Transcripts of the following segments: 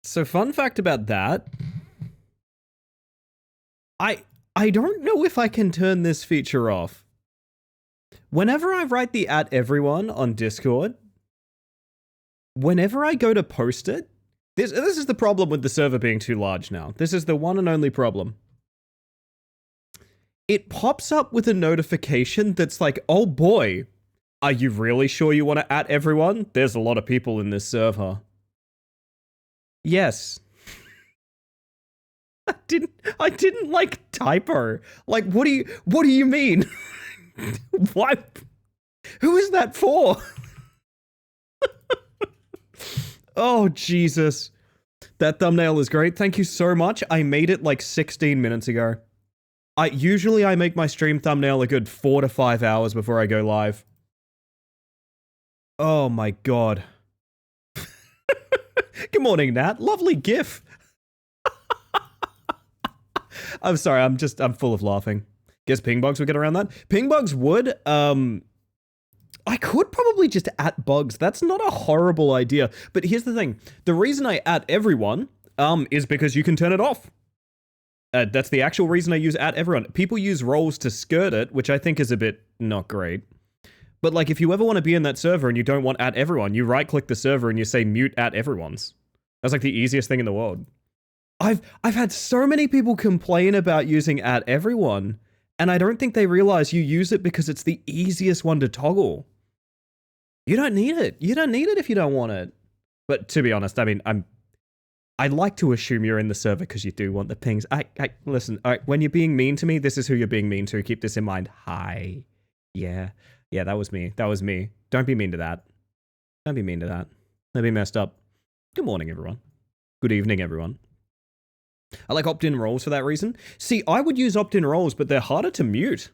So fun fact about that, I I don't know if I can turn this feature off. Whenever I write the at everyone on Discord, whenever I go to post it, this is the problem with the server being too large now. This is the one and only problem. It pops up with a notification that's like, oh boy, are you really sure you want to at everyone? There's a lot of people in this server. Yes. I didn't like typo. Like, what do you mean? Why? Who is that for? Oh, Jesus. That thumbnail is great. Thank you so much. I made it like 16 minutes ago. Usually I make my stream thumbnail a good 4 to 5 hours before I go live. Oh my god. Good morning, Nat. Lovely gif. I'm sorry, I'm full of laughing. Guess Pingbugs would get around that. Pingbugs would, I could probably just at bugs. That's not a horrible idea. But here's the thing. The reason I at everyone, is because you can turn it off. That's the actual reason I use at everyone. People use roles to skirt it, which I think is a bit not great. But like, if you ever want to be in that server and you don't want at everyone, you right-click the server and you say mute at everyone's. That's like the easiest thing in the world. I've had so many people complain about using at everyone, and I don't think they realize you use it because it's the easiest one to toggle. You don't need it. You don't need it if you don't want it. But to be honest, I mean, I'd like to assume you're in the server because you do want the pings. Listen, when you're being mean to me, this is who you're being mean to. Keep this in mind. Hi. Yeah. Yeah, that was me. That was me. Don't be mean to that. Don't be mean to that. That'd be messed up. Good morning, everyone. Good evening, everyone. I like opt-in roles for that reason. See, I would use opt-in roles, but they're harder to mute,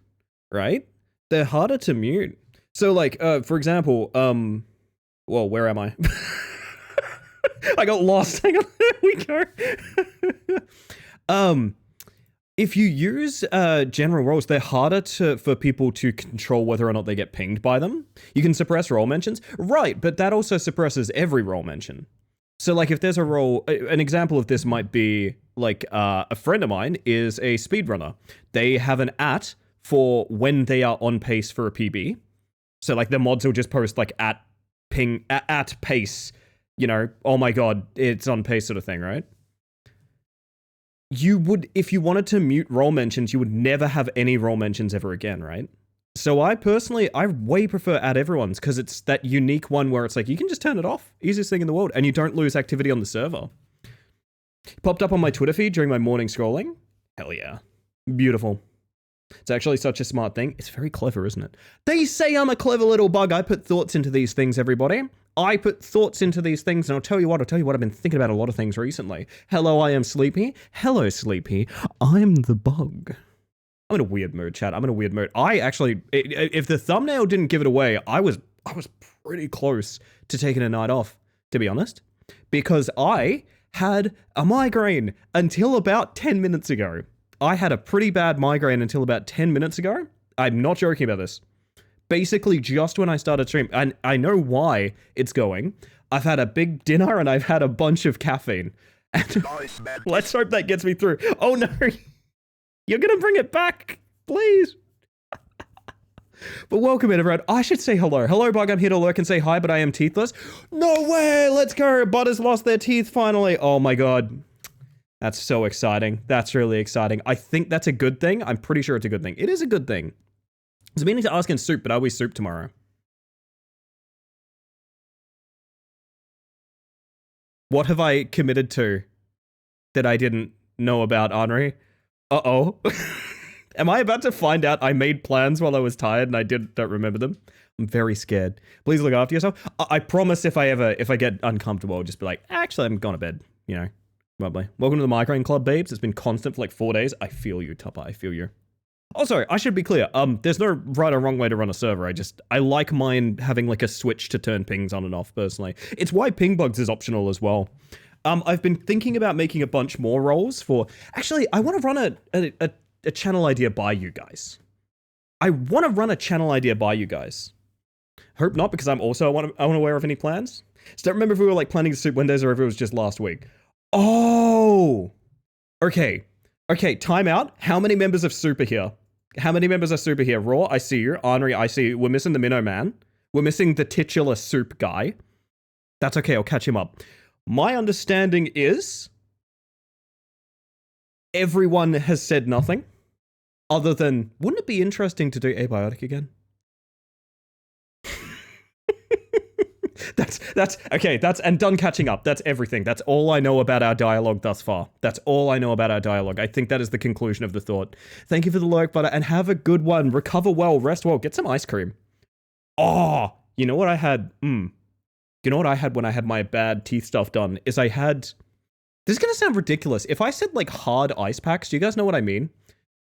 right? They're harder to mute. So, like, for example, well, where am I? I got lost. Hang on, there we go. If you use general roles, they're harder for people to control whether or not they get pinged by them. You can suppress role mentions, right? But that also suppresses every role mention. So, like, if there's a role, an example of this might be like a friend of mine is a speedrunner. They have an for when they are on pace for a PB. So, like, the mods will just post like at pace. You know, oh my god, it's on pace sort of thing, right? You would, if you wanted to mute role mentions, you would never have any role mentions ever again, right? So I way prefer add everyone's because it's that unique one where it's like, you can just turn it off. Easiest thing in the world. And you don't lose activity on the server. Popped up on my Twitter feed during my morning scrolling. Hell yeah. Beautiful. It's actually such a smart thing. It's very clever, isn't it? They say I'm a clever little bug. I put thoughts into these things, everybody. I put thoughts into these things, and I'll tell you what, I've been thinking about a lot of things recently. Hello, I am Sleepy. Hello, Sleepy. I'm the bug. I'm in a weird mood, chat. I'm in a weird mood. I actually, if the thumbnail didn't give it away, I was pretty close to taking a night off, to be honest, because I had a migraine until about 10 minutes ago. I had a pretty bad migraine until about 10 minutes ago. I'm not joking about this. Basically, just when I started stream, and I know why it's going. I've had a big dinner and I've had a bunch of caffeine. And let's hope that gets me through. Oh no, you're gonna bring it back, please. But welcome in, everyone. I should say hello. Hello, Bug. I'm here to lurk and say hi, but I am teethless. No way. Let's go. Butters lost their teeth finally. Oh my god. That's so exciting. That's really exciting. I think that's a good thing. I'm pretty sure it's a good thing. It is a good thing. I was meaning to ask in soup, but are we soup tomorrow? What have I committed to that I didn't know about, Henri? Uh-oh. Am I about to find out I made plans while I was tired and I don't remember them? I'm very scared. Please look after yourself. I promise if I get uncomfortable, I'll just be like, actually, I'm going to bed, you know, probably. Welcome to the Migraine Club, babes. It's been constant for like 4 days. I feel you, Tupper. I feel you. Also, I should be clear. There's no right or wrong way to run a server. I like mine having like a switch to turn pings on and off, personally. It's why Pingbugs is optional as well. I've been thinking about making a bunch more roles for... Actually, I want to run a channel idea by you guys. I want to run a channel idea by you guys. Hope not, because I'm also unaware of any plans. So don't remember if we were like planning Soup Wednesdays or if it was just last week. Oh! Okay. Okay, time out. How many members of Soup are here? How many members of Soup are here? Raw, I see you. Henri, I see you. We're missing the Minnow Man. We're missing the titular Soup guy. That's okay, I'll catch him up. My understanding is... everyone has said nothing. Other than, wouldn't it be interesting to do Abiotic again? That's okay, and done catching up. That's everything. That's all I know about our dialogue thus far. That's all I know about our dialogue. I think that is the conclusion of the thought. Thank you for the lurk, butter, and have a good one. Recover well, rest well, get some ice cream. Oh, you know what I had? You know what I had when I had my bad teeth stuff done? Is I had... This is gonna sound ridiculous. If I said like hard ice packs, do you guys know what I mean?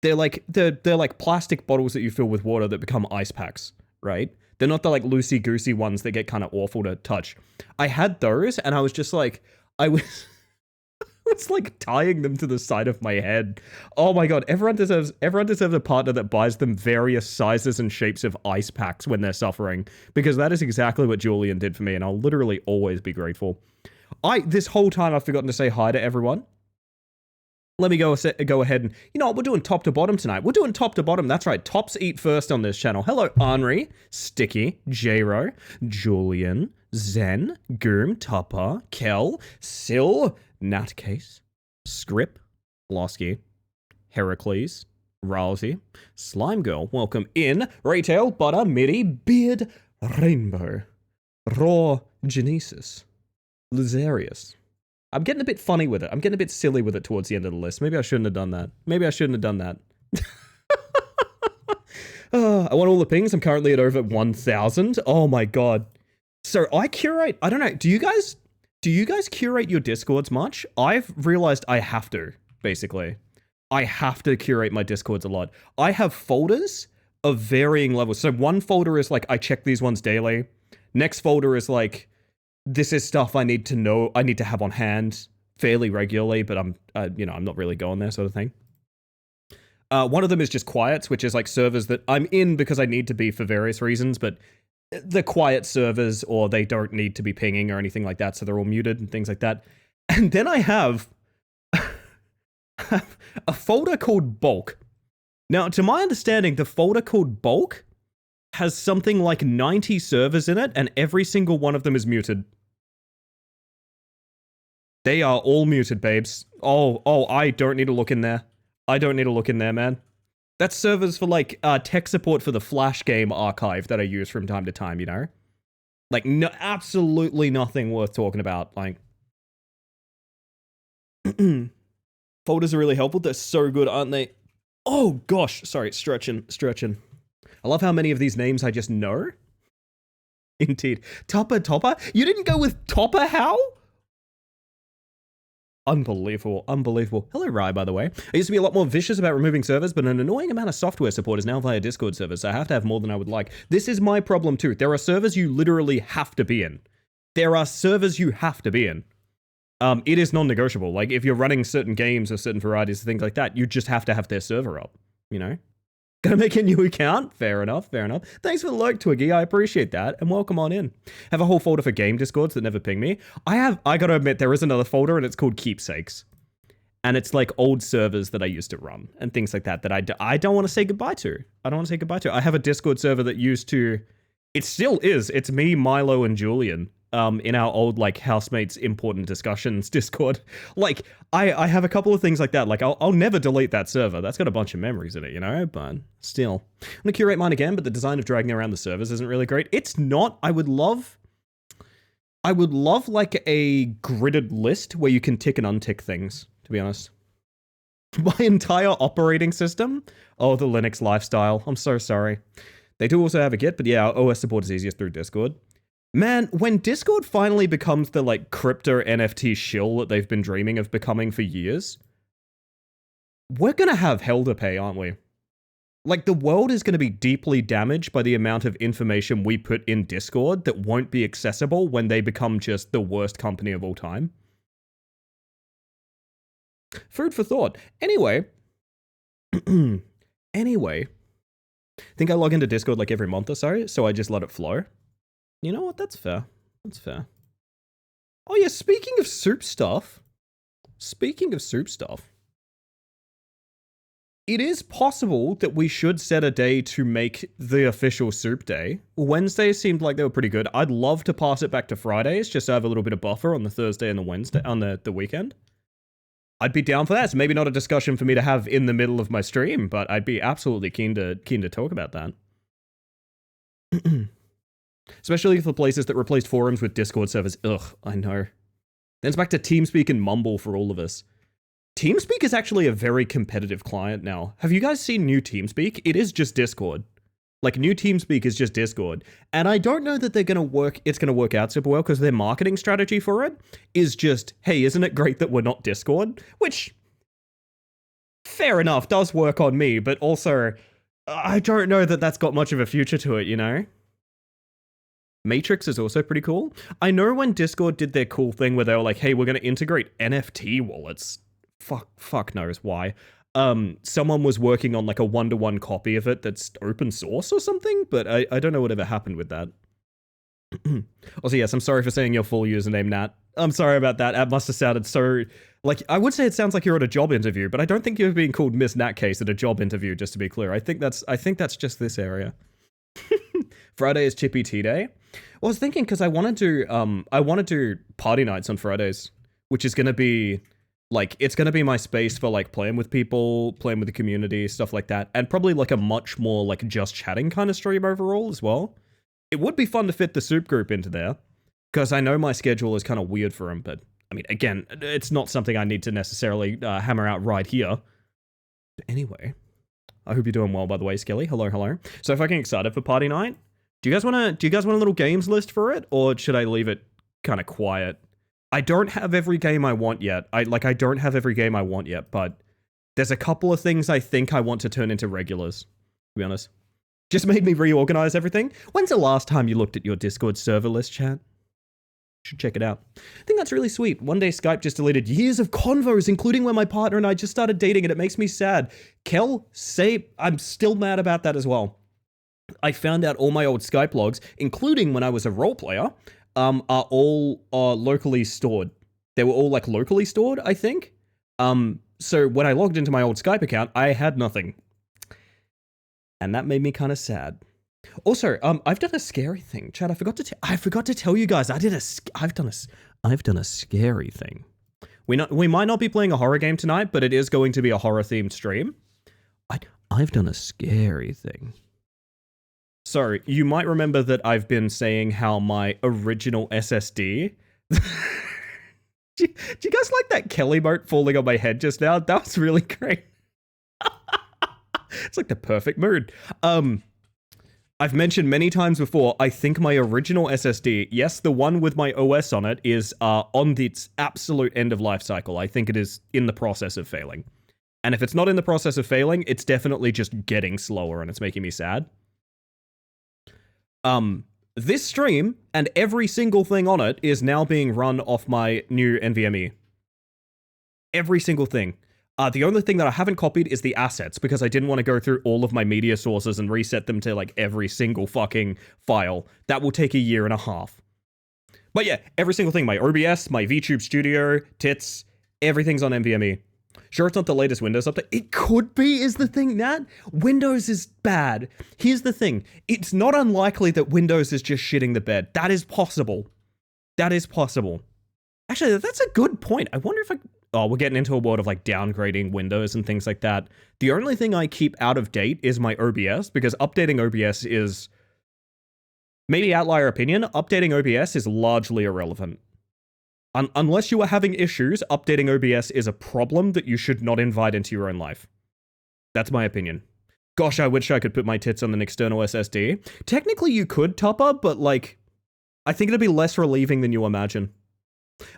They're like plastic bottles that you fill with water that become ice packs, right? They're not the like loosey-goosey ones that get kind of awful to touch. I had those and I was just like, I was like tying them to the side of my head. Oh my god, everyone deserves a partner that buys them various sizes and shapes of ice packs when they're suffering, because that is exactly what Julian did for me, and I'll literally always be grateful. This whole time I've forgotten to say hi to everyone. Let me go ahead and, you know what, we're doing top to bottom tonight. We're doing top to bottom. That's right. Tops eat first on this channel. Hello, Henri, Sticky, J-Ro, Julian, Zen, Goom, Tupper, Kel, Sil, Natcase, Scrip, Losky, Heracles, Rousey, Slime Girl, welcome in, Retail, Butter, Midi, Beard, Rainbow, Raw, Genesis, Luzarius. I'm getting a bit funny with it. I'm getting a bit silly with it towards the end of the list. Maybe I shouldn't have done that. I want all the pings. I'm currently at over 1,000. Oh my god. So I curate. I don't know. Do you guys curate your Discords much? I've realized I have to. Basically, I have to curate my Discords a lot. I have folders of varying levels. So one folder is like I check these ones daily. Next folder is like this is stuff I need to know. I need to have on hand fairly regularly, but I'm not really going there, sort of thing. One of them is just quiets, which is like servers that I'm in because I need to be for various reasons, but the quiet servers, or they don't need to be pinging or anything like that, so they're all muted and things like that. And then I have a folder called bulk. Now, to my understanding, the folder called bulk has something like 90 servers in it, and every single one of them is muted. They are all muted, babes. Oh, I don't need to look in there. I don't need to look in there, man. That's servers for, like, tech support for the Flash game archive that I use from time to time, you know? Like, no, absolutely nothing worth talking about. Like, folders are really helpful. They're so good, aren't they? Oh, gosh. Sorry, stretching. I love how many of these names I just know. Indeed. Topper? You didn't go with Topper, how? Unbelievable. Hello, Rye, by the way. I used to be a lot more vicious about removing servers, but an annoying amount of software support is now via Discord servers, so I have to have more than I would like. This is my problem, too. There are servers you literally have to be in. It is non-negotiable. Like, if you're running certain games or certain varieties of things like that, you just have to have their server up, you know? Gonna make a new account? Fair enough. Thanks for the lurk, Twiggy. I appreciate that, and welcome on in. Have a whole folder for game Discords that never ping me. I gotta admit, there is another folder, and it's called Keepsakes. And it's like old servers that I used to run, and things like that, that I don't want to say goodbye to. I have a Discord server that used to... It still is. It's me, Milo, and Julian. In our old, like, housemates important discussions Discord. Like, I have a couple of things like that. Like, I'll never delete that server. That's got a bunch of memories in it, you know? But still. I'm gonna curate mine again, but the design of dragging around the servers isn't really great. It's not. I would love, like, a gridded list where you can tick and untick things, to be honest. My entire operating system? Oh, the Linux lifestyle. I'm so sorry. They do also have a Git, but yeah, our OS support is easiest through Discord. Man, when Discord finally becomes the, like, crypto NFT shill that they've been dreaming of becoming for years, we're gonna have hell to pay, aren't we? Like, the world is gonna be deeply damaged by the amount of information we put in Discord that won't be accessible when they become just the worst company of all time. Food for thought. Anyway, I think I log into Discord like every month or so I just let it flow. You know what? That's fair. Oh yeah, speaking of soup stuff, it is possible that we should set a day to make the official soup day. Wednesdays seemed like they were pretty good. I'd love to pass it back to Fridays, just to have a little bit of buffer on the Thursday and the Wednesday, on the weekend. I'd be down for that. It's maybe not a discussion for me to have in the middle of my stream, but I'd be absolutely keen to talk about that. Especially for places that replaced forums with Discord servers. Ugh, I know. Then it's back to TeamSpeak and Mumble for all of us. TeamSpeak is actually a very competitive client now. Have you guys seen new TeamSpeak? It is just Discord. Like, new TeamSpeak is just Discord. And I don't know that it's going to work out super well, because their marketing strategy for it is just, hey, isn't it great that we're not Discord? Which, fair enough, does work on me, but also, I don't know that that's got much of a future to it, you know? Matrix is also pretty cool. I know when Discord did their cool thing where they were like, hey, we're going to integrate NFT wallets. Fuck knows why. Someone was working on like a one-to-one copy of it that's open source or something, but I don't know whatever happened with that. Also, yes, I'm sorry for saying your full username, Nat. I'm sorry about that. That must have sounded so... Like, I would say it sounds like you're at a job interview, but I don't think you're being called Miss Natcase at a job interview, just to be clear. I think that's just this area. Friday is Chippy Tea Day. Well, I was thinking, because I want to do party nights on Fridays, which is going to be, like, it's going to be my space for, like, playing with people, playing with the community, stuff like that, and probably, like, a much more, like, just chatting kind of stream overall as well. It would be fun to fit the soup group into there, because I know my schedule is kind of weird for them, but, I mean, again, it's not something I need to necessarily hammer out right here. But anyway, I hope you're doing well, by the way, Skelly. Hello, hello. So fucking excited for party night. Do you guys want a little games list for it, or should I leave it kind of quiet? I don't have every game I want yet. I don't have every game I want yet, but there's a couple of things I think I want to turn into regulars, to be honest. Just made me reorganize everything. When's the last time you looked at your Discord server list, chat? Should check it out. I think that's really sweet. One day Skype just deleted years of convos, including when my partner and I just started dating, and it makes me sad. Kel, I'm still mad about that as well. I found out all my old Skype logs, including when I was a role player, are all locally stored. They were all like locally stored, I think. So when I logged into my old Skype account, I had nothing. And that made me kind of sad. Also, I've done a scary thing, Chad. I forgot to tell you guys. I've done a scary thing. We might not be playing a horror game tonight, but it is going to be a horror themed stream. I've done a scary thing. So you might remember that I've been saying how my original SSD. Do you guys like that Kelly boat falling on my head just now? That was really great. It's like the perfect mood. I've mentioned many times before, I think my original SSD, yes, the one with my OS on it, is on its absolute end of life cycle. I think it is in the process of failing. And if it's not in the process of failing, it's definitely just getting slower and it's making me sad. This stream and every single thing on it is now being run off my new NVMe. Every single thing. The only thing that I haven't copied is the assets, because I didn't want to go through all of my media sources and reset them to like every single fucking file. That will take a year and a half. But yeah, every single thing, my OBS, my VTube Studio, tits, everything's on NVMe. Sure, it's not the latest Windows update. It could be, is the thing, Nat. Windows is bad. Here's the thing. It's not unlikely that Windows is just shitting the bed. That is possible. That is possible. Actually, that's a good point. I wonder if oh, we're getting into a world of like downgrading Windows and things like that. The only thing I keep out of date is my OBS, because updating OBS is, maybe outlier opinion, updating OBS is largely irrelevant. Unless you are having issues, updating OBS is a problem that you should not invite into your own life. That's my opinion. Gosh, I wish I could put my tits on an external SSD. Technically, you could, Topper, but like, I think it'd be less relieving than you imagine.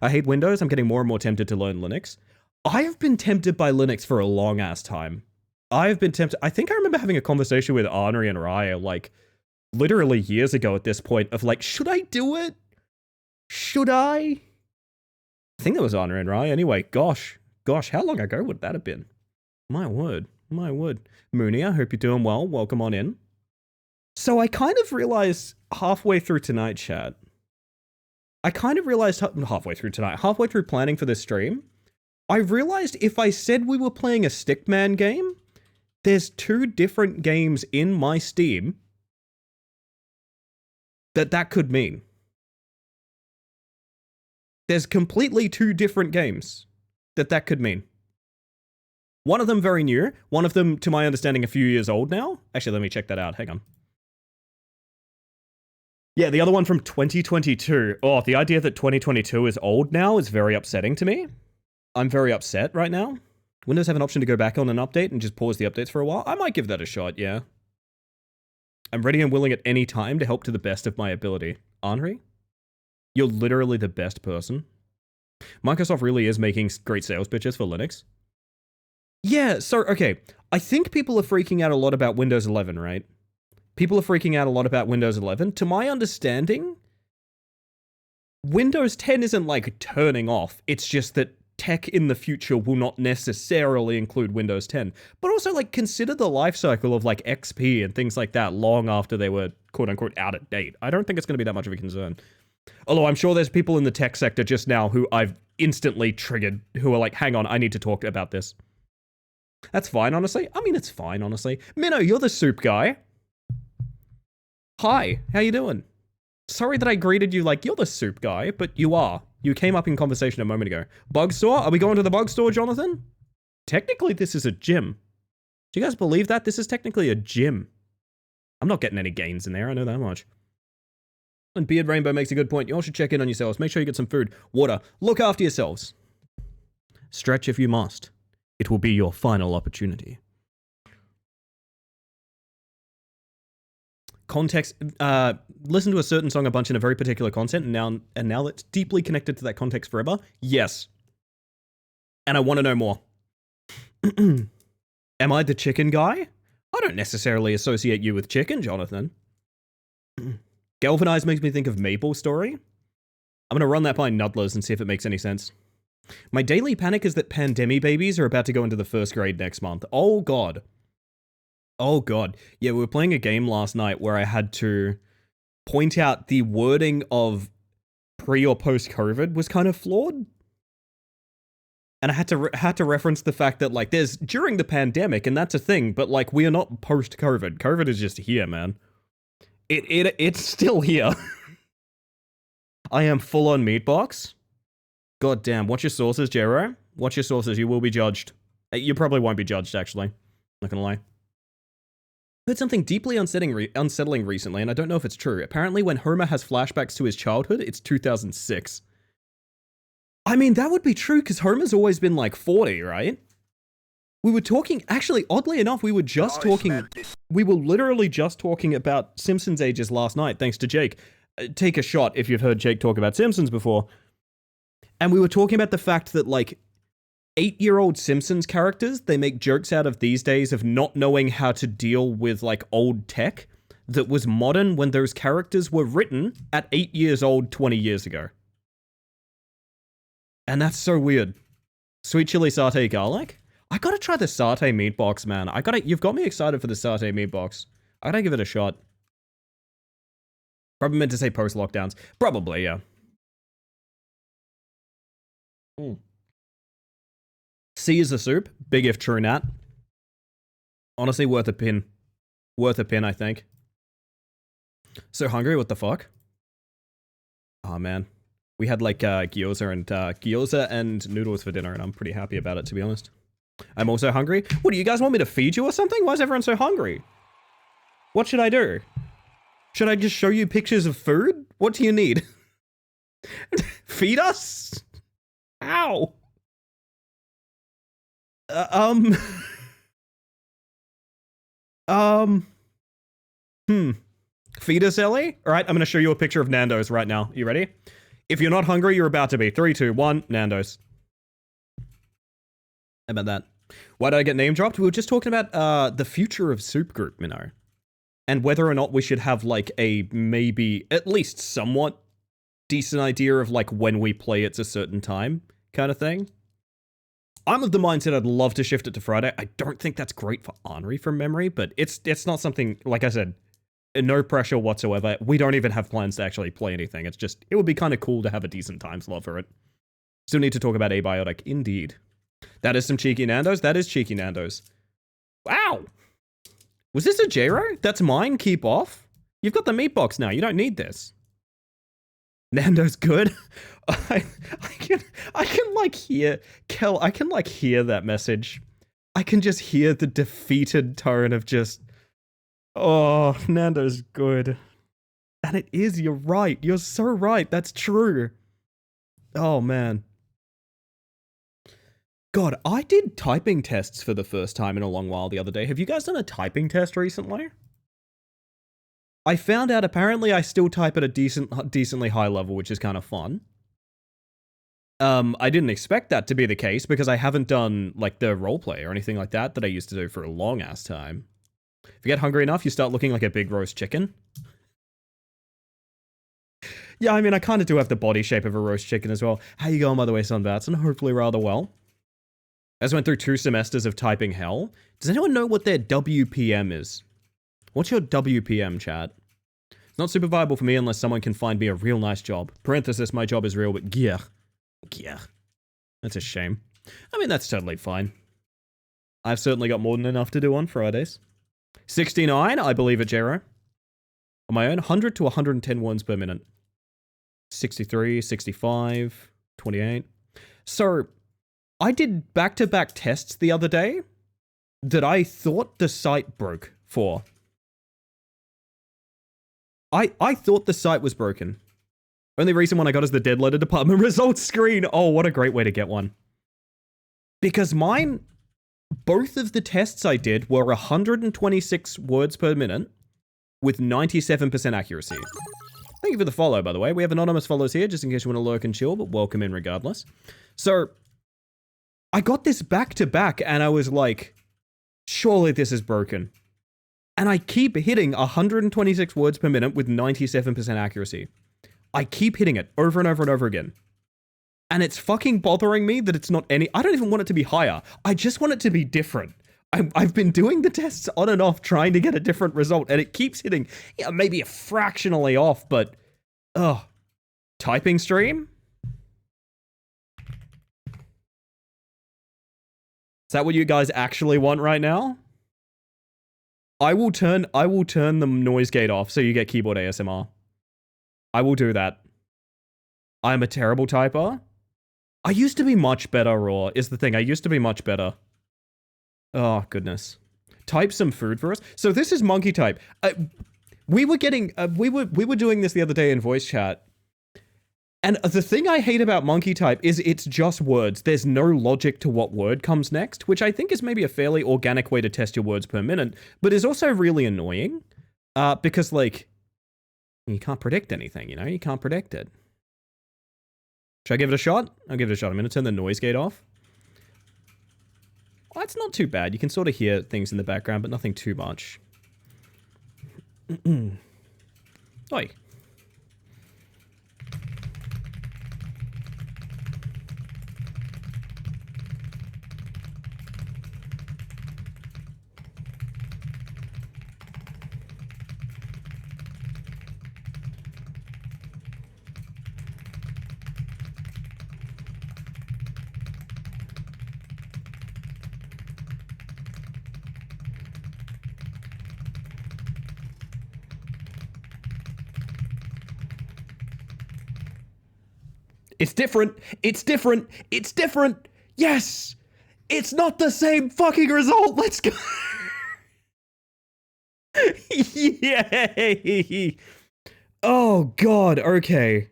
I hate Windows. I'm getting more and more tempted to learn Linux. I've been tempted by Linux for a long ass time. I've been tempted. I think I remember having a conversation with Arnery and Raya like literally years ago at this point of like, should I do it? Should I? I think that was Arnery and Raya. Anyway, gosh, how long ago would that have been? My word. Mooney, I hope you're doing well. Welcome on in. So I kind of realized halfway through tonight, chat. Halfway through planning for this stream, I realized if I said we were playing a Stickman game, there's 2 different games in my Steam that could mean. There's completely 2 different games that could mean. One of them very new, one of them, to my understanding, a few years old now. Actually, let me check that out. Hang on. Yeah, the other one from 2022. Oh, the idea that 2022 is old now is very upsetting to me. I'm very upset right now. Windows have an option to go back on an update and just pause the updates for a while. I might give that a shot, yeah. I'm ready and willing at any time to help to the best of my ability. Henri? You're literally the best person. Microsoft really is making great sales pitches for Linux. Yeah, so, okay. I think people are freaking out a lot about Windows 11, right? People are freaking out a lot about Windows 11. To my understanding, Windows 10 isn't like turning off. It's just that tech in the future will not necessarily include Windows 10. But also, like, consider the life cycle of like XP and things like that long after they were quote unquote out of date. I don't think it's going to be that much of a concern. Although I'm sure there's people in the tech sector just now who I've instantly triggered who are like, hang on, I need to talk about this. That's fine, honestly. I mean, it's fine, honestly. Minnow, you're the soup guy. Hi, how you doing? Sorry that I greeted you like you're the soup guy, but you are. You came up in conversation a moment ago. Bug store? Are we going to the bug store, Jonathan? Technically, this is a gym. Do you guys believe that? This is technically a gym. I'm not getting any gains in there, I know that much. And Beard Rainbow makes a good point. You all should check in on yourselves. Make sure you get some food, water. Look after yourselves. Stretch if you must. It will be your final opportunity. context, listen to a certain song a bunch in a very particular content, and now it's deeply connected to that context forever? Yes. And I want to know more. Am I the chicken guy? I don't necessarily associate you with chicken, Jonathan. Galvanize makes me think of Maple Story. I'm going to run that by Nudlers and see if it makes any sense. My daily panic is that pandemic babies are about to go into the first grade next month. Oh, God. Oh, God. Yeah, we were playing a game last night where I had to point out the wording of pre or post-COVID was kind of flawed. And I had to reference the fact that, like, there's during the pandemic, and that's a thing, but, like, we are not post-COVID. COVID is just here, man. It's still here. I am full on meatbox. God damn. Watch your sources, Jero. Watch your sources. You will be judged. You probably won't be judged, actually. Not gonna lie. I heard something deeply unsettling recently, and I don't know if it's true. Apparently, when Homer has flashbacks to his childhood, it's 2006. I mean, that would be true, because Homer's always been, like, 40, right? We were talking, actually, oddly enough, we were literally just talking about Simpsons ages last night, thanks to Jake. Take a shot if you've heard Jake talk about Simpsons before. And we were talking about the fact that, like, 8-year-old Simpsons characters, they make jokes out of these days of not knowing how to deal with, like, old tech that was modern when those characters were written at 8 years old 20 years ago. And that's so weird. Sweet chili satay garlic? I gotta try the satay meat box, man. You've got me excited for the satay meat box. I gotta give it a shot. Probably meant to say post-lockdowns. Probably, yeah. C is the soup. Big if true, Nat. Honestly, worth a pin. Worth a pin, I think. So hungry, what the fuck? Oh, man. We had, like, gyoza and noodles for dinner, and I'm pretty happy about it, to be honest. I'm also hungry. What, do you guys want me to feed you or something? Why is everyone so hungry? What should I do? Should I just show you pictures of food? What do you need? Feed us? Ow. Feed us, Ellie? Alright, I'm gonna show you a picture of Nando's right now. You ready? If you're not hungry, you're about to be. 3, 2, 1, Nando's. How about that? Why did I get name dropped? We were just talking about the future of Soup Group, you know, and whether or not we should have, like, a maybe at least somewhat decent idea of, like, when we play it's a certain time kind of thing. I'm of the mindset I'd love to shift it to Friday. I don't think that's great for Henri from memory, but it's not something, like I said, no pressure whatsoever. We don't even have plans to actually play anything. It's just, it would be kind of cool to have a decent time slot for it. Still need to talk about Abiotic, indeed. That is some cheeky Nando's. That is cheeky Nando's. Wow. Was this a J-Ro? That's mine, keep off? You've got the meat box now. You don't need this. Nando's good. I can like hear Kel. I can like hear that message. I can just hear the defeated tone of just, oh, Nando's good. And it is. You're right. You're so right. That's true. Oh man. God, I did typing tests for the first time in a long while the other day. Have you guys done a typing test recently? I found out apparently I still type at a decently high level, which is kind of fun. I didn't expect that to be the case because I haven't done like the roleplay or anything like that I used to do for a long ass time. If you get hungry enough, you start looking like a big roast chicken. Yeah, I mean, I kind of do have the body shape of a roast chicken as well. How you going, by the way, Sunbats? And hopefully rather well. I just went through 2 semesters of typing hell. Does anyone know what their WPM is? What's your WPM, chat? It's not super viable for me unless someone can find me a real nice job. Parenthesis, my job is real, but yeah. Yeah. That's a shame. I mean, that's totally fine. I've certainly got more than enough to do on Fridays. 69, I believe it, Jero. On my own, 100 to 110 words per minute. 63, 65, 28. So, I did back-to-back tests the other day that I thought the site broke for. I thought the site was broken. Only recent one I got is the dead letter department results screen. Oh, what a great way to get one. Because mine, both of the tests I did were 126 words per minute, with 97% accuracy. Thank you for the follow, by the way. We have anonymous follows here, just in case you want to lurk and chill, but welcome in regardless. So, I got this back to back, and I was like, surely this is broken. And I keep hitting 126 words per minute with 97% accuracy. I keep hitting it over and over and over again. And it's fucking bothering me that it's not any... I don't even want it to be higher. I just want it to be different. I've been doing the tests on and off trying to get a different result, and it keeps hitting, yeah, maybe a fractionally off, but... Ugh. Typing stream? Is that what you guys actually want right now? I will turn the noise gate off so you get keyboard ASMR. I will do that. I'm a terrible typer. I used to be much better, Raw, is the thing. I used to be much better. Oh, goodness. Type some food for us. So this is Monkey Type. We were doing this the other day in voice chat. And the thing I hate about Monkey Type is it's just words. There's no logic to what word comes next, which I think is maybe a fairly organic way to test your words per minute, but is also really annoying. Because, like, you can't predict anything, you know? You can't predict it. Should I give it a shot? I'll give it a shot. I'm going to turn the noise gate off. Well, it's not too bad. You can sort of hear things in the background, but nothing too much. Oi. It's different. It's different. It's different. Yes. It's not the same fucking result. Let's go. Yay. Oh, God. Okay.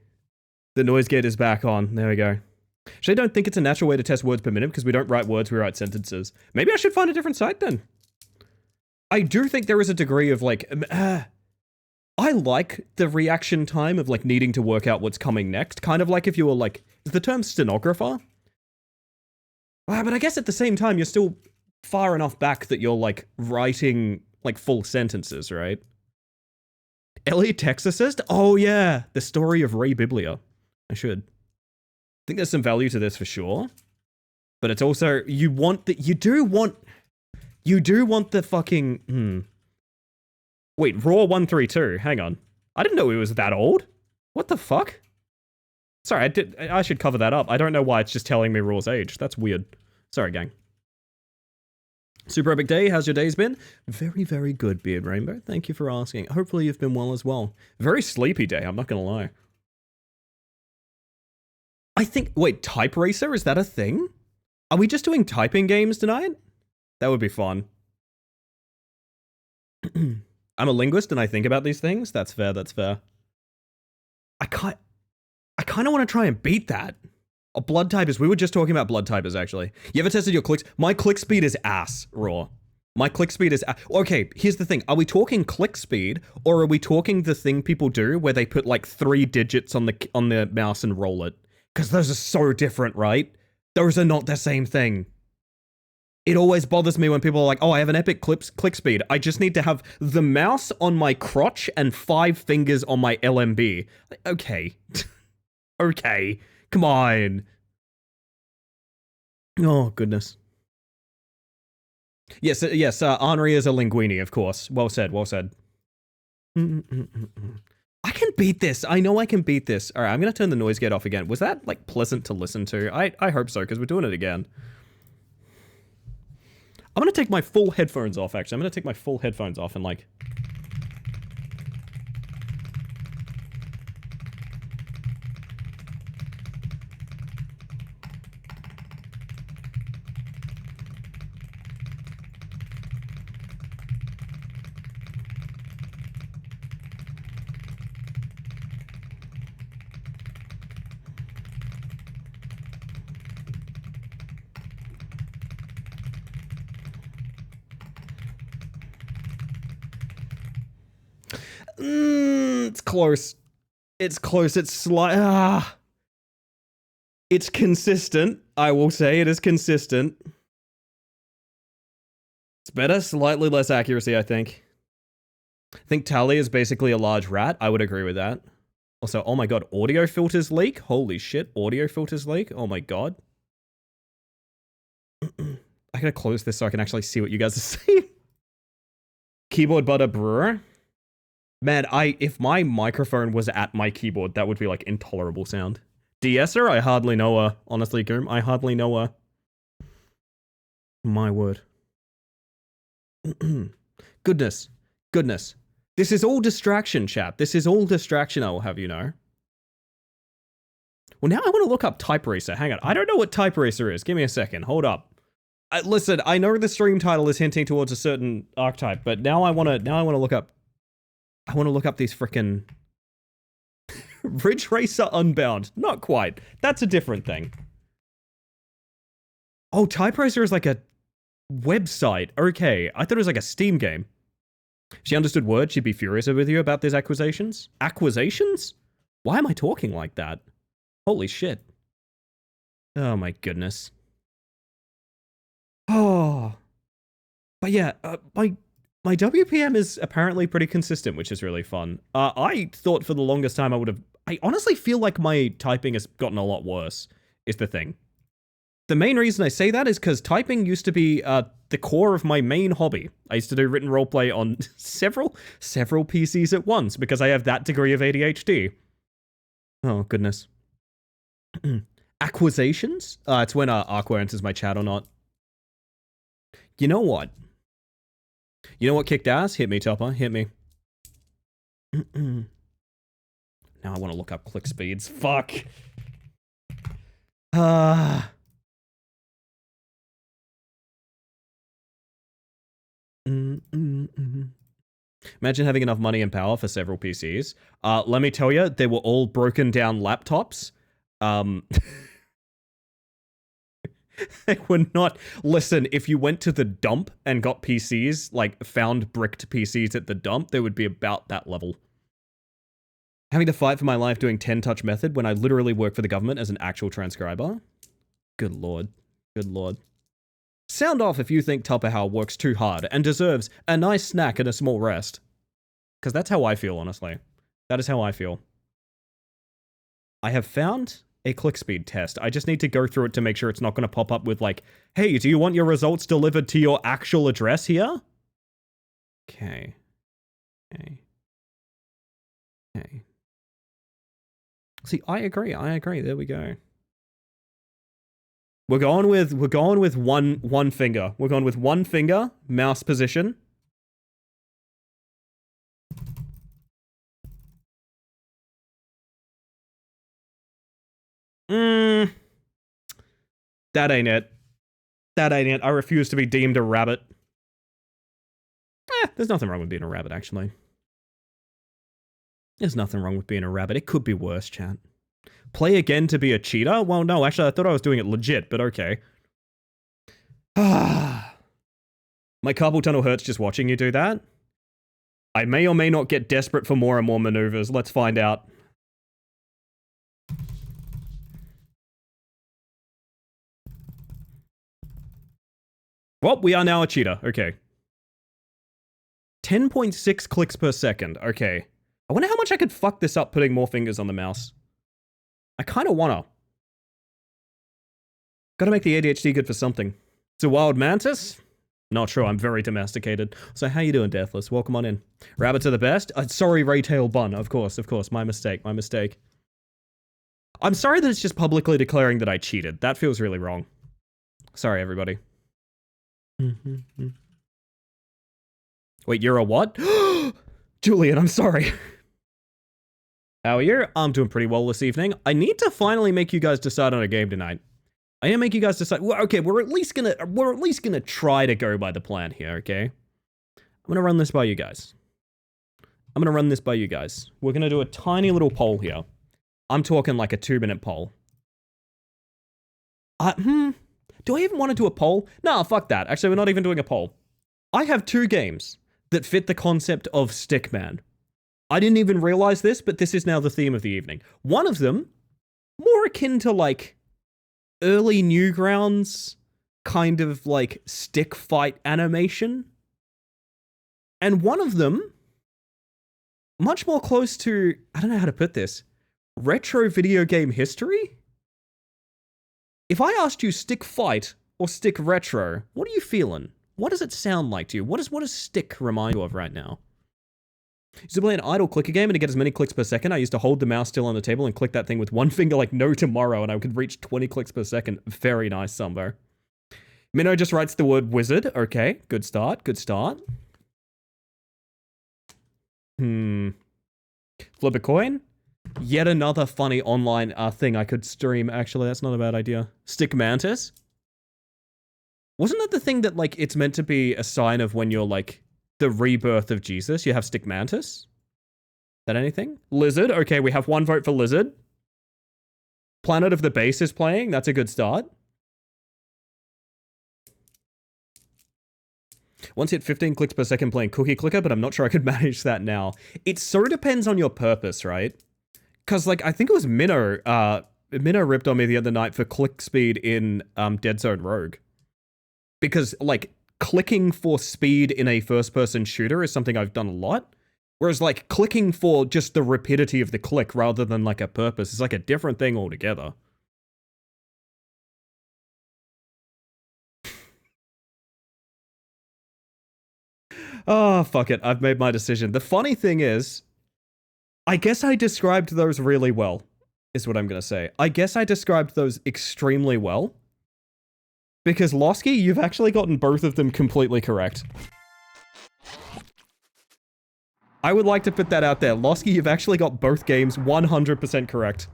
The noise gate is back on. There we go. Actually, I don't think it's a natural way to test words per minute because we don't write words, we write sentences. Maybe I should find a different site then. I do think there is a degree of like... I like the reaction time of like needing to work out what's coming next. Kind of like if you were like, is the term stenographer? But I guess at the same time, you're still far enough back that you're like writing like full sentences, right? Elliot Texasist? Oh yeah, the story of Ray Biblia. I should. I think there's some value to this for sure. But it's also, you do want the fucking, Wait, Raw 132. Hang on. I didn't know he was that old. What the fuck? Sorry, I should cover that up. I don't know why it's just telling me Raw's age. That's weird. Sorry, gang. Super epic day. How's your days been? Very, very good, Beard Rainbow. Thank you for asking. Hopefully you've been well as well. Very sleepy day, I'm not gonna lie. I think, wait, Type Racer, is that a thing? Are we just doing typing games tonight? That would be fun. I'm a linguist and I think about these things. That's fair, that's fair. I kind of want to try and beat that. Oh, blood typers. We were just talking about blood typers, actually. You ever tested your clicks? My click speed is ass, Raw. My click speed is ass. Okay, here's the thing. Are we talking click speed, or are we talking the thing people do where they put like 3 digits on the mouse and roll it? Because those are so different, right? Those are not the same thing. It always bothers me when people are like, oh, I have an epic click speed. I just need to have the mouse on my crotch and 5 fingers on my LMB. Okay. Okay. Come on. Oh, goodness. Yes, Henri is a linguini, of course. Well said, well said. I can beat this. I know I can beat this. All right, I'm going to turn the noise gate off again. Was that, like, pleasant to listen to? I hope so, because we're doing it again. I'm going to take my full headphones off, actually. I'm going to take my full headphones off and, like... It's close. It's close. It's it's consistent. I will say it is consistent. It's better, slightly less accuracy, I think. I think Tally is basically a large rat. I would agree with that. Also, oh my god, audio filters leak? Holy shit, audio filters leak? Oh my god. I gotta close this so I can actually see what you guys are saying. Keyboard butter brewer. Man, if my microphone was at my keyboard, that would be like intolerable sound. De-esser? I hardly know her. Honestly, Goom, I hardly know her. My word. Goodness. Goodness. This is all distraction, chap. This is all distraction, I will have you know. Well, now I want to look up Type Racer. Hang on. I don't know what Type Racer is. Give me a second. Hold up. Listen, I know the stream title is hinting towards a certain archetype, but now I want to look up. I want to look up these frickin' Ridge Racer Unbound. Not quite. That's a different thing. Oh, Type Racer is like a website. Okay, I thought it was like a Steam game. If she understood words, she'd be furious with you about these accusations. Accusations? Why am I talking like that? Holy shit. Oh my goodness. Oh. But yeah, my WPM is apparently pretty consistent, which is really fun. I thought for the longest time I honestly feel like my typing has gotten a lot worse, is the thing. The main reason I say that is because typing used to be the core of my main hobby. I used to do written roleplay on several PCs at once because I have that degree of ADHD. Oh, goodness. Acquisitions? It's when Aqua enters my chat or not. You know what? You know what kicked ass? Hit me, Topper. Hit me. Now I want to look up click speeds. Fuck. Imagine having enough money and power for several PCs. Let me tell you, they were all broken down laptops. They were not. Listen, if you went to the dump and got PCs, like found bricked PCs at the dump, they would be about that level. Having to fight for my life doing 10-touch method when I literally work for the government as an actual transcriber. Good lord. Good lord. Sound off if you think Tupperhow works too hard and deserves a nice snack and a small rest. Because that's how I feel, honestly. That is how I feel. I have found a click speed test. I just need to go through it to make sure it's not going to pop up with like, hey, do you want your results delivered to your actual address here? Okay. Okay. Okay. See, I agree. There we go. We're going with one finger. We're going with one finger, mouse position. That ain't it. That ain't it. I refuse to be deemed a rabbit. There's nothing wrong with being a rabbit, actually. There's nothing wrong with being a rabbit. It could be worse, chat. Play again to be a cheater? Well, no, actually, I thought I was doing it legit, but okay. My carpal tunnel hurts just watching you do that. I may or may not get desperate for more and more maneuvers. Let's find out. Well, we are now a cheater. Okay. 10.6 clicks per second. Okay. I wonder how much I could fuck this up putting more fingers on the mouse. I kind of wanna. Gotta make the ADHD good for something. It's a wild mantis? Not sure, I'm very domesticated. So how you doing, Deathless? Welcome on in. Rabbits are the best? Sorry, Raytail Bun. Of course. My mistake. I'm sorry that it's just publicly declaring that I cheated. That feels really wrong. Sorry, everybody. Wait, you're a what? Julian, I'm sorry. How are you? I'm doing pretty well this evening. I need to finally make you guys decide on a game tonight. I need to make you guys decide. Well, okay, we're at least gonna try to go by the plan here, okay? I'm gonna run this by you guys. We're gonna do a tiny little poll here. I'm talking like a 2-minute poll. Do I even want to do a poll? No, fuck that. Actually, we're not even doing a poll. I have 2 games that fit the concept of Stickman. I didn't even realize this, but this is now the theme of the evening. One of them, more akin to like early Newgrounds kind of like stick fight animation. And one of them, much more close to, I don't know how to put this, retro video game history? If I asked you stick fight or stick retro, what are you feeling? What does it sound like to you? What does stick remind you of right now? Used to play an idle clicker game and to get as many clicks per second, I used to hold the mouse still on the table and click that thing with one finger like no tomorrow, and I could reach 20 clicks per second. Very nice, Sumbo. Minnow just writes the word wizard. Okay, good start, good start. Flip a coin? Yet another funny online thing I could stream. Actually, that's not a bad idea. Stick mantis? Wasn't that the thing that, like, it's meant to be a sign of when you're, like, the rebirth of Jesus? You have stick mantis? That anything? Lizard? Okay, we have one vote for lizard. Planet of the Base is playing. That's a good start. Once hit 15 clicks per second playing Cookie Clicker, but I'm not sure I could manage that now. It sort of depends on your purpose, right? Because, like, I think it was Minnow. Minnow ripped on me the other night for click speed in Dead Zone Rogue. Because, like, clicking for speed in a first-person shooter is something I've done a lot. Whereas, like, clicking for just the rapidity of the click rather than, like, a purpose is, like, a different thing altogether. Oh, fuck it. I've made my decision. The funny thing is, I guess I described those really well, is what I'm going to say. I guess I described those extremely well. Because, Losky, you've actually gotten both of them completely correct. I would like to put that out there. Losky, you've actually got both games 100% correct.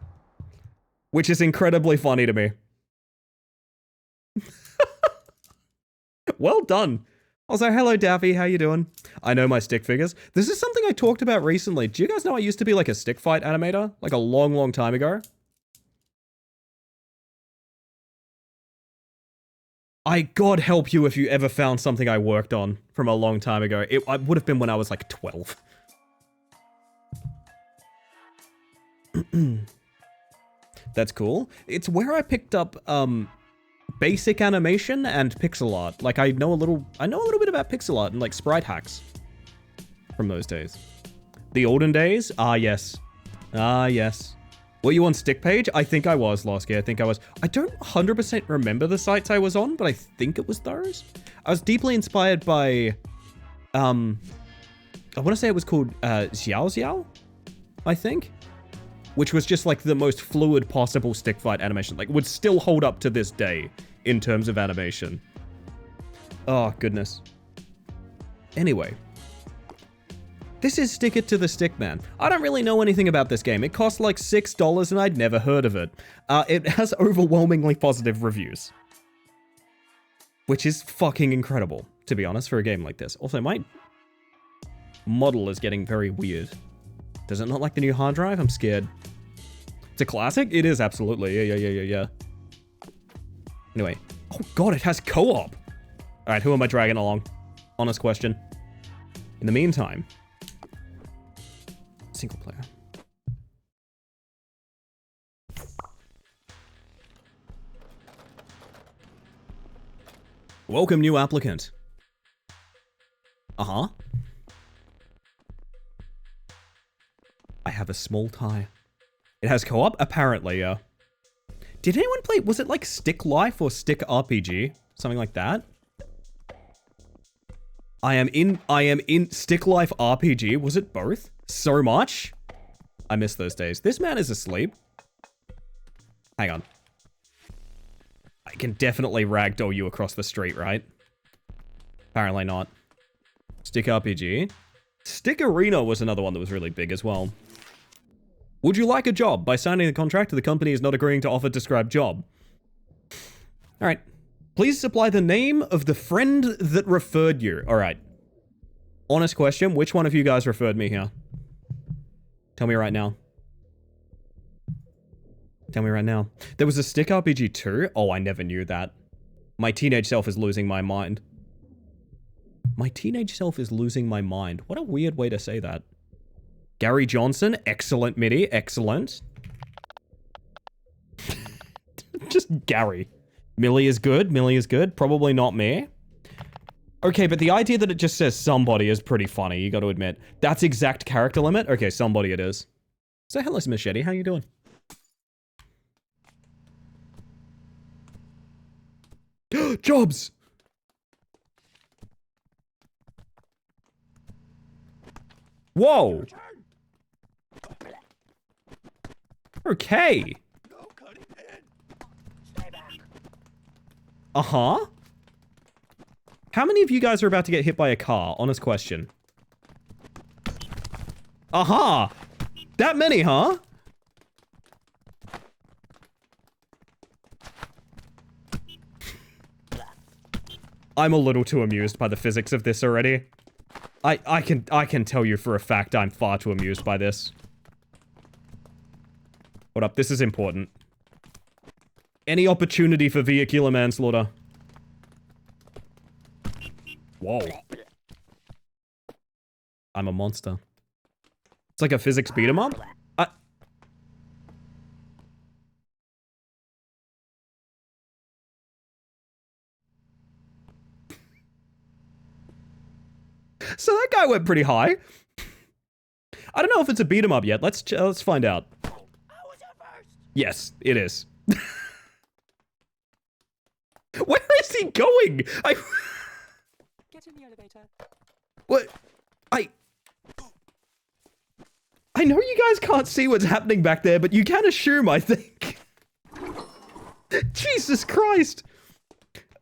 Which is incredibly funny to me. Well done. Also, hello Daffy, how you doing? I know my stick figures. This is something I talked about recently. Do you guys know I used to be like a stick fight animator? Like a long, long time ago? God help you if you ever found something I worked on from a long time ago. It would have been when I was like 12. That's cool. It's where I picked up, basic animation and pixel art. Like I know a little bit about pixel art and like sprite hacks from those days. The olden days? Ah, yes. Ah, yes. Were you on Stick Page? I think I was, Losky. I think I was. I don't 100% remember the sites I was on, but I think it was those. I was deeply inspired by, I want to say it was called, Xiao Xiao, I think. Which was just like the most fluid possible stick fight animation. Like, would still hold up to this day in terms of animation. Oh, goodness. Anyway. This is Stick It to the Stick Man. I don't really know anything about this game. It cost like $6 and I'd never heard of it. It has overwhelmingly positive reviews. Which is fucking incredible, to be honest, for a game like this. Also, my model is getting very weird. Does it not like the new hard drive? I'm scared. It's a classic? It is, absolutely. Yeah. Anyway. Oh god, it has co-op! Alright, who am I dragging along? Honest question. In the meantime... Single player. Welcome, new applicant. Uh-huh. I have a small tie. It has co-op? Apparently, yeah. Did anyone play, was it like Stick Life or Stick RPG? Something like that? I am in Stick Life RPG. Was it both? So much? I miss those days. This man is asleep. Hang on. I can definitely ragdoll you across the street, right? Apparently not. Stick RPG. Stick Arena was another one that was really big as well. Would you like a job? By signing the contract, the company is not agreeing to offer described job. Alright. Please supply the name of the friend that referred you. Alright. Honest question, which one of you guys referred me here? Tell me right now. Tell me right now. There was a Stick RPG 2? Oh, I never knew that. My teenage self is losing my mind. My teenage self is losing my mind. What a weird way to say that. Gary Johnson, excellent MIDI, excellent. Just Gary. Millie is good, Millie is good. Probably not me. Okay, but the idea that it just says somebody is pretty funny, you gotta admit. That's exact character limit? Okay, somebody it is. So hello, Machete, how you doing? Jobs! Whoa! Okay. Uh-huh. How many of you guys are about to get hit by a car? Honest question. Uh-huh. That many, huh? I'm a little too amused by the physics of this already. I can tell you for a fact I'm far too amused by this. Hold up, this is important. Any opportunity for vehicular manslaughter. Whoa. I'm a monster. It's like a physics beat 'em up? So that guy went pretty high. I don't know if it's a beat 'em up yet. Let's find out. Yes, it is. Where is he going? Get in the elevator. What? I know you guys can't see what's happening back there, but you can assume, I think. Jesus Christ.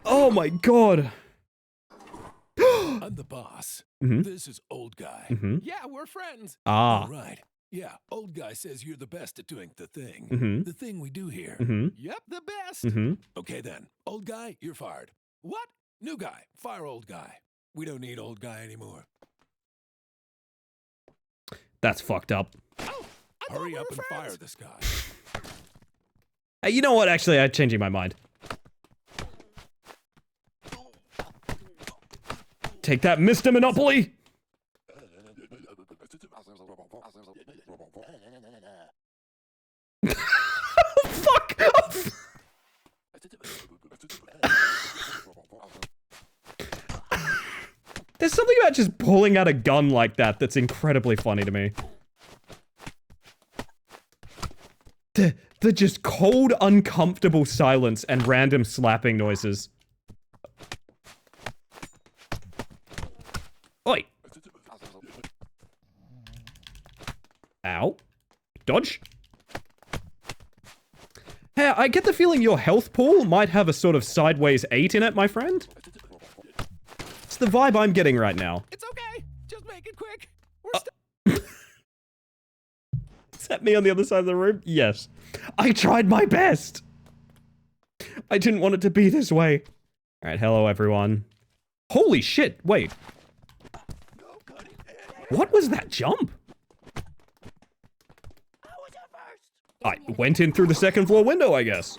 Oh my god. I'm the boss. Mm-hmm. This is old guy. Mm-hmm. Yeah, we're friends. Ah. All right. Yeah, old guy says you're the best at doing the thing. Mm-hmm. The thing we do here. Mm-hmm. Yep, the best. Mm-hmm. Okay then. Old guy, you're fired. What? New guy. Fire old guy. We don't need old guy anymore. That's fucked up. Oh, hurry up and fire this guy. Hey, you know what? Actually, I'm changing my mind. Take that, Mr. Monopoly! Fuck! There's something about just pulling out a gun like that that's incredibly funny to me. The just cold, uncomfortable silence and random slapping noises. Oi! Ow. Dodge. Hey, I get the feeling your health pool might have a sort of sideways 8 in it, my friend. It's the vibe I'm getting right now. It's okay. Just make it quick. We're Is that me on the other side of the room? Yes. I tried my best. I didn't want it to be this way. Alright, hello everyone. Holy shit, wait. What was that jump? I went in through the second floor window, I guess.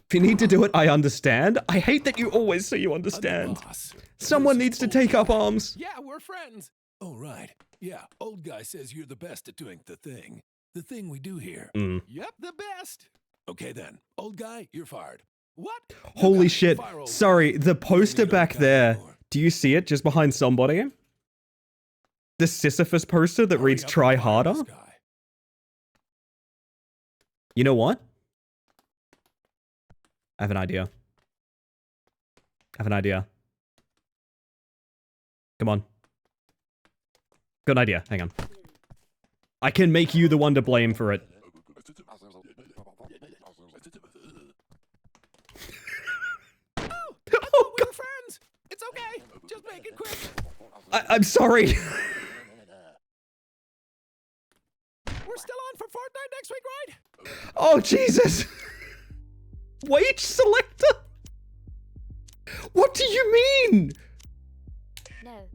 If you need to do it, I understand. I hate that you always say you understand. Someone needs to take up arms. Yeah, we're friends. Oh, right. Yeah, old guy says you're the best at doing the thing. The thing we do here. Yep, the best. Okay then, old guy, you're fired. What? Holy shit. Sorry, the poster back there. Do you see it just behind somebody? The Sisyphus poster that reads try harder? You know what? I have an idea. I have an idea. Come on. Good idea. Hang on. I can make you the one to blame for it. Oh, we're friends. It's okay. Just make it quick. I'm sorry. We're still on for Fortnite next week, right? Oh, Jesus. Wage selector? What do you mean? No.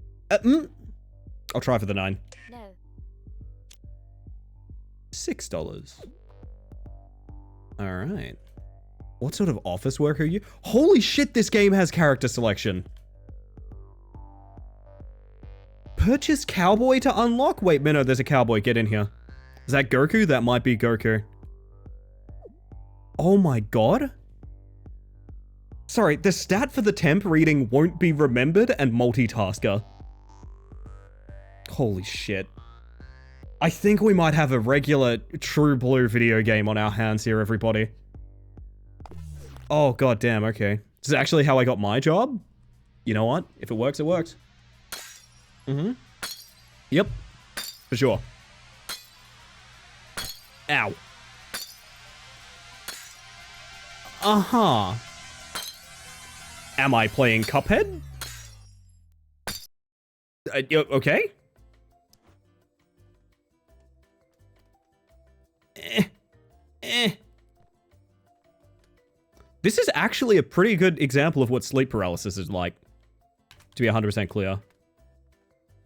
I'll try for the 9. No. $6. Alright. What sort of office work are you? Holy shit, this game has character selection. Purchase cowboy to unlock? Wait, Minnow, there's a cowboy. Get in here. Is that Goku? That might be Goku. Oh my god. Sorry, the stat for the temp reading won't be remembered and multitasker. Holy shit. I think we might have a regular True Blue video game on our hands here, everybody. Oh, god damn, okay. This is actually how I got my job? You know what? If it works, it works. Mm-hmm. Yep. For sure. Ow. Uh-huh. Am I playing Cuphead? Okay. This is actually a pretty good example of what sleep paralysis is like, to be 100% clear.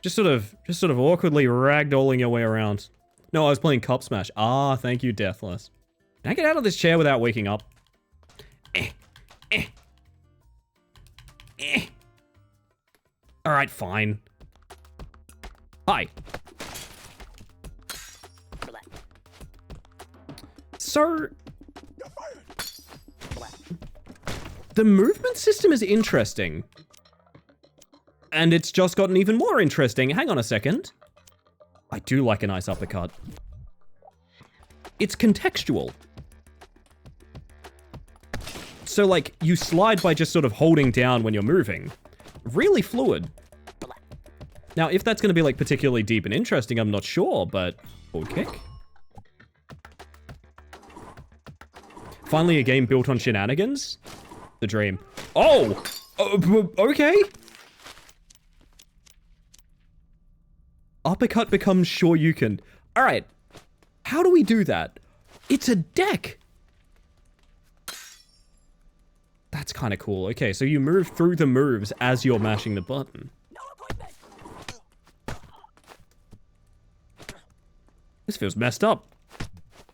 Just sort of awkwardly ragdolling your way around. No, I was playing Cup Smash. Ah, thank you, Deathless. Can I get out of this chair without waking up? Alright, fine. Hi. So... the movement system is interesting. And it's just gotten even more interesting. Hang on a second. I do like a nice uppercut. It's contextual. So, like, you slide by just sort of holding down when you're moving. Really fluid. Now, if that's going to be, like, particularly deep and interesting, I'm not sure, but... forward kick. Finally, a game built on shenanigans? The dream. Oh! Okay. Uppercut becomes sure you can. Alright. How do we do that? It's a deck! That's kind of cool. Okay, so you move through the moves as you're mashing the button. This feels messed up.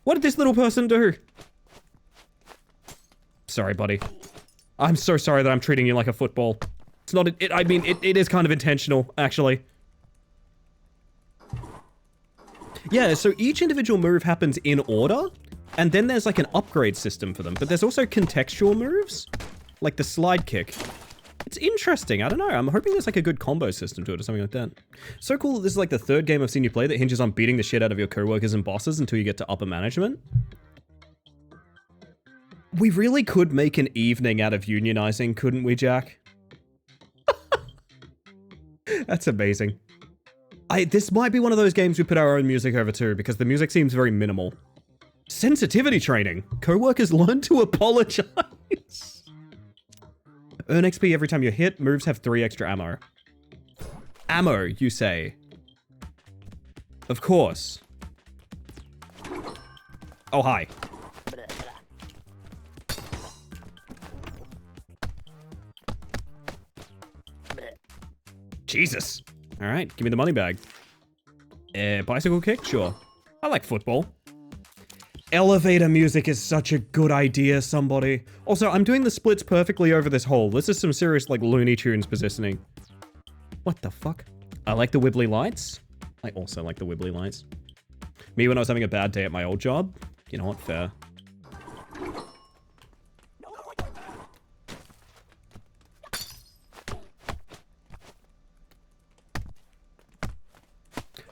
What did this little person do? Sorry, buddy. I'm so sorry that I'm treating you like a football. It's not, I mean, it is kind of intentional, actually. Yeah, so each individual move happens in order, and then there's like an upgrade system for them, but there's also contextual moves, like the slide kick. It's interesting, I don't know, I'm hoping there's like a good combo system to it or something like that. So cool that this is like the third game I've seen you play that hinges on beating the shit out of your coworkers and bosses until you get to upper management. We really could make an evening out of unionizing, couldn't we, Jack? That's amazing. This might be one of those games we put our own music over to, because the music seems very minimal. Sensitivity training. Coworkers learn to apologize. Earn XP every time you hit. Moves have 3 extra ammo. Ammo, you say? Of course. Oh, hi. Jesus. All right, give me the money bag. Bicycle kick? Sure. I like football. Elevator music is such a good idea, somebody. Also, I'm doing the splits perfectly over this hole. This is some serious, like, Looney Tunes positioning. What the fuck? I like the wibbly lights. I also like the wibbly lights. Me when I was having a bad day at my old job. You know what? Fair.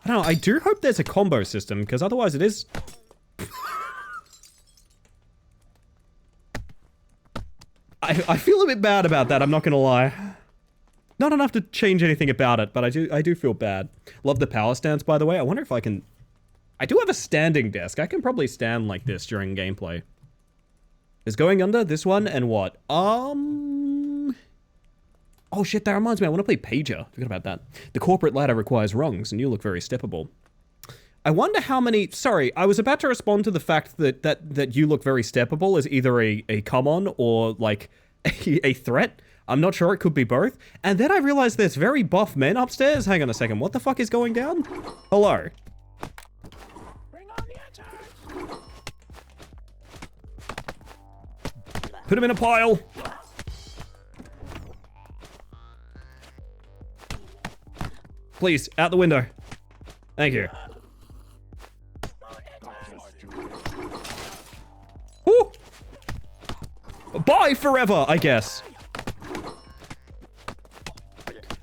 I don't know, I do hope there's a combo system, because otherwise it is... I feel a bit bad about that, I'm not gonna lie. Not enough to change anything about it, but I do feel bad. Love the power stance, by the way. I wonder if I can... I do have a standing desk. I can probably stand like this during gameplay. Is going under this one and what? Oh shit, that reminds me, I want to play Pager. Forgot about that. The corporate ladder requires rungs, and you look very steppable. I wonder how many... Sorry, I was about to respond to the fact that you look very steppable as either a come on or, like, a threat. I'm not sure, it could be both. And then I realized there's very buff men upstairs. Hang on a second, what the fuck is going down? Hello? Bring on the attack. Put him in a pile. Please, out the window. Thank you. Woo! Bye forever, I guess.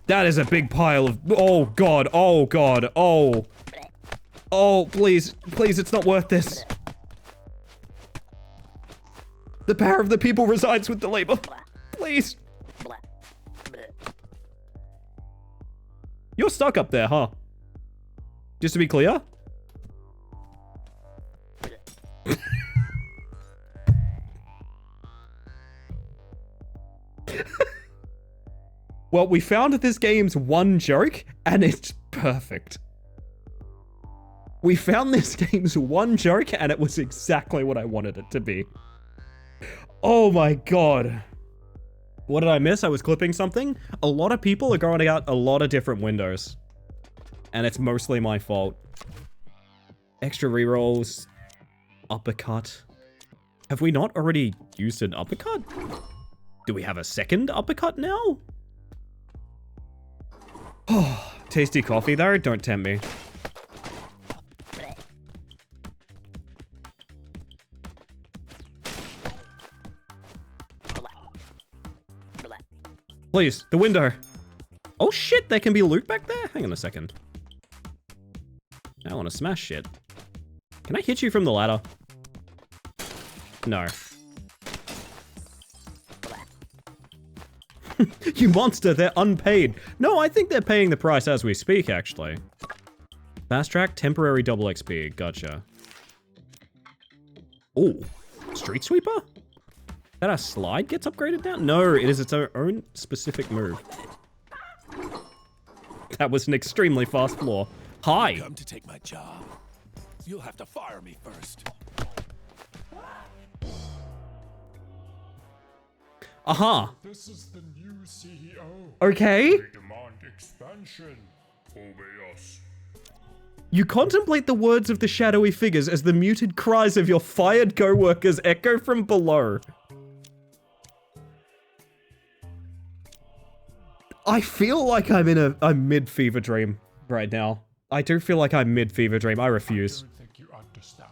That is a big pile of... Oh, God. Oh, God. Oh. Oh, please. Please, it's not worth this. The power of the people resides with the labor. Please. You're stuck up there, huh? Just to be clear? Well, we found this game's one joke, and it's perfect. We found this game's one joke, and it was exactly what I wanted it to be. Oh my god. What did I miss? I was clipping something. A lot of people are going out a lot of different windows. And it's mostly my fault. Extra rerolls. Uppercut. Have we not already used an uppercut? Do we have a second uppercut now? Oh, tasty coffee though, don't tempt me. Please, the window. Oh shit, there can be loot back there? Hang on a second. I want to smash shit. Can I hit you from the ladder? No. You monster, they're unpaid. No, I think they're paying the price as we speak, actually. Fast track, temporary double XP. Gotcha. Oh, street sweeper? That our slide gets upgraded now? No, it is its own specific move. That was an extremely fast floor. Hi. Come to take my job. You'll have to fire me first. Aha. This is the new CEO. Okay. We demand expansion. Obey us. You contemplate the words of the shadowy figures as the muted cries of your fired co-workers echo from below. I feel like I'm in a mid-fever dream right now. I do feel like I'm mid-fever dream. I refuse. I don't think you understand.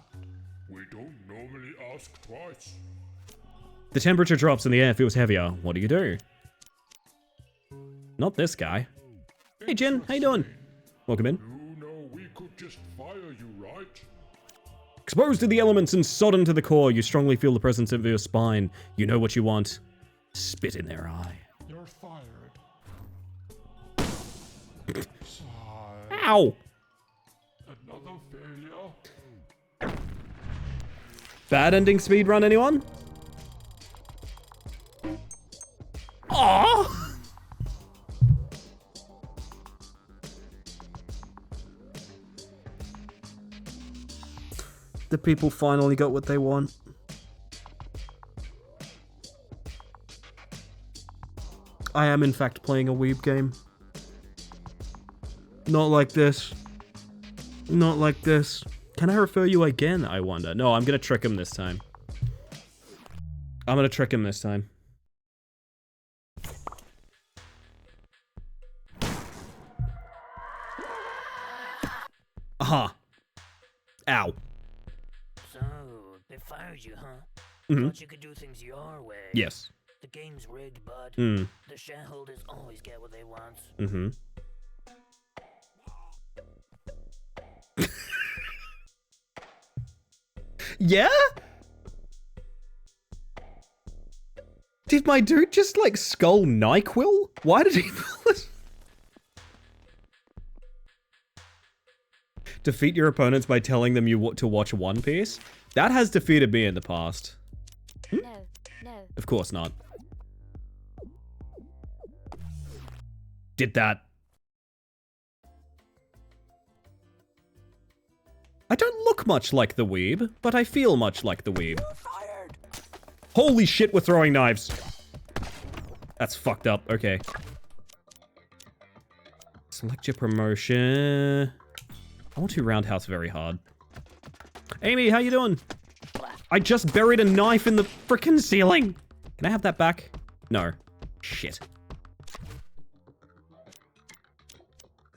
We don't normally ask twice. The temperature drops and the air feels heavier. What do you do? Not this guy. Hey, Jen. How you doing? Welcome in. You know we could just fire you, right? Exposed to the elements and sodden to the core, you strongly feel the presence of your spine. You know what you want. Spit in their eye. You're fired. Sigh. Ow! Another failure. Bad ending speedrun, anyone? Aww! The people finally got what they want. I am in fact playing a weeb game. Not like this. Not like this. Can I refer you again, I wonder? No, I'm gonna trick him this time. I'm gonna trick him this time. Aha. Ow. So, they fired you, huh? Mhm. Thought you could do things your way. Yes. The game's rigged, bud. Mm. The shareholders always get what they want. Mm-hmm. Yeah? Did my dude just, like, skull NyQuil? Why did he pull it? Defeat your opponents by telling them to watch One Piece? That has defeated me in the past. No, no. Of course not. Did that. I don't look much like the weeb, but I feel much like the weeb. Holy shit, we're throwing knives. That's fucked up. Okay. Select your promotion. I want to roundhouse very hard. Amy, how you doing? I just buried a knife in the frickin' ceiling. Can I have that back? No. Shit.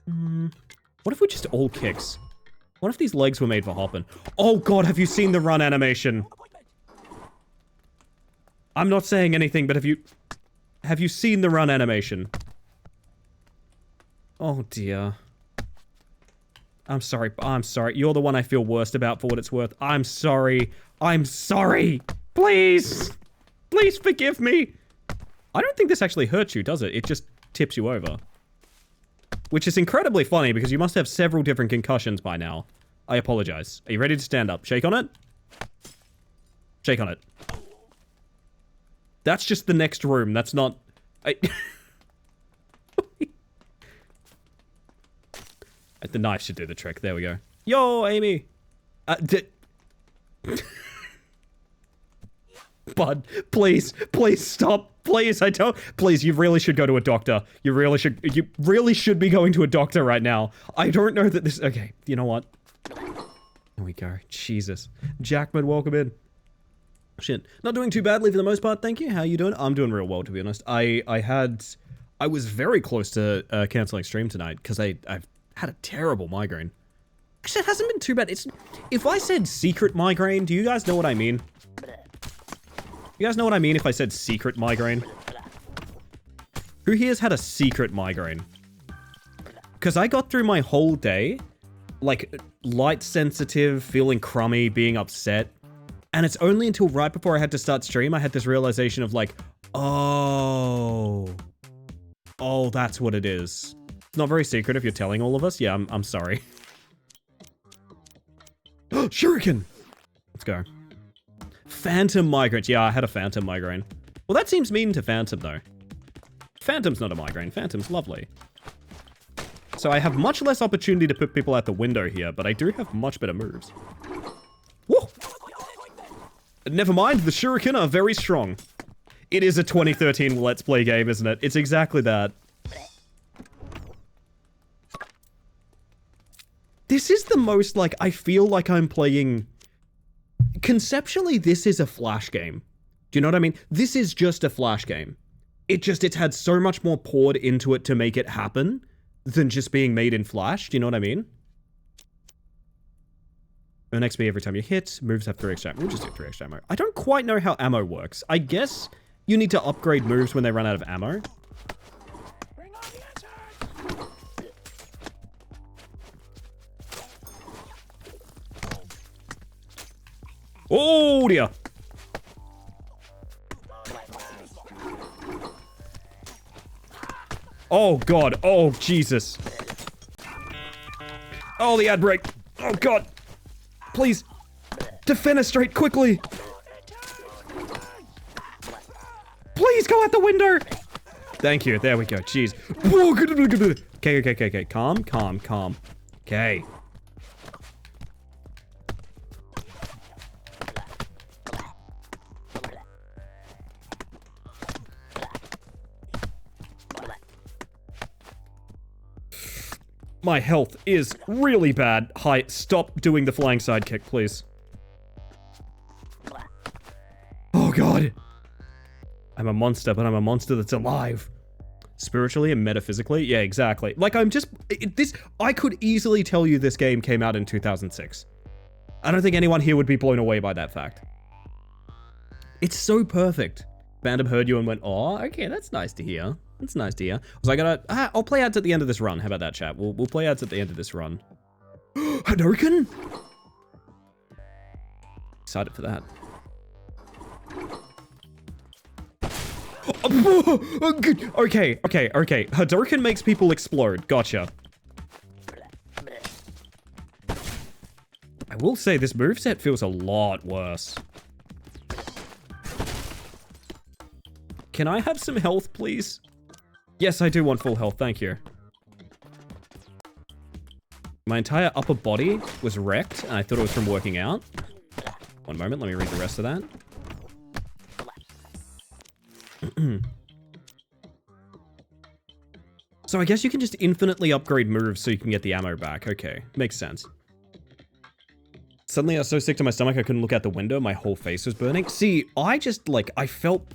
What if we just all kicks? What if these legs were made for hopping? Oh god, have you seen the run animation? I'm not saying anything, but have you seen the run animation? Oh dear. I'm sorry. I'm sorry. You're the one I feel worst about for what it's worth. I'm sorry. I'm sorry. Please. Please forgive me. I don't think this actually hurts you, does it? It just tips you over. Which is incredibly funny because you must have several different concussions by now. I apologize. Are you ready to stand up? Shake on it. Shake on it. That's just the next room. That's not... The knife should do the trick. There we go. Yo, Amy. Bud, please, please stop. Please, I don't. Please, you really should go to a doctor. You really should be going to a doctor right now. I don't know that this. Okay, you know what? There we go. Jesus. Jackman, welcome in. Shit. Not doing too badly for the most part, thank you. How you doing? I'm doing real well, to be honest. I was very close to canceling stream tonight because I've had a terrible migraine. Actually, it hasn't been too bad. If I said secret migraine, do you guys know what I mean? You guys know what I mean if I said secret migraine? Who here's had a secret migraine? Because I got through my whole day, like, light sensitive, feeling crummy, being upset. And it's only until right before I had to start stream, I had this realization of like, oh, that's what it is. It's not very secret if you're telling all of us. Yeah, I'm sorry. Shuriken! Let's go. Phantom migraine. Yeah, I had a phantom migraine. Well, that seems mean to Phantom, though. Phantom's not a migraine. Phantom's lovely. So I have much less opportunity to put people out the window here, but I do have much better moves. Woo! Never mind, the Shuriken are very strong. It is a 2013 Let's Play game, isn't it? It's exactly that. This is the most, like, I feel like I'm playing... Conceptually, this is a Flash game. Do you know what I mean? This is just a Flash game. It's had so much more poured into it to make it happen than just being made in Flash. Do you know what I mean? Earn XP every time you hit. Moves have 3 extra ammo. We'll just do 3 extra ammo. I don't quite know how ammo works. I guess you need to upgrade moves when they run out of ammo. Bring on the answer. Oh dear. Oh god. Oh Jesus. Oh, the ad break. Oh god. Please. Defenestrate quickly. Please go out the window. Thank you. There we go. Jeez. Okay. Calm. Okay. My health is really bad. Hi, stop doing the flying sidekick, please. Oh god. I'm a monster, but I'm a monster that's alive. Spiritually and metaphysically? Yeah, exactly. Like, I could easily tell you this game came out in 2006. I don't think anyone here would be blown away by that fact. It's so perfect. Phantom heard you and went, oh, okay, that's nice to hear. That's nice to hear. So I'll play ads at the end of this run. How about that, chat? We'll play ads at the end of this run. Hadouken! Excited for that. Okay. Hadouken makes people explode. Gotcha. I will say this moveset feels a lot worse. Can I have some health, please? Yes, I do want full health, thank you. My entire upper body was wrecked, and I thought it was from working out. One moment, let me read the rest of that. So I guess you can just infinitely upgrade moves so you can get the ammo back. Okay, makes sense. Suddenly I was so sick to my stomach I couldn't look out the window. My whole face was burning. See, I just like, I felt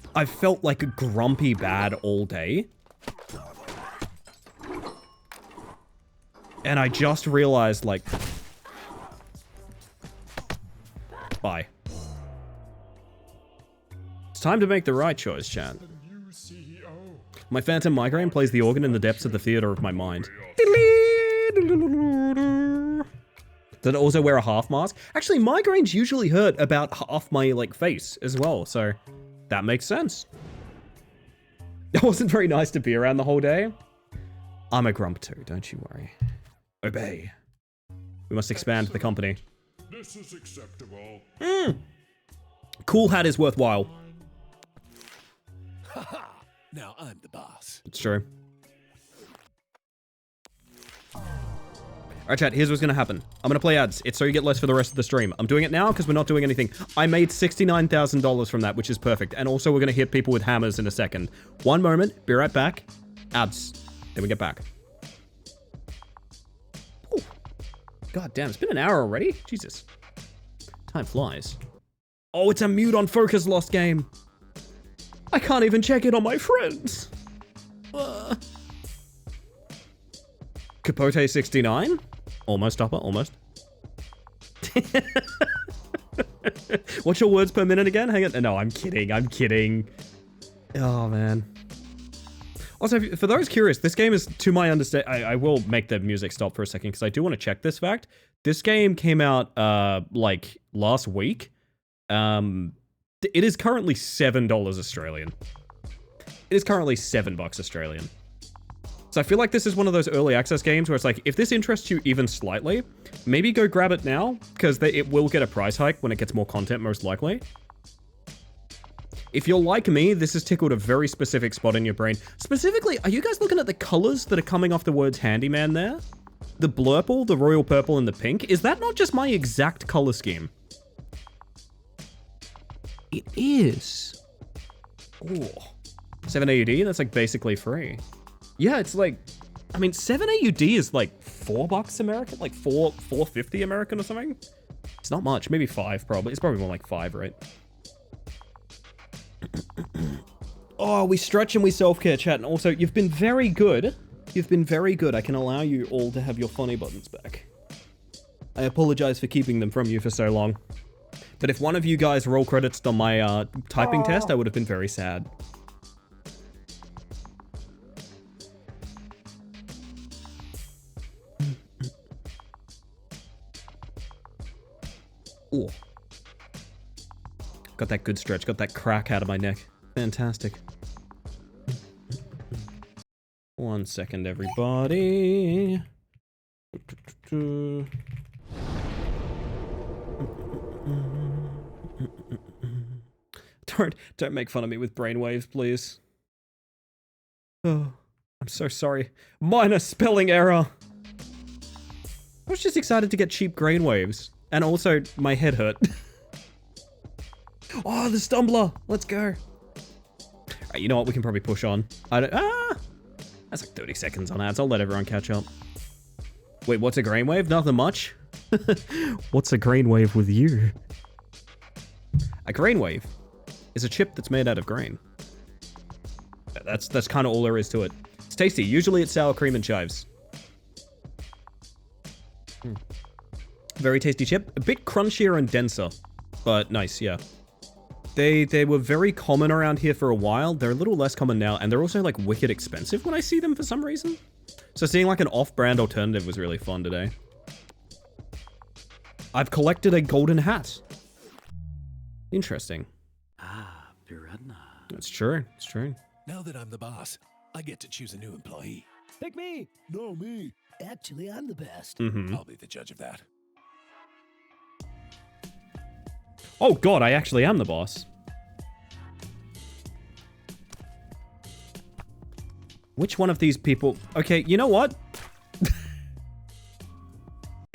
like a grumpy bad all day. And I just realized, like... Bye. It's time to make the right choice, chat. New CEO. My phantom migraine plays the organ in the depths of the theater of my mind. Did it also wear a half mask? Actually, migraines usually hurt about half my, like, face as well, so that makes sense. It wasn't very nice to be around the whole day. I'm a grump too, don't you worry. Obey. We must expand the company. This is acceptable. Cool hat is worthwhile. Haha! Now I'm the boss. It's true. Alright, chat, here's what's gonna happen. I'm gonna play ads. It's so you get less for the rest of the stream. I'm doing it now because we're not doing anything. I made $69,000 from that, which is perfect. And also, we're gonna hit people with hammers in a second. One moment, be right back. Ads. Then we get back. Ooh. God damn, it's been an hour already? Jesus. Time flies. Oh, it's a mute on focus lost game. I can't even check it on my friends. Capote 69? Almost upper, almost. What's your words per minute again? Hang on. No, I'm kidding. Oh, man. Also, for those curious, this game is, to my understanding, I will make the music stop for a second because I do want to check this fact. This game came out, like, last week. It is currently $7 Australian. It is currently $7 Australian. So I feel like this is one of those early access games where it's like, if this interests you even slightly, maybe go grab it now, because it will get a price hike when it gets more content, most likely. If you're like me, this has tickled a very specific spot in your brain. Specifically, are you guys looking at the colors that are coming off the words handyman there? The blurple, the royal purple, and the pink? Is that not just my exact color scheme? It is. Oh. 7 AUD? That's like basically free. Yeah, it's like, I mean, 7 AUD is like $4 American, like $4.50 American or something. It's not much, maybe 5 probably. It's probably more like 5, right? Oh, we stretch and we self-care, chat. And also, you've been very good. You've been very good. I can allow you all to have your funny buttons back. I apologize for keeping them from you for so long. But if one of you guys roll credits on my typing test, I would have been very sad. Ooh. Got that good stretch, got that crack out of my neck. Fantastic. 1 second, everybody. Don't make fun of me with brainwaves, please. Oh, I'm so sorry. Minor spelling error. I was just excited to get cheap brainwaves. And also, my head hurt. Oh, the stumbler. Let's go. All right, you know what? We can probably push on. That's like 30 seconds on ads. I'll let everyone catch up. Wait, what's a grain wave? Nothing much. What's a grain wave with you? A grain wave is a chip that's made out of grain. That's kind of all there is to it. It's tasty. Usually it's sour cream and chives. Very tasty chip. A bit crunchier and denser, but nice, yeah. They were very common around here for a while. They're a little less common now, and they're also like wicked expensive when I see them for some reason. So seeing like an off-brand alternative was really fun today. I've collected a golden hat. Interesting. Ah, Piranha. It's true. It's true. Now that I'm the boss, I get to choose a new employee. Pick me. No, me. Actually, I'm the best. Mm-hmm. I'll be the judge of that. Oh god, I actually am the boss. Which one of these people... Okay, you know what?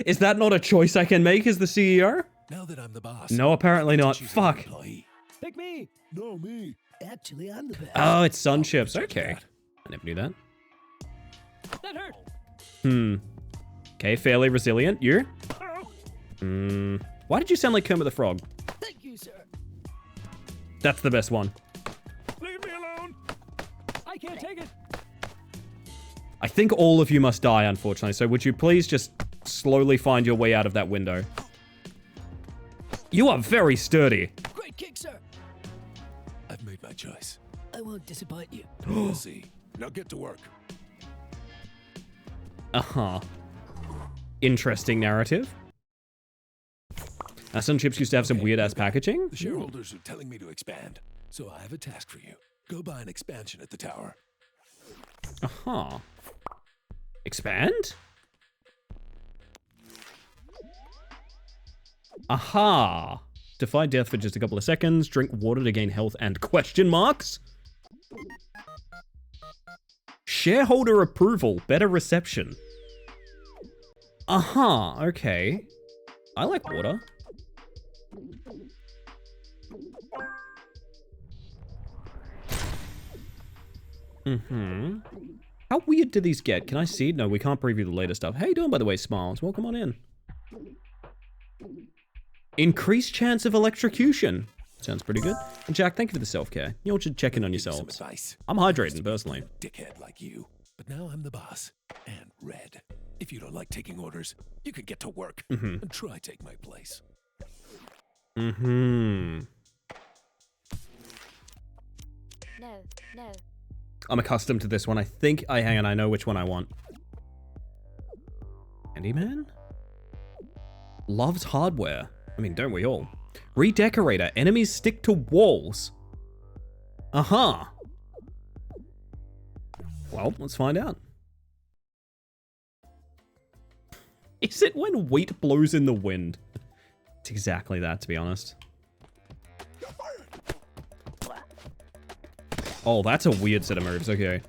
Is that not a choice I can make as the CEO? Now that I'm the boss. No, apparently I get to not. choose a new Fuck. employee. Pick me. No, me. Actually, I'm the best. Oh, it's sun chips. I'll be the judge of Okay. that. I never knew that. That hurt. Okay, fairly resilient. You? Oh. Why did you sound like Kermit the Frog? Thank you, sir. That's the best one. Leave me alone. I can't take it. think all of you must die, unfortunately. So would you please just slowly find your way out of that window? You are very sturdy. Great kick, sir. I've made my choice. I won't disappoint you. We'll see. Now get to work. Uh-huh. Interesting narrative. Sun Chips used to have some weird-ass packaging. The shareholders are telling me to expand, so I have a task for you. Go buy an expansion at the tower. Uh-huh. Expand? Aha! Defy death for just a couple of seconds. Drink water to gain health and question marks. Shareholder approval. Better reception. Aha, okay. I like water. Mm-hmm. How weird do these get? Can I see? No, we can't preview the later stuff. How you doing, by the way, Smiles? Welcome on in. Increased chance of electrocution. Sounds pretty good. And Jack, thank you for the self-care. You all should check in on Give you yourselves. Some advice. I'm hydrating, personally. Dickhead like you. But now I'm the boss. And Red. If you don't like taking orders, you could get to work and try take my place. Mm-hmm. No, no. I'm accustomed to this one. I think hang on, I know which one I want. Handyman? Loves hardware. I mean, don't we all? Redecorator. Enemies stick to walls. Uh-huh. Well, let's find out. Is it when wheat blows in the wind? It's exactly that, to be honest. Oh, that's a weird set of moves. Okay.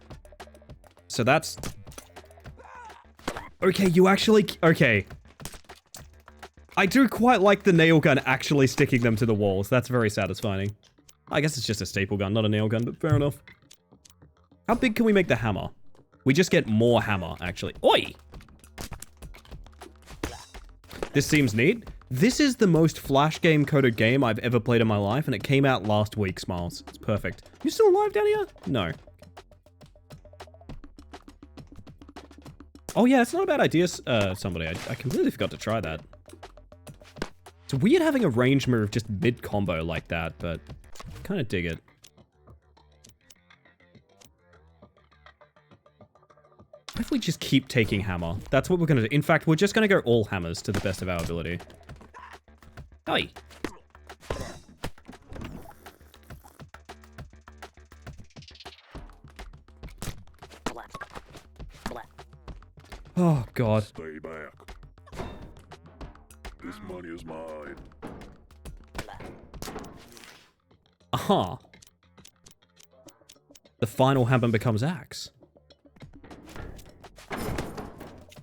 So that's... Okay, you actually... Okay. I do quite like the nail gun actually sticking them to the walls. That's very satisfying. I guess it's just a staple gun, not a nail gun, but fair enough. How big can we make the hammer? We just get more hammer, actually. Oi! This seems neat. This is the most Flash game coded game I've ever played in my life, and it came out last week, Smiles. It's perfect. You still alive down here? No. Oh yeah, it's not a bad idea, somebody. I completely forgot to try that. It's weird having a range move just mid-combo like that, but I kind of dig it. What if we just keep taking hammer? That's what we're going to do. In fact, we're just going to go all hammers to the best of our ability. Hey. Oh, God. Stay back. This money is mine. Aha. The final hammer becomes axe.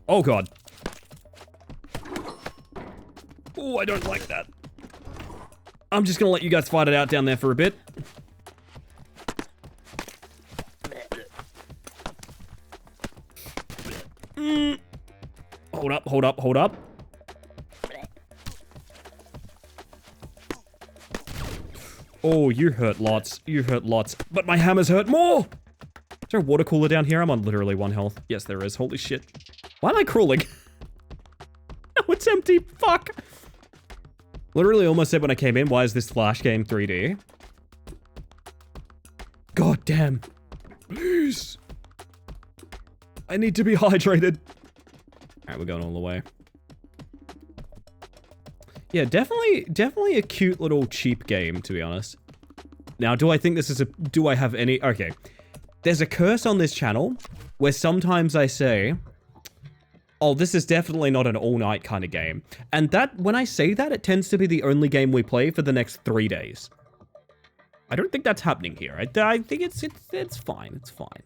Oh, God. Oh, I don't like that. I'm just gonna let you guys fight it out down there for a bit. Hold up, hold up, hold up. Oh, you hurt lots. You hurt lots. But my hammers hurt more! Is there a water cooler down here? I'm on literally 1 health. Yes, there is. Holy shit. Why am I crawling? No, it's empty. Fuck. Literally almost said when I came in, why is this Flash game 3D? God damn. Please. I need to be hydrated. Alright, we're going all the way. Yeah, definitely a cute little cheap game, to be honest. Now, do I think this is do I have any... Okay. There's a curse on this channel where sometimes I say, oh, this is definitely not an all-night kind of game. And that, when I say that, it tends to be the only game we play for the next 3 days. I don't think that's happening here. I think it's fine. It's fine.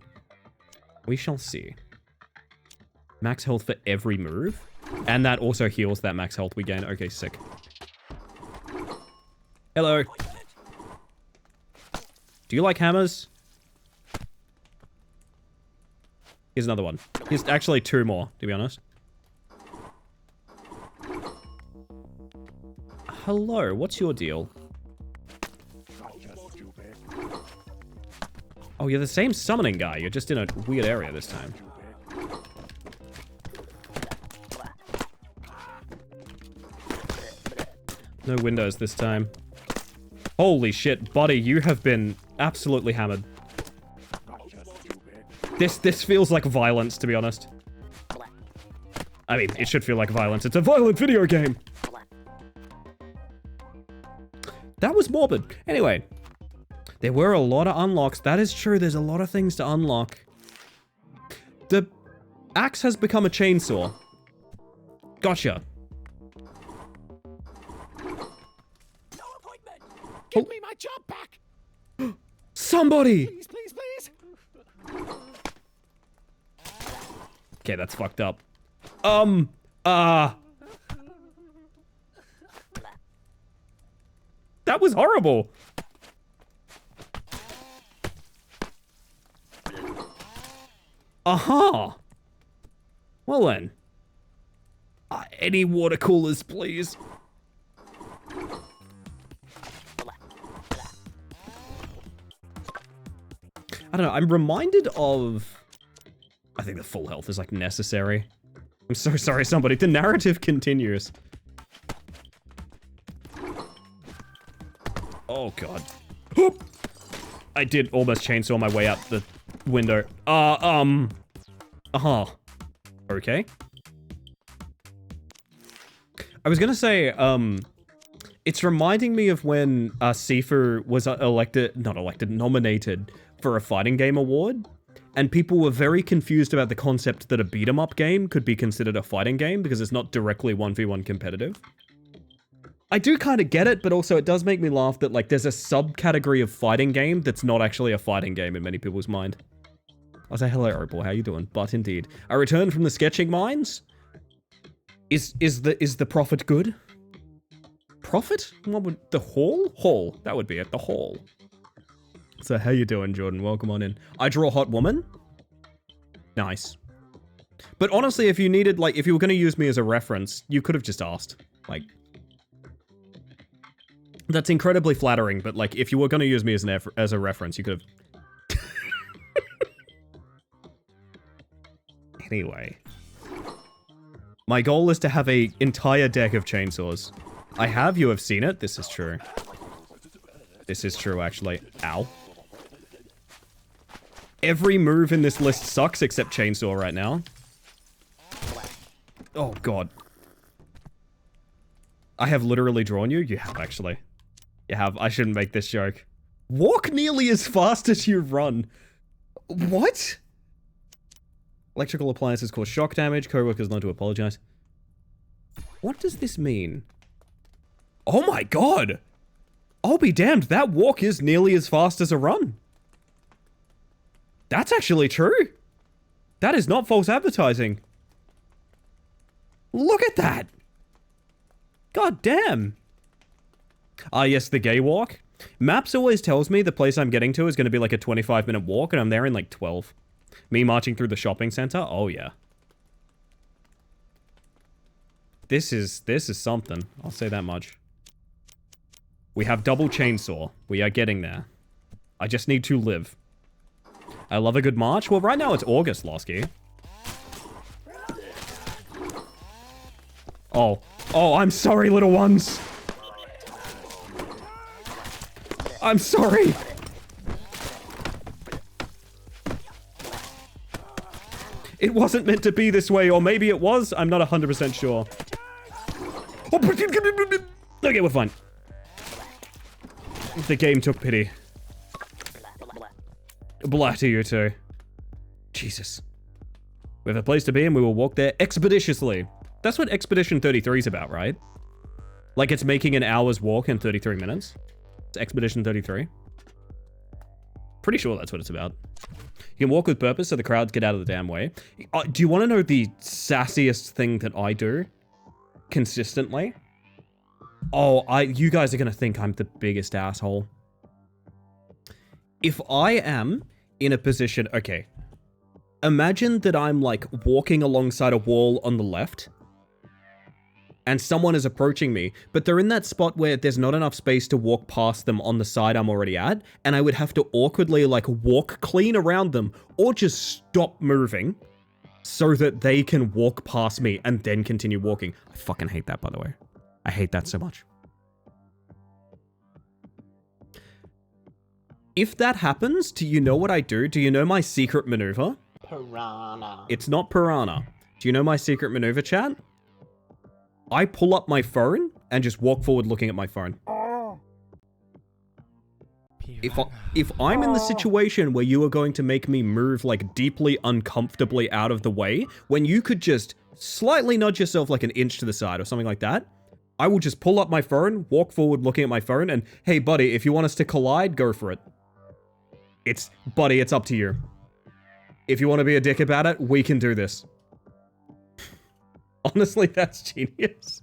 We shall see. Max health for every move. And that also heals that max health we gain. Okay, sick. Hello. Do you like hammers? Here's another one. Here's actually 2 more, to be honest. Hello, what's your deal? Oh, you're the same summoning guy. You're just in a weird area this time. No windows this time. Holy shit, buddy, you have been absolutely hammered. This feels like violence, to be honest. I mean, it should feel like violence. It's a violent video game. That was morbid. Anyway, there were a lot of unlocks. That is true. There's a lot of things to unlock. The axe has become a chainsaw. Gotcha. No appointment! Give me my job back! Somebody! Please, please, please! Okay, that's fucked up. That was horrible. Uh-huh. Well then. Any water coolers, please. I don't know, I'm reminded of... I think the full health is, like, necessary. I'm so sorry, somebody. The narrative continues. Oh, God. Oop! I did almost chainsaw my way out the window. Uh-huh. Okay. I was gonna say, it's reminding me of when Sifu was nominated for a fighting game award, and people were very confused about the concept that a beat-em-up game could be considered a fighting game because it's not directly 1v1 competitive. I do kind of get it, but also it does make me laugh that, like, there's a subcategory of fighting game that's not actually a fighting game in many people's mind. I'll say, hello, Opal, how you doing? But indeed. I returned from the sketching mines. Is the profit good? Profit? What would the hall? Hall. That would be it. The hall. So how you doing, Jordan? Welcome on in. I draw hot woman. Nice. But honestly, if you needed, like, if you were going to use me as a reference, you could have just asked. Like, that's incredibly flattering, but, like, if you were going to use me as a reference, you could have... Anyway. My goal is to have an entire deck of chainsaws. I have, you have seen it. This is true. This is true, actually. Ow. Every move in this list sucks except chainsaw right now. Oh, God. I have literally drawn you? You have, actually. You have. I shouldn't make this joke. Walk nearly as fast as you run. What? Electrical appliances cause shock damage. Co-workers learn to apologize. What does this mean? Oh my God! I'll be damned, that walk is nearly as fast as a run. That's actually true. That is not false advertising. Look at that! God damn. Ah, yes, the gay walk. Maps always tells me the place I'm getting to is going to be like a 25-minute walk, and I'm there in like 12. Me marching through the shopping center? Oh, yeah. This is something. I'll say that much. We have double chainsaw. We are getting there. I just need to live. I love a good march. Well, right now it's August, Losky. Oh. Oh, I'm sorry, little ones. I'm sorry. It wasn't meant to be this way, or maybe it was. I'm not 100% sure. Okay, we're fine. The game took pity. Blah to you too. Jesus. We have a place to be and we will walk there expeditiously. That's what Expedition 33 is about, right? Like it's making an hour's walk in 33 minutes. It's Expedition 33. Pretty sure that's what it's about. You can walk with purpose so the crowds get out of the damn way. Do you want to know the sassiest thing that I do? Consistently? Oh, you guys are going to think I'm the biggest asshole. If I am in a position... Okay. Imagine that I'm, like, walking alongside a wall on the left. And someone is approaching me, but they're in that spot where there's not enough space to walk past them on the side I'm already at, and I would have to awkwardly, like, walk clean around them, or just stop moving, so that they can walk past me and then continue walking. I fucking hate that, by the way. I hate that so much. If that happens, do you know what I do? Do you know my secret maneuver? Piranha. It's not piranha. Do you know my secret maneuver, chat? I pull up my phone and just walk forward looking at my phone. If I'm in the situation where you are going to make me move like deeply uncomfortably out of the way, when you could just slightly nudge yourself like an inch to the side or something like that, I will just pull up my phone, walk forward looking at my phone, and hey buddy, if you want us to collide, go for it. Buddy, it's up to you. If you want to be a dick about it, we can do this. Honestly, that's genius.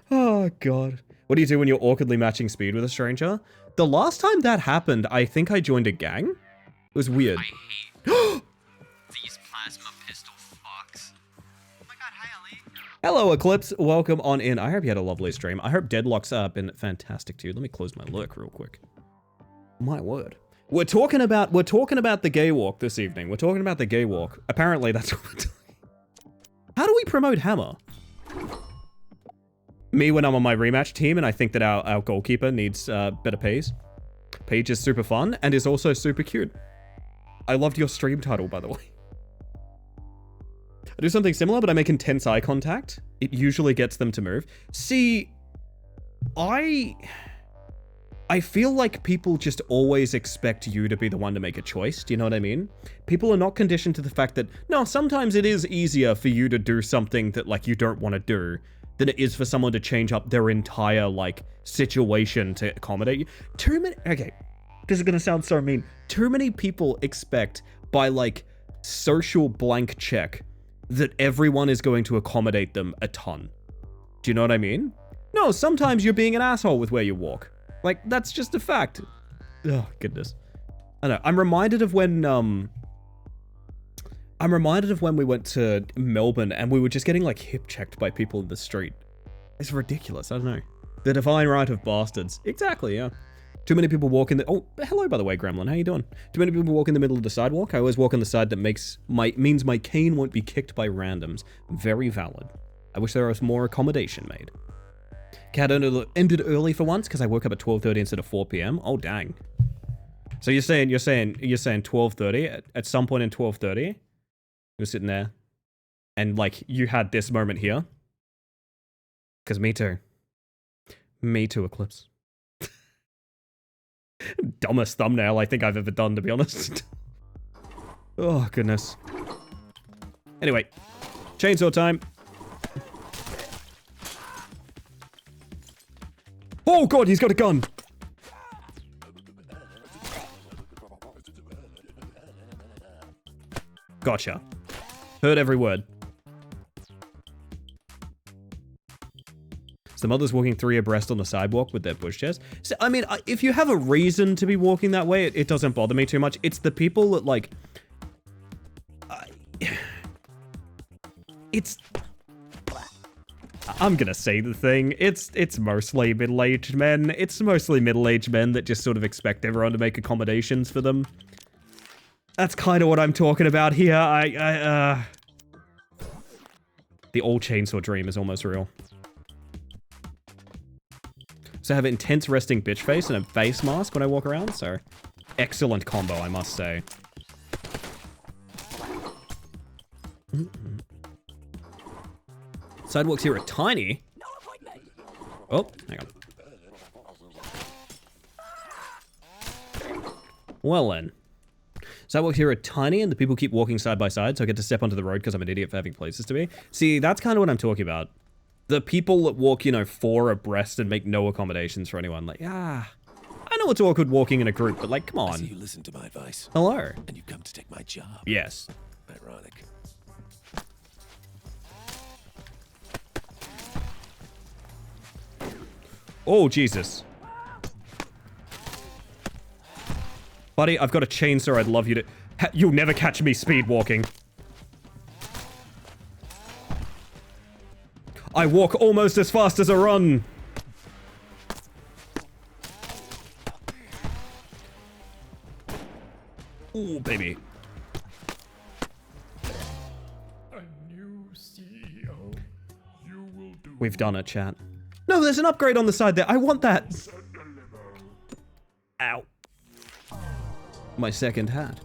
Oh god. What do you do when you're awkwardly matching speed with a stranger? The last time that happened, I think I joined a gang. It was weird. I hate these plasma pistol fucks. Oh my god, hi Ali. Hello, Eclipse. Welcome on in. I hope you had a lovely stream. I hope Deadlock's been fantastic too. Let me close my lurk real quick. My word. We're talking about the gay walk this evening. We're talking about the gay walk. Apparently, that's what we're doing. How do we promote Hammer? Me when I'm on my rematch team, and I think that our goalkeeper needs better pays. Paige is super fun and is also super cute. I loved your stream title, by the way. I do something similar, but I make intense eye contact. It usually gets them to move. See, I feel like people just always expect you to be the one to make a choice. Do you know what I mean? People are not conditioned to the fact that, no, sometimes it is easier for you to do something that, like, you don't want to do than it is for someone to change up their entire, like, situation to accommodate you. Okay, this is gonna sound so mean. Too many people expect by, like, social blank check that everyone is going to accommodate them a ton. Do you know what I mean? No, sometimes you're being an asshole with where you walk. Like, that's just a fact. Oh, goodness. I know. I'm reminded of when we went to Melbourne and we were just getting, like, hip checked by people in the street. It's ridiculous. I don't know. The divine right of bastards. Exactly, yeah. Too many people walk in the... Oh, hello, by the way, Gremlin. How you doing? Too many people walk in the middle of the sidewalk. I always walk on the side that means my cane won't be kicked by randoms. Very valid. I wish there was more accommodation made. Cat ended early for once because I woke up at 12:30 instead of 4 p.m. Oh, dang. So you're saying 12:30 at some point in 12:30 you're sitting there and, like, you had this moment here? Because me too. Me too, Eclipse. Dumbest thumbnail I think I've ever done, to be honest. Oh, goodness. Anyway, chainsaw time. Oh god, he's got a gun! Gotcha. Heard every word. So the mother's walking 3 abreast on the sidewalk with their pushchairs. So, I mean, if you have a reason to be walking that way, it doesn't bother me too much. It's the people that, like... I'm gonna say the thing. It's mostly middle-aged men. It's mostly middle-aged men that just sort of expect everyone to make accommodations for them. That's kind of what I'm talking about here. The old chainsaw dream is almost real. So I have an intense resting bitch face and a face mask when I walk around, so excellent combo, I must say. Sidewalks here are tiny. Oh, hang on. Well then. Sidewalks here are tiny and the people keep walking side by side, so I get to step onto the road because I'm an idiot for having places to be. See, that's kind of what I'm talking about. The people that walk, 4 abreast and make no accommodations for anyone. Like, I know it's awkward walking in a group, but, like, come on. I see you listen to my advice. Hello. And you've come to take my job. Yes. Ironic. Oh, Jesus. Buddy, I've got a chainsaw. I'd love you to... You'll never catch me speed walking. I walk almost as fast as a run. Ooh, baby. A new CEO. You will do. We've done it, chat. No, there's an upgrade on the side there. I want that. Ow. My second hat.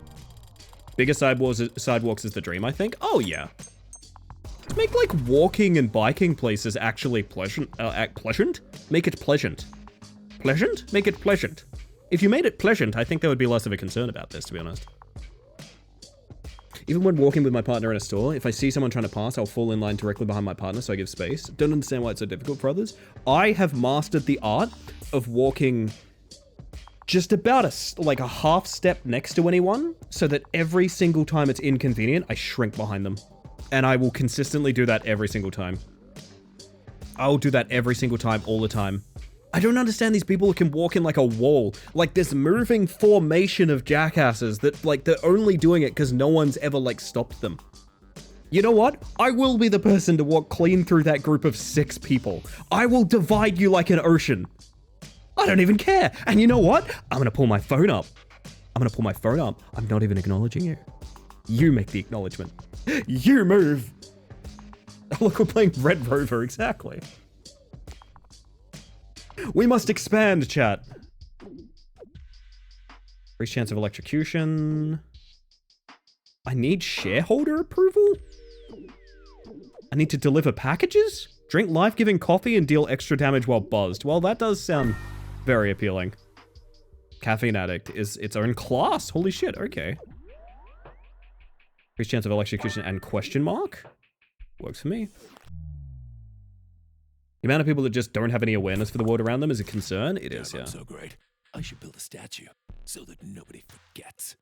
Bigger sidewalks is the dream, I think. Oh, yeah. Let's make, like, walking and biking places actually pleasant. Pleasant? Make it pleasant. Pleasant? Make it pleasant. If you made it pleasant, I think there would be less of a concern about this, to be honest. Even when walking with my partner in a store, if I see someone trying to pass, I'll fall in line directly behind my partner so I give space. Don't understand why it's so difficult for others. I have mastered the art of walking just about a half step next to anyone so that every single time it's inconvenient, I shrink behind them. And I will consistently do that every single time. I'll do that every single time, all the time. I don't understand these people who can walk in like a wall, like this moving formation of jackasses that like they're only doing it because no one's ever like stopped them. You know what? I will be the person to walk clean through that group of 6 people. I will divide you like an ocean. I don't even care. And you know what? I'm gonna pull my phone up. I'm not even acknowledging you. You make the acknowledgement. You move. Oh, look, we're playing Red Rover, exactly. We must expand, chat. Increased chance of electrocution. I need shareholder approval? I need to deliver packages? Drink life-giving coffee and deal extra damage while buzzed. Well, that does sound very appealing. Caffeine addict is its own class. Holy shit, okay. Increased chance of electrocution and question mark? Works for me. The amount of people that just don't have any awareness for the world around them is a concern. It is, yeah. I'm so great. I should build a statue so that nobody forgets.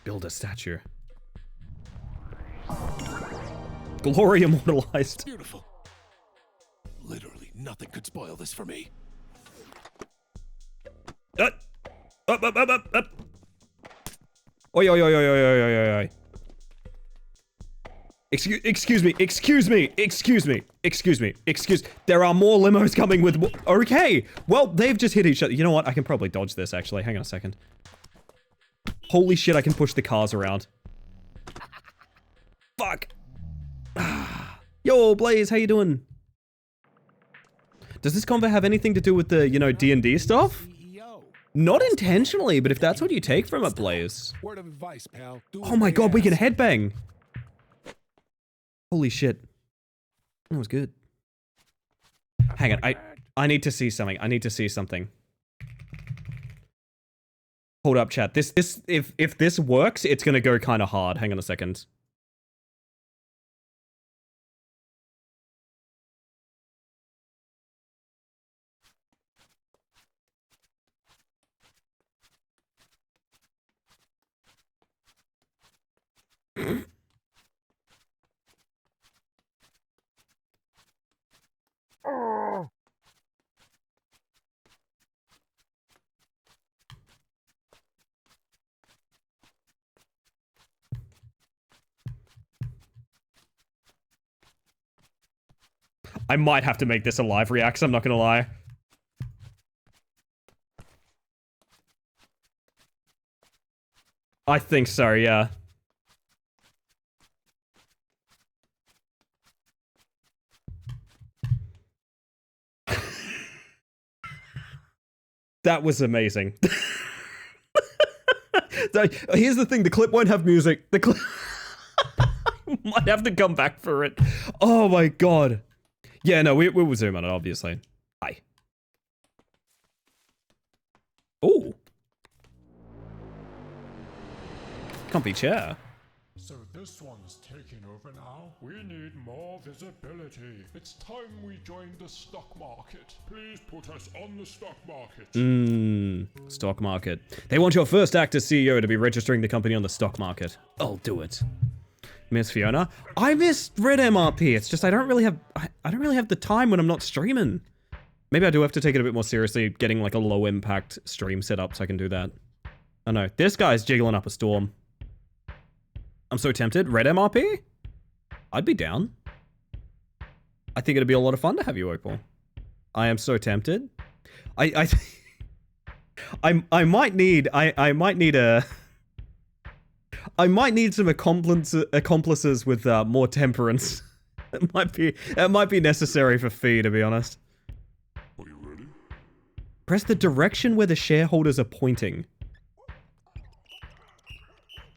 Build a statue. Glory immortalized. Beautiful. Literally nothing could spoil this for me. Up. Oi, oi, oi, oi, oi, oi, oi, oi. Excuse me. There are more limos coming with... Okay. Well, they've just hit each other. You know what? I can probably dodge this, actually. Hang on a second. Holy shit, I can push the cars around. Fuck. Yo, Blaze, how you doing? Does this convo have anything to do with the, you know, D&D stuff? Not intentionally, but if that's what you take from it, Blaze. Word of advice, pal. Oh my god, we can headbang. Holy shit. That was good. Hang on, I need to see something. I need to see something. Hold up, chat. If this works, it's gonna go kind of hard. Hang on a second. I might have to make this a live react, I'm not gonna lie. I think so, yeah. That was amazing. Here's the thing, the clip won't have music. The clip... might have to come back for it. Oh my god. Yeah, no, we will zoom on it, obviously. Hi. Ooh. Comfy chair. So this one's taking over now? We need more visibility. It's time we joined the stock market. Please put us on the stock market. Stock market. They want your first actor CEO to be registering the company on the stock market. I'll do it. Miss Fiona. I missed Red MRP. It's just I don't really have the time when I'm not streaming. Maybe I do have to take it a bit more seriously, getting like a low impact stream set up so I can do that. Oh no, this guy's jiggling up a storm. I'm so tempted. Red MRP? I'd be down. I think it'd be a lot of fun to have you, Opal. I am so tempted. I might need some accomplices with more temperance. It might be necessary for Fee, to be honest. Are you ready? Press the direction where the shareholders are pointing.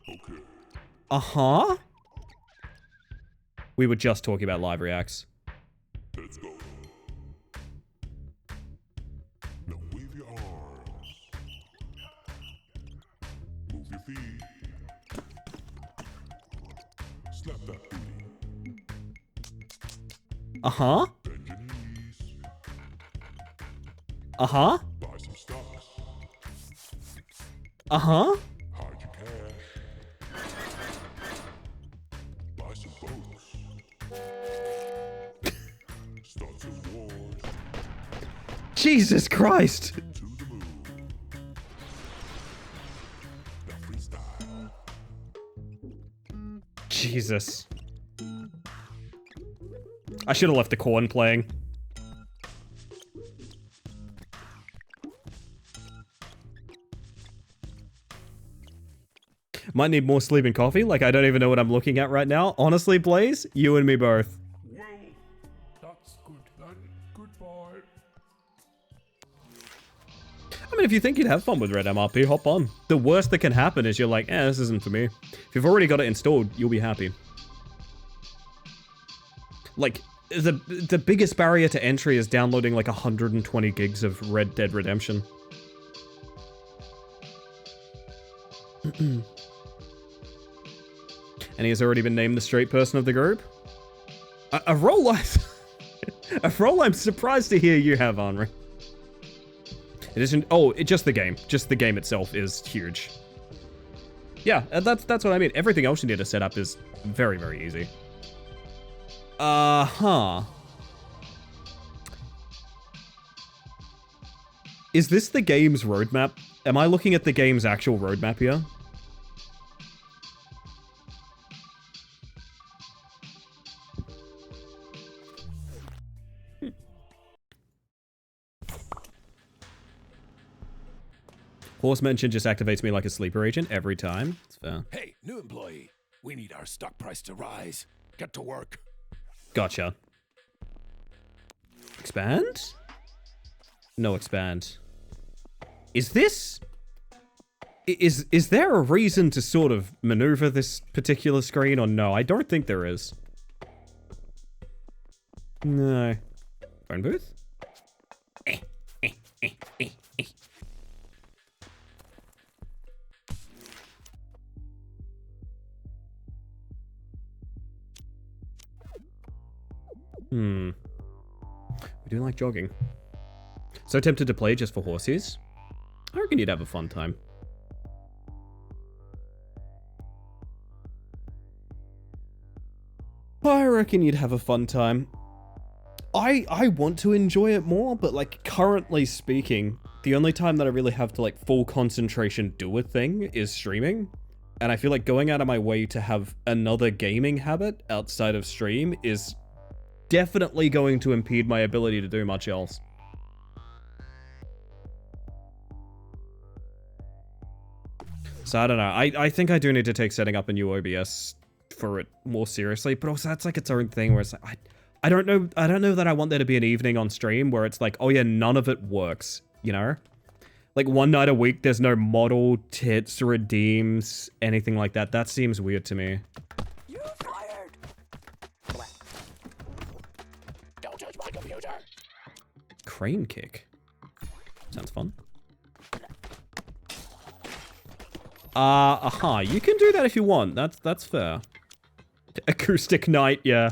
Okay. Uh-huh. We were just talking about live reacts. Let's go. Now wave your arms. Move your feet. Slap that booty. Uh-huh. Bend your knees. Uh-huh. Buy some stocks. Uh-huh. Hide your cash. Buy some boats. Start some wars. Jesus Christ. To the moon. Now freestyle. Jesus. I should have left the corn playing. Might need more sleep and coffee. Like, I don't even know what I'm looking at right now. Honestly, Blaze, you and me both. Well, that's good then. Goodbye. I mean, if you think you'd have fun with Red MRP, hop on. The worst that can happen is you're like, this isn't for me. If you've already got it installed, you'll be happy. Like, the biggest barrier to entry is downloading like 120 gigs of Red Dead Redemption. And he has already been named the straight person of the group. A role I'm surprised to hear you have, Henri. It isn't. Oh, just the game. Just the game itself is huge. Yeah, that's what I mean. Everything else you need to set up is very, very easy. Uh-huh. Is this the game's roadmap? Am I looking at the game's actual roadmap here? Horse mention just activates me like a sleeper agent every time. It's fair. Hey, new employee. We need our stock price to rise. Get to work. Gotcha. Expand? No expand. Is this... Is there a reason to sort of maneuver this particular screen or no? I don't think there is. No. Phone booth? We do like jogging. So tempted to play just for horses? I reckon you'd have a fun time. I reckon you'd have a fun time. I want to enjoy it more, but like currently speaking, the only time that I really have to like full concentration do a thing is streaming. And I feel like going out of my way to have another gaming habit outside of stream is definitely going to impede my ability to do much else. So I don't know. I think I do need to take setting up a new OBS for it more seriously, but also that's like its own thing where it's like I don't know that I want there to be an evening on stream where it's like, oh yeah, none of it works, you know? Like one night a week there's no model, tits, redeems, anything like that. That seems weird to me. You're fired. Don't touch my computer. Crane kick. Sounds fun. You can do that if you want. That's fair. Acoustic night, yeah.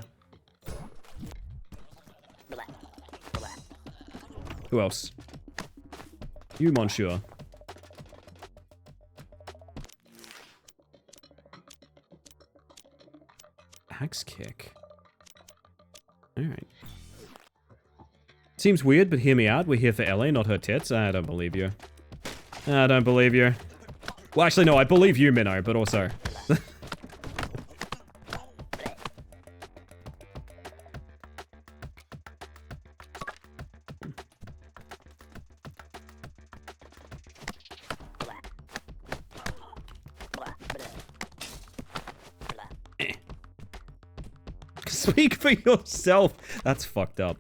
Who else? You, monsieur. Axe kick. Alright. Seems weird, but hear me out. We're here for Ellie, not her tits. I don't believe you. I don't believe you. Well, actually, no, I believe you, Minnow, but also... Speak for yourself. That's fucked up.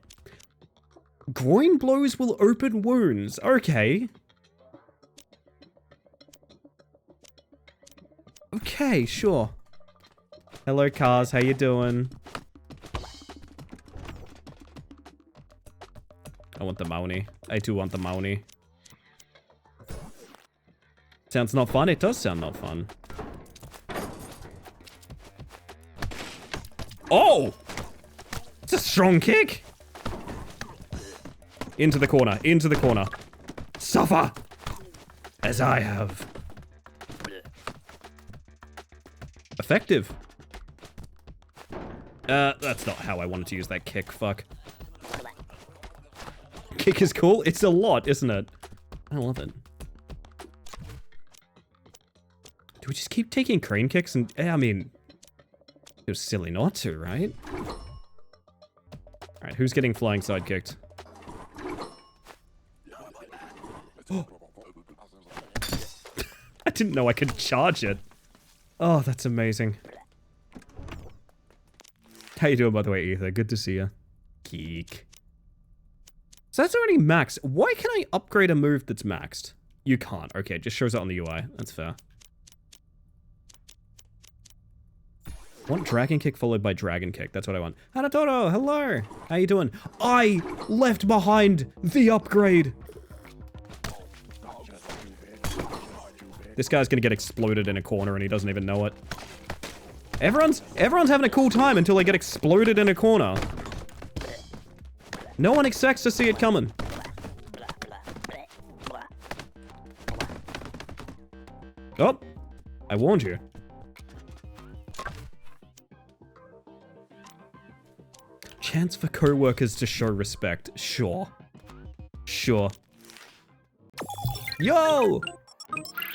Groin blows will open wounds. Okay. Okay, sure. Hello, Cars. How you doing? I want the Mauni. I do want the Mauni. Sounds not fun? It does sound not fun. Oh! It's a strong kick! Into the corner. Into the corner. Suffer! As I have. Effective. That's not how I wanted to use that kick. Fuck. Kick is cool. It's a lot, isn't it? I love it. Do we just keep taking crane kicks? And I mean, it was silly not to, right? Alright, who's getting flying side kicked? I didn't know I could charge it. Oh, that's amazing. How you doing, by the way, Ether? Good to see you. Geek. So that's already maxed. Why can I upgrade a move that's maxed? You can't. Okay, it just shows it on the UI. That's fair. I want Dragon Kick followed by Dragon Kick. That's what I want. Hanatoro, hello. How you doing? I left behind the upgrade. This guy's gonna get exploded in a corner and he doesn't even know it. Everyone's having a cool time until they get exploded in a corner. No one expects to see it coming. Oh, I warned you. Chance for co-workers to show respect. Sure. Sure. Yo!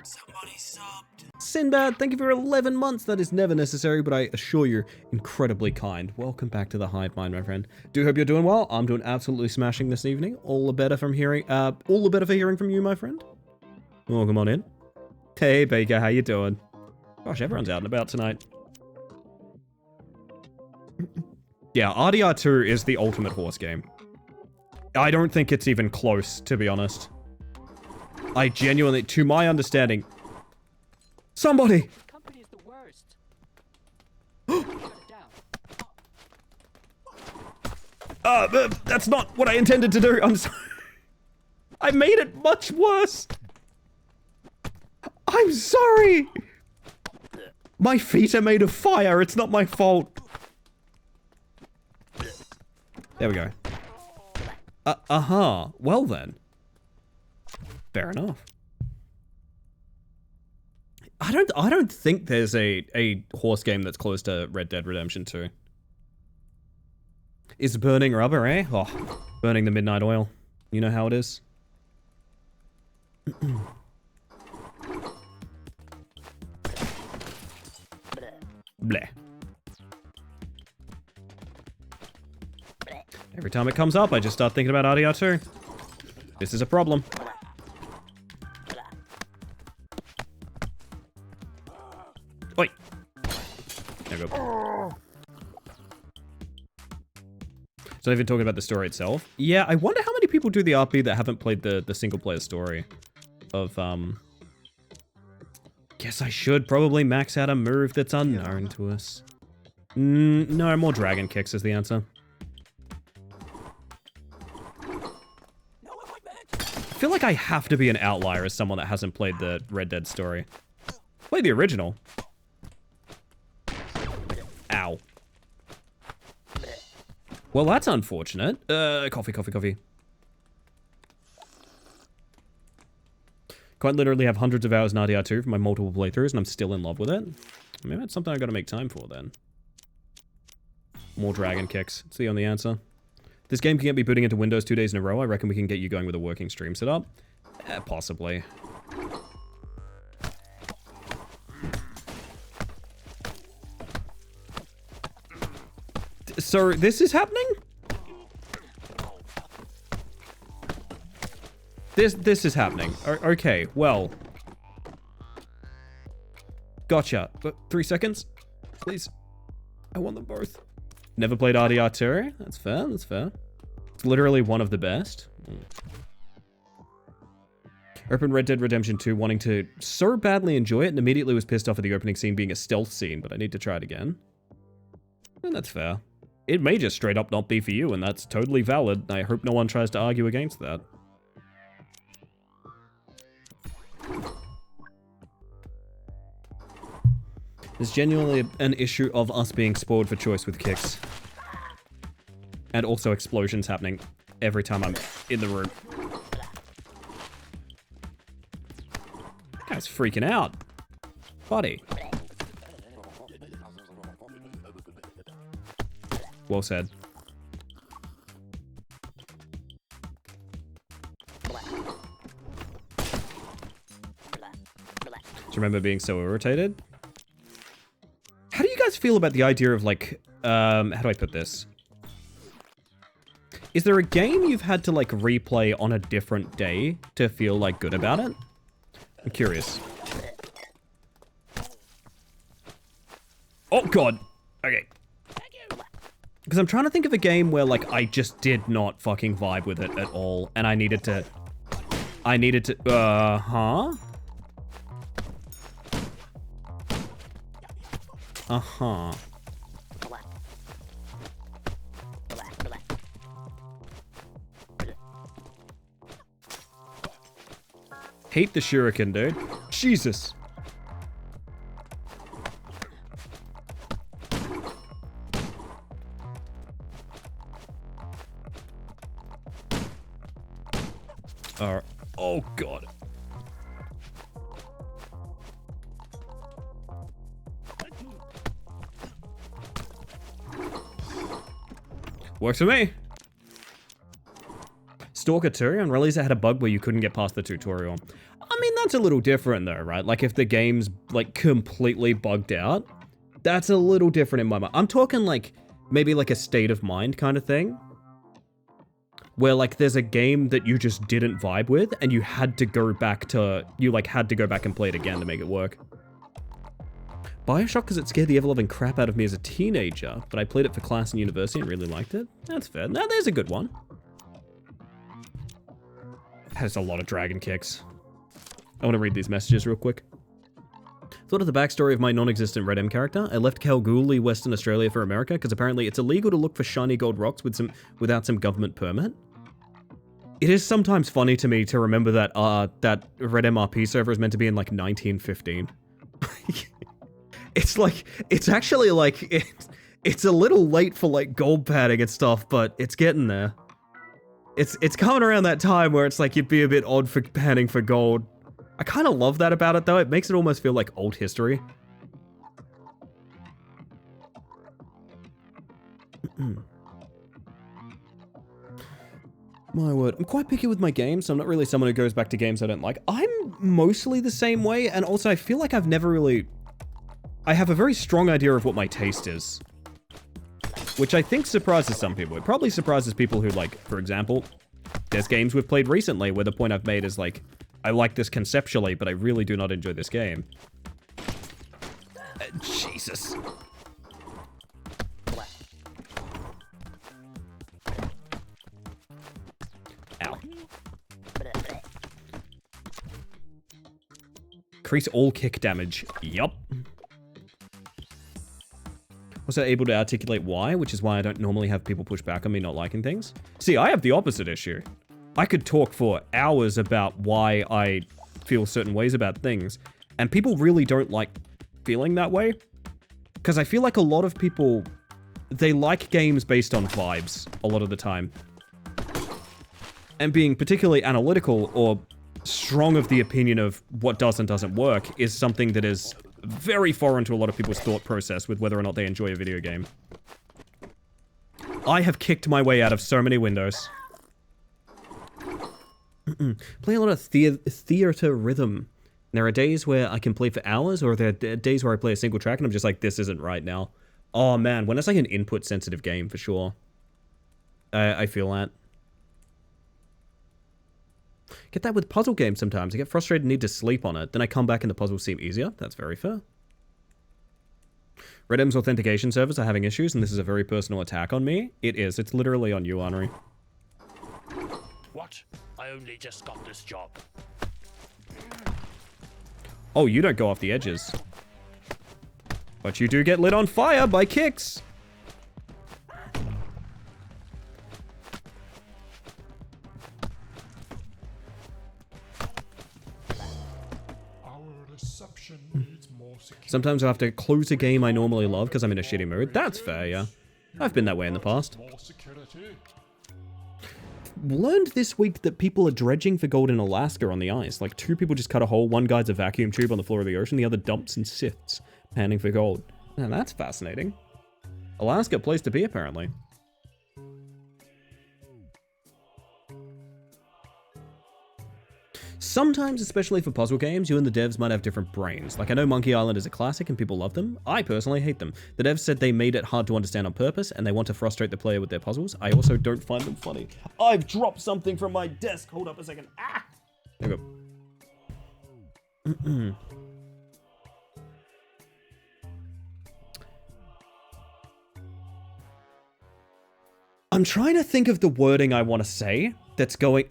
Somebody subbed. Sinbad, thank you for 11 months. That is never necessary, but I assure you, incredibly kind. Welcome back to the Hive Mind, my friend. Do hope you're doing well. I'm doing absolutely smashing this evening. All the better for hearing from you, my friend. Welcome on in. Hey, Baker, how you doing? Gosh, everyone's out and about tonight. Yeah, RDR2 is the ultimate horse game. I don't think it's even close, to be honest. I genuinely, to my understanding... Somebody! Company's the worst. Shut it down. That's not what I intended to do. I'm sorry. I made it much worse. I'm sorry. My feet are made of fire. It's not my fault. There we go. Well then. Fair enough. I don't think there's a horse game that's close to Red Dead Redemption 2. Is burning rubber, eh? Oh, burning the midnight oil. You know how it is. Bleh. Every time it comes up, I just start thinking about RDR2. This is a problem. Oi. There we go. So I've been talking about the story itself. Yeah, I wonder how many people do the RP that haven't played the single player story of, Guess I should probably max out a move that's unknown to us. No, more dragon kicks is the answer. I feel like I have to be an outlier as someone that hasn't played the Red Dead story. Play the original. Ow. Well, that's unfortunate. Coffee. Quite literally have hundreds of hours in RDR2 for my multiple playthroughs, and I'm still in love with it. Maybe that's something I gotta make time for then. More dragon kicks. It's the only answer. This game can get me booting into Windows 2 days in a row. I reckon we can get you going with a working stream setup. Possibly. So, this is happening? This is happening. Okay, well. Gotcha. But 3 seconds? Please. I want them both. Never played RDR2? That's fair, that's fair. It's literally one of the best. Opened Red Dead Redemption 2 wanting to so badly enjoy it and immediately was pissed off at the opening scene being a stealth scene, but I need to try it again. And that's fair. It may just straight up not be for you, and that's totally valid. I hope no one tries to argue against that. There's genuinely an issue of us being spoiled for choice with kicks. And also explosions happening every time I'm in the room. That guy's freaking out. Buddy. Well said. Do you remember being so irritated? How do you guys feel about the idea of, like, how do I put this? Is there a game you've had to, like, replay on a different day to feel, like, good about it? I'm curious. Oh, God. Okay. Because I'm trying to think of a game where, like, I just did not fucking vibe with it at all, and I needed to, huh? Uh-huh. Hate the shuriken, dude. Jesus. Oh, God. Works for me. Stalker 2, on release it had a bug where you couldn't get past the tutorial. I mean, that's a little different though, right? Like if the game's like completely bugged out, that's a little different in my mind. I'm talking like maybe like a state of mind kind of thing. Where like there's a game that you just didn't vibe with and you had to go back to, had to go back and play it again to make it work. Bioshock because it scared the ever-loving crap out of me as a teenager, but I played it for class in university and really liked it. That's fair. Now there's a good one. Has a lot of dragon kicks. I want to read these messages real quick. Thought of the backstory of my non-existent Red M character. I left Kalgoorlie, Western Australia for America because apparently it's illegal to look for shiny gold rocks without some government permit. It is sometimes funny to me to remember that that Red MRP server is meant to be in like 1915. It's like, it's actually like, it's a little late for like gold padding and stuff, but it's getting there. It's coming around that time where it's like you'd be a bit odd for panning for gold. I kind of love that about it though. It makes it almost feel like old history. My word. I'm quite picky with my games, so I'm not really someone who goes back to games I don't like. I'm mostly the same way, and also I feel like I've never really... I have a very strong idea of what my taste is. Which I think surprises some people. It probably surprises people who, like, for example, there's games we've played recently where the point I've made is, like, I like this conceptually, but I really do not enjoy this game. Jesus. Ow. Increase all kick damage. Yup. Also able to articulate why, which is why I don't normally have people push back on me not liking things. See, I have the opposite issue. I could talk for hours about why I feel certain ways about things, and people really don't like feeling that way. Because I feel like a lot of people, they like games based on vibes a lot of the time. And being particularly analytical or strong of the opinion of what does and doesn't work is something that is very foreign to a lot of people's thought process with whether or not they enjoy a video game. I have kicked my way out of so many windows. Play a lot of theater rhythm. There are days where I can play for hours, or there are days where I play a single track and I'm just like, this isn't right now. Oh man, when it's like an input sensitive game, for sure. I feel that. Get that with puzzle games sometimes. I get frustrated and need to sleep on it. Then I come back and the puzzles seem easier. That's very fair. Redem's authentication servers are having issues, and this is a very personal attack on me. It is. It's literally on you, Henri. only just got this job. Oh, you don't go off the edges. But you do get lit on fire by kicks. Our reception needs more security. Sometimes I have to close a game I normally love because I'm in a shitty mood. That's fair, yeah. I've been that way in the past. More security. Learned this week that people are dredging for gold in Alaska on the ice. Like, 2 people just cut a hole, one guy's a vacuum tube on the floor of the ocean, the other dumps and sifts, panning for gold. Man, that's fascinating. Alaska, place to be, apparently. Sometimes, especially for puzzle games, you and the devs might have different brains. Like, I know Monkey Island is a classic and people love them. I personally hate them. The devs said they made it hard to understand on purpose and they want to frustrate the player with their puzzles. I also don't find them funny. I've dropped something from my desk. Hold up a second. Ah! There we go. I'm trying to think of the wording I want to say that's going...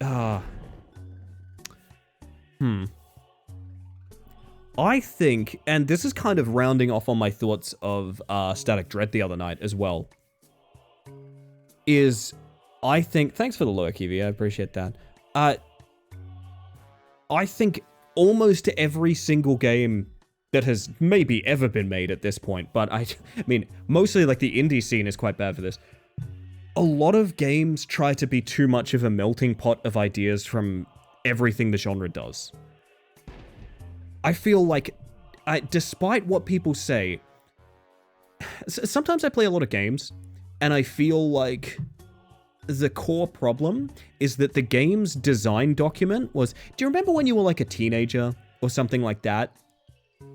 I think, and this is kind of rounding off on my thoughts of Static Dread the other night as well, is I think... Thanks for the lurk, Evie. I appreciate that. I think almost every single game that has maybe ever been made at this point, but I mean, mostly like the indie scene is quite bad for this. A lot of games try to be too much of a melting pot of ideas from everything the genre does. I feel like, despite what people say, sometimes I play a lot of games, and I feel like the core problem is that the game's design document was... Do you remember when you were like a teenager or something like that?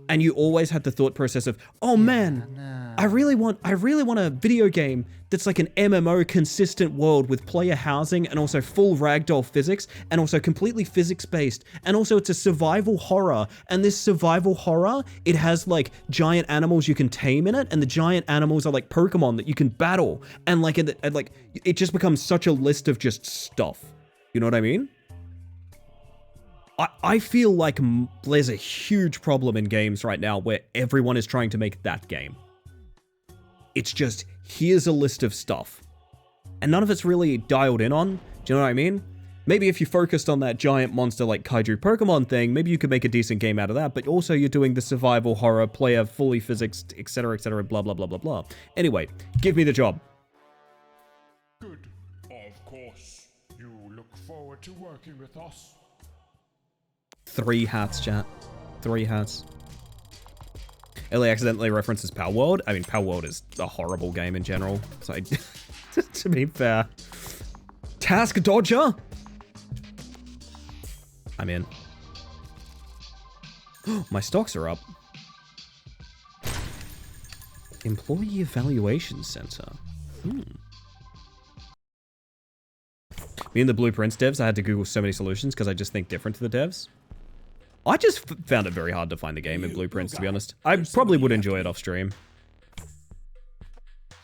And you always had the thought process of, oh man, I really want a video game that's like an MMO consistent world with player housing and also full ragdoll physics and also completely physics based. And also it's a survival horror. And this survival horror, it has like giant animals you can tame in it. And the giant animals are like Pokemon that you can battle. And like, it just becomes such a list of just stuff. You know what I mean? I feel like there's a huge problem in games right now where everyone is trying to make that game. It's just, here's a list of stuff. And none of it's really dialed in on. Do you know what I mean? Maybe if you focused on that giant monster like Kaiju Pokemon thing, maybe you could make a decent game out of that, but also you're doing the survival horror, player, fully physics, etc., blah, blah, blah, blah, blah. Anyway, give me the job. Good. Of course. You look forward to working with us. 3 hats, chat. 3 hats. Ellie accidentally references Pal World. I mean, Pal World is a horrible game in general. So, to be fair. Task Dodger? I'm in. My stocks are up. Employee Evaluation Center. Me and the Blueprints devs, I had to Google so many solutions because I just think different to the devs. I just found it very hard to find the game in Blueprints, to be honest. I probably would enjoy it off stream.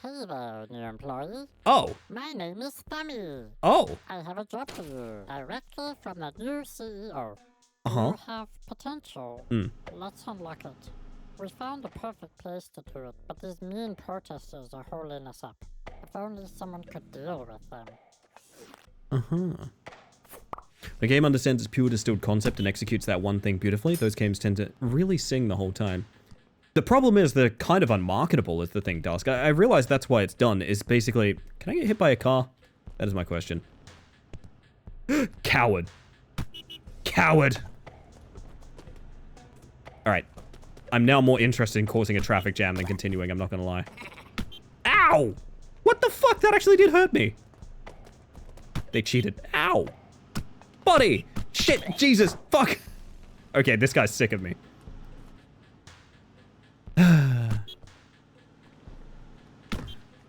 Hey there, new employee. Oh. My name is Tammy. Oh. I have a job for you, directly from the new CEO. Uh-huh. You have potential. Let's unlock it. We found the perfect place to do it, but these mean protesters are holding us up. If only someone could deal with them. Uh-huh. The game understands its pure distilled concept and executes that one thing beautifully. Those games tend to really sing the whole time. The problem is they're kind of unmarketable is the thing, Dusk. I realize that's why it's done, is basically... Can I get hit by a car? That is my question. Coward. Coward. Alright. I'm now more interested in causing a traffic jam than continuing, I'm not gonna lie. Ow! What the fuck? That actually did hurt me. They cheated. Ow! Buddy! Shit! Jesus! Fuck! Okay, this guy's sick of me.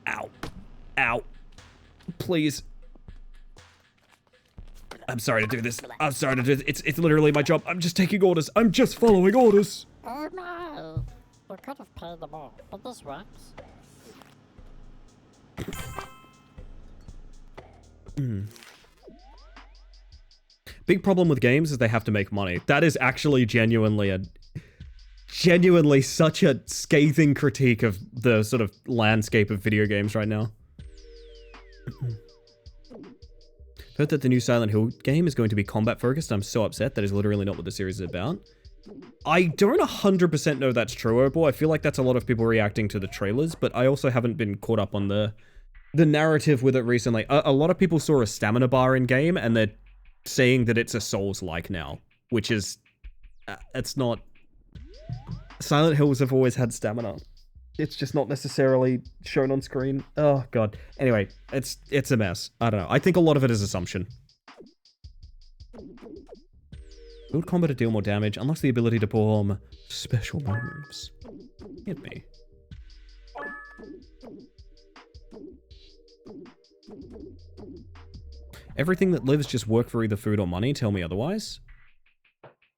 Ow. Ow. Please. I'm sorry to do this. I'm sorry to do this. It's literally my job. I'm just taking orders. I'm just following orders. Oh my! You could have paid them all, but this works. Big problem with games is they have to make money. That is actually genuinely such a scathing critique of the sort of landscape of video games right now. Heard that the new Silent Hill game is going to be combat focused. I'm so upset. That is literally not what the series is about. I don't 100% know that's true, Opal. I feel like that's a lot of people reacting to the trailers, but I also haven't been caught up on the narrative with it recently. A lot of people saw a stamina bar in game, and they're saying that it's a Souls-like now, which is... it's not... Silent Hills have always had stamina. It's just not necessarily shown on screen. Oh, God. Anyway, it's a mess. I don't know. I think a lot of it is assumption. Build combat to deal more damage. Unlocks the ability to perform special moves. Hit me. Everything that lives just work for either food or money. Tell me otherwise.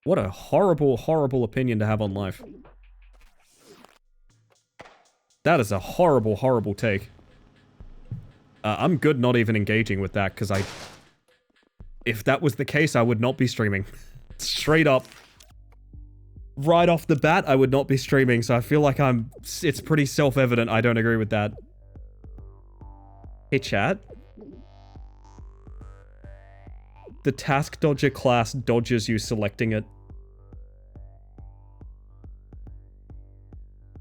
What a horrible, horrible opinion to have on life. That is a horrible, horrible take. I'm good not even engaging with that, because if that was the case, I would not be streaming. Straight up. Right off the bat, I would not be streaming, so I feel like it's pretty self-evident I don't agree with that. Hey, chat. The Task Dodger class dodges you selecting it.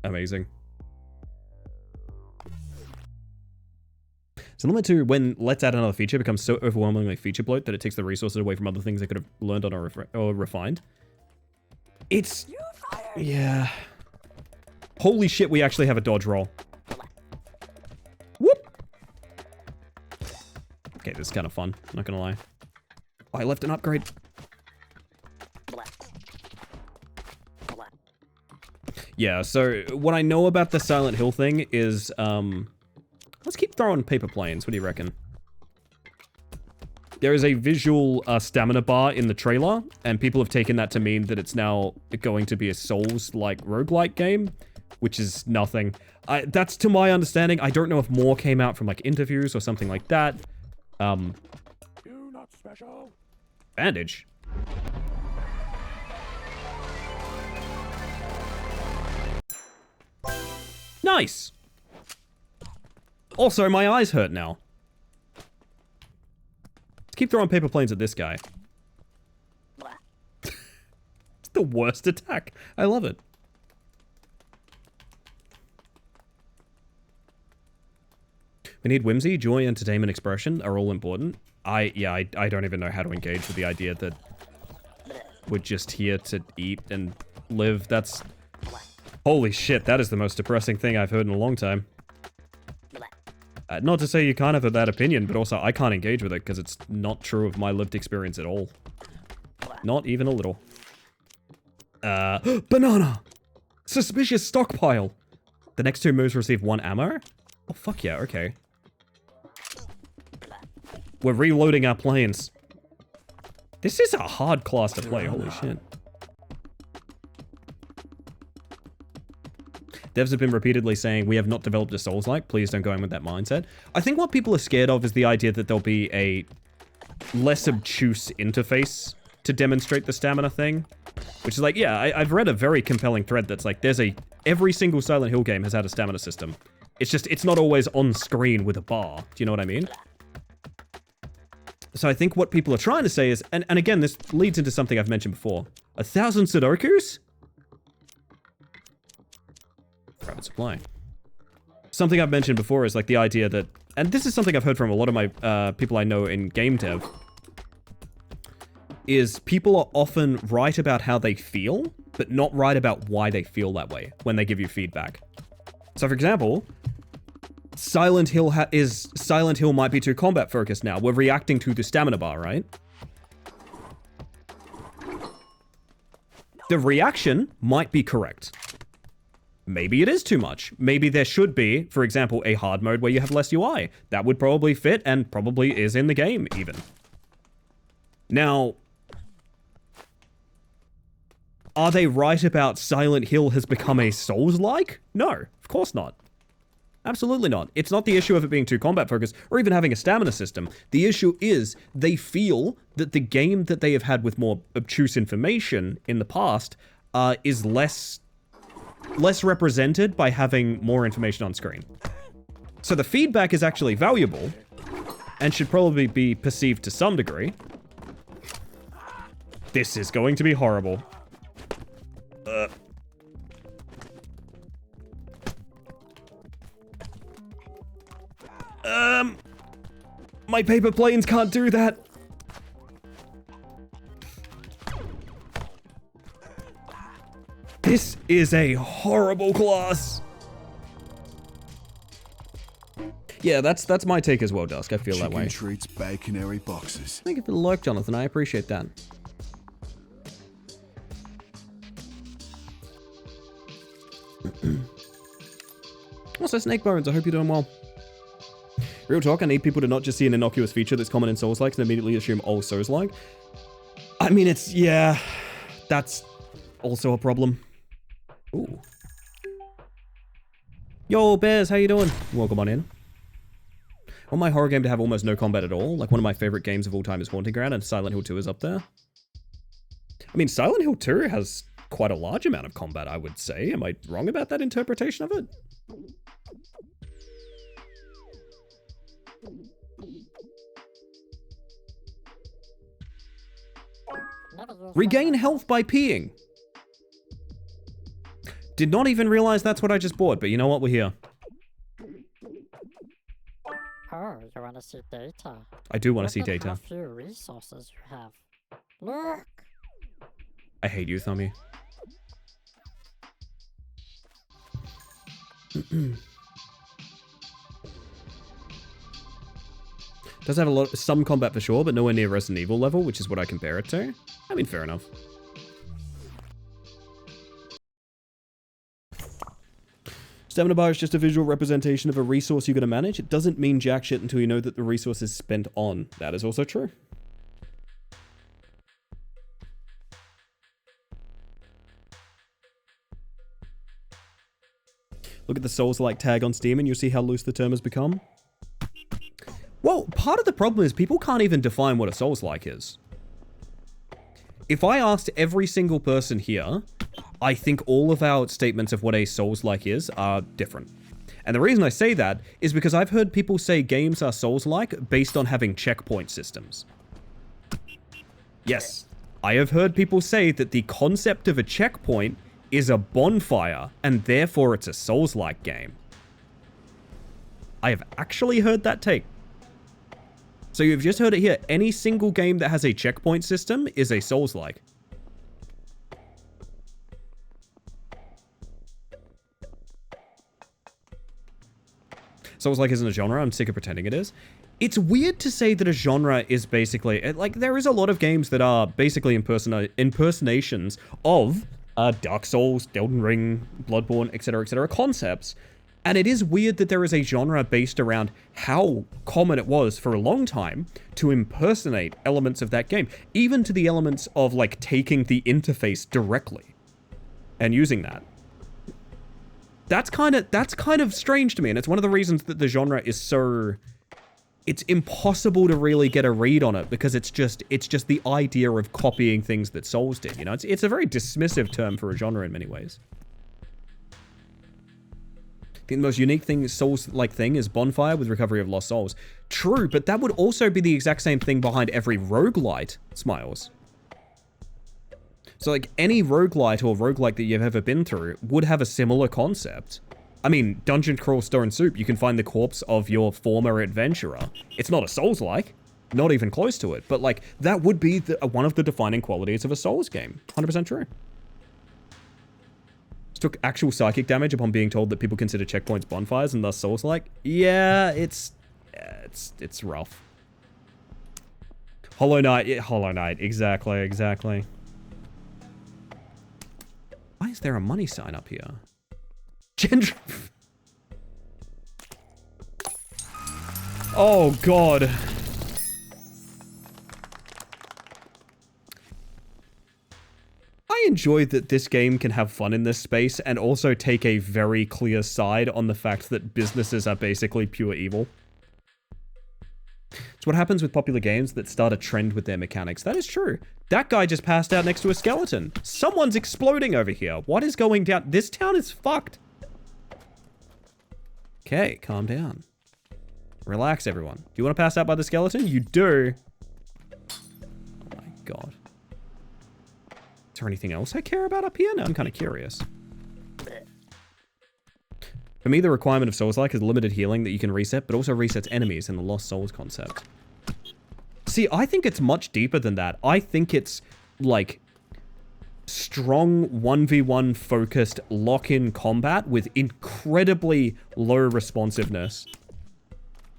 Amazing. So limit to when let's add another feature becomes so overwhelmingly feature bloat that it takes the resources away from other things they could have learned on or refined. It's... yeah. Holy shit, we actually have a dodge roll. Whoop! Okay, this is kind of fun, not gonna lie. Oh, I left an upgrade. Yeah, so what I know about the Silent Hill thing is, let's keep throwing paper planes. What do you reckon? There is a visual stamina bar in the trailer, and people have taken that to mean that it's now going to be a Souls-like roguelike game, which is nothing. That's to my understanding. I don't know if more came out from like interviews or something like that. You're not special. Bandage. Nice. Also, my eyes hurt now. Let's keep throwing paper planes at this guy. It's the worst attack. I love it. We need whimsy, joy, entertainment, expression are all important. I don't even know how to engage with the idea that we're just here to eat and live. That's... holy shit, that is the most depressing thing I've heard in a long time. Not to say you can't have that opinion, but also I can't engage with it because it's not true of my lived experience at all. Not even a little. Banana! Suspicious stockpile! The next two moves receive 1 ammo? Oh, fuck yeah, okay. We're reloading our planes. This is a hard class to play, holy shit. Devs have been repeatedly saying, we have not developed a Souls-like, please don't go in with that mindset. I think what people are scared of is the idea that there'll be a less obtuse interface to demonstrate the stamina thing. Which is like, yeah, I've read a very compelling thread that's like, every single Silent Hill game has had a stamina system. It's just, it's not always on screen with a bar. Do you know what I mean? So I think what people are trying to say is, and again, this leads into something I've mentioned before. 1,000 Sudokus? Private supply. Something I've mentioned before is like the idea that, and this is something I've heard from a lot of my people I know in game dev, is people are often right about how they feel, but not right about why they feel that way when they give you feedback. So for example, Silent Hill might be too combat focused now. We're reacting to the stamina bar, right? The reaction might be correct. Maybe it is too much. Maybe there should be, for example, a hard mode where you have less UI. That would probably fit and probably is in the game even. Now, are they right about Silent Hill has become a Souls-like? No, of course not. Absolutely not. It's not the issue of it being too combat focused or even having a stamina system. The issue is they feel that the game that they have had with more obtuse information in the past is less represented by having more information on screen. So the feedback is actually valuable and should probably be perceived to some degree. This is going to be horrible. My paper planes can't do that. This is a horrible class. Yeah, that's my take as well, Dusk. I feel that way. Treats, bag canary boxes. Thank you for the like, Jonathan. I appreciate that. Also, Snake Bones, I hope you're doing well. Real talk, I need people to not just see an innocuous feature that's common in Souls-likes and immediately assume, oh, Souls-like. I mean, it's, yeah, that's also a problem. Ooh. Yo, Bears, how you doing? Welcome on in. I want my horror game to have almost no combat at all. Like, one of my favorite games of all time is Haunting Ground, and Silent Hill 2 is up there. I mean, Silent Hill 2 has quite a large amount of combat, I would say. Am I wrong about that interpretation of it? Regain health by peeing. Did not even realize that's what I just bought, but you know what? We're here. Oh, you want to see data? I do want to see Look at data. how few resources you have. Look! I hate you, Thummy. Does have some combat for sure, but nowhere near Resident Evil level, which is what I compare it to. I mean, fair enough. Stamina bar is just a visual representation of a resource you're going to manage. It doesn't mean jack shit until you know that the resource is spent on. That is also true. Look at the Souls-like tag on Steam and you'll see how loose the term has become. Well, part of the problem is people can't even define what a Souls-like is. If I asked every single person here, I think all of our statements of what a Souls-like is are different. And the reason I say that is because I've heard people say games are Souls-like based on having checkpoint systems. Yes, I have heard people say that the concept of a checkpoint is a bonfire, and therefore it's a Souls-like game. I have actually heard that take. So you've just heard it here. Any single game that has a checkpoint system is a Souls-like. Souls-like isn't a genre. I'm sick of pretending it is. It's weird to say that a genre is basically... Like, there is a lot of games that are basically impersonations of Dark Souls, Elden Ring, Bloodborne, etc., concepts. And it is weird that there is a genre based around how common it was for a long time to impersonate elements of that game, even to the elements of, like, taking the interface directly and using that. That's kind of strange to me, and it's one of the reasons that the genre is so... It's impossible to really get a read on it, because it's just the idea of copying things that Souls did, you know? It's a very dismissive term for a genre in many ways. I think the most unique thing, Souls-like thing, is Bonfire with Recovery of Lost Souls. True, but that would also be the exact same thing behind every roguelite, Smiles. So, like, any roguelite or roguelike that you've ever been through would have a similar concept. I mean, Dungeon Crawl Stone Soup, you can find the corpse of your former adventurer. It's not a Souls-like, not even close to it, but, like, that would be one of the defining qualities of a Souls game. 100% true. Took actual psychic damage upon being told that people consider checkpoints bonfires and thus Souls-like. Yeah, it's rough. Hollow Knight, exactly. Why is there a money sign up here? Oh god. enjoy that this game can have fun in this space and also take a very clear side on the fact that businesses are basically pure evil. It's what happens with popular games that start a trend with their mechanics. That is true. That guy just passed out next to a skeleton. Someone's exploding over here. What is going down? This town is fucked. Okay, calm down. Relax, everyone. Do you want to pass out by the skeleton? You do. Oh my god. Is there anything else I care about up here? No, I'm kind of curious. For me, the requirement of Souls-like is limited healing that you can reset, but also resets enemies in the Lost Souls concept. See, I think it's much deeper than that. I think it's, like, strong 1v1 focused lock-in combat with incredibly low responsiveness.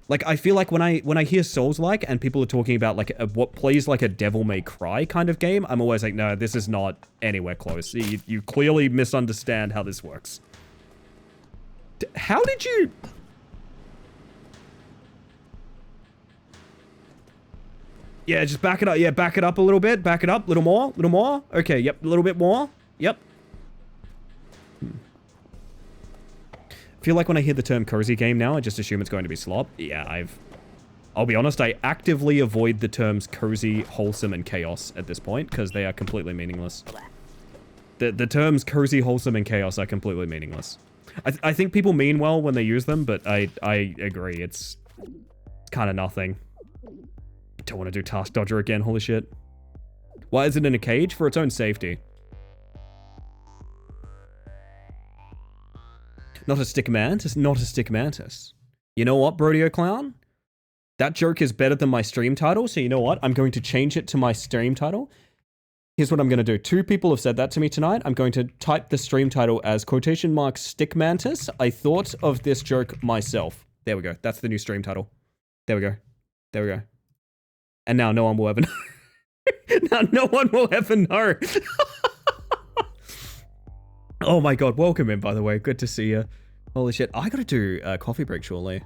Like, I feel like when I hear Souls-like and people are talking about, like, what plays like a Devil May Cry kind of game, I'm always like, no, this is not anywhere close. You clearly misunderstand how this works. How did you... Yeah, just back it up. Yeah, back it up a little bit. Back it up. A little more. A little more. Okay, yep. A little bit more. Yep. I feel like when I hear the term cozy game now, I just assume it's going to be slop. Yeah, I'll be honest, I actively avoid the terms cozy, wholesome, and chaos at this point, because they are completely meaningless. The terms cozy, wholesome, and chaos are completely meaningless. I think people mean well when they use them, but I agree, it's kind of nothing. Don't want to do Task Dodger again, holy shit. Why is it in a cage? For its own safety. Not a stick mantis, not a stick mantis. You know what, Brodio Clown? That joke is better than my stream title, so you know what? I'm going to change it to my stream title. Here's what I'm going to do. 2 people have said that to me tonight. I'm going to type the stream title as quotation marks stick mantis. I thought of this joke myself. There we go. That's the new stream title. There we go. There we go. And now no one will ever know. Now no one will ever know. Oh my god. Welcome in, by the way. Good to see you. Holy shit. I gotta do a coffee break shortly.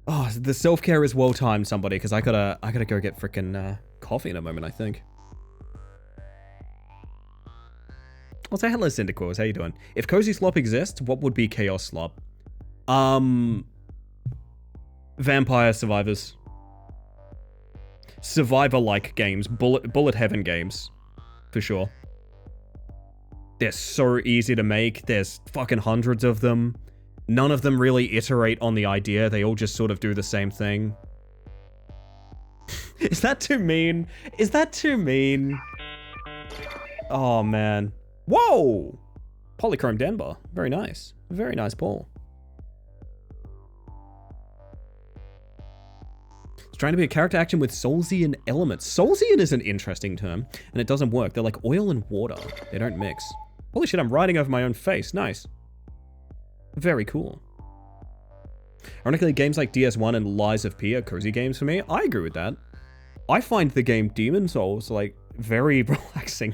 Oh, the self-care is well-timed, somebody, because I gotta go get frickin' coffee in a moment, I think. I'll say hello, Cyndaquils. How you doing? If Cozy Slop exists, what would be Chaos Slop? Vampire Survivors. Survivor-like games. Bullet Heaven games. For sure. They're so easy to make. There's fucking hundreds of them. None of them really iterate on the idea. They all just sort of do the same thing. Is that too mean? Is that too mean? Oh, man. Whoa! Polychrome Denver. Very nice. Very nice ball. It's trying to be a character action with Soulsian elements. Soulsian is an interesting term, and it doesn't work. They're like oil and water. They don't mix. Holy shit, I'm riding over my own face. Nice. Very cool. Ironically, games like DS1 and Lies of P are cozy games for me. I agree with that. I find the game Demon Souls, like, very relaxing.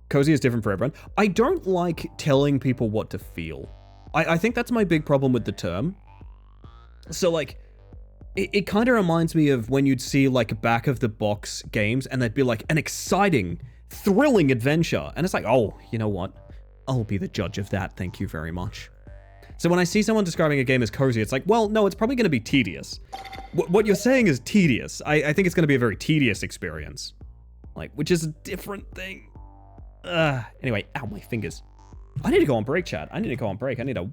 Cozy is different for everyone. I don't like telling people what to feel. I think that's my big problem with the term. So, like, it kind of reminds me of when you'd see, like, back-of-the-box games, and they'd be like, an exciting, thrilling adventure. And it's like, oh, you know what? I'll be the judge of that, thank you very much. So when I see someone describing a game as cozy, it's like, well, no, it's probably going to be tedious. What you're saying is tedious. I think it's going to be a very tedious experience. Like, which is a different thing. Anyway, ow, my fingers. I need to go on break, chat. I need to go on break. I need to,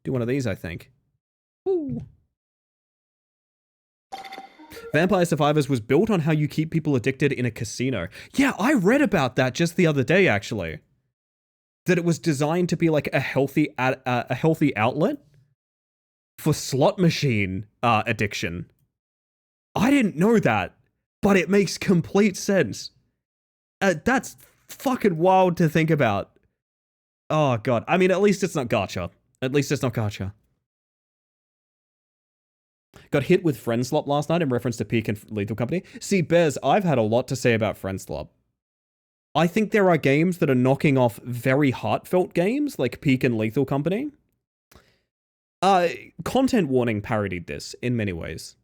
do one of these, I think. Woo. Vampire Survivors was built on how you keep people addicted in a casino. Yeah, I read about that just the other day, actually. That it was designed to be like a healthy outlet for slot machine addiction. I didn't know that, but it makes complete sense. That's fucking wild to think about. Oh god. I mean, at least it's not gacha. At least it's not gacha. Got hit with Friendslop last night in reference to Peak and Lethal Company. See, Bez, I've had a lot to say about Friendslop. I think there are games that are knocking off very heartfelt games like Peak and Lethal Company. Content Warning parodied this in many ways.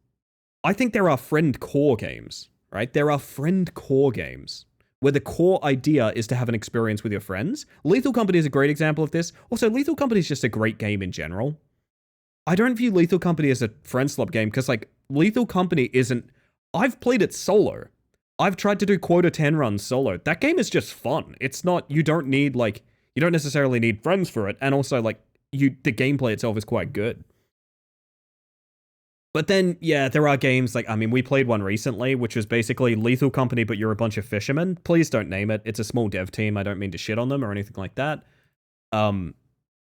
I think there are friend core games, right? There are friend core games where the core idea is to have an experience with your friends. Lethal Company is a great example of this. Also, Lethal Company is just a great game in general. I don't view Lethal Company as a friend slop game because, like, Lethal Company isn't... I've played it solo. I've tried to do quota 10 runs solo. That game is just fun. It's not... You don't need, like... You don't necessarily need friends for it. And also, like, the gameplay itself is quite good. But then, yeah, there are games like, I mean, we played one recently, which was basically Lethal Company, but you're a bunch of fishermen. Please don't name it. It's a small dev team. I don't mean to shit on them or anything like that. And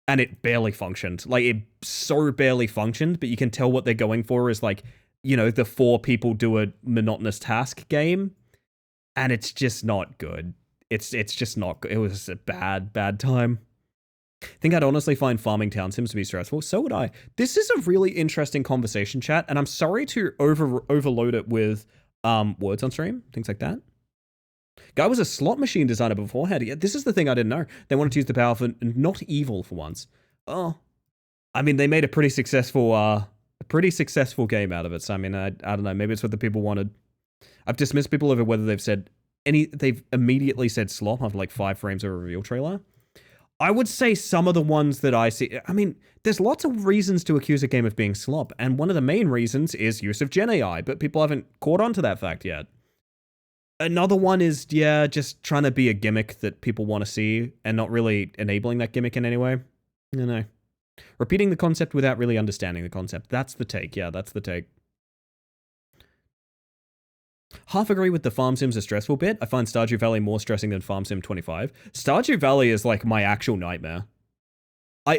it barely functioned. Like, it so barely functioned, but you can tell what they're going for is, like, you know, the 4 people do a monotonous task game. And it's just not good. It's just not good. It was a bad time. I think I'd honestly find farming town sims to be stressful. So would I. This is a really interesting conversation, chat, and I'm sorry to overload it with words on stream, things like that. Guy was a slot machine designer beforehand. Yeah, this is the thing I didn't know. They wanted to use the power for not evil for once. Oh, I mean, they made a pretty successful game out of it. So I mean, I don't know. Maybe it's what the people wanted. I've dismissed people over whether they've immediately said slop after like 5 frames of a reveal trailer. I would say some of the ones that I see... I mean, there's lots of reasons to accuse a game of being slop, and one of the main reasons is use of Gen AI, but people haven't caught on to that fact yet. Another one is, yeah, just trying to be a gimmick that people want to see, and not really enabling that gimmick in any way. I don't know. Repeating the concept without really understanding the concept. That's the take, yeah, that's the take. Half agree with the Farm Sim's a stressful bit. I find Stardew Valley more stressing than Farm Sim 25. Stardew Valley is like my actual nightmare.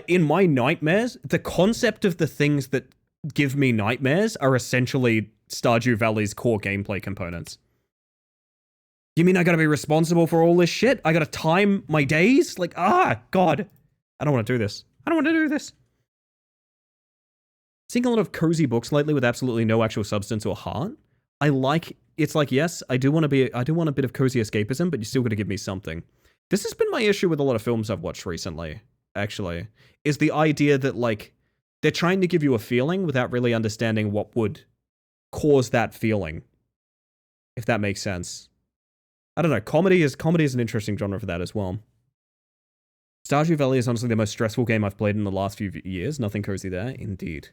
In my nightmares, the concept of the things that give me nightmares are essentially Stardew Valley's core gameplay components. You mean I gotta be responsible for all this shit? I gotta time my days? Like, God. I don't want to do this. I don't want to do this. Seeing a lot of cozy books lately with absolutely no actual substance or heart. It's like, yes, I do want a bit of cozy escapism, but you still got to give me something. This has been my issue with a lot of films I've watched recently, actually, is the idea that, like, they're trying to give you a feeling without really understanding what would cause that feeling, if that makes sense. I don't know, comedy is an interesting genre for that as well. Stardew Valley is honestly the most stressful game I've played in the last few years. Nothing cozy there, indeed.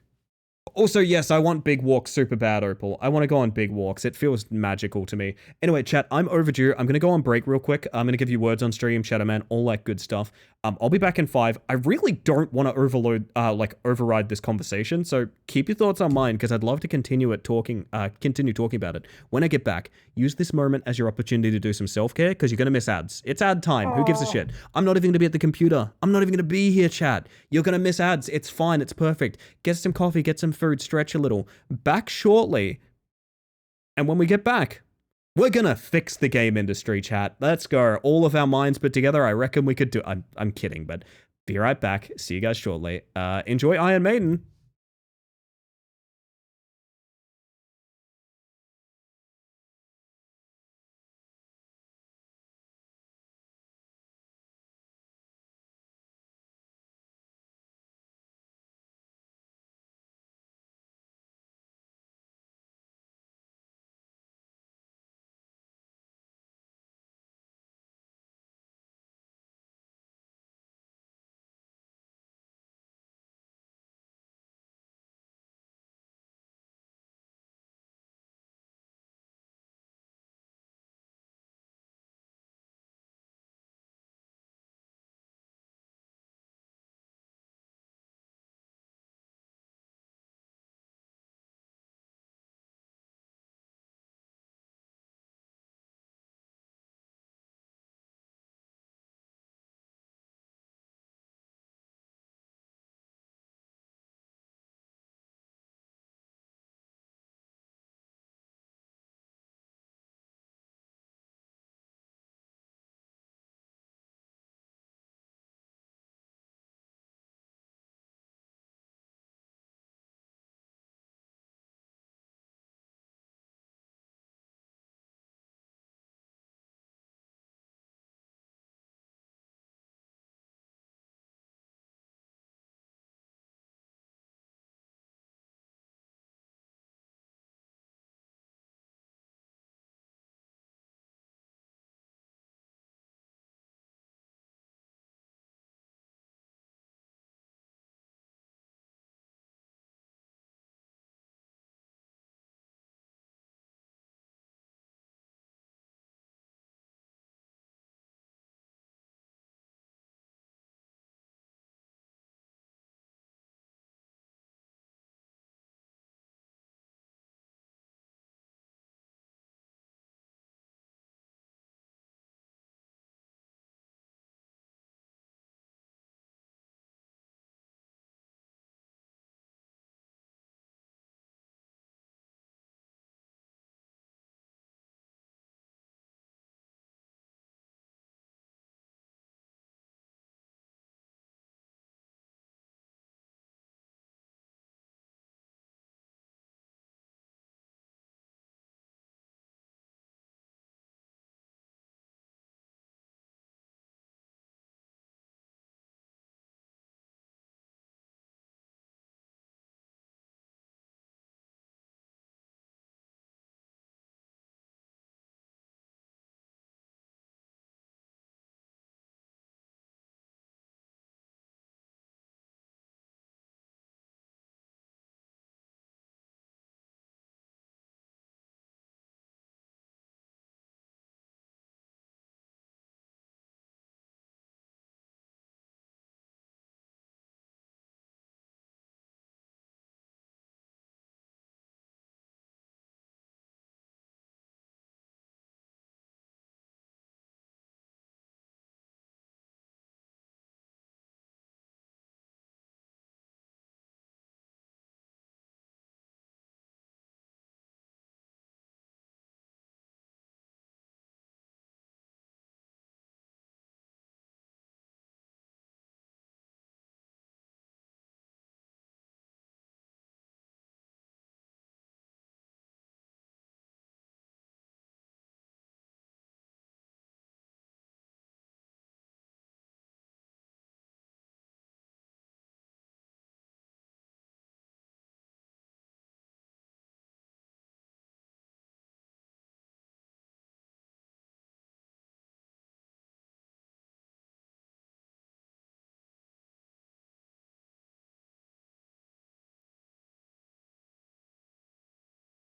Also, yes, I want big walks super bad, Opal. I want to go on big walks. It feels magical to me. Anyway, chat, I'm overdue. I'm going to go on break real quick. I'm going to give you words on stream, Shadowman, all that good stuff. I'll be back in 5. I really don't want to override this conversation, so keep your thoughts on mine, because I'd love to continue talking about it. When I get back, use this moment as your opportunity to do some self-care, because you're going to miss ads. It's ad time. Who gives a shit? I'm not even going to be at the computer. I'm not even going to be here, chat. You're going to miss ads. It's fine. It's perfect. Get some coffee, get some food, stretch a little. Back shortly. And when we get back, we're gonna fix the game industry, chat. Let's go. All of our minds put together. I reckon we could do... I'm kidding, but be right back. See you guys shortly. Enjoy Iron Maiden.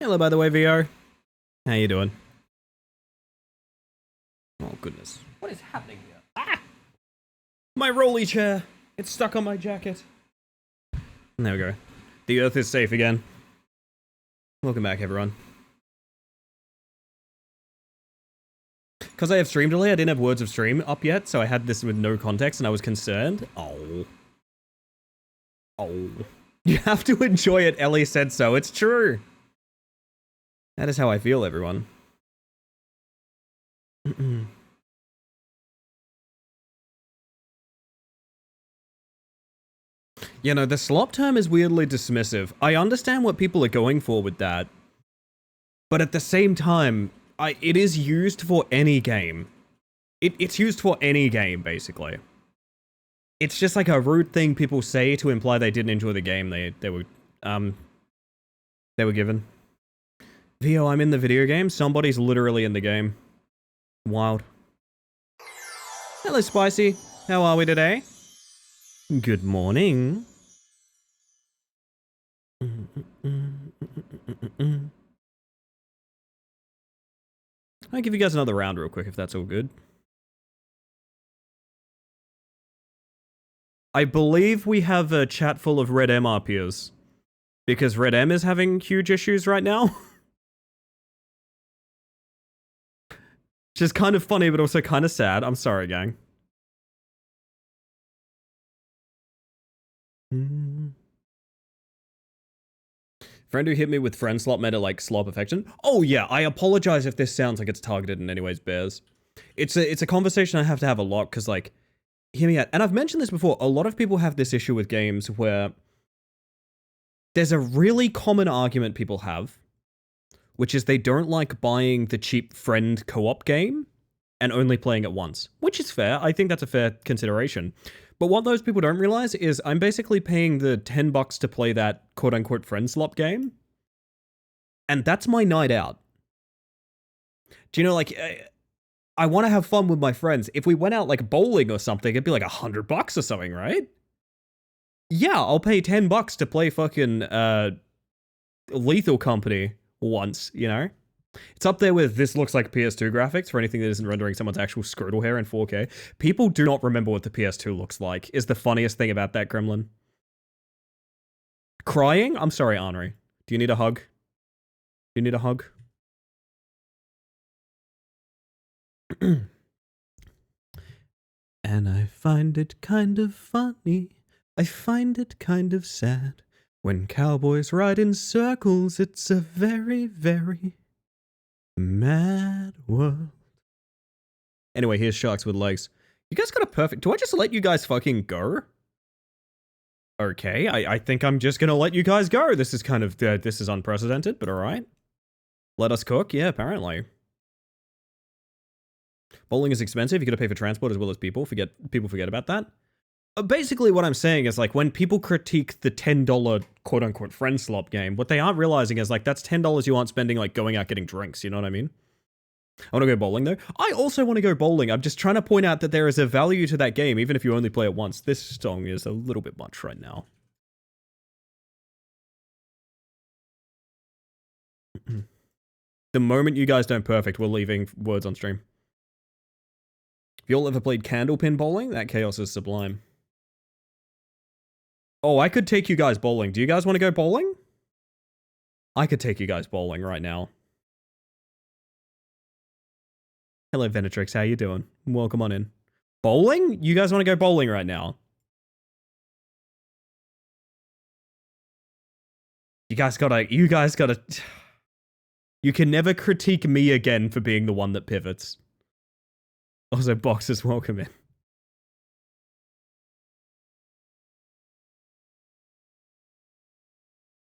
Hello, by the way, VR. How you doing? Oh, goodness. What is happening here? Ah! My rolly chair. It's stuck on my jacket. There we go. The Earth is safe again. Welcome back, everyone. Because I have stream delay, I didn't have words of stream up yet, so I had this with no context, and I was concerned. Oh. Oh. You have to enjoy it, Ellie said so. It's true. That is how I feel, everyone. You know, the slop term is weirdly dismissive. I understand what people are going for with that. But at the same time, it is used for any game. It's used for any game, basically. It's just like a rude thing people say to imply they didn't enjoy the game they were given. Vio, I'm in the video game. Somebody's literally in the game. Wild. Hello, Spicy. How are we today? Good morning. I'll give you guys another round real quick if that's all good. I believe we have a chat full of Red M RPers. Because Red M is having huge issues right now. Which is kind of funny, but also kind of sad. I'm sorry, gang. Friend who hit me with friend slop made it like slop affection. Oh yeah, I apologize if this sounds like it's targeted in any ways, bears. It's a conversation I have to have a lot, because like, hear me out. And I've mentioned this before, a lot of people have this issue with games where there's a really common argument people have, which is they don't like buying the cheap friend co-op game and only playing it once, which is fair. I think that's a fair consideration. But what those people don't realize is I'm basically paying the $10 to play that quote-unquote friend slop game. And that's my night out. Do you know, like, I want to have fun with my friends. If we went out, like, bowling or something, it'd be like $100 or something, right? Yeah, I'll pay $10 to play fucking, Lethal Company once, you know? It's up there with this looks like PS2 graphics for anything that isn't rendering someone's actual scrotal hair in 4K. People do not remember what the PS2 looks like, is the funniest thing about that, Gremlin. Crying? I'm sorry, Henri. Do you need a hug? Do you need a hug? And I find it kind of funny. I find it kind of sad. When cowboys ride in circles, it's a very, very mad world. Anyway, here's Sharks with Legs. You guys got a perfect... Do I just let you guys fucking go? Okay, I think I'm just gonna let you guys go. This is kind of... this is unprecedented, but alright. Let us cook? Yeah, apparently. Bowling is expensive. You gotta pay for transport as well as people. People forget about that. Basically, what I'm saying is, like, when people critique the $10 quote-unquote friend slop game, what they aren't realizing is, like, that's $10 you aren't spending, like, going out getting drinks, you know what I mean? I want to go bowling, though. I also want to go bowling. I'm just trying to point out that there is a value to that game, even if you only play it once. This song is a little bit much right now. The moment you guys don't perfect, we're leaving words on stream. If you all ever played Candlepin bowling, that chaos is sublime. Oh, I could take you guys bowling. Do you guys want to go bowling? I could take you guys bowling right now. Hello, Venetrix. How you doing? Welcome on in. Bowling? You guys want to go bowling right now? You guys gotta... You can never critique me again for being the one that pivots. Also, Boxers, welcome in.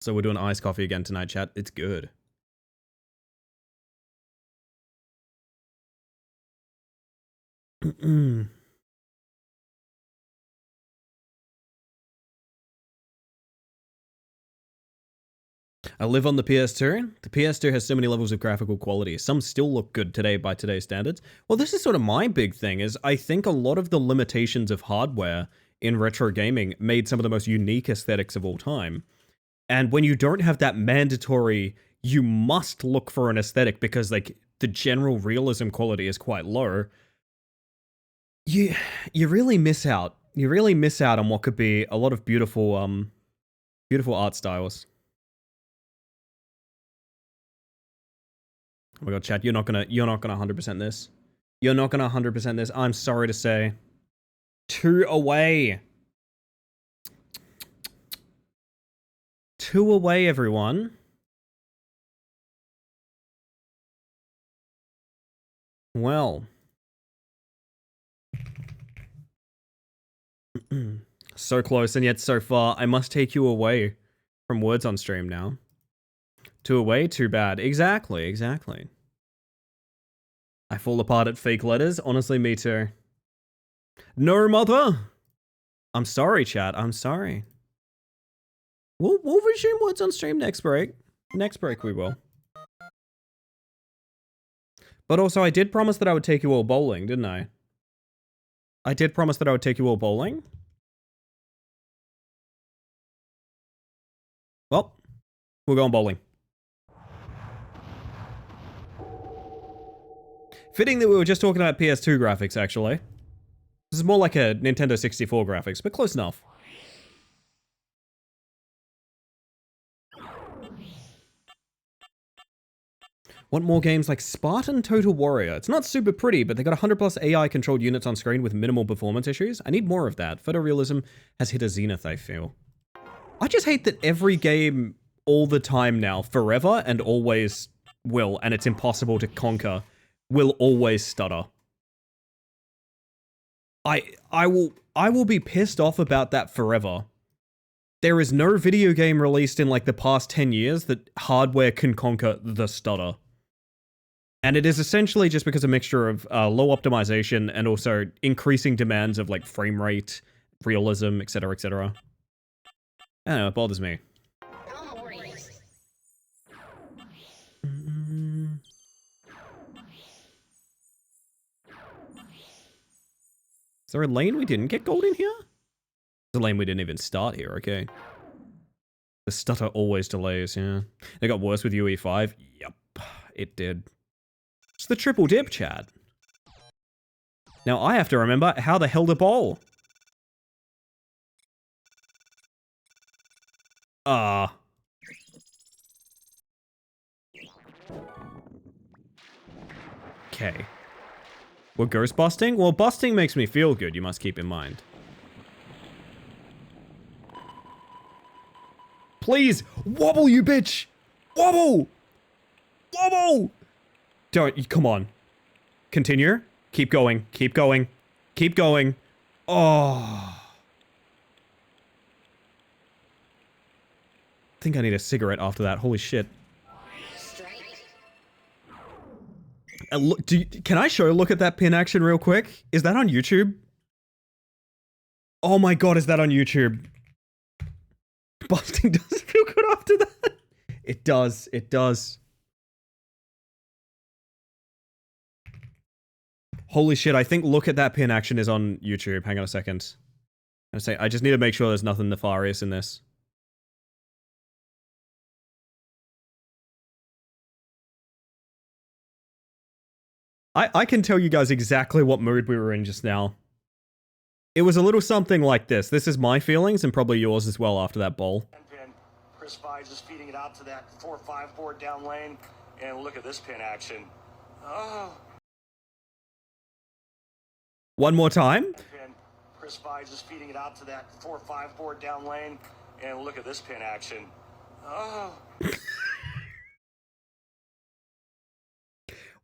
So we're doing iced coffee again tonight, chat. It's good. I live on the PS2. The PS2 has so many levels of graphical quality. Some still look good today by today's standards. Well, this is sort of my big thing, is I think a lot of the limitations of hardware in retro gaming made some of the most unique aesthetics of all time. And when you don't have that mandatory you must look for an aesthetic because like the general realism quality is quite low, you really miss out. You really miss out on what could be a lot of beautiful beautiful art styles. Oh my god, chat, you're not gonna 100% this. You're not gonna 100% this. I'm sorry to say. 2 away. 2 away, everyone. Well. So close and yet so far. I must take you away from words on stream now. 2 away, too bad. Exactly, exactly. I fall apart at fake letters. Honestly, me too. No, mother! I'm sorry, chat. I'm sorry. We'll resume words on stream next break. Next break we will. But also, I did promise that I would take you all bowling, didn't I? I did promise that I would take you all bowling. Well, we're going bowling. Fitting that we were just talking about PS2 graphics, actually. This is more like a Nintendo 64 graphics, but close enough. Want more games like Spartan Total Warrior? It's not super pretty, but they got 100+ AI-controlled units on screen with minimal performance issues. I need more of that. Photorealism has hit a zenith, I feel. I just hate that every game all the time now, forever and always will, and it's impossible to conquer, will always stutter. I will be pissed off about that forever. There is no video game released in like the past 10 years that hardware can conquer the stutter. And it is essentially just because of a mixture of low optimization and also increasing demands of like frame rate, realism, etc., etc. I don't know, it bothers me. Is there a lane we didn't get gold in here? There's a lane we didn't even start here, okay. The stutter always delays, yeah. It got worse with UE5. Yep, it did. It's the triple dip, chat. Now I have to remember how the hell to bowl. Okay. We're ghost busting? Well, busting makes me feel good, you must keep in mind. Please, wobble, you bitch! Wobble! Wobble! Don't, come on. Continue. Keep going, keep going, keep going. Oh. I think I need a cigarette after that, holy shit. Look, can I look at that pin action real quick? Is that on YouTube? Oh my god, is that on YouTube? Busting doesn't feel good after that. It does, it does. Holy shit, I think look at that pin action is on YouTube. Hang on a second. I just need to make sure there's nothing nefarious in this. I can tell you guys exactly what mood we were in just now. It was a little something like this. This is my feelings and probably yours as well after that bowl. Chris Vise is feeding it out to that 4-5 board down lane. And look at this pin action. Oh. One more time. Chris Vise is feeding it out to that 4-5 board down lane. And look at this pin action. Oh.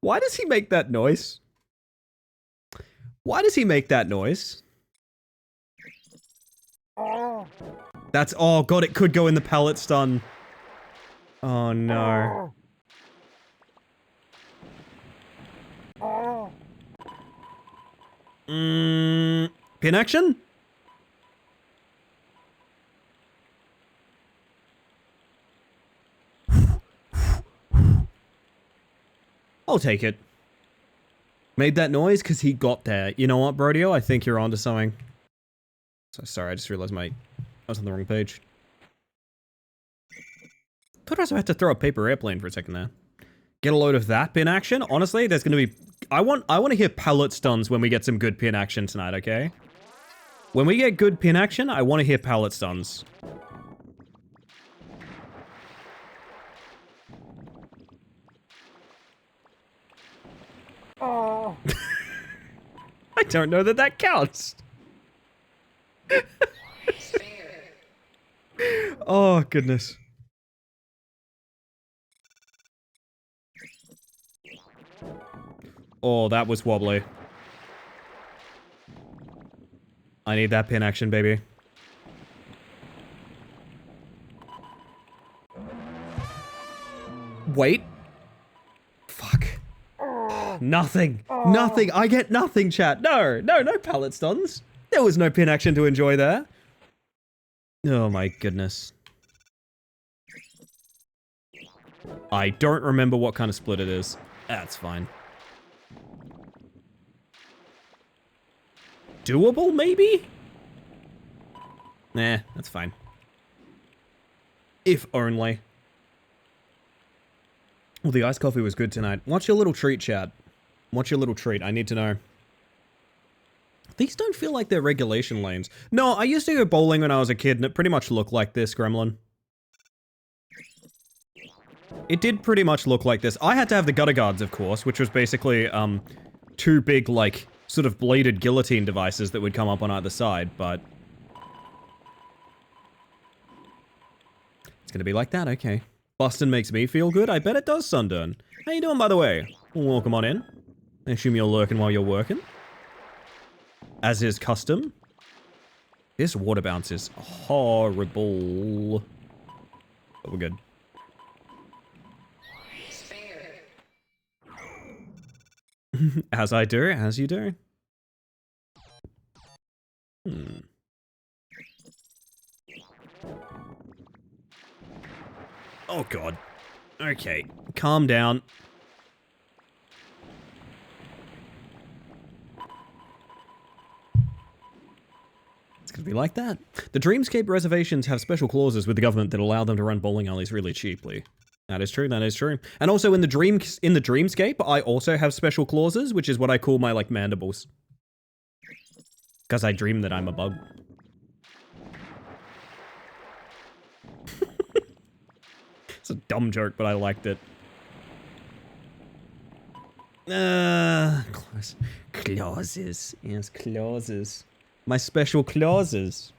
Why does he make that noise? Why does he make that noise? That's, oh god, it could go in the pallet stun. Oh no. Pin action? I'll take it. Made that noise because he got there. You know what, Brodio? I think you're onto something. So sorry, I just realized I was on the wrong page. Thought I was about to throw a paper airplane for a second there. Get a load of that pin action. Honestly, there's gonna be... I want to hear pallet stuns when we get some good pin action tonight, okay? When we get good pin action, I want to hear pallet stuns. Oh. I don't know that that counts. Oh, goodness. Oh, that was wobbly. I need that pin action, baby. Wait. Fuck. Nothing. Nothing. I get nothing, chat. No pallet stuns. There was no pin action to enjoy there. Oh my goodness. I don't remember what kind of split it is. That's fine. Doable, maybe? Nah, that's fine. If only. Well, the iced coffee was good tonight. What's your little treat, chat? What's your little treat? I need to know. These don't feel like they're regulation lanes. No, I used to go bowling when I was a kid, and it pretty much looked like this, Gremlin. It did pretty much look like this. I had to have the gutter guards, of course, which was basically, two big, like, sort of bladed guillotine devices that would come up on either side, but... It's gonna be like that, okay. Boston makes me feel good. I bet it does, Sundern. How you doing, by the way? Welcome on in. I assume you're lurking while you're working. As is custom. This water bounce is horrible. But we're good. As I do, as you do. Oh god. Okay, calm down. It's gonna be like that. The Dreamscape reservations have special clauses with the government that allow them to run bowling alleys really cheaply. That is true, that is true. And also in the Dreamscape, I also have special clauses, which is what I call my, like, mandibles. Because I dream that I'm a bug. It's a dumb joke, but I liked it. Clauses. Yes, clauses. My special clauses.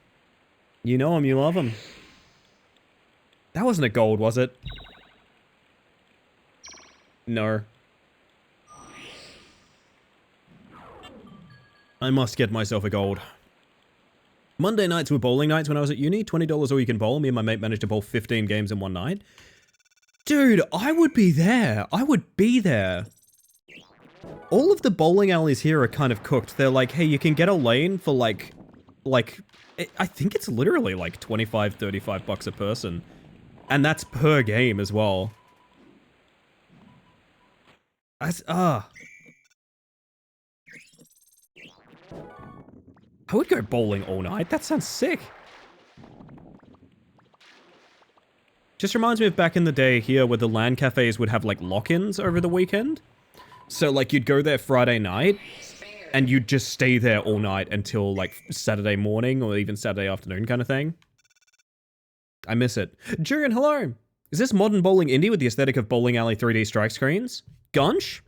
You know them, you love them. That wasn't a gold, was it? No. I must get myself a gold. Monday nights were bowling nights when I was at uni. $20 all you can bowl. Me and my mate managed to bowl 15 games in one night. Dude, I would be there. I would be there. All of the bowling alleys here are kind of cooked. They're like, hey, you can get a lane for like, I think it's literally like 25, 35 bucks a person. And that's per game as well. I would go bowling all night. That sounds sick. Just reminds me of back in the day here where the LAN cafes would have like lock-ins over the weekend. So like you'd go there Friday night and you'd just stay there all night until like Saturday morning or even Saturday afternoon kind of thing. I miss it. Jurgen, hello. Is this modern bowling indie with the aesthetic of bowling alley 3D strike screens? Gunch?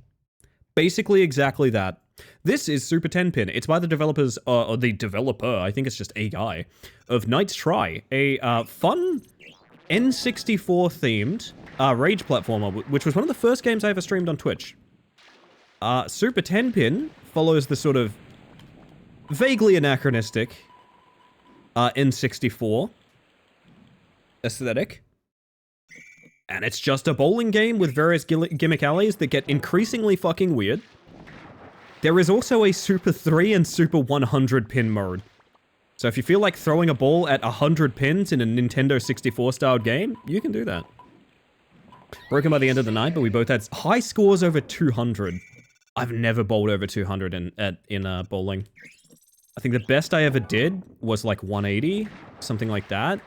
Basically exactly that. This is Super 10 Pin. It's by the developers, or the developer, I think it's just a guy, of Knight's Try, a fun N64 themed rage platformer, which was one of the first games I ever streamed on Twitch. Super 10 Pin follows the sort of vaguely anachronistic N64 aesthetic. And it's just a bowling game with various gimmick alleys that get increasingly fucking weird. There is also a Super 3 and Super 100 pin mode. So if you feel like throwing a ball at 100 pins in a Nintendo 64 styled game, you can do that. Broken by the end of the night, but we both had high scores over 200. I've never bowled over 200 in bowling. I think the best I ever did was like 180, something like that.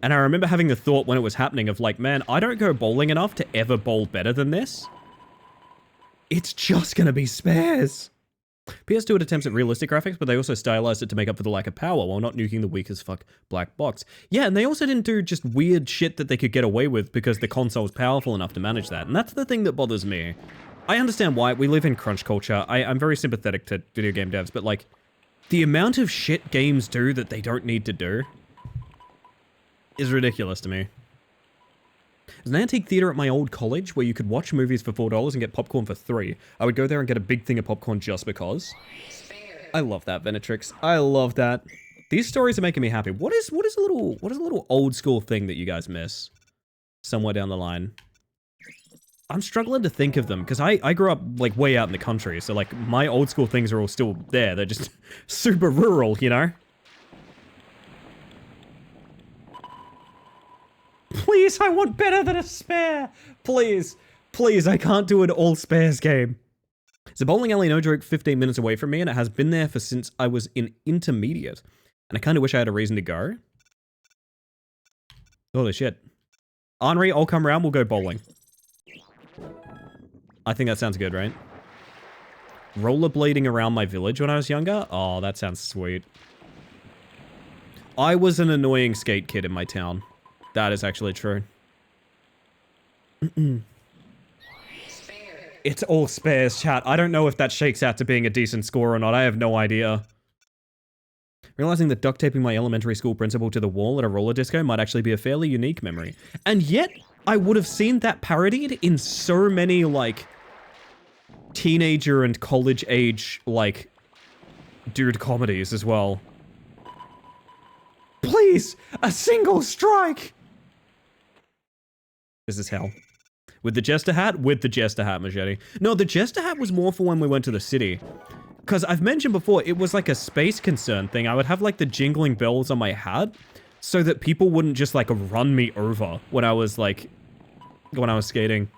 And I remember having the thought when it was happening of like, man, I don't go bowling enough to ever bowl better than this. It's just gonna be spares. PS2 had attempts at realistic graphics, but they also stylized it to make up for the lack of power while not nuking the weak as fuck black box. Yeah, and they also didn't do just weird shit that they could get away with because the console's powerful enough to manage that. And that's the thing that bothers me. I understand why. We live in crunch culture. I'm very sympathetic to video game devs, but like, the amount of shit games do that they don't need to do is ridiculous to me. There's an antique theater at my old college where you could watch movies for $4 and get popcorn for $3. I would go there and get a big thing of popcorn just because. I love that, Venetrix. I love that. These stories are making me happy. What is a little old school thing that you guys miss somewhere down the line? I'm struggling to think of them because I grew up like way out in the country, so like my old school things are all still there. They're just super rural, you know? Please, I want better than a spare. Please, please, I can't do an all spares game. It's a bowling alley, no joke, 15 minutes away from me, and it has been there for since I was in intermediate. And I kind of wish I had a reason to go. Holy shit. Henri, I'll come around, we'll go bowling. I think that sounds good, right? Rollerblading around my village when I was younger? Oh, that sounds sweet. I was an annoying skate kid in my town. That is actually true. It's all spares, chat. I don't know if that shakes out to being a decent score or not. I have no idea. Realizing that duct taping my elementary school principal to the wall at a roller disco might actually be a fairly unique memory. And yet, I would have seen that parodied in so many, like, teenager and college age, like, dude comedies as well. Please, a single strike! This is hell. With the Jester hat? With the Jester hat, Machete. No, the Jester hat was more for when we went to the city. Because I've mentioned before, it was like a space concern thing. I would have like the jingling bells on my hat so that people wouldn't just like run me over when I was like, when I was skating.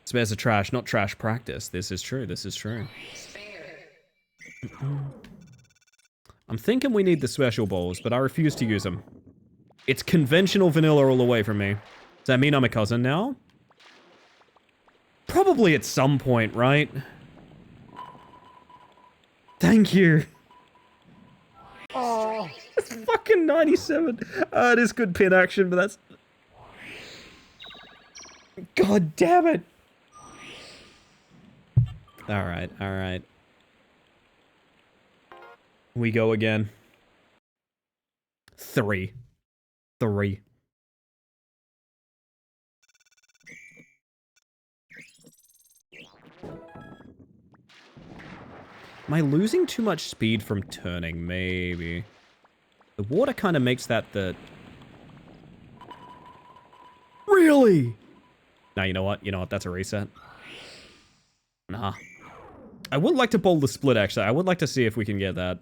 Spares are trash, not trash practice. This is true, this is true. I'm thinking we need the special bowls, but I refuse to use them. It's conventional vanilla all the way from me. Does that mean I'm a cousin now? Probably at some point, right? Thank you. Oh, it's fucking 97. It is good pin action, but that's... God damn it. Alright, alright. We go again. 3. Am I losing too much speed from turning? Maybe. The water kind of makes that the... Really? Now, you know what? You know what? That's a reset. Nah. I would like to bowl the split, actually. I would like to see if we can get that.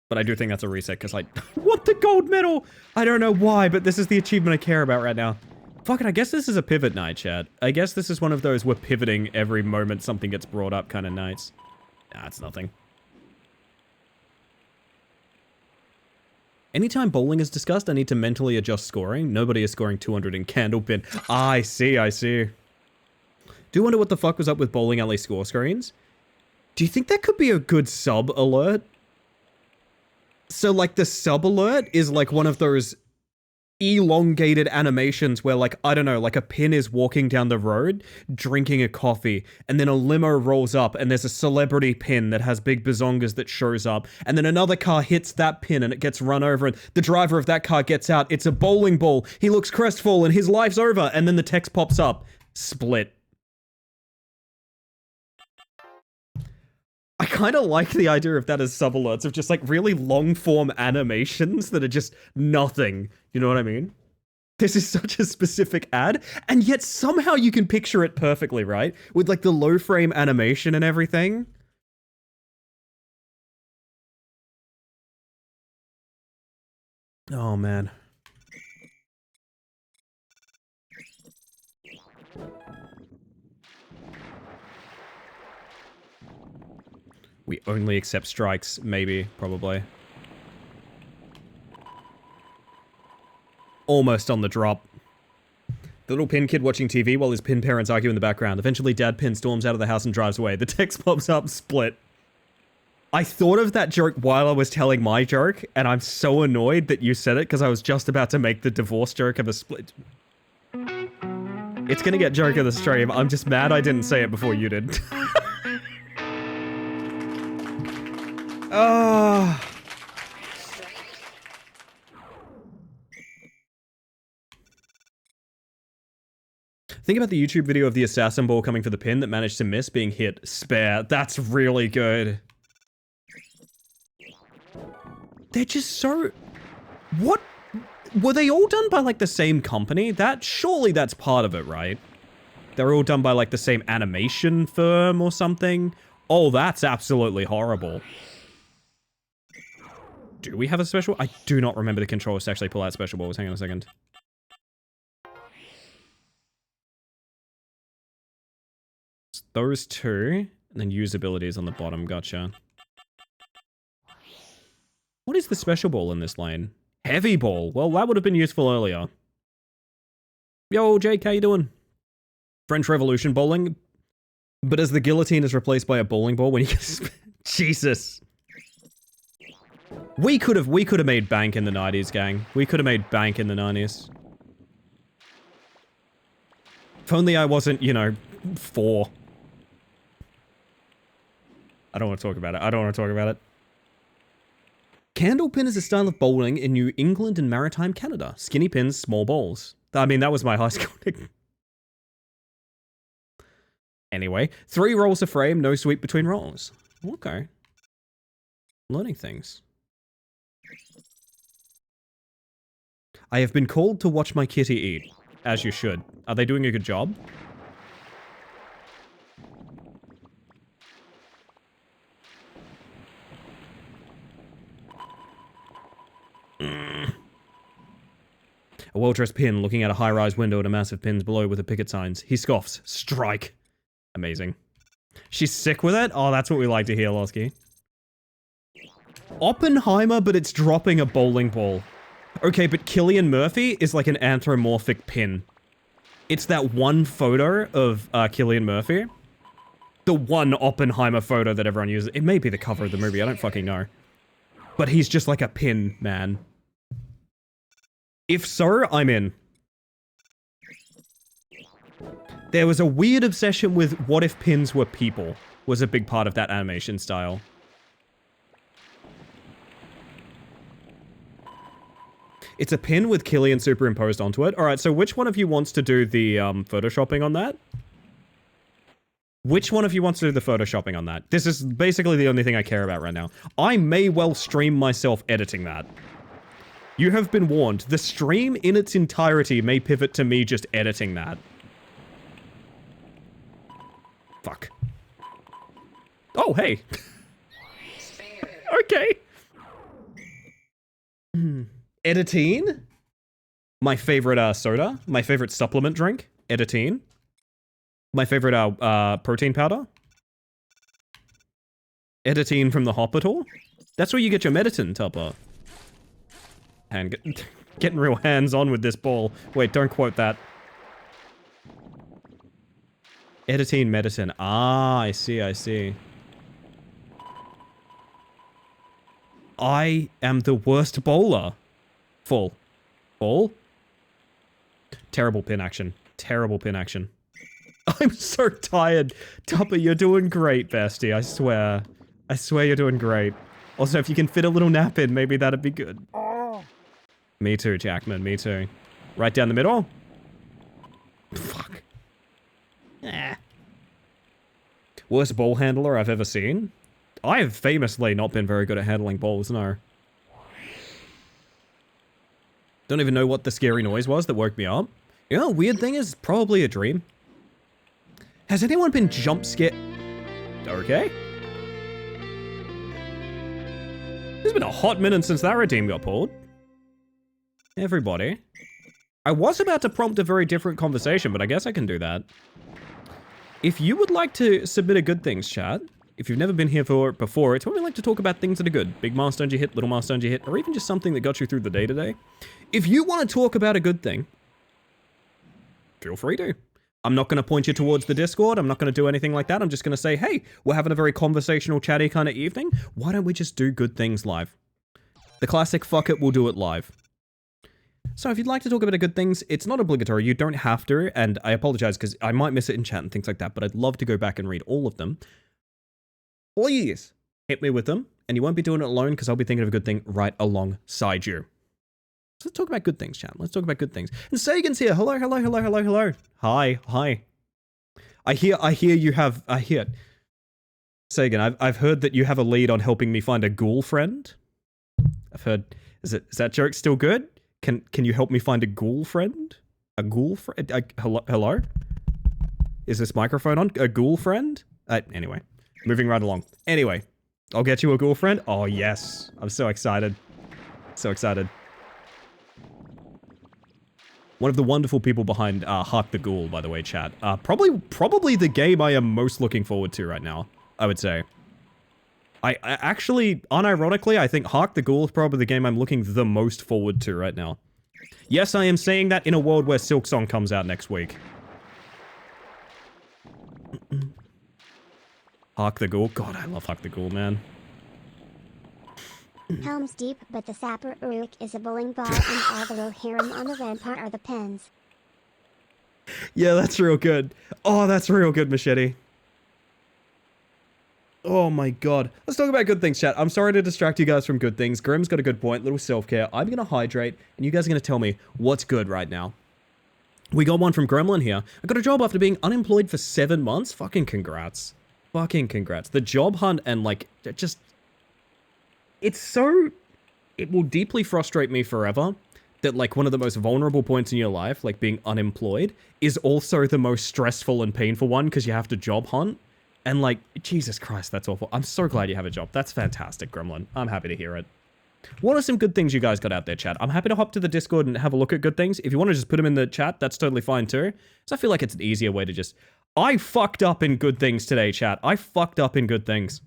But I do think that's a reset, because I want the gold medal! I don't know why, but this is the achievement I care about right now. Fuck it, I guess this is a pivot night, chat. I guess this is one of those we're pivoting every moment something gets brought up kind of nights. Nah, it's nothing. Anytime bowling is discussed, I need to mentally adjust scoring. Nobody is scoring 200 in Candlepin. Ah, I see, I see. Do wonder what the fuck was up with bowling alley score screens? Do you think that could be a good sub alert? So, like, the sub alert is like one of those elongated animations where, like, I don't know, like a pin is walking down the road, drinking a coffee, and then a limo rolls up, and there's a celebrity pin that has big bazongas that shows up, and then another car hits that pin, and it gets run over, and the driver of that car gets out. It's a bowling ball. He looks crestfallen. His life's over. And then the text pops up. Split. I kind of like the idea of that as sub-alerts, of just like really long-form animations that are just nothing. You know what I mean? This is such a specific ad, and yet somehow you can picture it perfectly, right? With like the low-frame animation and everything. Oh, man. We only accept strikes, maybe, probably. Almost on the drop. The little pin kid watching TV while his pin parents argue in the background. Eventually, Dad Pin storms out of the house and drives away. The text pops up, split. I thought of that joke while I was telling my joke, and I'm so annoyed that you said it because I was just about to make the divorce joke of a split. It's gonna get joke of the stream. I'm just mad I didn't say it before you did. Oh. Think about the YouTube video of the assassin ball coming for the pin that managed to miss being hit. Spare. That's really good. They're just so... What? Were they all done by, like, the same company? Surely that's part of it, right? They're all done by, like, the same animation firm or something? Oh, that's absolutely horrible. Do we have a special? I do not remember the controls to actually pull out special balls. Hang on a second. It's those two, and then use abilities on the bottom. Gotcha. What is the special ball in this lane? Heavy ball. Well, that would have been useful earlier. Yo, Jake, how you doing? French Revolution bowling. But as the guillotine is replaced by a bowling ball when you get... Jesus. We could have made bank in the 90s, gang. We could have made bank in the 90s. If only I wasn't, you know, 4. I don't want to talk about it. I don't want to talk about it. Candlepin is a style of bowling in New England and maritime Canada. Skinny pins, small balls. I mean, that was my high school nickname. Anyway, 3 rolls a frame, no sweep between rolls. Okay. Learning things. I have been called to watch my kitty eat. As you should. Are they doing a good job? A well-dressed pin looking at a high-rise window at a massive pins below with the picket signs. He scoffs. Strike. Amazing. She's sick with it? Oh, that's what we like to hear, Losky. Oppenheimer, but it's dropping a bowling ball. Okay, but Cillian Murphy is like an anthropomorphic pin. It's that one photo of Cillian Murphy. The one Oppenheimer photo that everyone uses. It may be the cover of the movie, I don't fucking know. But he's just like a pin, man. If so, I'm in. There was a weird obsession with what if pins were people, was a big part of that animation style. It's a pin with Cillian superimposed onto it. Alright, so which one of you wants to do the photoshopping on that? Which one of you wants to do the photoshopping on that? This is basically the only thing I care about right now. I may well stream myself editing that. You have been warned. The stream in its entirety may pivot to me just editing that. Fuck. Oh, hey. Okay. Editine? My favorite soda. My favorite supplement drink. Editine. My favorite protein powder. Editine from the hospital. That's where you get your medicine, Tupper. And getting real hands-on with this ball. Wait, don't quote that. Editine medicine. Ah, I see, I see. I am the worst bowler. Full. Full? Terrible pin action. Terrible pin action. I'm so tired. Tupper, you're doing great, bestie. I swear. I swear you're doing great. Also, if you can fit a little nap in, maybe that'd be good. Me too, Jackman. Me too. Right down the middle? Fuck. Worst ball handler I've ever seen? I have famously not been very good at handling balls, no. Don't even know what the scary noise was that woke me up. You know, weird thing is probably a dream. Has anyone been jump scared? Okay. It's been a hot minute since that redeem got pulled. Everybody. I was about to prompt a very different conversation, but I guess I can do that. If you would like to submit a good things chat, If you've never been here before, it's where we like to talk about things that are good. Big milestones you hit, little milestones you hit, or even just something that got you through the day today. If you want to talk about a good thing, feel free to. I'm not going to point you towards the Discord. I'm not going to do anything like that. I'm just going to say, hey, we're having a very conversational, chatty kind of evening. Why don't we just do good things live? The classic, fuck it, we'll do it live. So if you'd like to talk about good things, it's not obligatory. You don't have to, and I apologize because I might miss it in chat and things like that, but I'd love to go back and read all of them. Please hit me with them, and you won't be doing it alone because I'll be thinking of a good thing right alongside you. So let's talk about good things, chat. Let's talk about good things. And Sagan's here. Hello, hello, hello, hello, hello. Hi, hi. I hear you have, Sagan, I've heard that you have a lead on helping me find a ghoul friend. I've heard, is that joke still good? Can you help me find a ghoul friend? A ghoul friend? Hello? Is this microphone on? A ghoul friend? Anyway, moving right along. Anyway, I'll get you a ghoul friend. Oh, yes. I'm so excited. So excited. One of the wonderful people behind Hark the Ghoul, by the way, chat. Probably the game I am most looking forward to right now, I would say. I actually, unironically, I think Hark the Ghoul is probably the game I'm looking the most forward to right now. Yes, I am saying that in a world where Silksong comes out next week. Hark the Ghoul. God, I love Hark the Ghoul, man. Helm's Deep, but the Sapper Uruk is a bowling ball and all the Rohirrim on the rampart are the pins. Yeah, that's real good. Oh, that's real good, Machete. Oh my god. Let's talk about good things, chat. I'm sorry to distract you guys from good things. Grim's got a good point. Little self-care. I'm going to hydrate, and you guys are going to tell me what's good right now. We got one from Gremlin here. I got a job after being unemployed for 7 months. Fucking congrats. Fucking congrats. The job hunt and, like, just... It's so... It will deeply frustrate me forever that, like, one of the most vulnerable points in your life, like being unemployed, is also the most stressful and painful one because you have to job hunt. And, like, Jesus Christ, that's awful. I'm so glad you have a job. That's fantastic, Gremlin. I'm happy to hear it. What are some good things you guys got out there, chat? I'm happy to hop to the Discord and have a look at good things. If you want to just put them in the chat, that's totally fine too. So I feel like it's an easier way to just... I fucked up in good things today, chat. I fucked up in good things.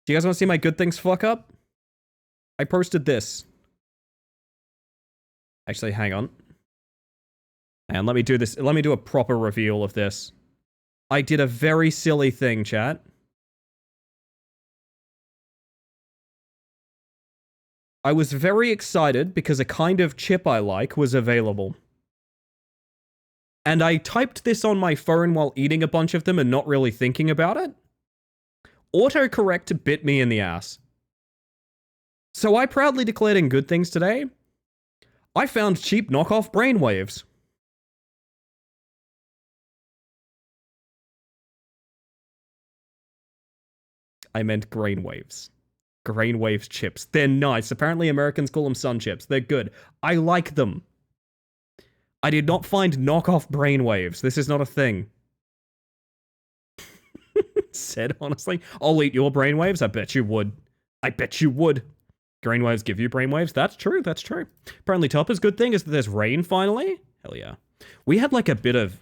Do you guys want to see my good things fuck up? I posted this. Actually, hang on. And let me do this. Let me do a proper reveal of this. I did a very silly thing, chat. I was very excited because a kind of chip I like was available. And I typed this on my phone while eating a bunch of them and not really thinking about it. Autocorrect bit me in the ass. So I proudly declared in good things today, I found cheap knockoff brainwaves. I meant grainwaves. Grainwaves chips. They're nice. Apparently Americans call them sun chips. They're good. I like them. I did not find knockoff brainwaves. This is not a thing. Said honestly, I'll eat your brainwaves. I bet you would. I bet you would. Brainwaves give you brainwaves. That's true. That's true. Apparently Topper's good thing is that there's rain finally. Hell yeah. We had like a bit of...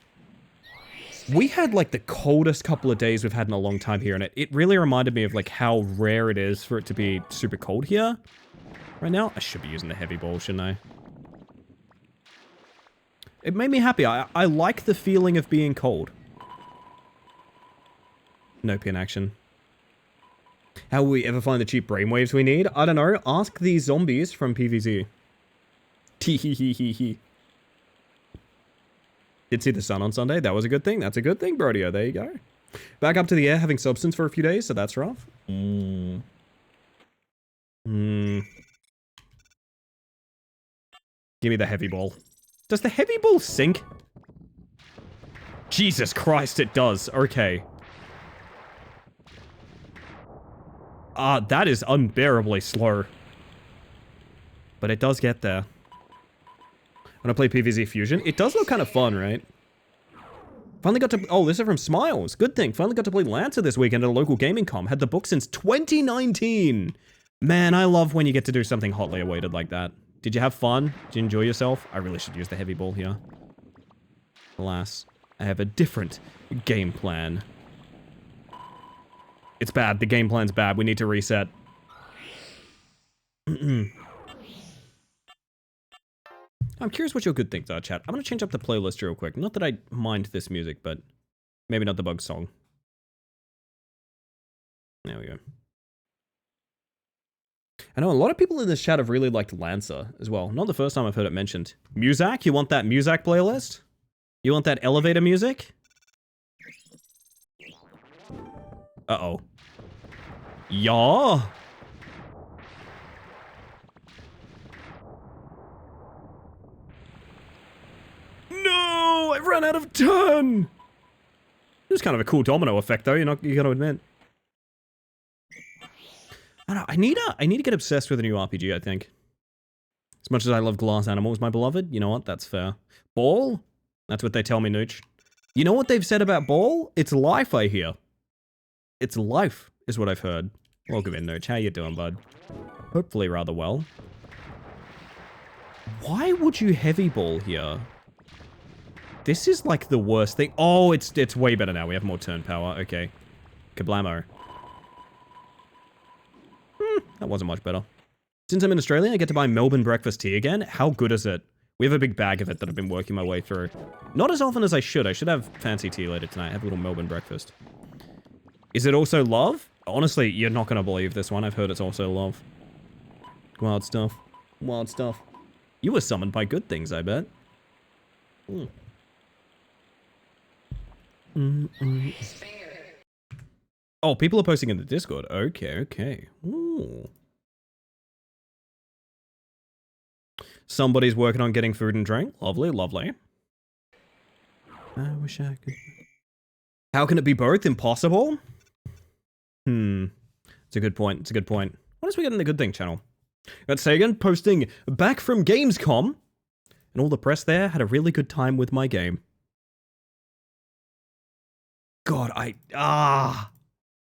We had like the coldest couple of days we've had in a long time here, and it really reminded me of like how rare it is for it to be super cold here. Right now, I should be using the heavy ball, shouldn't I? It made me happy. I like the feeling of being cold. No pin action. How will we ever find the cheap brainwaves we need? I don't know. Ask these zombies from PvZ. Tee-hee-hee-hee-hee. Did see the sun on Sunday. That was a good thing. That's a good thing, Brodio. There you go. Back up to the air having substance for a few days, so that's rough. Give me the heavy ball. Does the heavy ball sink? Jesus Christ, it does. Okay. That is unbearably slow. But it does get there. When I play PvZ Fusion, it does look kind of fun, right? Finally got to... Oh, this is from Smiles. Good thing. Finally got to play Lancer this weekend at a local gaming com. Had the book since 2019. Man, I love when you get to do something hotly awaited like that. Did you have fun? Did you enjoy yourself? I really should use the heavy ball here. Alas, I have a different game plan. It's bad. The game plan's bad. We need to reset. I'm curious what your good things are, chat. I'm gonna change up the playlist real quick. Not that I mind this music, but maybe not the bug song. There we go. I know a lot of people in this chat have really liked Lancer as well. Not the first time I've heard it mentioned. Muzak? You want that Muzak playlist? You want that elevator music? Uh-oh. Yeah. No! I ran out of turn! It was kind of a cool domino effect, though. You gotta admit. I don't know. I need to get obsessed with a new RPG, I think. As much as I love Glass Animals, my beloved, you know what? That's fair. Ball? That's what they tell me, Nooch. You know what they've said about Ball? It's life, I hear. It's life, is what I've heard. Welcome in, Nooch. How you doing, bud? Hopefully rather well. Why would you heavy ball here? This is like the worst thing. Oh, it's way better now. We have more turn power. Okay. Kablamo. That wasn't much better. Since I'm in Australia, I get to buy Melbourne breakfast tea again. How good is it? We have a big bag of it that I've been working my way through. Not as often as I should. I should have fancy tea later tonight. Have a little Melbourne breakfast. Is it also love? Honestly, you're not going to believe this one. I've heard it's also love. Wild stuff. Wild stuff. You were summoned by good things, I bet. Oh, people are posting in the Discord. Okay, okay. Ooh. Somebody's working on getting food and drink. Lovely, lovely. I wish I could. How can it be both? Impossible? It's a good point. It's a good point. What else we got in the Good Thing channel? Got Sagan posting back from Gamescom. And all the press there had a really good time with my game. God,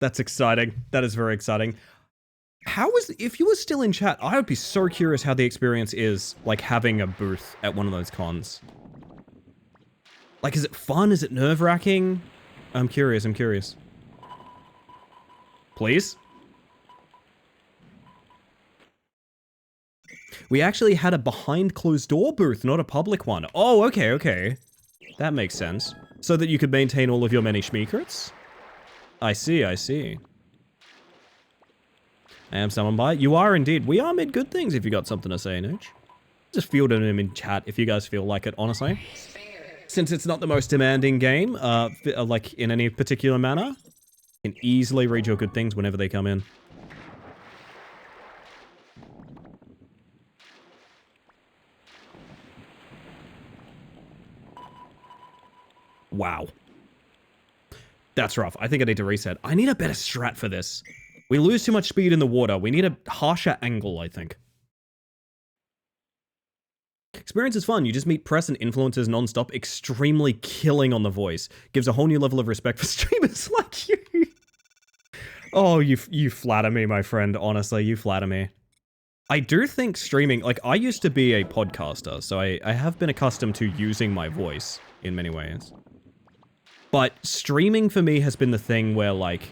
that's exciting. That is very exciting. If you were still in chat, I would be so curious how the experience is, like, having a booth at one of those cons. Like, is it fun? Is it nerve-wracking? I'm curious, I'm curious. Please? We actually had a behind-closed-door booth, not a public one. Oh, okay, okay. That makes sense. So that you could maintain all of your many schmeekrits? I see, I see. I am summoned by it. You are indeed. We are mid good things if you got something to say, Nooch. Just fielding him in chat if you guys feel like it, honestly. Since it's not the most demanding game, like in any particular manner, you can easily read your good things whenever they come in. Wow. That's rough. I think I need to reset. I need a better strat for this. We lose too much speed in the water. We need a harsher angle, I think. Experience is fun. You just meet press and influencers non-stop, extremely killing on the voice. Gives a whole new level of respect for streamers like you. Oh, you flatter me, my friend. Honestly, you flatter me. I do think streaming... Like, I used to be a podcaster, so I have been accustomed to using my voice in many ways. But streaming for me has been the thing where, like...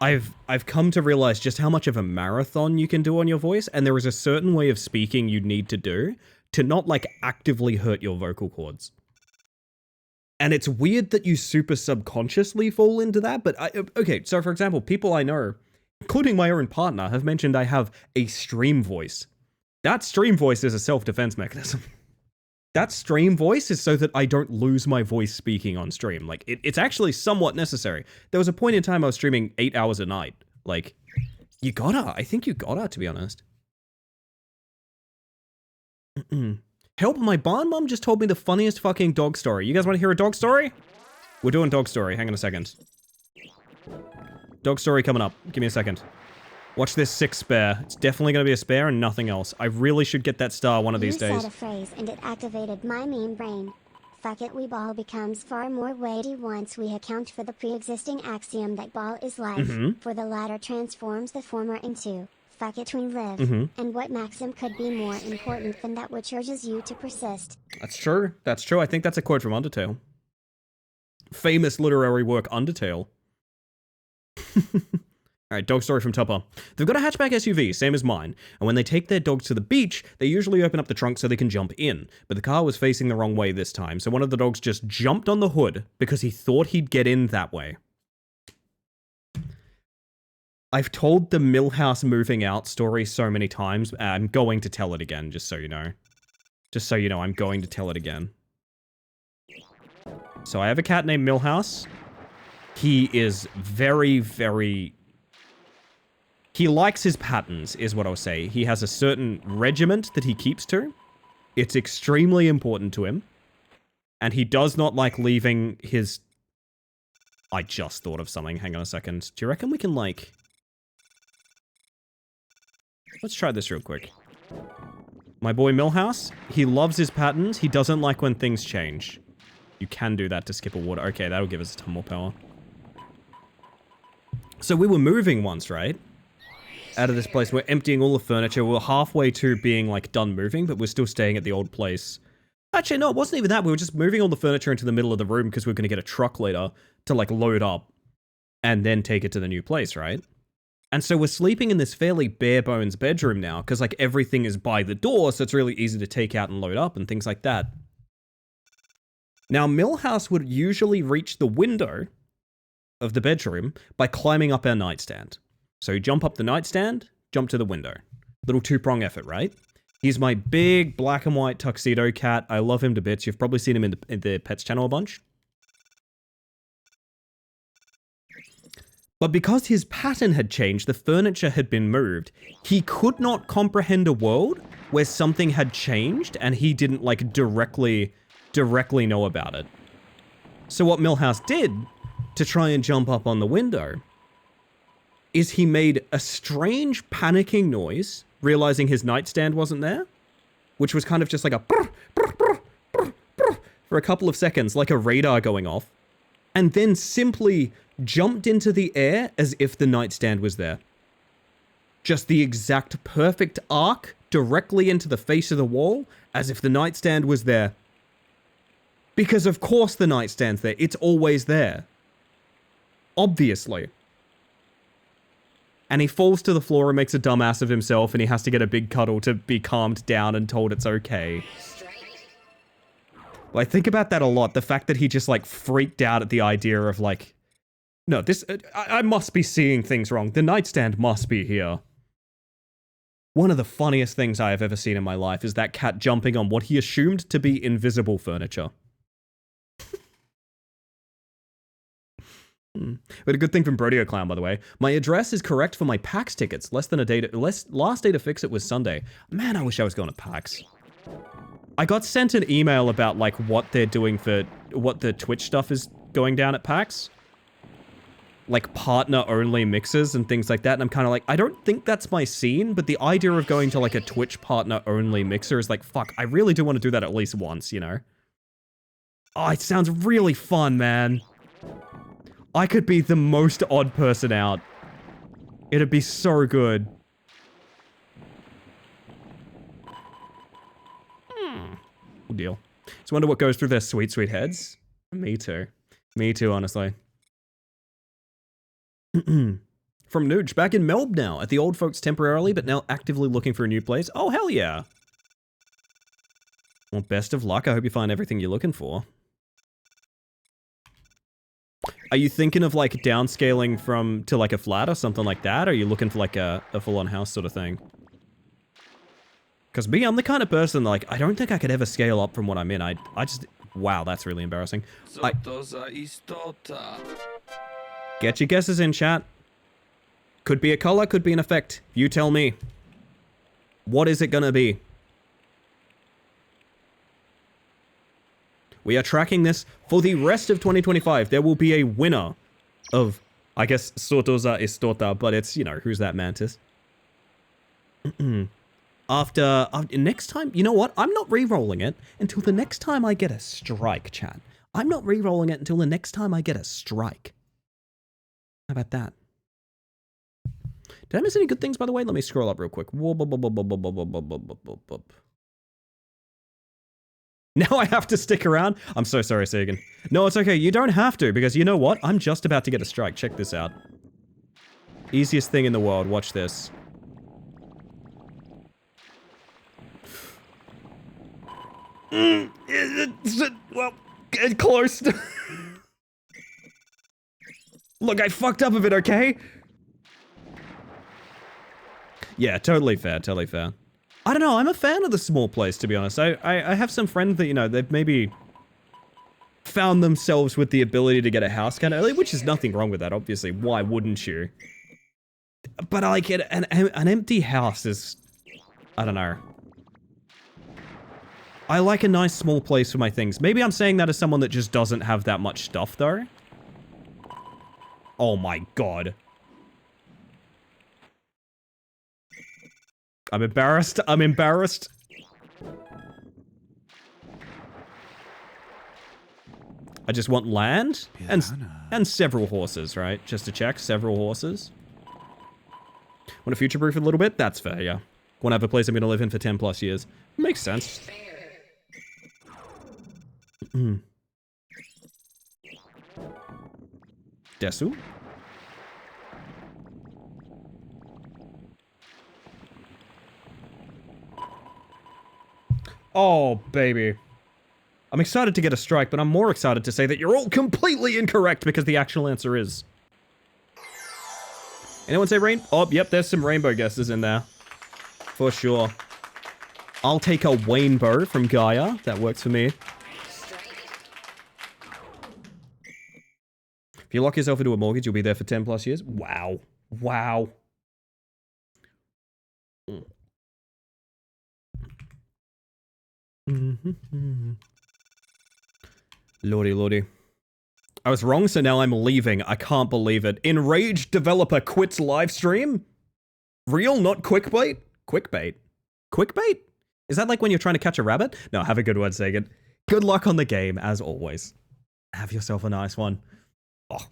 I've come to realize just how much of a marathon you can do on your voice, and there is a certain way of speaking you need to do to not, like, actively hurt your vocal cords. And it's weird that you super subconsciously fall into that, but okay, so for example, people I know, including my own partner, have mentioned I have a stream voice. That stream voice is a self-defense mechanism. That stream voice is so that I don't lose my voice speaking on stream. Like, it's actually somewhat necessary. There was a point in time I was streaming 8 hours a night. Like, you gotta. I think you gotta, to be honest. Help, my barn mom just told me the funniest fucking dog story. You guys want to hear a dog story? We're doing dog story. Hang on a second. Dog story coming up. Give me a second. Watch this 6 spare. It's definitely going to be a spare and nothing else. I really should get that star one of these days. You said a phrase and it activated my meme brain. Fuck it, we ball becomes far more weighty once we account for the pre-existing axiom that ball is life, for the latter transforms the former into fuck it, we live. And what maxim could be more important than that which urges you to persist? That's true. That's true. I think that's a quote from Undertale. Famous literary work, Undertale. All right, dog story from Tupper. They've got a hatchback SUV, same as mine, and when they take their dogs to the beach, they usually open up the trunk so they can jump in, but the car was facing the wrong way this time, so one of the dogs just jumped on the hood because he thought he'd get in that way. I've told the Millhouse moving out story so many times, I'm going to tell it again, just so you know. Just so you know, I'm going to tell it again. So I have a cat named Millhouse. He is very, very... He likes his patterns, is what I'll say. He has a certain regiment that he keeps to. It's extremely important to him. And he does not like leaving his... I just thought of something. Hang on a second. Do you reckon we can, like... Let's try this real quick. My boy Millhouse, he loves his patterns. He doesn't like when things change. You can do that to skip a water. Okay, that'll give us a ton more power. So we were moving once, right? Out of this place. We're emptying all the furniture. We're halfway to being, like, done moving, but we're still staying at the old place. Actually, no, it wasn't even that. We were just moving all the furniture into the middle of the room because we were going to get a truck later to, like, load up and then take it to the new place, right? And so we're sleeping in this fairly bare bones bedroom now because, like, everything is by the door, so it's really easy to take out and load up and things like that. Now, Millhouse would usually reach the window of the bedroom by climbing up our nightstand. So you jump up the nightstand, jump to the window. Little two-prong effort, right? He's my big black and white tuxedo cat. I love him to bits. You've probably seen him in the Pets channel a bunch. But because his pattern had changed, the furniture had been moved, he could not comprehend a world where something had changed and he didn't, like, directly know about it. So what Millhouse did to try and jump up on the window is he made a strange panicking noise, realizing his nightstand wasn't there, which was kind of just like a brr, brr, brr, brr, brr, for a couple of seconds, like a radar going off, and then simply jumped into the air as if the nightstand was there. Just the exact perfect arc directly into the face of the wall, as if the nightstand was there. Because of course the nightstand's there. It's always there. Obviously. And he falls to the floor and makes a dumbass of himself, and he has to get a big cuddle to be calmed down and told it's okay. Well, I think about that a lot. The fact that he just, like, freaked out at the idea of, like, no, this, I must be seeing things wrong. The nightstand must be here. One of the funniest things I have ever seen in my life is that cat jumping on what he assumed to be invisible furniture. We had a good thing from Brodeo Clown, by the way. My address is correct for my PAX tickets. Last day to fix it was Sunday. Man, I wish I was going to PAX. I got sent an email about, like, what they're doing for what the Twitch stuff is going down at PAX. Like, partner-only mixes and things like that, and I'm kind of like, I don't think that's my scene, but the idea of going to, like, a Twitch partner-only mixer is like, fuck, I really do want to do that at least once, you know? Oh, it sounds really fun, man. I could be the most odd person out. It'd be so good. Good deal. Just wonder what goes through their sweet, sweet heads. Me too. Me too, honestly. From Nuge, back in Melb now, at the old folks temporarily, but now actively looking for a new place. Oh, hell yeah. Well, best of luck. I hope you find everything you're looking for. Are you thinking of, like, downscaling to, like, a flat or something like that? Or are you looking for, like, a full-on house sort of thing? Because me, I'm the kind of person, like, I don't think I could ever scale up from what I'm in. I just... Wow, that's really embarrassing. Get your guesses in, chat. Could be a color, could be an effect. You tell me. What is it gonna be? We are tracking this for the rest of 2025. There will be a winner of, I guess, Sotoza is Tota, but it's, you know, who's that mantis? After next time, you know what? I'm not re-rolling it until the next time I get a strike, chat. I'm not re-rolling it until the next time I get a strike. How about that? Did I miss any good things, by the way? Let me scroll up real quick. Now I have to stick around? I'm so sorry, Sagan. No, it's okay. You don't have to, because you know what? I'm just about to get a strike. Check this out. Easiest thing in the world. Watch this. Well, close. Look, I fucked up a bit, okay? Yeah, totally fair, totally fair. I don't know, I'm a fan of the small place, to be honest. I have some friends that, you know, they've maybe found themselves with the ability to get a house kind of early, which is nothing wrong with that, obviously. Why wouldn't you? But I like it, an empty house is, I don't know. I like a nice small place for my things. Maybe I'm saying that as someone that just doesn't have that much stuff, though. Oh my god. I'm embarrassed. I'm embarrassed. I just want land and several horses, right? Just to check, several horses. Want to future-proof a little bit? That's fair, yeah. Want to have a place I'm going to live in for 10 plus years. Makes sense. Desu? Oh, baby. I'm excited to get a strike, but I'm more excited to say that you're all completely incorrect because the actual answer is... Anyone say rain? Oh, yep, there's some rainbow guesses in there. For sure. I'll take a Wainbow from Gaia. That works for me. If you lock yourself into a mortgage, you'll be there for 10 plus years. Wow. Wow. Lordy, lordy. I was wrong, so now I'm leaving. I can't believe it. Enraged developer quits live stream? Real, not quickbait? Quickbait? Quickbait? Is that like when you're trying to catch a rabbit? No, have a good one, Sagan. Good luck on the game, as always. Have yourself a nice one. Oh.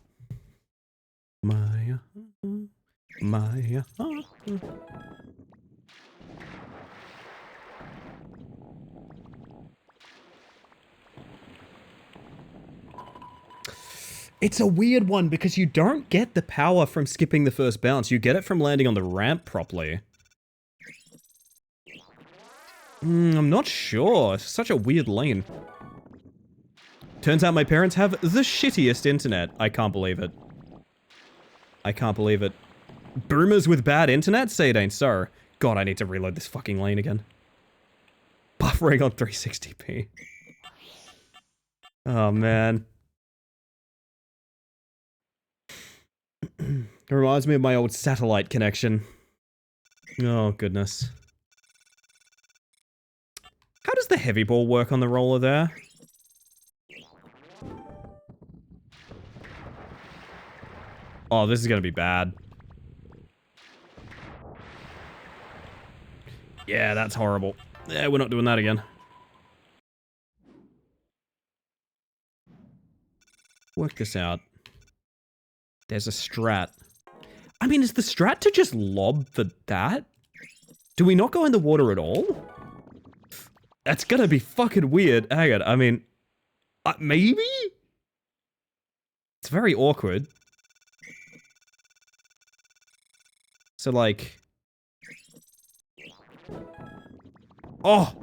My. It's a weird one because you don't get the power from skipping the first bounce. You get it from landing on the ramp properly. I'm not sure. It's such a weird lane. Turns out my parents have the shittiest internet. I can't believe it. I can't believe it. Boomers with bad internet? Say it ain't so. God, I need to reload this fucking lane again. Buffering on 360p. Oh, man. It reminds me of my old satellite connection. Oh, goodness. How does the heavy ball work on the roller there? Oh, this is gonna be bad. Yeah, that's horrible. Yeah, we're not doing that again. Work this out. There's a strat. I mean, is the strat to just lob for that? Do we not go in the water at all? That's gonna be fucking weird. Hang on, I mean... maybe? It's very awkward. So, like... Oh!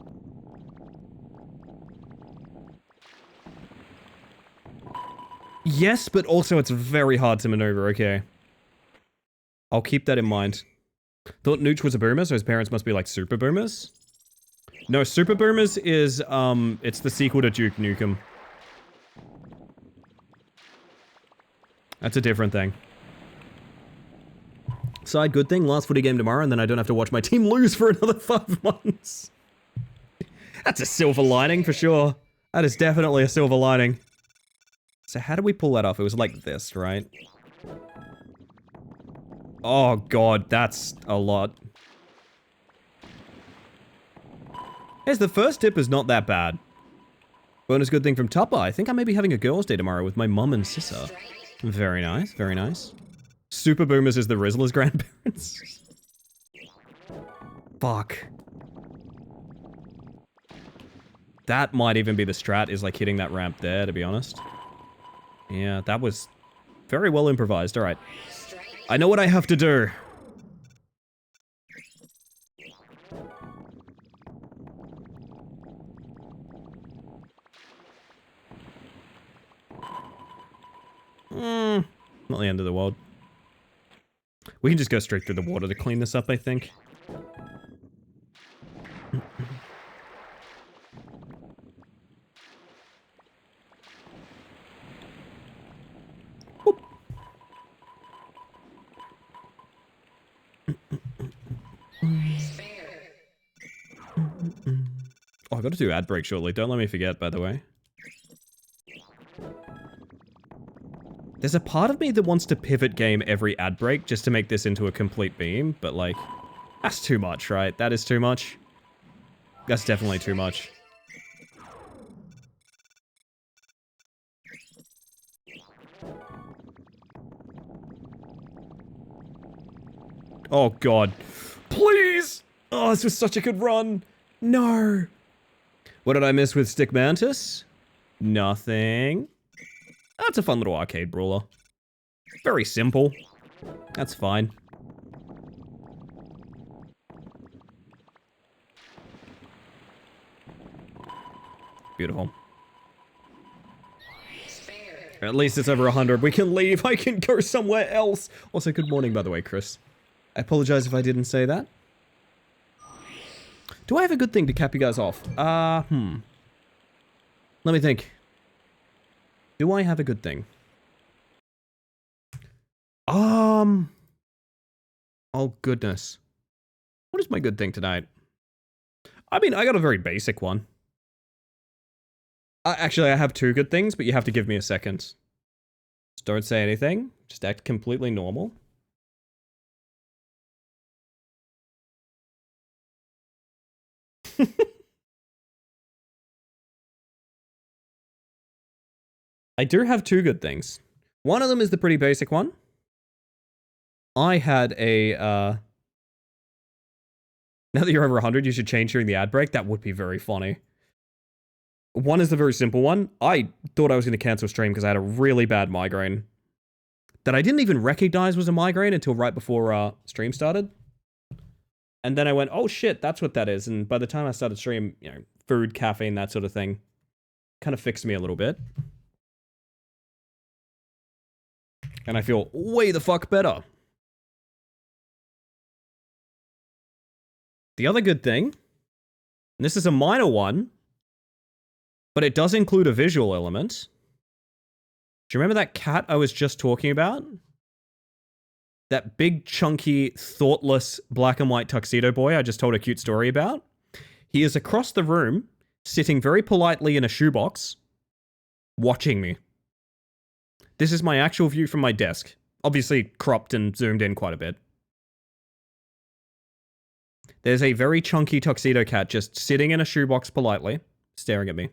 Yes, but also it's very hard to maneuver, okay. I'll keep that in mind. Thought Nooch was a boomer, so his parents must be like super boomers? No, Super Boomers is, it's the sequel to Duke Nukem. That's a different thing. Side good thing, last footy game tomorrow, and then I don't have to watch my team lose for another 5 months. That's a silver lining for sure. That is definitely a silver lining. So how do we pull that off? It was like this, right? Oh god, that's a lot. Yes, the first tip is not that bad. Bonus good thing from Tupper. I think I may be having a girls' day tomorrow with my mum and sister. Very nice, very nice. Super Boomers is the Rizzler's grandparents. Fuck. That might even be the strat, is like hitting that ramp there, to be honest. Yeah, that was very well improvised. Alright. I know what I have to do. Not the end of the world. We can just go straight through the water to clean this up, I think. Oh, I've got to do ad break shortly. Don't let me forget, by the way. There's a part of me that wants to pivot game every ad break just to make this into a complete beam, but like, that's too much, right? That is too much. That's definitely too much. Oh god. Please! Oh, this was such a good run. No. What did I miss with Stick Mantis? Nothing. That's a fun little arcade brawler. Very simple. That's fine. Beautiful. At least it's over 100. We can leave. I can go somewhere else. Also, good morning, by the way, Chris. I apologize if I didn't say that. Do I have a good thing to cap you guys off? Let me think. Do I have a good thing? Oh goodness. What is my good thing tonight? I mean, I got a very basic one. Actually, I have two good things, but you have to give me a second. Just don't say anything. Just act completely normal. I do have two good things. One of them is the pretty basic one. I had a, now that you're over 100, you should change during the ad break. That would be very funny. One is the very simple one. I thought I was going to cancel stream because I had a really bad migraine that I didn't even recognize was a migraine until right before stream started. And then I went, oh shit, that's what that is. And by the time I started stream, you know, food, caffeine, that sort of thing, kind of fixed me a little bit. And I feel way the fuck better. The other good thing, and this is a minor one, but it does include a visual element. Do you remember that cat I was just talking about? That big, chunky, thoughtless black and white tuxedo boy I just told a cute story about? He is across the room, sitting very politely in a shoebox, watching me. This is my actual view from my desk. Obviously cropped and zoomed in quite a bit. There's a very chunky tuxedo cat just sitting in a shoebox politely, staring at me.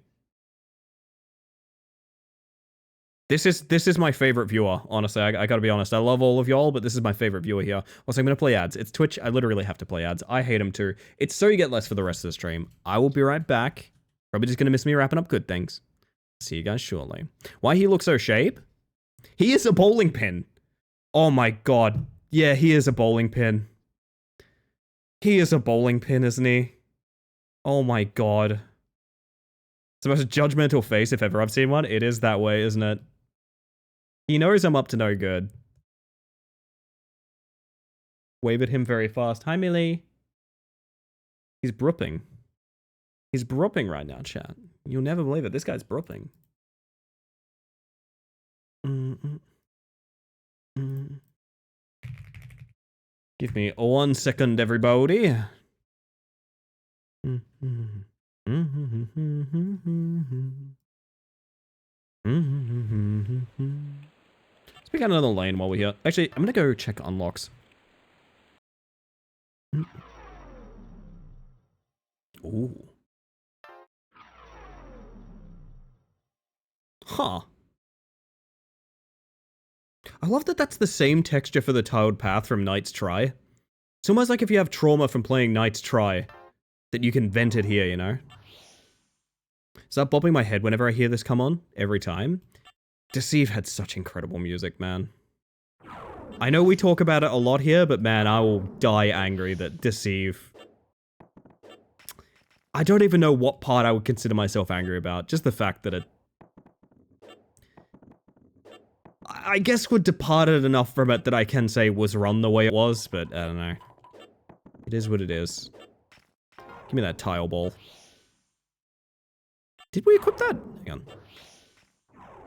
This is my favorite viewer, honestly. I gotta be honest. I love all of y'all, but this is my favorite viewer here. Also, I'm gonna play ads. It's Twitch. I literally have to play ads. I hate them too. It's so you get less for the rest of the stream. I will be right back. Probably just gonna miss me wrapping up good things. See you guys shortly. Why he looks so shape? He is a bowling pin. Oh my god. Yeah, he is a bowling pin. He is a bowling pin, isn't he? Oh my god. It's the most judgmental face if ever I've seen one. It is that way, isn't it? He knows I'm up to no good. Wave at him very fast. Hi, Millie. He's brooping. He's brooping right now, chat. You'll never believe it. This guy's brooping. Give me 1 second, everybody. Let's pick out another lane while we're here. Actually, I'm gonna go check unlocks. Ooh. Huh. I love that that's the same texture for the tiled path from Knight's Try. It's almost like if you have trauma from playing Knight's Try, that you can vent it here, you know? Start bobbing my head whenever I hear this come on, every time. Deceive had such incredible music, man. I know we talk about it a lot here, but man, I will die angry that Deceive... I don't even know what part I would consider myself angry about. Just the fact that it... I guess we're departed enough from it that I can say was run the way it was, but I don't know. It is what it is. Give me that tile ball. Did we equip that? Hang on.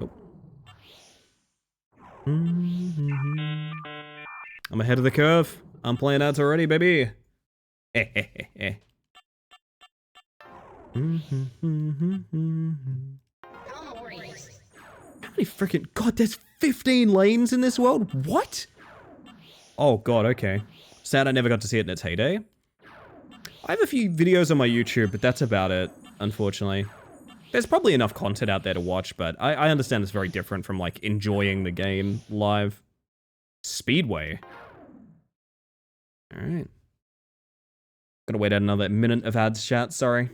Oh. I'm ahead of the curve. I'm playing ads already, baby. How many freaking... God, there's 15 lanes in this world? What? Oh, God, okay. Sad I never got to see it in its heyday. I have a few videos on my YouTube, but that's about it, unfortunately. There's probably enough content out there to watch, but I understand it's very different from, like, enjoying the game live. Speedway. Alright. Gotta wait out another minute of ads, chat, sorry.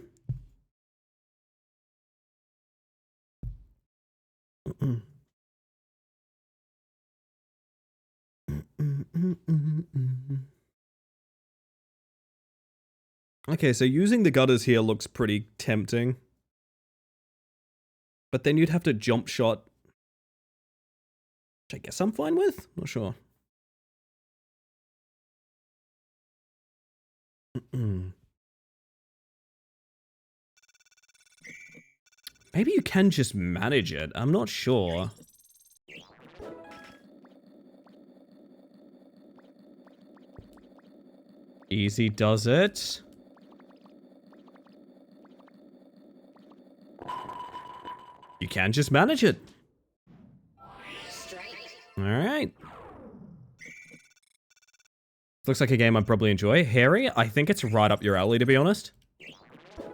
Okay, so using the gutters here looks pretty tempting. But then you'd have to jump shot. Which I guess I'm fine with? Not sure. Maybe you can just manage it. I'm not sure. Easy does it. You can just manage it. Alright. Looks like a game I'd probably enjoy. Harry, I think it's right up your alley, to be honest.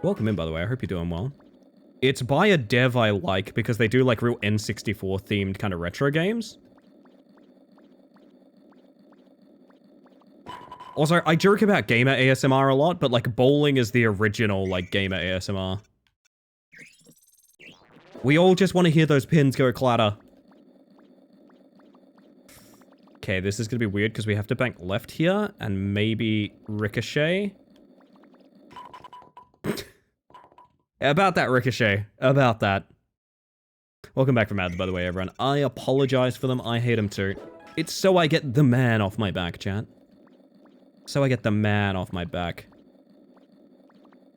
Welcome in, by the way. I hope you're doing well. It's by a dev I like, because they do, like, real N64-themed kind of retro games. Also, I joke about gamer ASMR a lot, but, like, bowling is the original, like, gamer ASMR. We all just want to hear those pins go clatter. Okay, this is going to be weird because we have to bank left here and maybe ricochet. About that ricochet. About that. Welcome back from ads, by the way, everyone. I apologize for them. I hate them too. It's so I get the man off my back, chat. So I get the man off my back.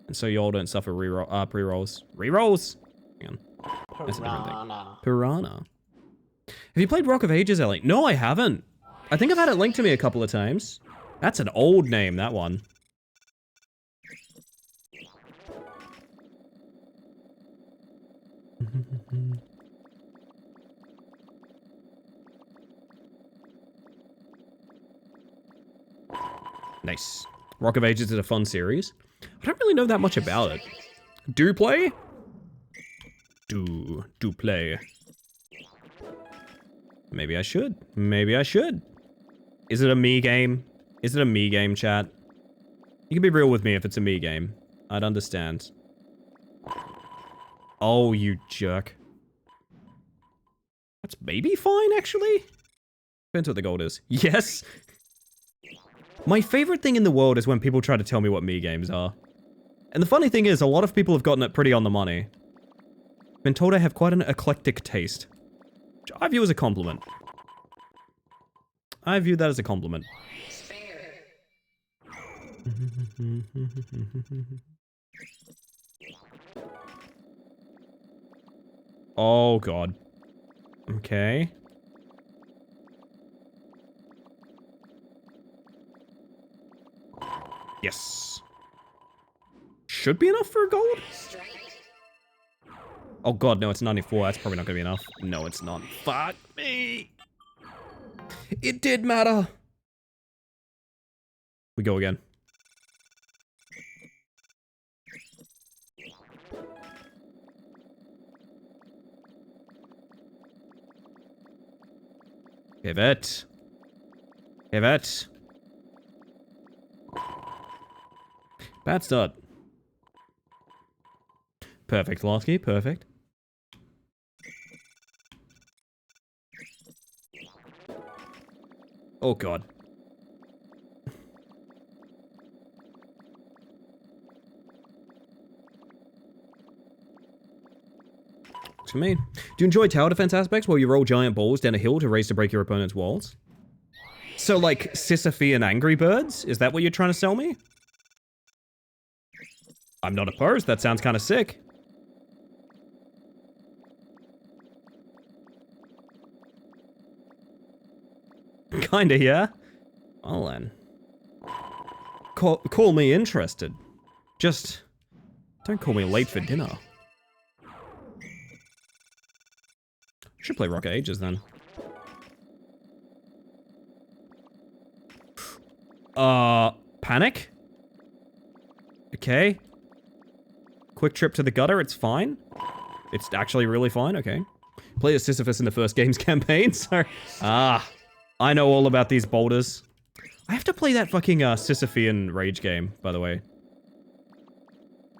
And so y'all don't suffer pre-rolls. Re-rolls! Hang on. That's a different thing. Piranha. Have you played Rock of Ages, Ellie? No, I haven't. I think I've had it linked to me a couple of times. That's an old name, that one. Nice. Rock of Ages is a fun series. I don't really know that much about it. Do play? Do play. Maybe I should. Maybe I should. Is it a me game? Is it a me game, chat? You can be real with me if it's a me game. I'd understand. Oh, you jerk. That's maybe fine, actually. Depends what the gold is. Yes! My favorite thing in the world is when people try to tell me what me games are. And the funny thing is, a lot of people have gotten it pretty on the money. I've been told I have quite an eclectic taste. Which I view as a compliment. I view that as a compliment. Oh, God. Okay. Yes. Should be enough for a gold? Oh, God, no, it's 94. That's probably not going to be enough. No, it's not. Fuck me. It did matter. We go again. Pivot. Pivot. Bad start. Perfect, Lasky. Perfect. Oh, God. To me. Do you enjoy tower defense aspects where you roll giant balls down a hill to race to break your opponent's walls? So, like, Sisyphean Angry Birds? Is that what you're trying to sell me? I'm not opposed. That sounds kind of sick. Kinda, yeah? Well then. Call me interested. Just don't call me late for dinner. Should play Rocket Ages then. Panic? Okay. Quick trip to the gutter, it's fine. It's actually really fine, okay. Play as Sisyphus in the first game's campaign, so... I know all about these boulders. I have to play that fucking Sisyphean Rage game, by the way.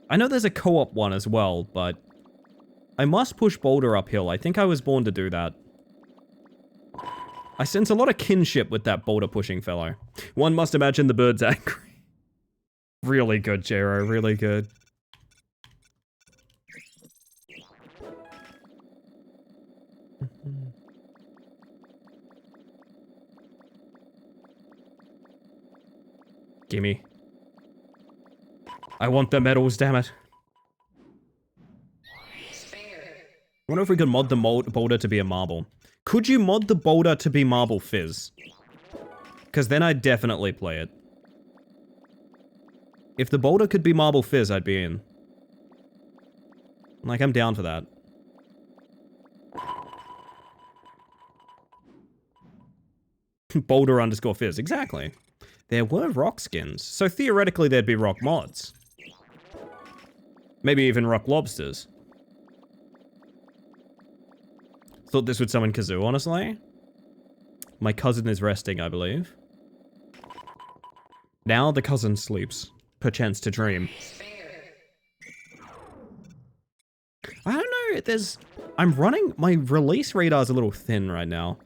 I know there's a co-op one as well, but... I must push boulder uphill. I think I was born to do that. I sense a lot of kinship with that boulder pushing fellow. One must imagine the bird's angry. Really good, Jero, really good. Gimme. I want the medals, damn it. I wonder if we could mod the boulder to be a marble. Could you mod the boulder to be Marble Fizz? Because then I'd definitely play it. If the boulder could be Marble Fizz, I'd be in. Like, I'm down for that. Boulder underscore Fizz, exactly. There were rock skins, so theoretically there'd be rock mods. Maybe even rock lobsters. Thought this would summon Kazoo, honestly. My cousin is resting, I believe. Now the cousin sleeps, perchance to dream. I don't know, I'm running, my release radar's a little thin right now.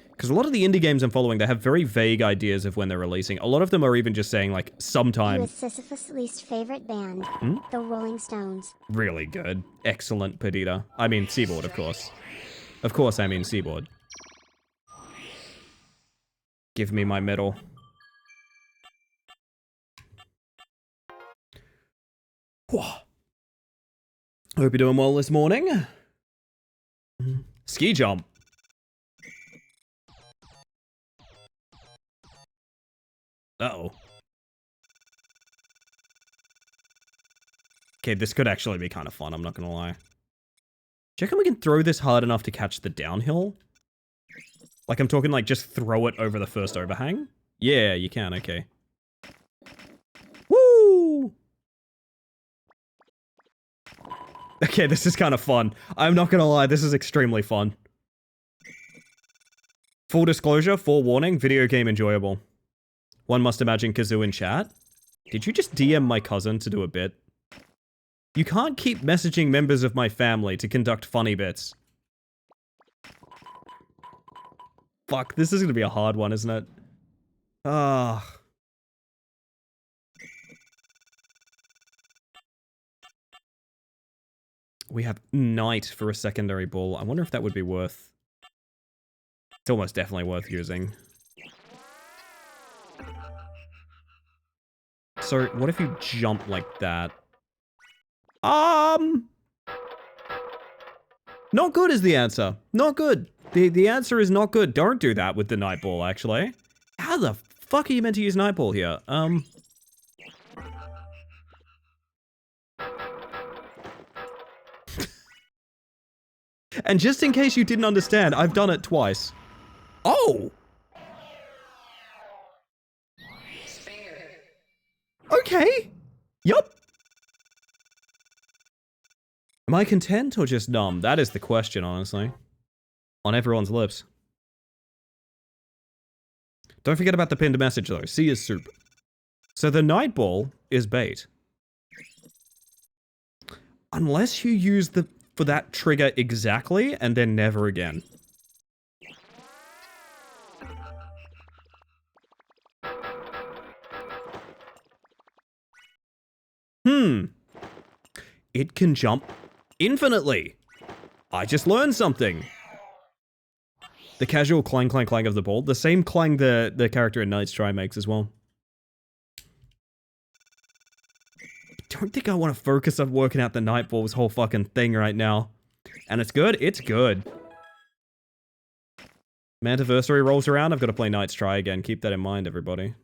Because a lot of the indie games I'm following, they have very vague ideas of when they're releasing. A lot of them are even just saying, like, sometime. Who is Sisyphus' least favorite band? The Rolling Stones. Really good. Excellent, Perdita. I mean, Seaboard, of course. Of course, I mean Seaboard. Give me my medal. Hope you're doing well this morning. Ski jump. Uh-oh. Okay, this could actually be kind of fun, I'm not gonna lie. Do you reckon we can throw this hard enough to catch the downhill? Like, I'm talking like just throw it over the first overhang? Yeah, you can, okay. Woo! Okay, this is kind of fun. I'm not gonna lie, this is extremely fun. Full disclosure, forewarning, video game enjoyable. One must imagine Kazoo in chat. Did you just DM my cousin to do a bit? You can't keep messaging members of my family to conduct funny bits. Fuck, this is gonna be a hard one, isn't it? Ah. We have Knight for a secondary ball. I wonder if that would be worth... It's almost definitely worth using. So, what if you jump like that? Not good is the answer. Not good. The answer is not good. Don't do that with the Night Ball, actually. How the fuck are you meant to use Night Ball here? And just in case you didn't understand, I've done it twice. Oh! Okay. Yup. Am I content or just numb? That is the question, honestly. On everyone's lips. Don't forget about the pinned message, though. C is soup. So the Night Ball is bait. Unless you use for that trigger exactly, and then never again. it can jump infinitely. I just learned something. The casual clang, clang, clang of the ball. The same clang the character in Knight's Try makes as well. I don't think I want to focus on working out the Nightball's whole fucking thing right now. And it's good? It's good. Mantiversary rolls around, I've got to play Knight's Try again. Keep that in mind, everybody.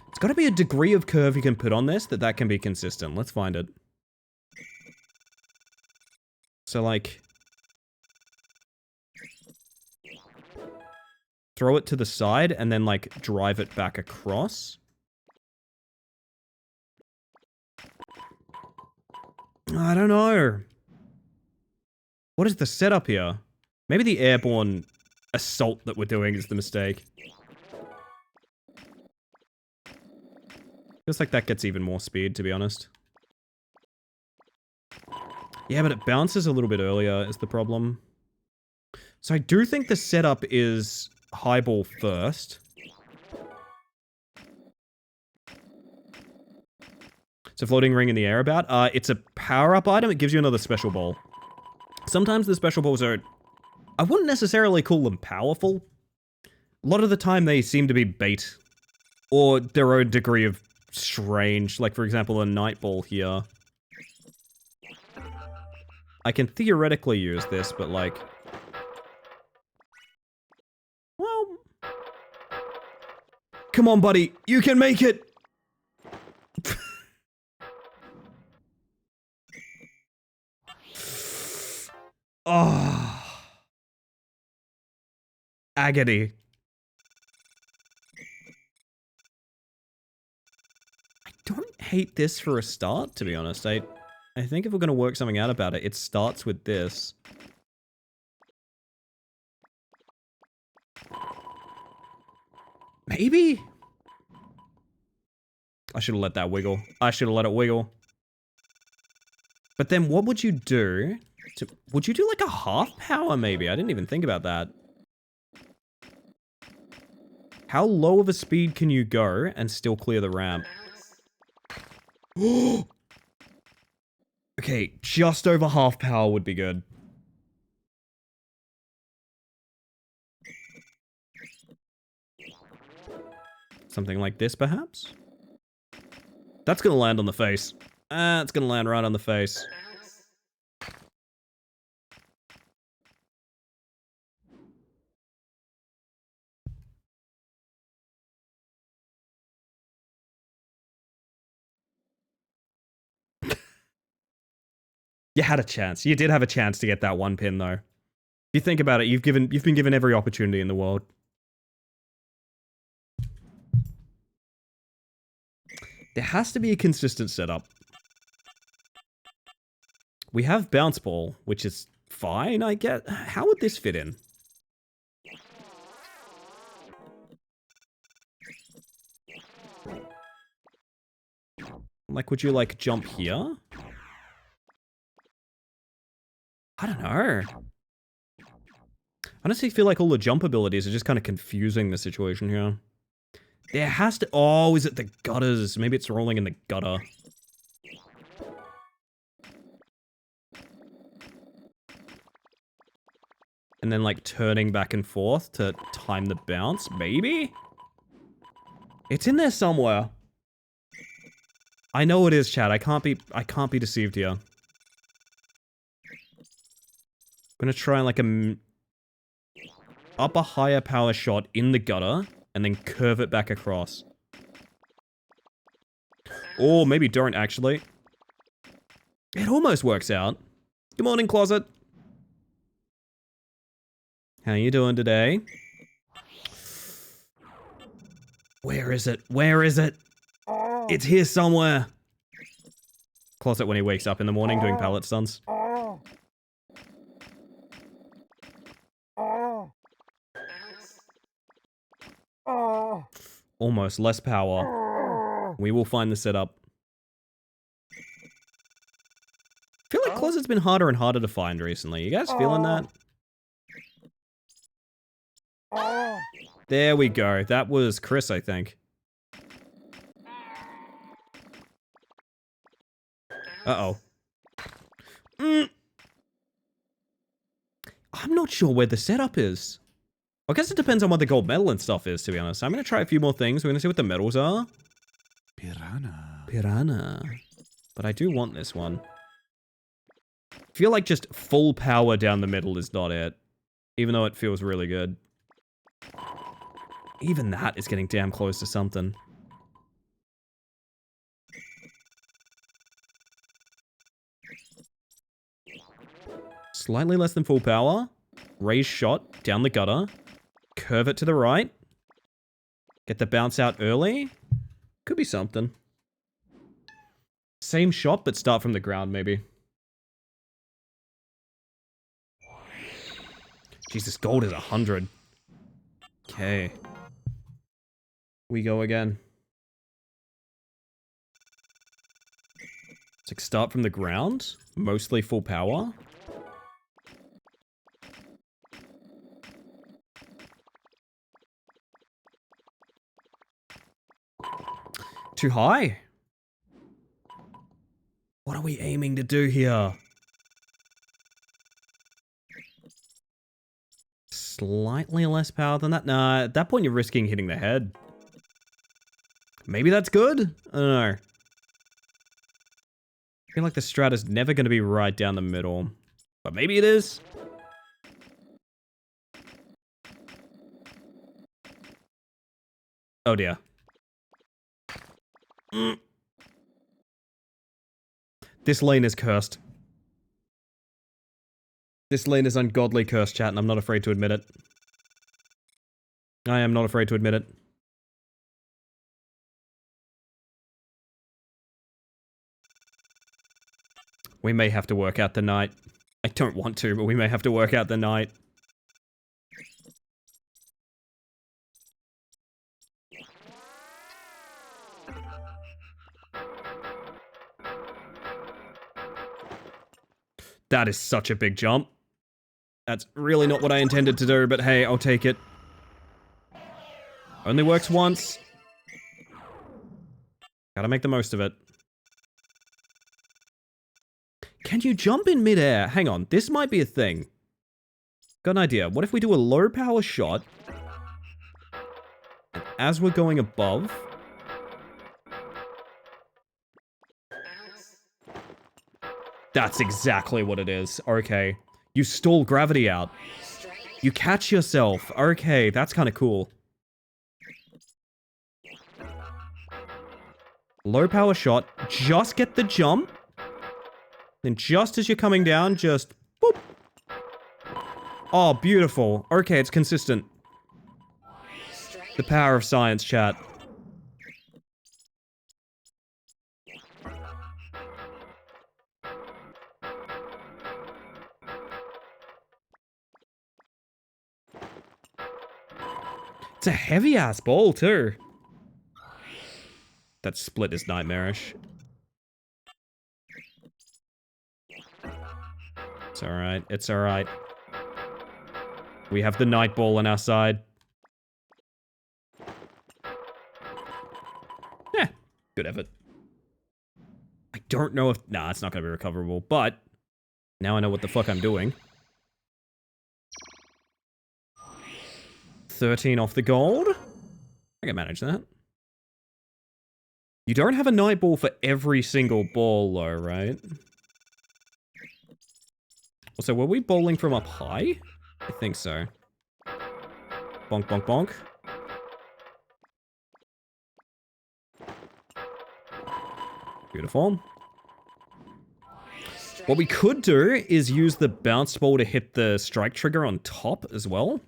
It's got to be a degree of curve you can put on this that can be consistent. Let's find it. So, like... throw it to the side and then, like, drive it back across. I don't know. What is the setup here? Maybe the airborne assault that we're doing is the mistake. Feels like that gets even more speed, to be honest. Yeah, but it bounces a little bit earlier is the problem. So I do think the setup is high ball first. So floating ring in the air about. It's a power-up item. It gives you another special ball. Sometimes the special balls are... I wouldn't necessarily call them powerful. A lot of the time they seem to be bait. Or their own degree of strange. Like, for example, a night ball here. I can theoretically use this, but like... well... come on, buddy. You can make it! Oh. Agony. I don't hate this for a start, to be honest. I think if we're going to work something out about it, it starts with this. Maybe? I should have let that wiggle. I should have let it wiggle. But then what would you do? Would you do like a half power maybe? I didn't even think about that. How low of a speed can you go and still clear the ramp? Okay, just over half power would be good. Something like this, perhaps? That's gonna land on the face. It's gonna land right on the face. You had a chance. You did have a chance to get that one pin, though. If you think about it, you've been given every opportunity in the world. There has to be a consistent setup. We have bounce ball, which is fine, I get. How would this fit in? Like, would you, like, jump here? I don't know. I honestly feel like all the jump abilities are just kind of confusing the situation here. There has to... oh, is it the gutters? Maybe it's rolling in the gutter. And then, like, turning back and forth to time the bounce? Maybe? It's in there somewhere. I know it is, chat. I can't be deceived here. I'm gonna try like a upper higher power shot in the gutter and then curve it back across. Or maybe don't actually. It almost works out. Good morning, Closet. How you doing today? Where is it? Where is it? It's here somewhere. Closet when he wakes up in the morning doing pallet stunts. Almost less power. We will find the setup. I feel like Closet's been harder and harder to find recently. You guys feeling that? There we go. That was Chris, I think. Uh-oh. I'm not sure where the setup is. I guess it depends on what the gold medal and stuff is, to be honest. I'm going to try a few more things. We're going to see what the medals are. Piranha. But I do want this one. I feel like just full power down the middle is not it. Even though it feels really good. Even that is getting damn close to something. Slightly less than full power. Raise shot down the gutter. Curve it to the right. Get the bounce out early. Could be something. Same shot, but start from the ground, maybe. Jesus, gold is 100. Okay. We go again. It's like start from the ground. Mostly full power. Too high. What are we aiming to do here? Slightly less power than that? Nah, at that point you're risking hitting the head. Maybe that's good? I don't know. I feel like the strat is never going to be right down the middle. But maybe it is. Oh dear. This lane is cursed. This lane is ungodly cursed, chat, and I'm not afraid to admit it. I am not afraid to admit it. We may have to work out the night. I don't want to, but we may have to work out the night. That is such a big jump. That's really not what I intended to do, but hey, I'll take it. Only works once. Gotta make the most of it. Can you jump in midair? Hang on, this might be a thing. Got an idea. What if we do a low power shot? And as we're going above... That's exactly what it is. Okay. You stall gravity out. You catch yourself. Okay, that's kind of cool. Low power shot. Just get the jump. Then just as you're coming down, just... Boop. Oh, beautiful. Okay, it's consistent. The power of science, chat. It's a heavy-ass ball, too. That split is nightmarish. It's alright, it's alright. We have the night ball on our side. Yeah, good effort. I don't know if... Nah, it's not going to be recoverable, but... Now I know what the fuck I'm doing. 13 off the gold. I can manage that. You don't have a night ball for every single ball, though, right? Also, were we bowling from up high? I think so. Bonk, bonk, bonk. Beautiful. What we could do is use the bounce ball to hit the strike trigger on top as well.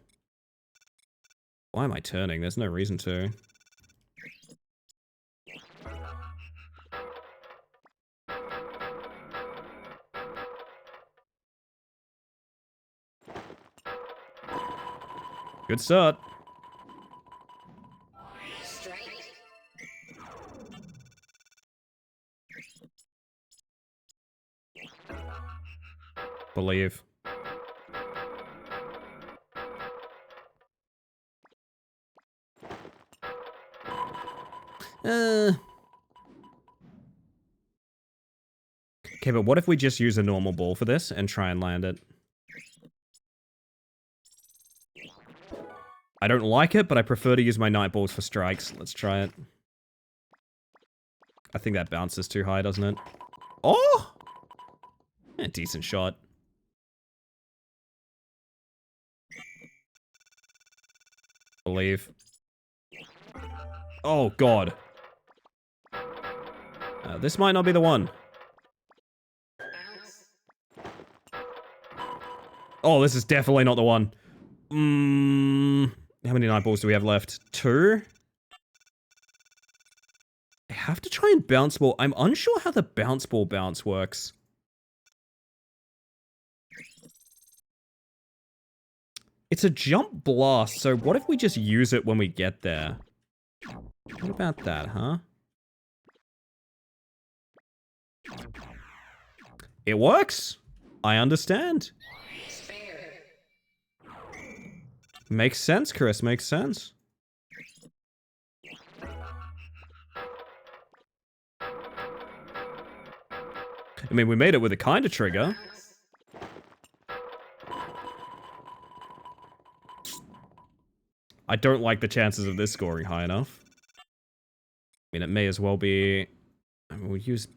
Why am I turning? There's no reason to. Good start. Believe. Okay, but what if we just use a normal ball for this and try and land it? I don't like it, but I prefer to use my night balls for strikes. Let's try it. I think that bounces too high, doesn't it? Oh! Yeah, decent shot. Believe. Oh, God. This might not be the one. Oh, this is definitely not the one. How many night balls do we have left? 2? I have to try and bounce ball. I'm unsure how the bounce ball bounce works. It's a jump blast, so what if we just use it when we get there? What about that, huh? It works! I understand. Makes sense, Chris, makes sense. I mean, we made it with a kind of trigger. I don't like the chances of this scoring high enough. I mean, it may as well be... I mean, we'll use...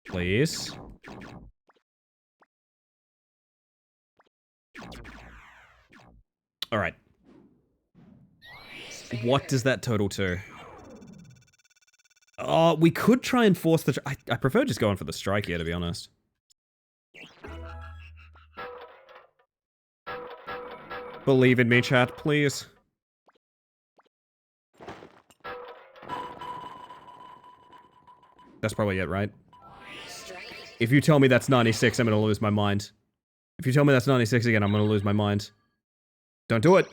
Please. Alright. What does that total to? Oh, we could try and force the... I prefer just going for the strike here, to be honest. Believe in me, chat, please. That's probably it, right? If you tell me that's 96, I'm gonna lose my mind. If you tell me that's 96 again, I'm gonna lose my mind. Don't do it.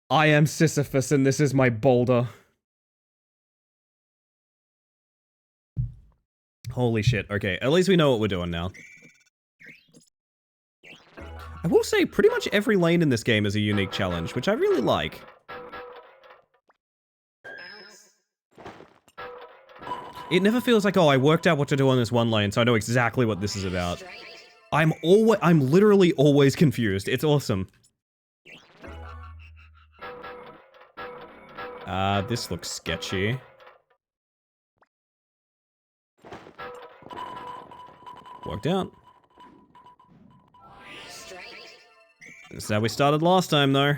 I am Sisyphus and this is my boulder. Holy shit. Okay, at least we know what we're doing now. I will say, pretty much every lane in this game is a unique challenge, which I really like. It never feels like, oh, I worked out what to do on this one lane, so I know exactly what this is about. I'm literally always confused. It's awesome. This looks sketchy. Worked out. This is how we started last time, though.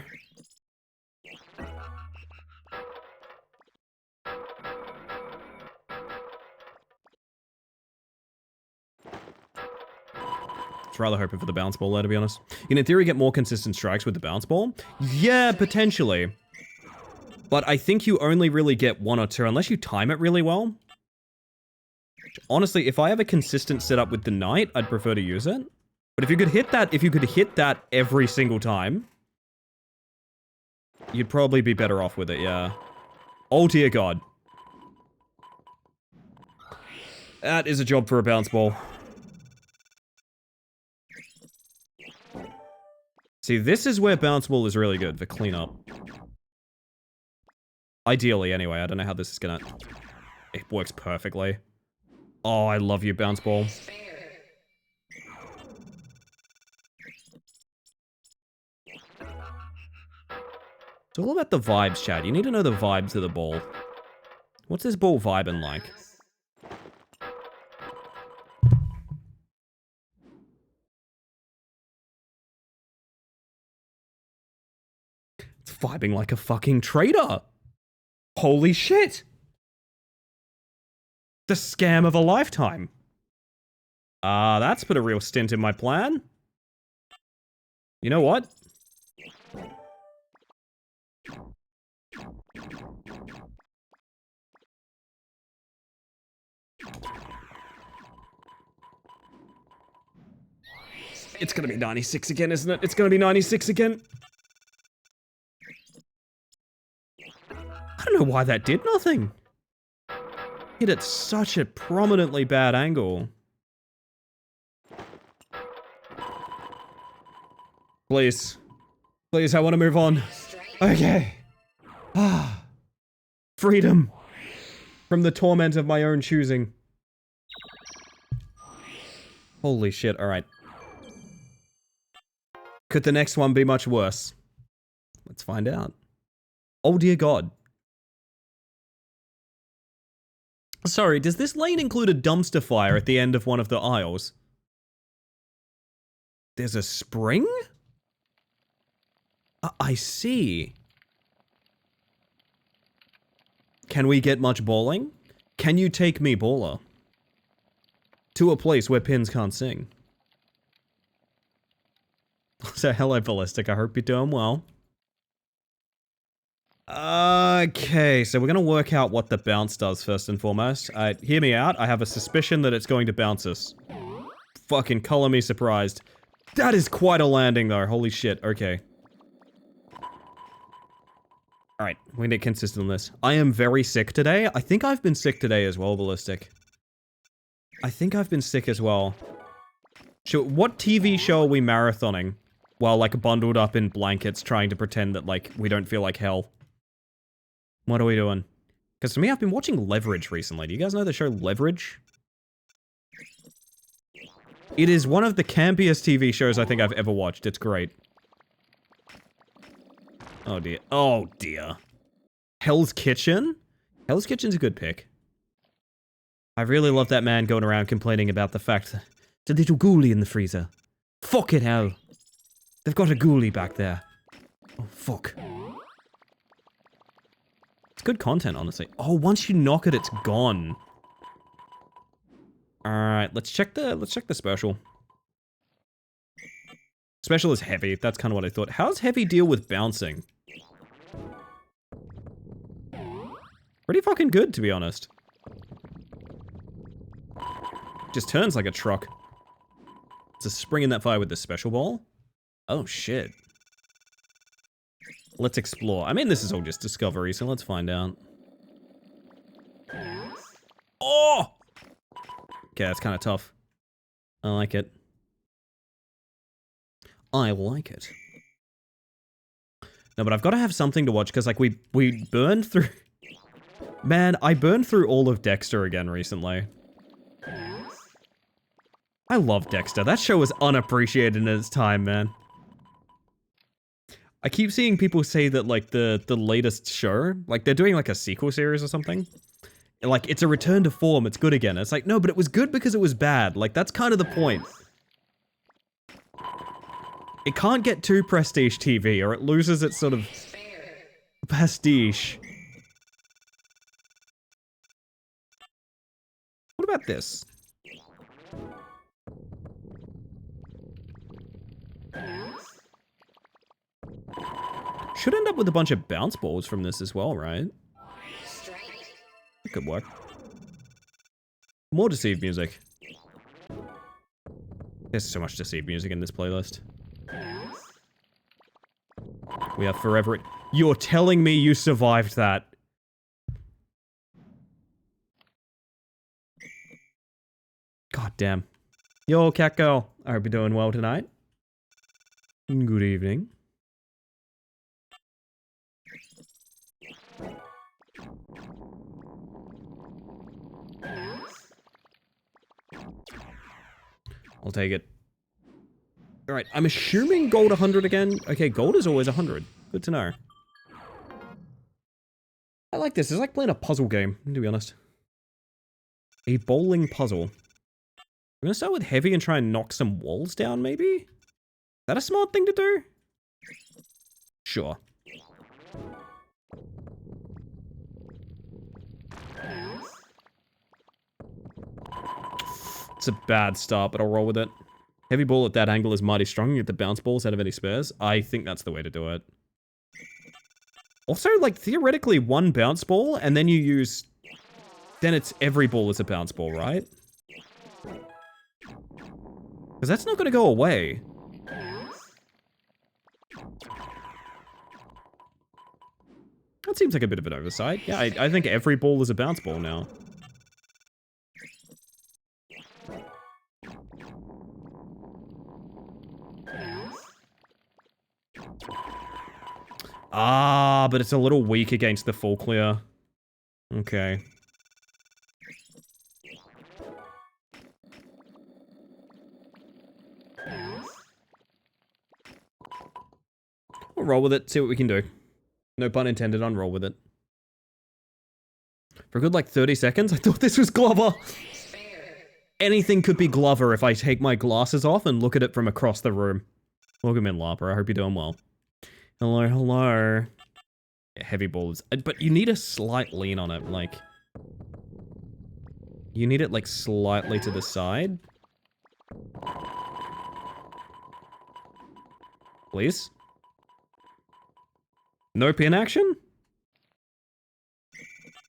It's rather hoping for the bounce ball there, to be honest. You can, in theory, get more consistent strikes with the bounce ball. Yeah, potentially. But I think you only really get 1 or 2 unless you time it really well. Honestly, if I have a consistent setup with the knight, I'd prefer to use it. But if you could hit that, every single time, you'd probably be better off with it, yeah. Oh dear God. That is a job for a bounce ball. See, this is where bounce ball is really good, for cleanup. Ideally, anyway. I don't know how this is gonna... It works perfectly. Oh, I love you, bounce ball. It's all about the vibes, chat. You need to know the vibes of the ball. What's this ball vibing like? It's vibing like a fucking traitor. Holy shit. The scam of a lifetime. That's put a real stint in my plan. You know what? It's gonna be 96 again, isn't it? It's gonna be 96 again. I don't know why that did nothing. hit at such a prominently bad angle. Please. Please, I want to move on. Okay. Ah. Freedom. From the torment of my own choosing. Holy shit, alright. Could the next one be much worse? Let's find out. Oh dear God. Sorry, does this lane include a dumpster fire at the end of one of the aisles? There's a spring? I see. Can we get much bowling? Can you take me, baller? To a place where pins can't sing. So, hello, Ballistic. I hope you're doing well. Okay, so we're gonna work out what the bounce does first and foremost. Hear me out. I have a suspicion that it's going to bounce us. Fucking color me surprised. That is quite a landing, though. Holy shit. Okay. Alright, we need to get consistent on this. I am very sick today. I think I've been sick today as well, Ballistic. I think I've been sick as well. So, what TV show are we marathoning? While, like, bundled up in blankets trying to pretend that, like, we don't feel like hell. What are we doing? Because for me, I've been watching Leverage recently. Do you guys know the show Leverage? It is one of the campiest TV shows I think I've ever watched. It's great. Oh dear. Oh dear. Hell's Kitchen? Hell's Kitchen's a good pick. I really love that man going around complaining about the fact that there's a little ghoulie in the freezer. Fuck it, hell. They've got a ghoulie back there. Oh, fuck. It's good content, honestly. Oh, once you knock it, it's gone. Alright, let's check the special. Special is heavy. That's kind of what I thought. How's heavy deal with bouncing? Pretty fucking good, to be honest. Just turns like a truck. It's a spring in that fire with the special ball. Oh, shit. Let's explore. I mean, this is all just discovery, so let's find out. Oh! Okay, that's kind of tough. I like it. I like it. No, but I've got to have something to watch, because, like, we burned through... Man, I burned through all of Dexter again recently. I love Dexter. That show was unappreciated in its time, man. I keep seeing people say that, like, the latest show, like, they're doing, like, a sequel series or something. Like, it's a return to form, it's good again. It's like, no, but it was good because it was bad. Like, that's kind of the point. It can't get too prestige TV, or it loses its sort of pastiche. What about this? Should end up with a bunch of bounce balls from this as well, right? It could work. More Deceived music. There's so much Deceived music in this playlist. We are forever... You're telling me you survived that. God damn. Yo, cat girl. I hope you're doing well tonight. Good evening. I'll take it. Alright, I'm assuming gold 100 again. Okay, gold is always 100. Good to know. I like this. It's like playing a puzzle game, to be honest. A bowling puzzle. I'm gonna start with heavy and try and knock some walls down, maybe? Is that a smart thing to do? Sure. It's a bad start, but I'll roll with it. Heavy ball at that angle is mighty strong. You get the bounce balls out of any spares. I think that's the way to do it. Also, like, theoretically, one bounce ball, and then you use... Then it's every ball is a bounce ball, right? Because that's not going to go away. That seems like a bit of an oversight. Yeah, I think every ball is a bounce ball now. Ah, but it's a little weak against the full clear. Okay. We'll roll with it, see what we can do. No pun intended on roll with it. For a good like 30 seconds, I thought this was Glover. Anything could be Glover if I take my glasses off and look at it from across the room. Welcome in, Larper. I hope you're doing well. Hello, hello. Yeah, heavy balls. But you need a slight lean on it, like... You need it, like, slightly to the side. Please? No pin action?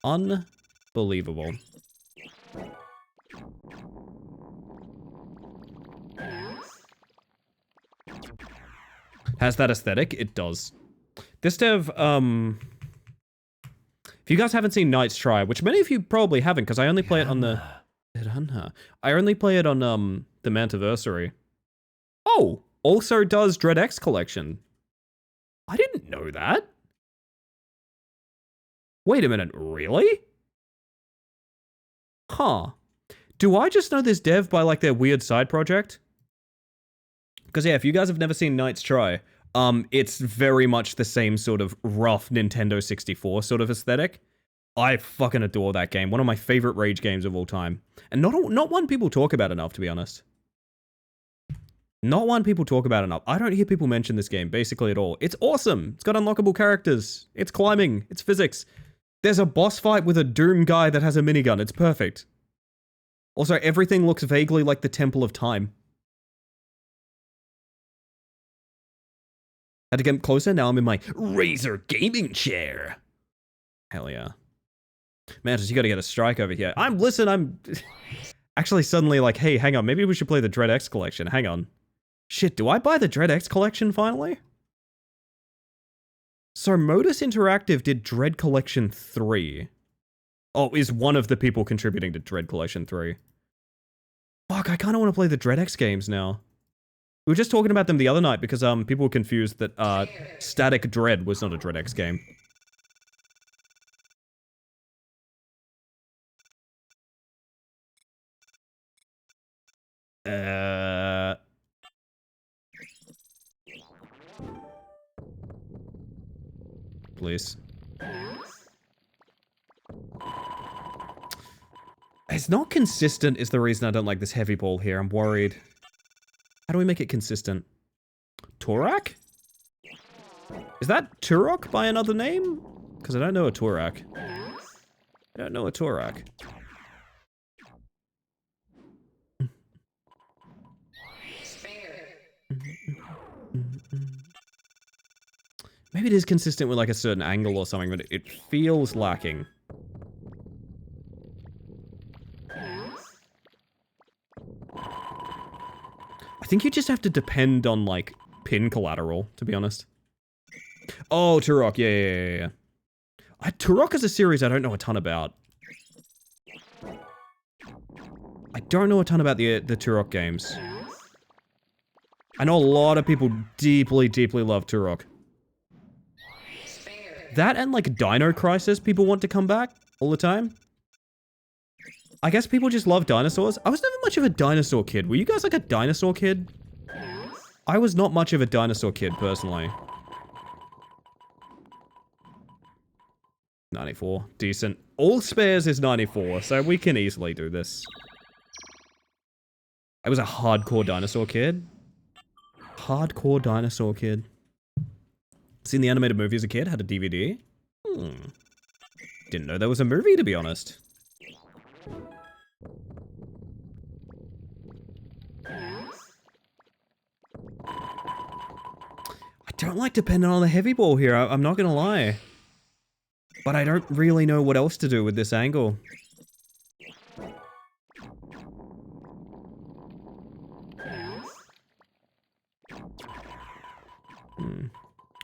Unbelievable. Has that aesthetic? It does. This dev, if you guys haven't seen Knight's Try, which many of you probably haven't, because I only play it on the... I only play it on, the Mantiversary. Oh! Also does Dread X Collection. I didn't know that. Wait a minute, really? Huh. Do I just know this dev by, like, their weird side project? Because, yeah, if you guys have never seen Knight's Try, it's very much the same sort of rough Nintendo 64 sort of aesthetic. I fucking adore that game. One of my favorite Rage games of all time. And not one people talk about enough, to be honest. Not one people talk about enough. I don't hear people mention this game, basically at all. It's awesome. It's got unlockable characters. It's climbing. It's physics. There's a boss fight with a Doom guy that has a minigun. It's perfect. Also, everything looks vaguely like the Temple of Time. Had to get closer, now I'm in my Razer gaming chair. Hell yeah. Mantis, you gotta get a strike over here. I'm actually suddenly like, hey, hang on, maybe we should play the Dread X collection. Hang on. Shit, do I buy the Dread X collection finally? So Modus Interactive did Dread Collection 3. Oh, is one of the people contributing to Dread Collection 3. Fuck, I kinda wanna play the Dread X games now. We were just talking about them the other night because people were confused that Static Dread was not a Dread X game. Please. It's not consistent is the reason I don't like this heavy ball here. I'm worried. How do we make it consistent? Torak? Is that Turok by another name? Because I don't know a Torak. I don't know a Torak. Maybe it is consistent with like a certain angle or something, but it feels lacking. I think you just have to depend on, like, pin collateral, to be honest. Oh, Turok, yeah. Turok is a series I don't know a ton about. I don't know a ton about the Turok games. I know a lot of people deeply, deeply love Turok. That and, like, Dino Crisis people want to come back all the time. I guess people just love dinosaurs. I was never much of a dinosaur kid. Were you guys like a dinosaur kid? I was not much of a dinosaur kid, personally. 94. Decent. All spares is 94, so we can easily do this. I was a hardcore dinosaur kid. Hardcore dinosaur kid. Seen the animated movie as a kid, had a DVD. Didn't know there was a movie, to be honest. I don't like depending on the heavy ball here, I'm not gonna lie. But I don't really know what else to do with this angle.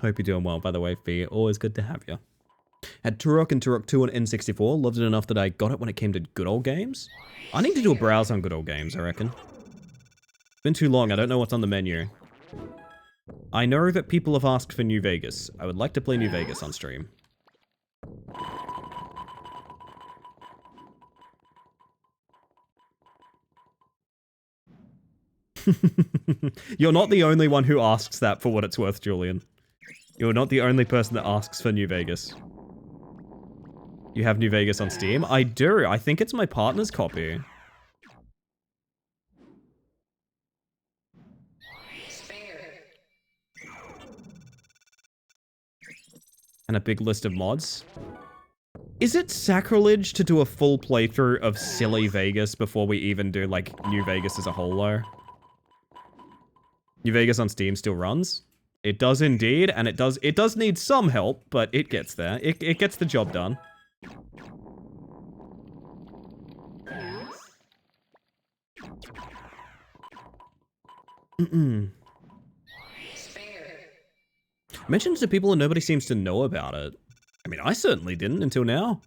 Hope you're doing well, by the way, Fee. Always good to have you. Had Turok and Turok 2 on N64. Loved it enough that I got it when it came to good old games. I need to do a browse on good old games, I reckon. It's been too long, I don't know what's on the menu. I know that people have asked for New Vegas. I would like to play New Vegas on stream. You're not the only one who asks that for what it's worth, Julian. You're not the only person that asks for New Vegas. You have New Vegas on Steam? I do. I think it's my partner's copy. And a big list of mods. Is it sacrilege to do a full playthrough of silly Vegas before we even do, like, New Vegas as a whole, though? New Vegas on Steam still runs. It does indeed, and it does need some help, but it gets there. It gets the job done. Mentioned to people and nobody seems to know about it. I mean, I certainly didn't until now.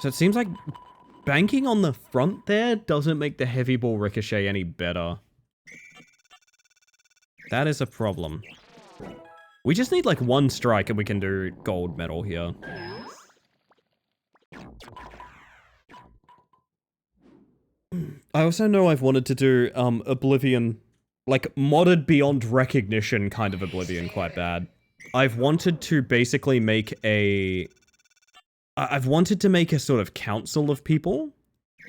So it seems like banking on the front there doesn't make the heavy ball ricochet any better. That is a problem. We just need like one strike and we can do gold medal here. I also know I've wanted to do Oblivion, like modded beyond recognition kind of Oblivion quite bad. I've wanted to basically make a... I've wanted to make a sort of council of people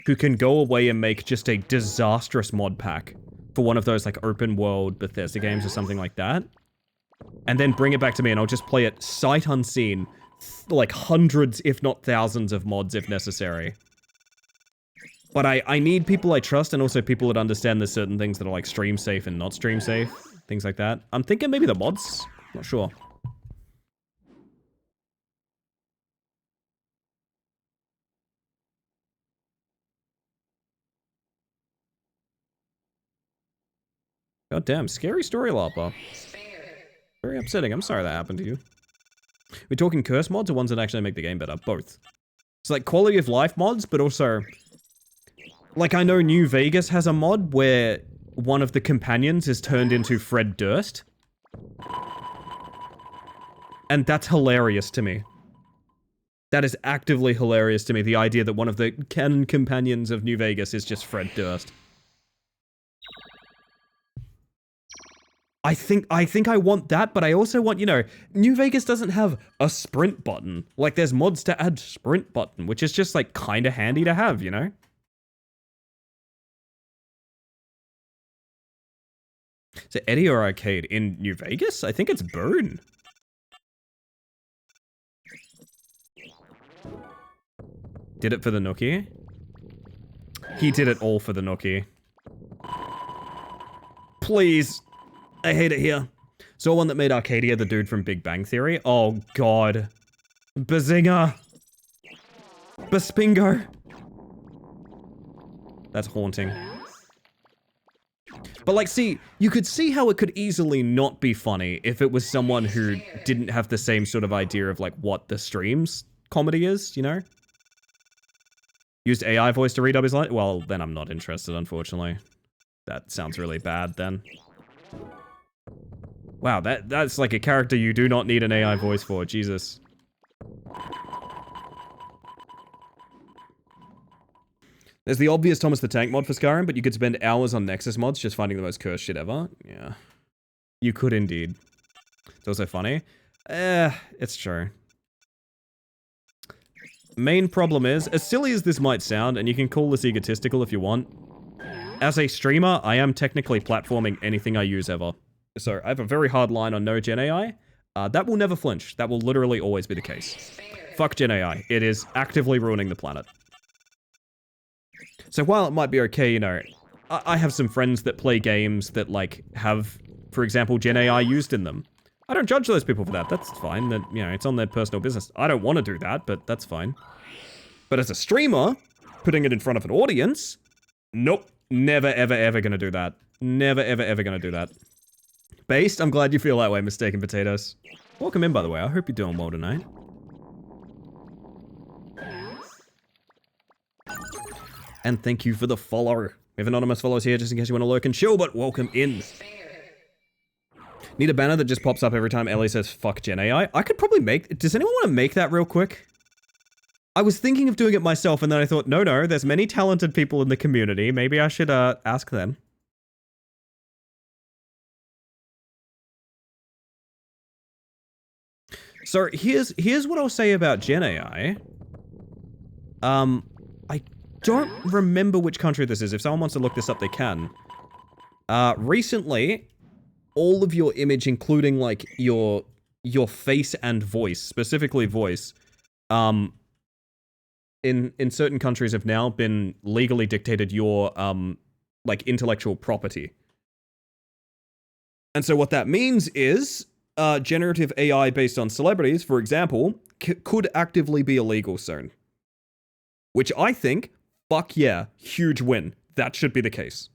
who can go away and make just a disastrous mod pack for one of those like open world Bethesda games or something like that. And then bring it back to me and I'll just play it sight unseen, like hundreds if not thousands of mods if necessary. But I need people I trust and also people that understand there's certain things that are like stream safe and not stream safe. Things like that. I'm thinking maybe the mods. Not sure. God damn, scary story, Larpa. Very upsetting. I'm sorry that happened to you. We're talking curse mods or ones that actually make the game better? Both. It's like quality of life mods, but also... Like, I know New Vegas has a mod where one of the companions is turned into Fred Durst. And that's hilarious to me. That is actively hilarious to me, the idea that one of the canon companions of New Vegas is just Fred Durst. I think I want that, but I also want, you know, New Vegas doesn't have a sprint button. Like, there's mods to add sprint button, which is just, like, kinda handy to have, you know? Is it Eddie or Arcade? In New Vegas? I think it's Boone. Did it for the Nookie? He did it all for the Nookie. Please. I hate it here. Saw one that made Arcadia the dude from Big Bang Theory. Oh, God. Bazinga. Baspingo. That's haunting. But, like, see, you could see how it could easily not be funny if it was someone who didn't have the same sort of idea of, like, what the stream's comedy is, you know? Used AI voice to read up his line? Well, then I'm not interested, unfortunately. That sounds really bad, then. Wow, that's like a character you do not need an AI voice for, Jesus. There's the obvious Thomas the Tank mod for Skyrim, but you could spend hours on Nexus mods just finding the most cursed shit ever. Yeah. You could indeed. It's also funny. It's true. Main problem is, as silly as this might sound, and you can call this egotistical if you want, as a streamer, I am technically platforming anything I use ever. So I have a very hard line on no Gen AI. That will never flinch. That will literally always be the case. Fuck Gen AI. It is actively ruining the planet. So while it might be okay, you know, I have some friends that play games that, like, have, for example, Gen AI used in them. I don't judge those people for that. That's fine. That, you know, it's on their personal business. I don't want to do that, but that's fine. But as a streamer, putting it in front of an audience, nope. Never, ever, ever gonna do that. Never, ever, ever gonna do that. Based, I'm glad you feel that way, Mistaken Potatoes. Welcome in, by the way. I hope you're doing well tonight. And thank you for the follow. We have anonymous follows here just in case you want to lurk and chill, but welcome in. Need a banner that just pops up every time Ellie says fuck Gen AI. I could probably make... Does anyone want to make that real quick? I was thinking of doing it myself, and then I thought, no, there's many talented people in the community. Maybe I should ask them. So here's what I'll say about Gen AI. I don't remember which country this is. If someone wants to look this up, they can. Recently, all of your image, including like your face and voice, specifically voice, in certain countries have now been legally dictated your like intellectual property. And so what that means is generative AI based on celebrities, for example, could actively be illegal soon. Which I think, fuck yeah, huge win. That should be the case.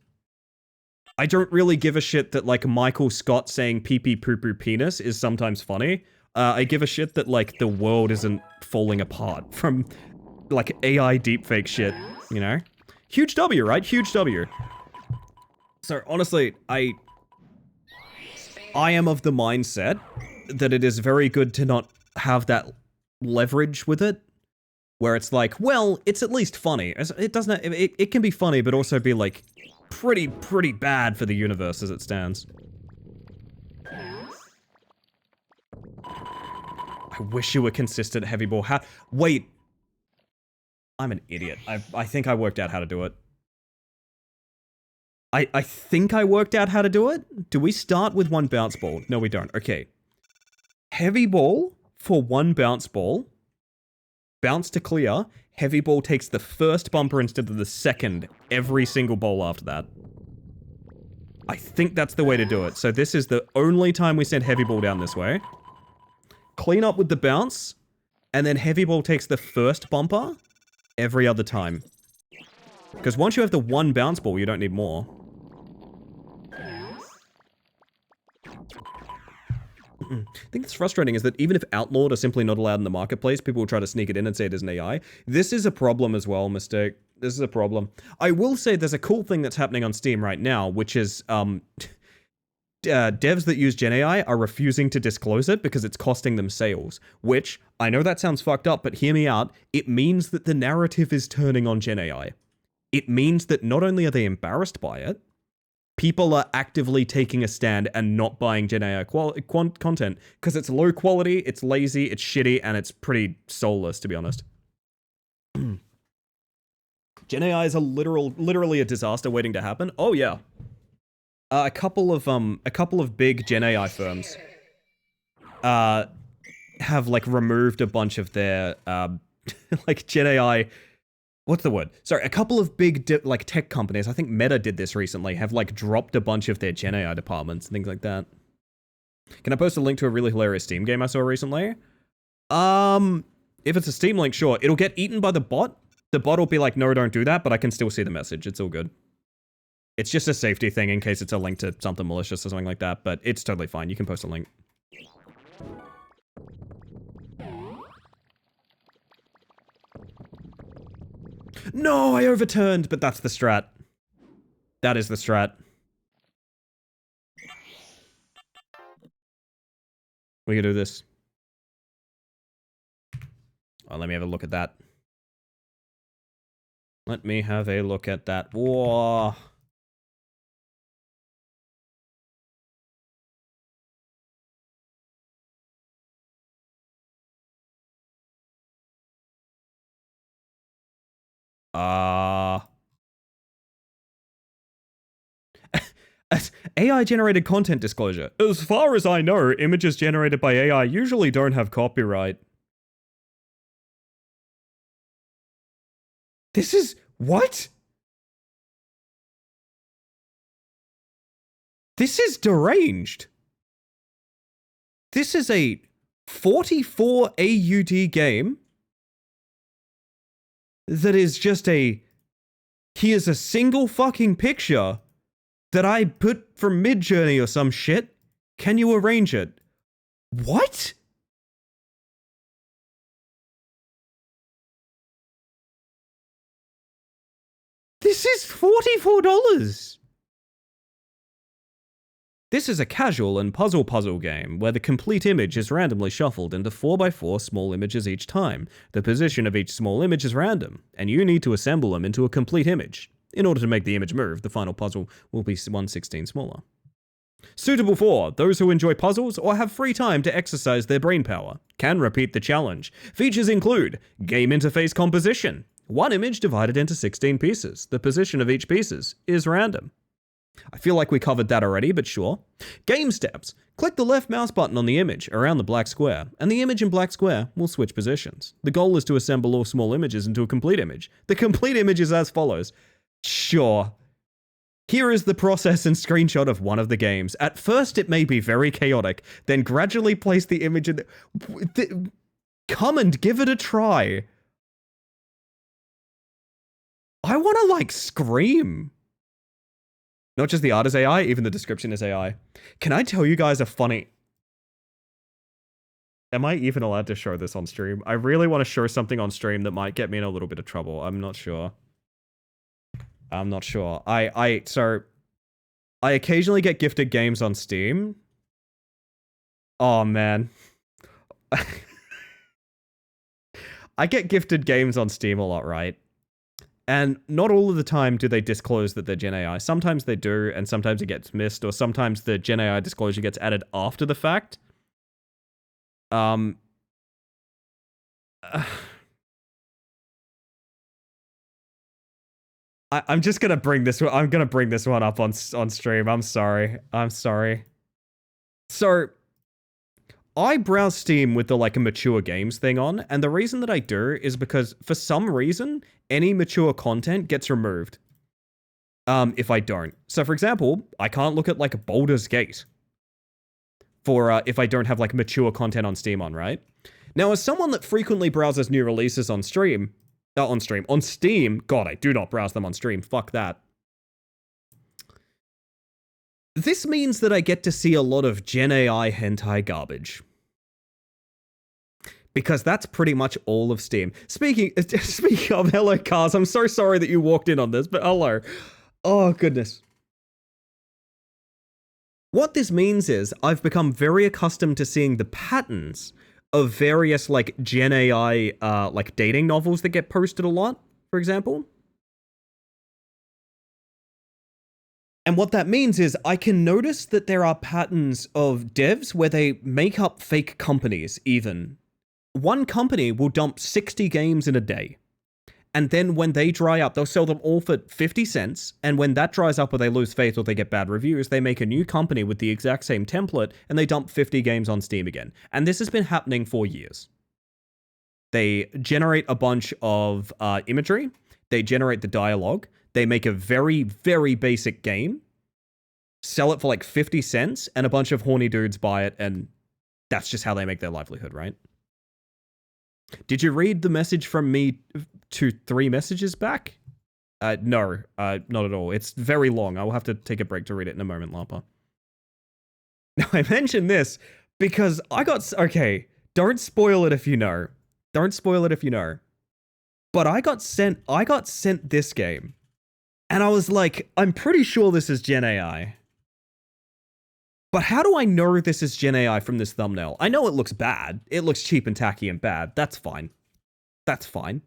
I don't really give a shit that like Michael Scott saying pee pee poo poo penis is sometimes funny. I give a shit that like the world isn't falling apart from like AI deepfake shit, you know? Huge W, right? Huge W. So honestly, I am of the mindset that it is very good to not have that leverage with it, where it's like, well, it's at least funny. It doesn't. It can be funny, but also be like pretty bad for the universe as it stands. I wish you were consistent, Heavy Ball. Wait. I'm an idiot. I think I worked out how to do it. I think I worked out how to do it. Do we start with one bounce ball? No, we don't. Okay. Heavy ball for one bounce ball. Bounce to clear. Heavy ball takes the first bumper instead of the second every single bowl after that. I think that's the way to do it. So this is the only time we send heavy ball down this way. Clean up with the bounce. And then heavy ball takes the first bumper every other time. Because once you have the one bounce ball, you don't need more. I think what's frustrating is that even if outlawed or simply not allowed in the marketplace, people will try to sneak it in and say it is an AI. This is a problem as well, Mistake. This is a problem. I will say there's a cool thing that's happening on Steam right now, which is devs that use Gen AI are refusing to disclose it because it's costing them sales. Which, I know that sounds fucked up, but hear me out. It means that the narrative is turning on Gen AI. It means that not only are they embarrassed by it, people are actively taking a stand and not buying Gen AI content because it's low quality, it's lazy, it's shitty, and it's pretty soulless, to be honest. Gen AI is literally a disaster waiting to happen. Oh yeah, a couple of big Gen AI firms have like removed a bunch of their like Gen AI. What's the word? Sorry, a couple of big like tech companies, I think Meta did this recently, have like dropped a bunch of their Gen AI departments and things like that. Can I post a link to a really hilarious Steam game I saw recently? If it's a Steam link, sure. It'll get eaten by the bot. The bot will be like, no, don't do that, but I can still see the message. It's all good. It's just a safety thing in case it's a link to something malicious or something like that, but it's totally fine. You can post a link. No, I overturned, but that's the strat. That is the strat. We can do this. Oh, let me have a look at that. Let me have a look at that. Whoa. AI-generated content disclosure. As far as I know, images generated by AI usually don't have copyright. This is... what? This is deranged. This is a 44 AUD game that is just a... here's a single fucking picture that I put from Midjourney or some shit. Can you arrange it? What? This is $44. This is a casual and puzzle game where the complete image is randomly shuffled into 4x4 small images each time. The position of each small image is random, and you need to assemble them into a complete image. In order to make the image move, the final puzzle will be 1/16 smaller. Suitable for those who enjoy puzzles or have free time to exercise their brain power. Can repeat the challenge. Features include game interface composition. One image divided into 16 pieces. The position of each pieces is random. I feel like we covered that already, but sure. Game steps. Click the left mouse button on the image around the black square, and the image in black square will switch positions. The goal is to assemble all small images into a complete image. The complete image is as follows. Sure. Here is the process and screenshot of one of the games. At first, it may be very chaotic, then gradually place the image in the... Come and give it a try. I want to, like, scream. Not just the art is AI, even the description is AI. Can I tell you guys a funny... Am I even allowed to show this on stream? I really want to show something on stream that might get me in a little bit of trouble. I'm not sure. So, I occasionally get gifted games on Steam. Oh, man. I get gifted games on Steam a lot, right? And not all of the time do they disclose that they're Gen AI. Sometimes they do, and sometimes it gets missed, or sometimes the Gen AI disclosure gets added after the fact. I'm just gonna bring this. I'm gonna bring this one up on stream. I'm sorry. So, I browse Steam with the like a mature games thing on, and the reason that I do is because for some reason any mature content gets removed. If I don't. So, for example, I can't look at like Baldur's Gate for if I don't have like mature content on Steam on, right? Now, as someone that frequently browses new releases on Steam, God, I do not browse them on stream. Fuck that. This means that I get to see a lot of Gen AI hentai garbage. Because that's pretty much all of Steam. Speaking of, hello, Cars, I'm so sorry that you walked in on this, but hello. Oh, goodness. What this means is I've become very accustomed to seeing the patterns of various, like, Gen AI, like, dating novels that get posted a lot, for example. And what that means is I can notice that there are patterns of devs where they make up fake companies, even. One company will dump 60 games in a day. And then when they dry up, they'll sell them all for 50 cents. And when that dries up or they lose faith or they get bad reviews, they make a new company with the exact same template and they dump 50 games on Steam again. And this has been happening for years. They generate a bunch of imagery. They generate the dialogue. They make a very, very basic game, sell it for like 50 cents, and a bunch of horny dudes buy it, and that's just how they make their livelihood, right? Did you read the message from me 3 messages back? No, not at all. It's very long. I will have to take a break to read it in a moment, Lapa. Now, I mentioned this because okay, don't spoil it if you know. Don't spoil it if you know. But I got sent this game. And I was like, I'm pretty sure this is Gen AI. But how do I know this is Gen AI from this thumbnail? I know it looks bad. It looks cheap and tacky and bad. That's fine. That's fine.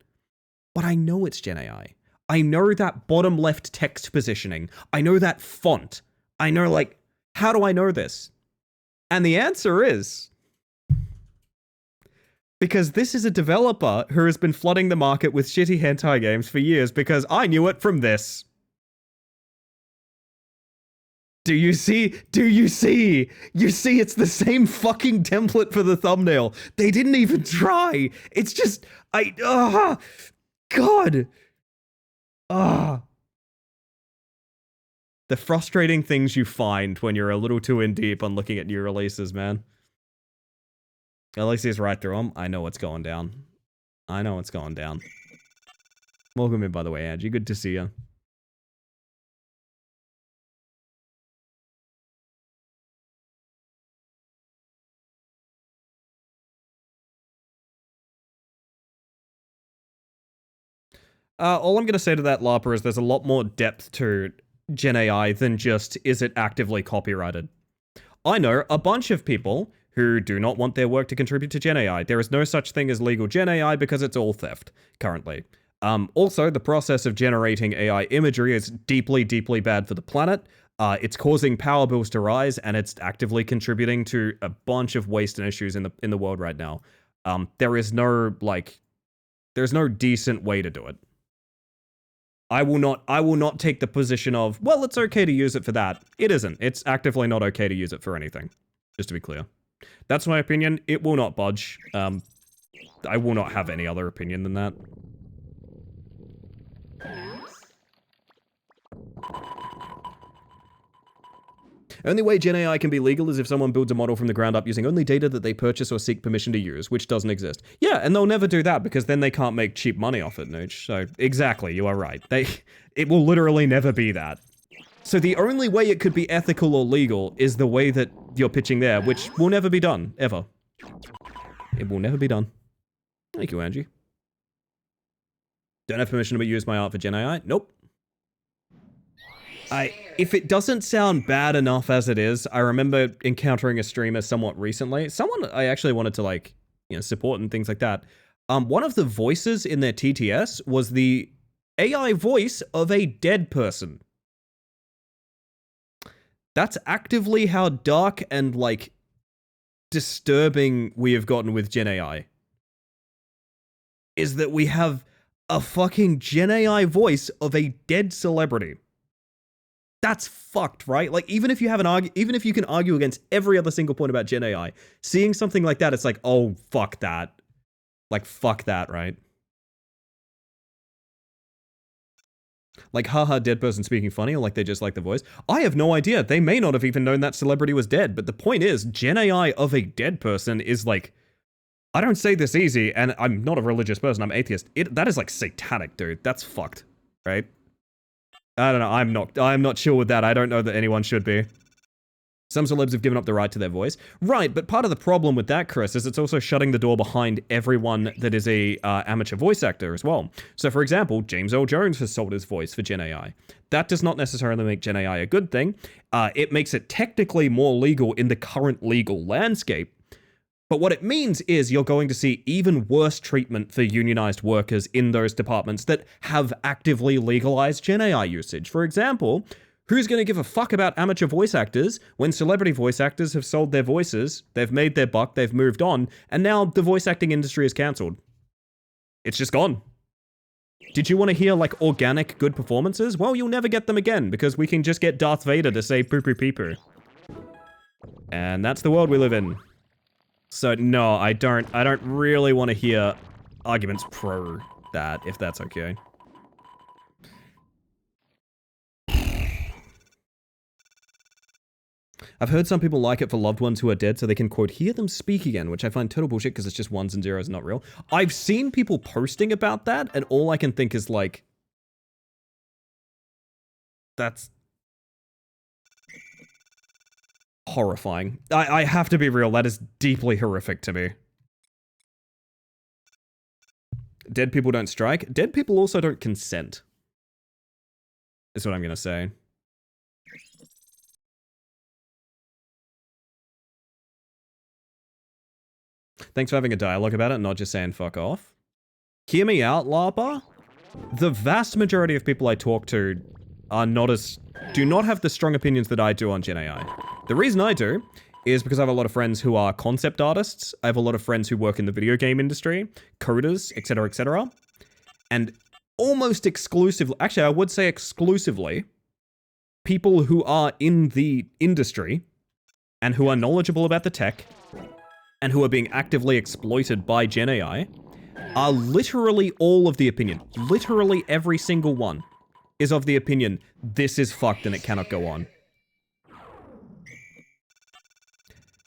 But I know it's Gen AI. I know that bottom left text positioning. I know that font. I know, like, how do I know this? And the answer is... because this is a developer who has been flooding the market with shitty hentai games for years because I knew it from this. Do you see? You see it's the same fucking template for the thumbnail. They didn't even try. It's just, God. The frustrating things you find when you're a little too in deep on looking at new releases, man. Alexi's right through them. I know what's going down. Welcome in, by the way, Angie. Good to see you. All I'm going to say to that, Larper, is there's a lot more depth to Gen AI than just, is it actively copyrighted? I know a bunch of people who do not want their work to contribute to Gen AI. There is no such thing as legal Gen AI because it's all theft, currently. Also, the process of generating AI imagery is deeply, deeply bad for the planet. It's causing power bills to rise, and it's actively contributing to a bunch of waste and issues in the world right now. There's no decent way to do it. I will not take the position of, well, it's okay to use it for that. It isn't. It's actively not okay to use it for anything. Just to be clear. That's my opinion. It will not budge. I will not have any other opinion than that. Only way Gen AI can be legal is if someone builds a model from the ground up using only data that they purchase or seek permission to use, which doesn't exist. Yeah, and they'll never do that because then they can't make cheap money off it, Nooch. So, exactly, you are right. It will literally never be that. So the only way it could be ethical or legal is the way that you're pitching there, which will never be done, ever. It will never be done. Thank you, Angie. Don't have permission to use my art for Gen AI? Nope. If it doesn't sound bad enough as it is, I remember encountering a streamer somewhat recently. Someone I actually wanted to support and things like that. One of the voices in their TTS was the AI voice of a dead person. That's actively how dark and, disturbing we have gotten with Gen AI. Is that we have a fucking Gen AI voice of a dead celebrity. That's fucked, right? Even if you can argue against every other single point about Gen AI, seeing something like that, it's like, oh, fuck that. Fuck that, right? Haha, dead person speaking funny, or they just like the voice. I have no idea. They may not have even known that celebrity was dead, but the point is, Gen AI of a dead person is I don't say this easy, and I'm not a religious person, I'm atheist. That is satanic, dude. That's fucked, right? I don't know, I'm not sure with that. I don't know that anyone should be. Some celebs have given up the right to their voice. Right, but part of the problem with that, Chris, is it's also shutting the door behind everyone that is a amateur voice actor as well. So, for example, James Earl Jones has sold his voice for Gen AI. That does not necessarily make Gen AI a good thing. It makes it technically more legal in the current legal landscape. But what it means is you're going to see even worse treatment for unionized workers in those departments that have actively legalized Gen AI usage. For example, who's going to give a fuck about amateur voice actors when celebrity voice actors have sold their voices, they've made their buck, they've moved on, and now the voice acting industry is cancelled? It's just gone. Did you want to hear organic good performances? Well, you'll never get them again because we can just get Darth Vader to say poo poo pee poo. And that's the world we live in. So no, I don't really want to hear arguments pro that, if that's okay. I've heard some people like it for loved ones who are dead so they can, quote, hear them speak again, which I find total bullshit because it's just ones and zeros and not real. I've seen people posting about that, and all I can think is that's horrifying. I have to be real, that is deeply horrific to me. Dead people don't strike. Dead people also don't consent. Is what I'm gonna say. Thanks for having a dialogue about it, not just saying fuck off. Hear me out, Larpa. The vast majority of people I talk to do not have the strong opinions that I do on Gen AI. The reason I do is because I have a lot of friends who are concept artists. I have a lot of friends who work in the video game industry, coders, etc., etc. And almost exclusively, actually I would say exclusively, people who are in the industry and who are knowledgeable about the tech and who are being actively exploited by Gen AI are literally all of the opinion. Literally every single one is of the opinion, this is fucked and it cannot go on.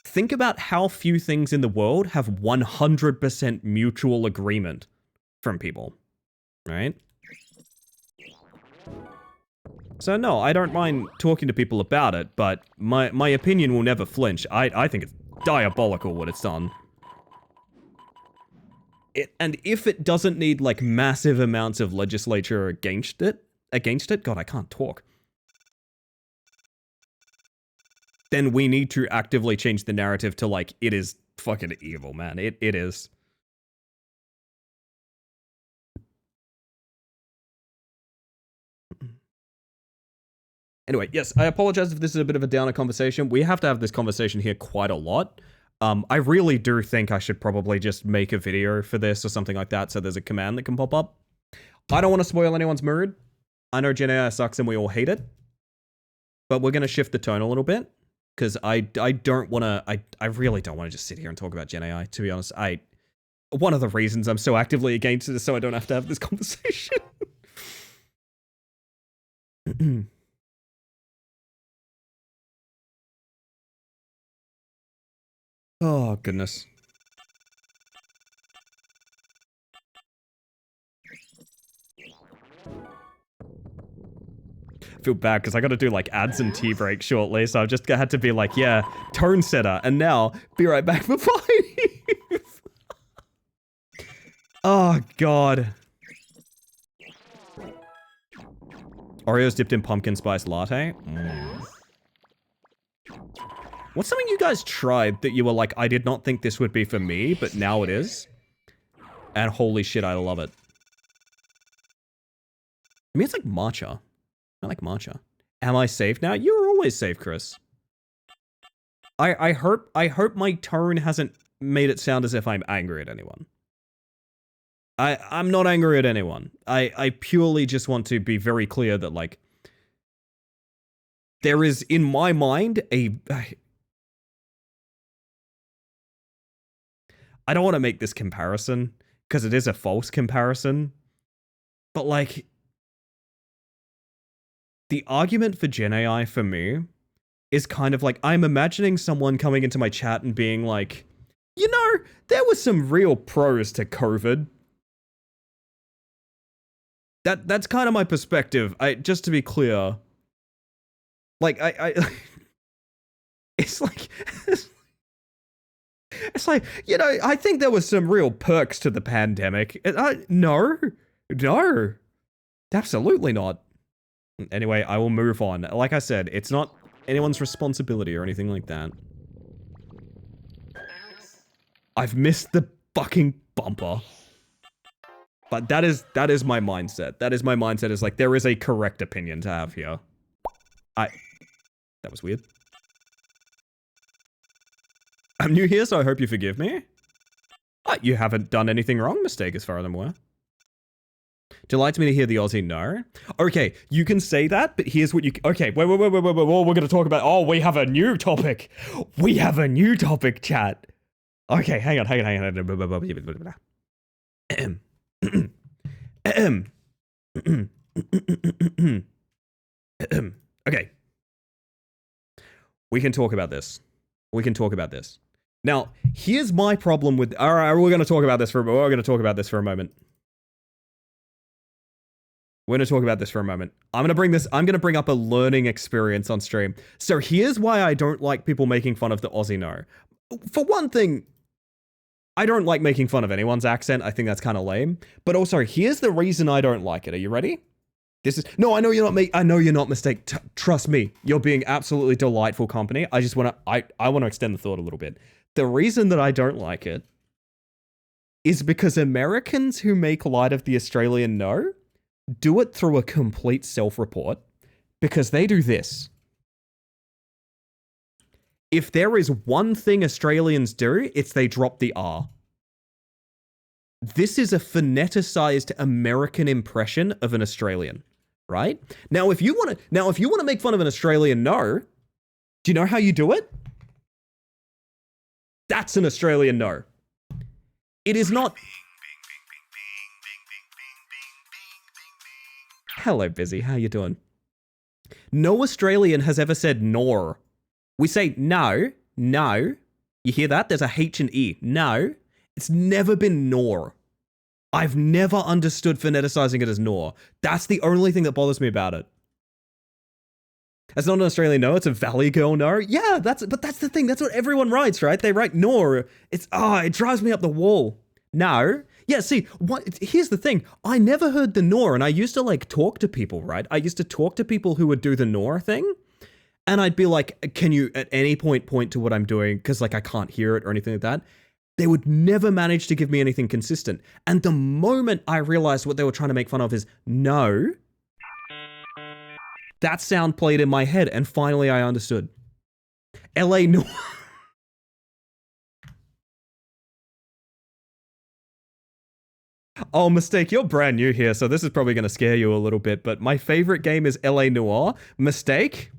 Think about how few things in the world have 100% mutual agreement from people, right? So no, I don't mind talking to people about it, but my opinion will never flinch. I think it's diabolical what it's done. and if it doesn't need like massive amounts of legislature against it, God, I can't talk. Then we need to actively change the narrative to like, it is fucking evil, man. It is. Anyway, yes, I apologize if this is a bit of a downer conversation. We have to have this conversation here quite a lot. I really do think I should probably just make a video for this or something like that so there's a command that can pop up. I don't want to spoil anyone's mood. I know Gen AI sucks and we all hate it. But we're going to shift the tone a little bit. Because I don't want to... I really don't want to just sit here and talk about Gen AI, to be honest. One of the reasons I'm so actively against it is so I don't have to have this conversation. Oh, goodness. I feel bad because I got to do like ads and tea break shortly, so I've just had to be like, yeah, tone setter, and now be right back for 5. Oh, God. Oreos dipped in pumpkin spice latte? What's something you guys tried that you were like, I did not think this would be for me, but now it is? And holy shit, I love it. I mean, it's like matcha. I like matcha. Am I safe now? You're always safe, Chris. I hope my tone hasn't made it sound as if I'm angry at anyone. I'm not angry at anyone. I purely just want to be very clear that, like, there is, in my mind, I don't want to make this comparison, because it is a false comparison, but, like, the argument for Gen AI for me is kind of like, I'm imagining someone coming into my chat and being like, you know, there were some real pros to COVID. That's kind of my perspective. Just to be clear, like, it's like, it's like, you know, I think there was some real perks to the pandemic. No, absolutely not. Anyway, I will move on. Like I said, it's not anyone's responsibility or anything like that. I've missed the fucking bumper. But that is my mindset. That is my mindset, is like, there is a correct opinion to have here. That was weird. I'm new here, so I hope you forgive me. You haven't done anything wrong, mistake as far as I'm aware. Delights me to hear the Aussie no. Okay, you can say that, but here's what you... Okay, wait, we're going to talk about... Oh, we have a new topic. We have a new topic, chat. Okay, hang on. Okay. We can talk about this. Now, here's my problem with... Alright, we're going to talk about this for a moment. I'm going to bring up a learning experience on stream. So here's why I don't like people making fun of the Aussie no. For one thing, I don't like making fun of anyone's accent. I think that's kind of lame. But also, here's the reason I don't like it. Are you ready? No, I know you're not I know you're not mistaken. Trust me. You're being absolutely delightful company. I just want to I want to extend the thought a little bit. The reason that I don't like it is because Americans who make light of the Australian no do it through a complete self-report, because they do this. If there is one thing Australians do, it's they drop the R. This is a phoneticized American impression of an Australian, right? Now, if you want to make fun of an Australian no, do you know how you do it? That's an Australian no. It is not... Hello, Busy. How you doing? No Australian has ever said nor. We say no. You hear that? There's a H and E. No. It's never been nor. I've never understood phoneticizing it as nor. That's the only thing that bothers me about it. That's not an Australian no, it's a Valley Girl no. Yeah, but that's the thing. That's what everyone writes, right? They write nor. It drives me up the wall. No. Yeah, see, here's the thing. I never heard the Nor, and I used to, like, talk to people, right? I used to talk to people who would do the Nor thing, and I'd be like, can you at any point to what I'm doing? Because, like, I can't hear it or anything like that. They would never manage to give me anything consistent. And the moment I realized what they were trying to make fun of is no, that sound played in my head, and finally I understood. LA Noir. Oh, Mistake, you're brand new here, so this is probably going to scare you a little bit, but my favorite game is LA Noir. Mistake?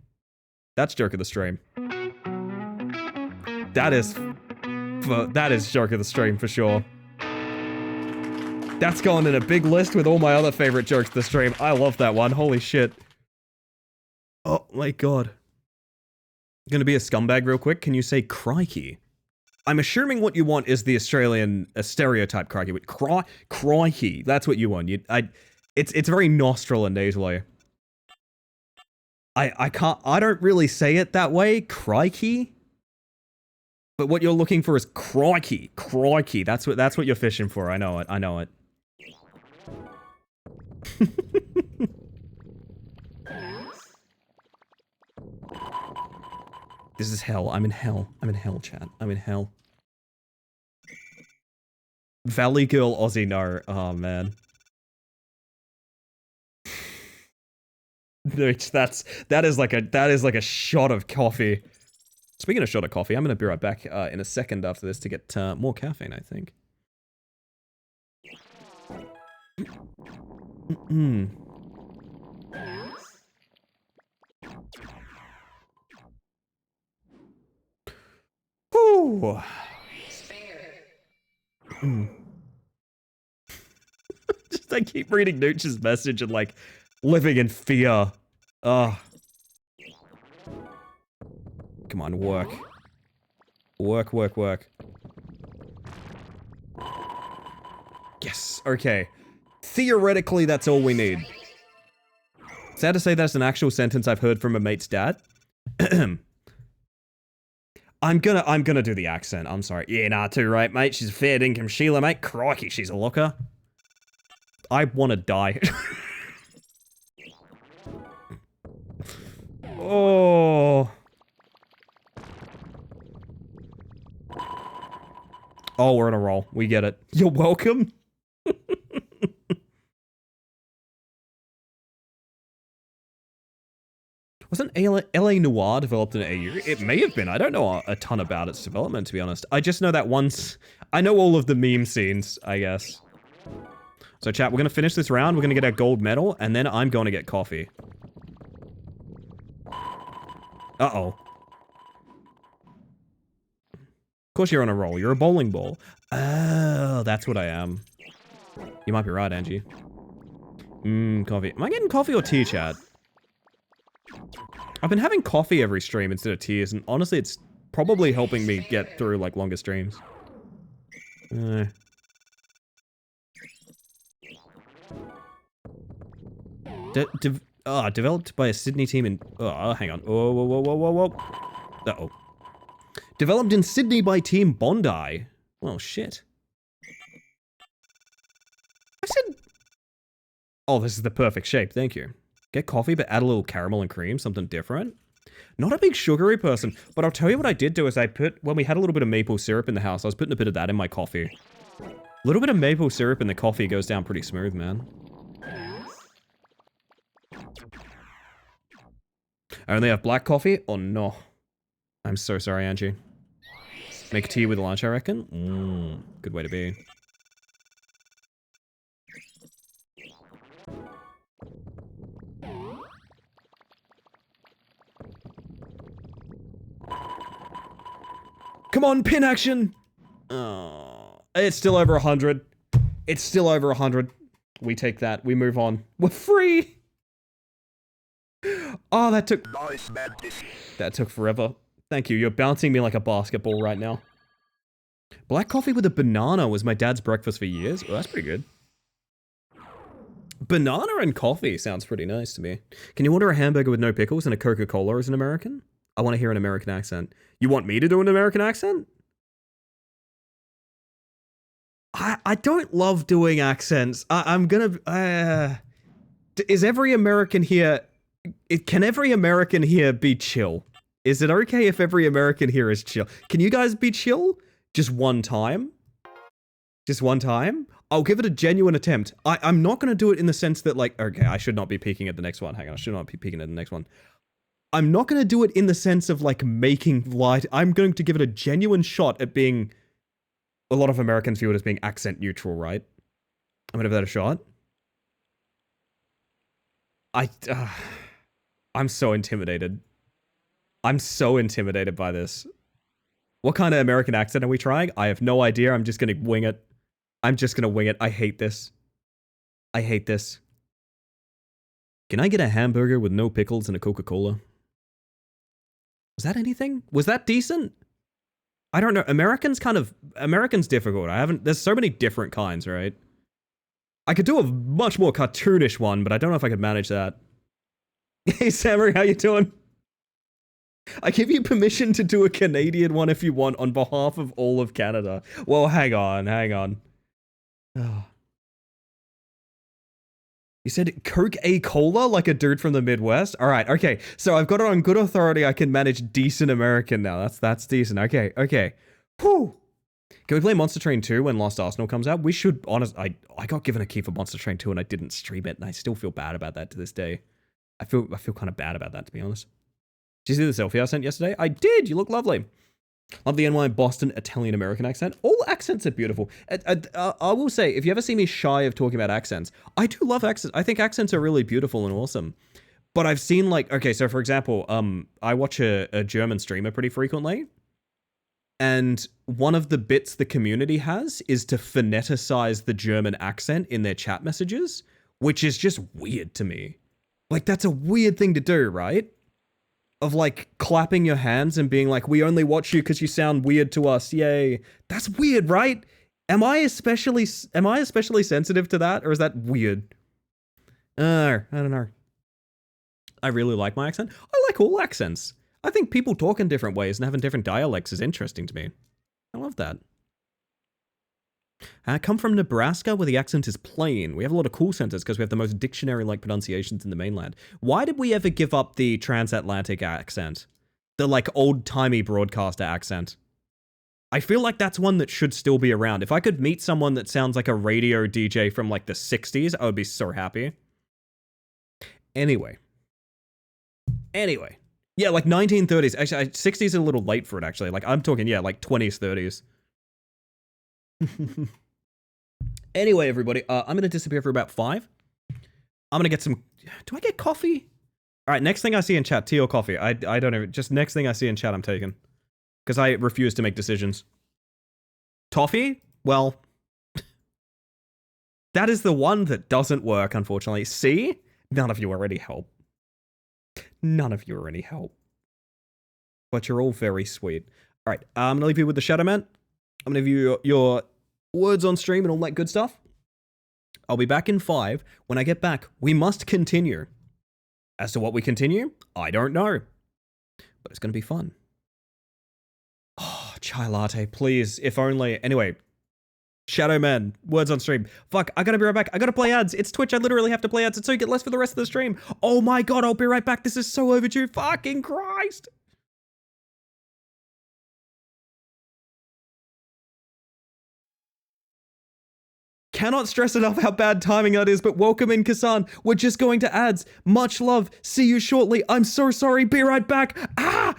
That's joke of the stream. That is joke of the stream for sure. That's going in a big list with all my other favorite jokes of the stream. I love that one. Holy shit. Oh my god. Gonna be a scumbag real quick. Can you say crikey? I'm assuming what you want is the Australian stereotype crikey, but crikey. That's what you want. It's very nostril and nasally. I don't really say it that way, crikey. But what you're looking for is crikey. Crikey. That's what you're fishing for. I know it. I know it. This is hell. I'm in hell. I'm in hell, chat. I'm in hell. Valley Girl Aussie no. Oh man. that is like a shot of coffee. Speaking of shot of coffee, I'm gonna be right back in a second after this to get more caffeine, I think. Ooh. Just I keep reading Nooch's message and like living in fear. Ugh. Come on, work. Work, work, work. Yes, okay. Theoretically, that's all we need. Sad to say that's an actual sentence I've heard from a mate's dad. I'm gonna do the accent, I'm sorry. Yeah, nah, too right, mate. She's a fair dinkum Sheila, mate. Crikey, she's a looker. I wanna die. Oh. Oh, we're on a roll. We get it. You're welcome. Wasn't LA Noir developed in AU? It may have been. I don't know a ton about its development, to be honest. I just know that once... I know all of the meme scenes, I guess. So, chat, we're going to finish this round. We're going to get our gold medal, and then I'm going to get coffee. Uh-oh. Of course you're on a roll. You're a bowling ball. Oh, that's what I am. You might be right, Angie. Coffee. Am I getting coffee or tea, chat? I've been having coffee every stream instead of teas, and honestly, it's probably helping me get through, like, longer streams. Developed by a Sydney team in... Oh, hang on. Whoa, whoa, whoa, whoa, whoa, whoa. Uh-oh. Developed in Sydney by Team Bondi. Well, shit. I said... Oh, this is the perfect shape, thank you. Get coffee, but add a little caramel and cream, something different. Not a big sugary person, but I'll tell you what I did do is when we had a little bit of maple syrup in the house, I was putting a bit of that in my coffee. A little bit of maple syrup in the coffee goes down pretty smooth, man. I only have black coffee? Oh no. I'm so sorry, Angie. Make tea with lunch, I reckon? Good way to be. Come on, pin action! Oh, it's still over 100. It's still over 100. We take that. We move on. We're free! Oh, that took forever. Thank you. You're bouncing me like a basketball right now. Black coffee with a banana was my dad's breakfast for years. Well, that's pretty good. Banana and coffee sounds pretty nice to me. Can you order a hamburger with no pickles and a Coca-Cola as an American? I want to hear an American accent. You want me to do an American accent? I don't love doing accents. I'm gonna. Is every American here? Can every American here be chill? Is it okay if every American here is chill? Can you guys be chill? Just one time? Just one time? I'll give it a genuine attempt. I'm not gonna do it in the sense that like, okay, I should not be peeking at the next one. Hang on, I should not be peeking at the next one. I'm not gonna do it in the sense of like making light. I'm going to give it a genuine shot at being. A lot of Americans view it as being accent neutral, right? I'm gonna give that a shot. I'm so intimidated. I'm so intimidated by this. What kind of American accent are we trying? I have no idea. I'm just gonna wing it. I'm just gonna wing it. I hate this. I hate this. Can I get a hamburger with no pickles and a Coca-Cola? Was that anything? Was that decent? I don't know. American's difficult. There's so many different kinds, right? I could do a much more cartoonish one, but I don't know if I could manage that. Hey, Samurai, how you doing? I give you permission to do a Canadian one if you want on behalf of all of Canada. Well, hang on. Oh. You said Coca-Cola like a dude from the Midwest? All right, okay. So I've got it on good authority. I can manage decent American now. That's decent. Okay. Whew. Can we play Monster Train 2 when Lost Arsenal comes out? We should, honestly, I got given a key for Monster Train 2 and I didn't stream it, and I still feel bad about that to this day. I feel kind of bad about that, to be honest. Did you see the selfie I sent yesterday? I did. You look lovely. Love the NY Boston Italian American accent. All accents are beautiful. I will say, if you ever see me shy of talking about accents, I do love accents. I think accents are really beautiful and awesome. But I've seen like, okay, so for example, I watch a German streamer pretty frequently. And one of the bits the community has is to phoneticize the German accent in their chat messages, which is just weird to me. Like, that's a weird thing to do, right? Of like clapping your hands and being like, we only watch you because you sound weird to us. Yay. That's weird, right? Am I especially sensitive to that, or is that weird? I don't know. I really like my accent. I like all accents. I think people talk in different ways and having different dialects is interesting to me. I love that. I come from Nebraska where the accent is plain. We have a lot of cool centers because we have the most dictionary-like pronunciations in the mainland. Why did we ever give up the transatlantic accent? The like old-timey broadcaster accent. I feel like that's one that should still be around. If I could meet someone that sounds like a radio DJ from like the 60s, I would be so happy. Anyway. Yeah, like 1930s. Actually, 60s is a little late for it, actually. Like, I'm talking, yeah, like 20s, 30s. Anyway, everybody, I'm going to disappear for about 5. I'm going to get some... Do I get coffee? All right, next thing I see in chat, tea or coffee. I don't know. Just next thing I see in chat, I'm taking. Because I refuse to make decisions. Toffee? Well... that is the one that doesn't work, unfortunately. See? None of you already help. None of you already help. But you're all very sweet. All right, I'm going to leave you with the Shadow Man. I'm going to give you your words on stream and all that good stuff. I'll be back in 5. When I get back, we must continue. As to what we continue, I don't know. But it's going to be fun. Oh, chai latte, please. If only. Anyway, Shadow Man, words on stream. Fuck, I gotta be right back. I gotta play ads. It's Twitch. I literally have to play ads. It's so you get less for the rest of the stream. Oh my god, I'll be right back. This is so overdue. Fucking Christ. Cannot stress enough how bad timing that is, but welcome in, Kasan. We're just going to ads. Much love. See you shortly. I'm so sorry. Be right back. Ah!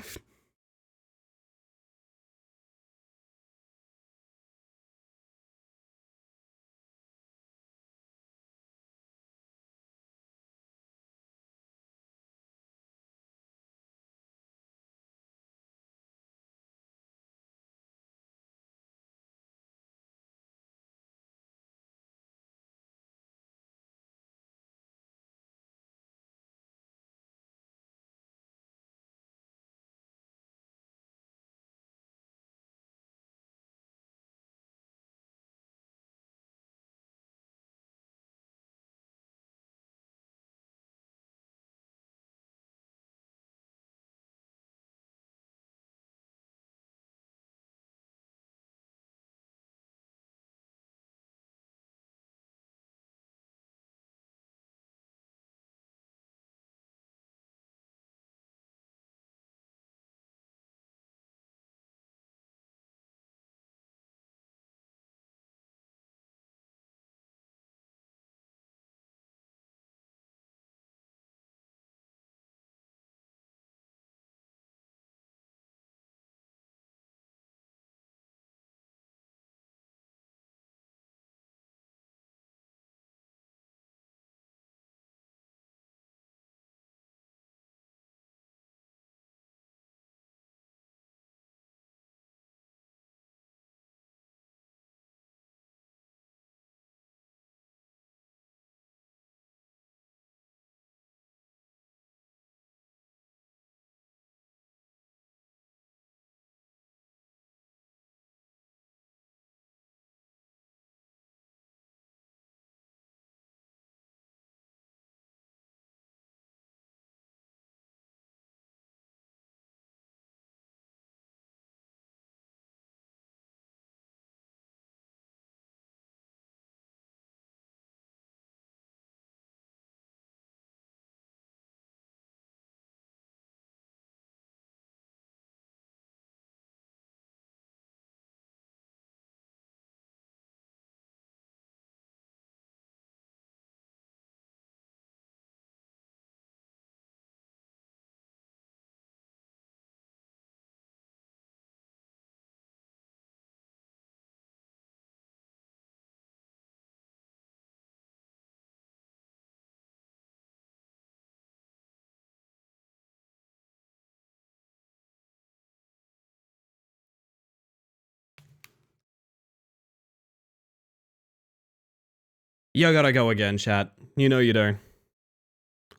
You gotta go again, chat. You know you do.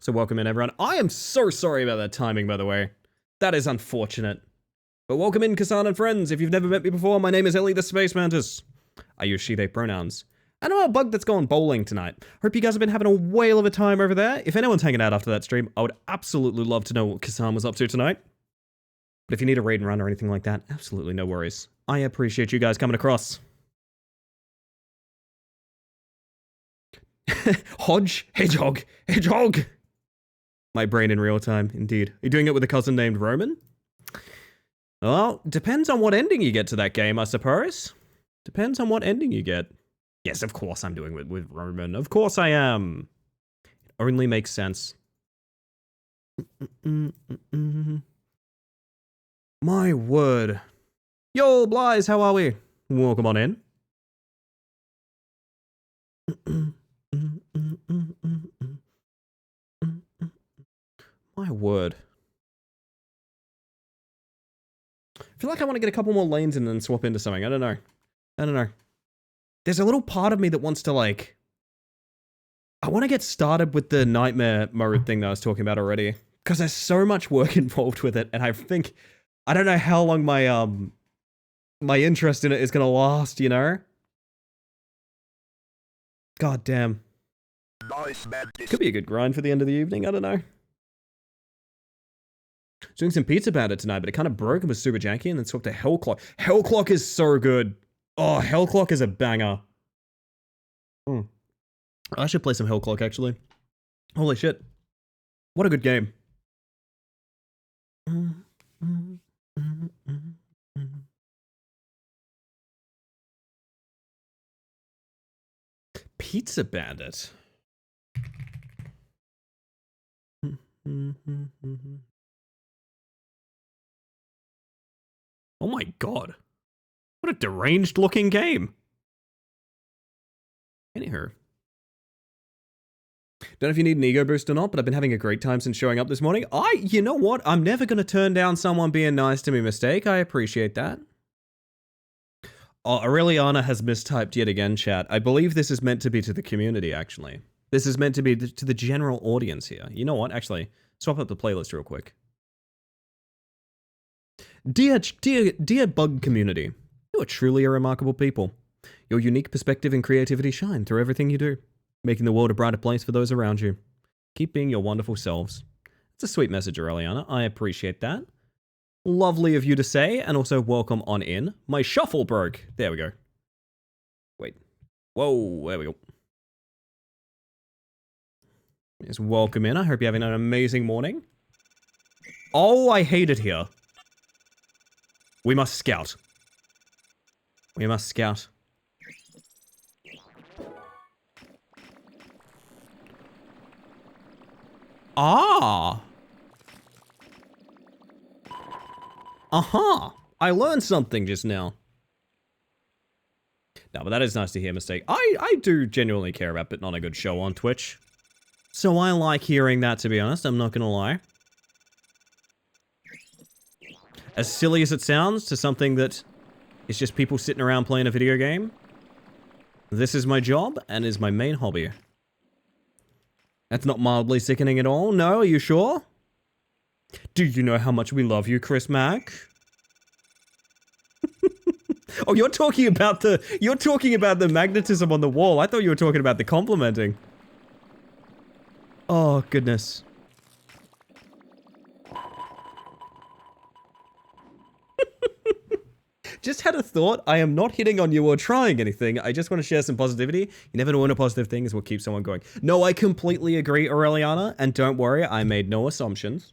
So welcome in, everyone. I am so sorry about that timing, by the way. That is unfortunate. But welcome in, Kasan and friends. If you've never met me before, my name is Ellie the Space Mantis. I use she, they pronouns. And I'm a bug that's going bowling tonight. Hope you guys have been having a whale of a time over there. If anyone's hanging out after that stream, I would absolutely love to know what Kasan was up to tonight. But if you need a raid and run or anything like that, absolutely no worries. I appreciate you guys coming across. Hodge, hedgehog, hedgehog. My brain in real time, indeed. Are you doing it with a cousin named Roman? Well, depends on what ending you get to that game, I suppose. Depends on what ending you get. Yes, of course I'm doing it with Roman. Of course I am. It only makes sense. My word. Yo, Blyes, how are we? Welcome on in. My word. I feel like I want to get a couple more lanes in and then swap into something. I don't know. There's a little part of me that wants to, like... I want to get started with the nightmare mode thing that I was talking about already. Because there's so much work involved with it, and I think... I don't know how long my, my interest in it is going to last, you know? God damn. Could be a good grind for the end of the evening, I don't know. Doing some Pizza Bandit tonight, but it kind of broke and was super janky, and then swapped to Hellclock. Hellclock is so good. Oh, Hellclock is a banger. I should play some Hellclock, actually. Holy shit. What a good game. Pizza Bandit. Oh my god. What a deranged looking game. Anywho. Don't know if you need an ego boost or not, but I've been having a great time since showing up this morning. You know what? I'm never going to turn down someone being nice to me, Mistake. I appreciate that. Oh, Aureliana has mistyped yet again, chat. I believe this is meant to be to the community, actually. This is meant to be to the general audience here. You know what? Actually, swap up the playlist real quick. Dear bug community, you are truly a remarkable people. Your unique perspective and creativity shine through everything you do, making the world a brighter place for those around you. Keep being your wonderful selves. It's a sweet message, Aureliana. I appreciate that. Lovely of you to say, and also welcome on in. My shuffle broke. There we go. Wait. Whoa, there we go. Just welcome in. I hope you're having an amazing morning. Oh, I hate it here. We must scout. We must scout. Ah! Aha! I learned something just now. No, but that is nice to hear, Mistake. I do genuinely care about putting on a good show on Twitch. So I like hearing that, to be honest. I'm not gonna lie. As silly as it sounds to something that is just people sitting around playing a video game, this is my job and is my main hobby. That's not mildly sickening at all. No, are you sure? Do you know how much we love you, Chris Mack? Oh, you're talking about the magnetism on the wall. I thought you were talking about the complimenting. Oh, goodness. Just had a thought. I am not hitting on you or trying anything. I just want to share some positivity. You never know when a positive thing is what keeps someone going. No, I completely agree, Aureliana. And don't worry, I made no assumptions.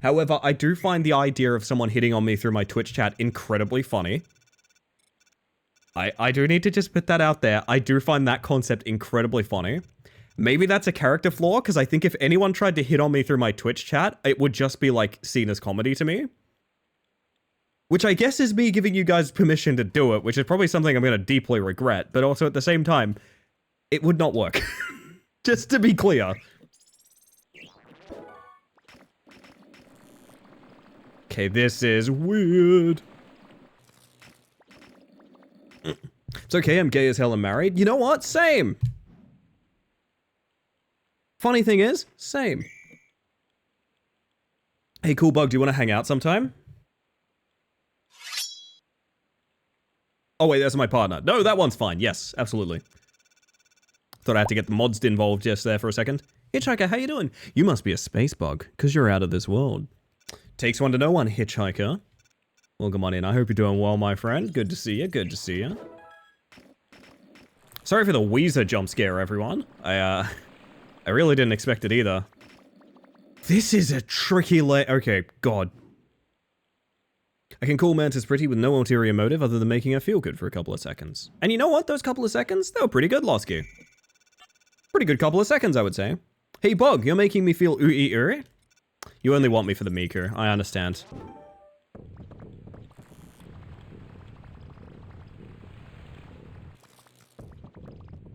However, I do find the idea of someone hitting on me through my Twitch chat incredibly funny. I do need to just put that out there. I do find that concept incredibly funny. Maybe that's a character flaw, because I think if anyone tried to hit on me through my Twitch chat, it would just be, like, seen as comedy to me. Which I guess is me giving you guys permission to do it, which is probably something I'm going to deeply regret, but also at the same time, it would not work. Just to be clear. Okay, this is weird. It's okay, I'm gay as hell and married. You know what? Same. funny thing is, same. Hey, Cool Bug, do you want to hang out sometime? Oh wait, that's my partner. No, that one's fine. Yes, absolutely. Thought I had to get the mods involved just there for a second. Hitchhiker, how you doing? You must be a space bug, because you're out of this world. Takes one to know one, Hitchhiker. Welcome on in. I hope you're doing well, my friend. Good to see you. Good to see you. Sorry for the Weezer jump scare, everyone. I really didn't expect it either. This is a tricky okay, God. I can call Mantis pretty with no ulterior motive other than making her feel good for a couple of seconds. And you know what? Those couple of seconds, they were pretty good, Losky. Pretty good couple of seconds, I would say. Hey, Bug, you're making me feel ooey. You only want me for the Miku, I understand.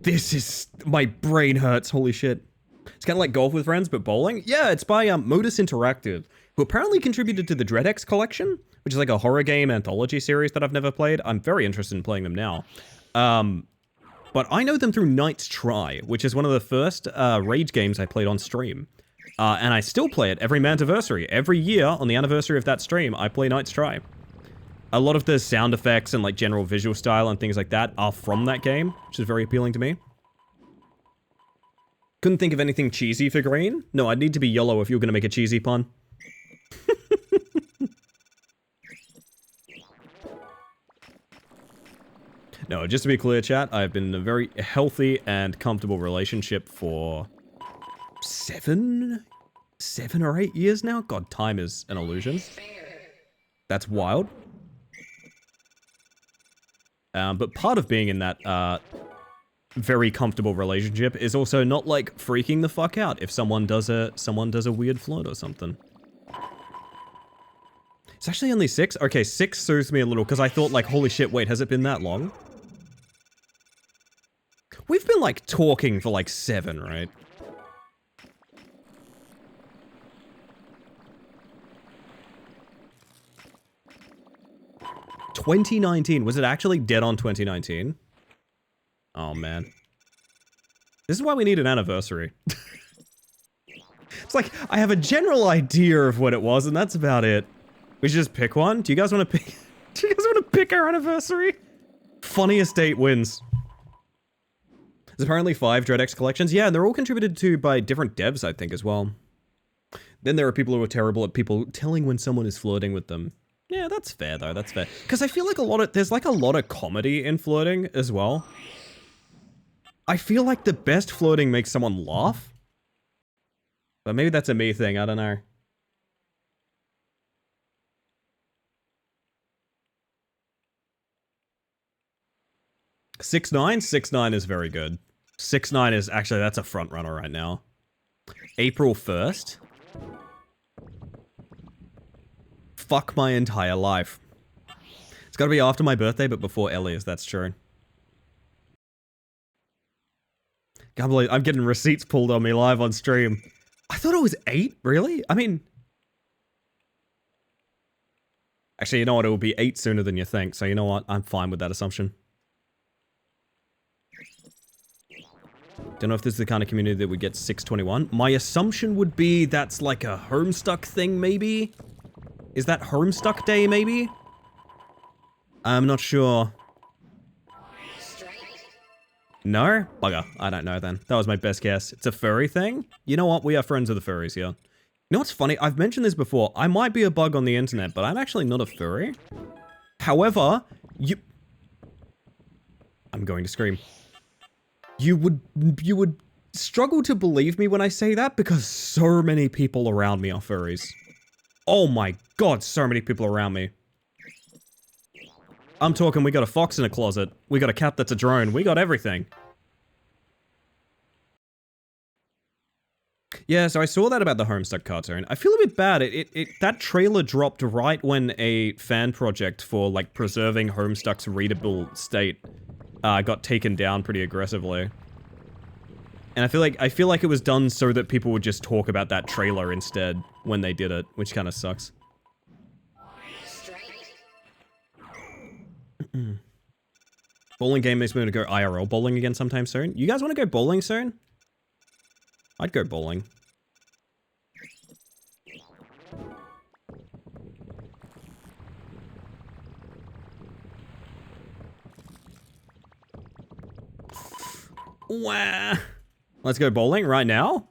This is... my brain hurts, holy shit. It's kind of like golf with friends, but bowling? Yeah, it's by Modus Interactive, who apparently contributed to the DreadX collection, which is like a horror game anthology series that I've never played. I'm very interested in playing them now. But I know them through Night's Try, which is one of the first Rage games I played on stream. And I still play it every Mantiversary. Every year, on the anniversary of that stream, I play Night's Try. A lot of the sound effects and like general visual style and things like that are from that game, which is very appealing to me. Couldn't think of anything cheesy for green? No, I'd need to be yellow if you were going to make a cheesy pun. No, just to be clear, chat, I've been in a very healthy and comfortable relationship for 7 or 8 years now? God, time is an illusion. That's wild. But part of being in that very comfortable relationship is also not like freaking the fuck out if someone does a weird flirt or something. It's actually only 6? Okay, 6 soothes me a little because I thought like, holy shit, wait, has it been that long? We've been like talking for like 7, right? $2019. Was it actually dead on 2019? Oh, man. This is why we need an anniversary. It's like, I have a general idea of what it was, and that's about it. We should just pick one? Do you guys want to pick... Do you guys want to pick our anniversary? Funniest date wins. There's apparently 5 DreadX collections. Yeah, and they're all contributed to by different devs, I think, as well. Then there are people who are terrible at people telling when someone is flirting with them. Yeah, that's fair, though. That's fair. Because I feel like there's like a lot of comedy in flirting as well. I feel like the best flirting makes someone laugh. But maybe that's a me thing, I don't know. Six nine is very good. 6ix9ine is actually, that's a front runner right now. April 1st. Fuck my entire life. It's gotta be after my birthday, but before Ellie's, that's true. Can't believe I'm getting receipts pulled on me live on stream. I thought it was 8, really? I mean... Actually, you know what? It will be 8 sooner than you think, so you know what? I'm fine with that assumption. Don't know if this is the kind of community that would get 621. My assumption would be that's like a Homestuck thing, maybe? Is that Homestuck Day, maybe? I'm not sure. No? Bugger. I don't know then. That was my best guess. It's a furry thing? You know what? We are friends with the furries here. You know what's funny? I've mentioned this before. I might be a bug on the internet, but I'm actually not a furry. However, I'm going to scream. You would struggle to believe me when I say that because so many people around me are furries. Oh my god, so many people around me. I'm talking we got a fox in a closet, we got a cat that's a drone, we got everything. Yeah, so I saw that about the Homestuck cartoon. I feel a bit bad. That trailer dropped right when a fan project for like preserving Homestuck's readable state got taken down pretty aggressively. And I feel like it was done so that people would just talk about that trailer instead when they did it, which kind of sucks. Bowling game makes me want to go IRL bowling again sometime soon. You guys want to go bowling soon? I'd go bowling. Wah. Let's go bowling right now.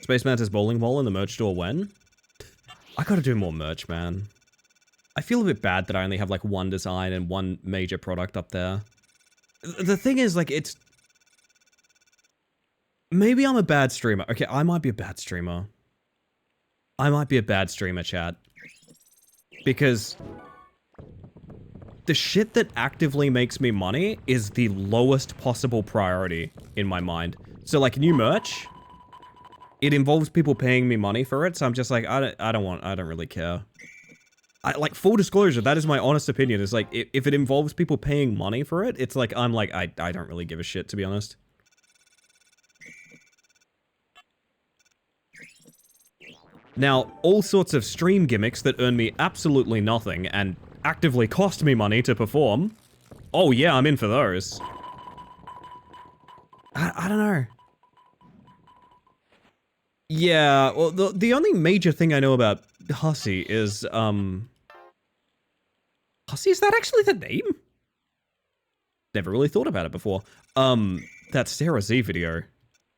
Space Mantis bowling ball in the merch store when? I gotta do more merch, man. I feel a bit bad that I only have like one design and one major product up there. The thing is, like, it's... Maybe I'm a bad streamer. Okay, I might be a bad streamer. I might be a bad streamer, chat. Because... the shit that actively makes me money is the lowest possible priority in my mind. So, like, new merch... it involves people paying me money for it, so I'm just like, I don't really care. Like, full disclosure, that is my honest opinion. It's like, if it involves people paying money for it, it's like, I'm like, I don't really give a shit, to be honest. Now, all sorts of stream gimmicks that earn me absolutely nothing and actively cost me money to perform, oh yeah, I'm in for those. I don't know. Yeah, well, the only major thing I know about Hussy is, Hussy, is that actually the name? Never really thought about it before. That Sarah Z video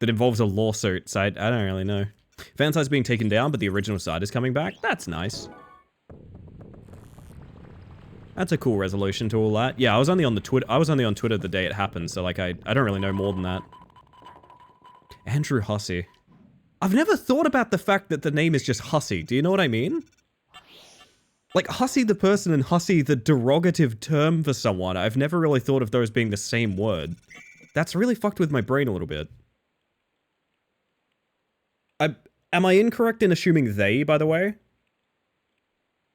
that involves a lawsuit site, I don't really know. Fan site's being taken down, but the original site is coming back. That's nice. That's a cool resolution to all that. Yeah, I was only on Twitter the day it happened, so like I don't really know more than that. Andrew Hussy. I've never thought about the fact that the name is just Hussy. Do you know what I mean? Like, Hussy the person and Hussy the derogative term for someone. I've never really thought of those being the same word. That's really fucked with my brain a little bit. Am I incorrect in assuming they, by the way?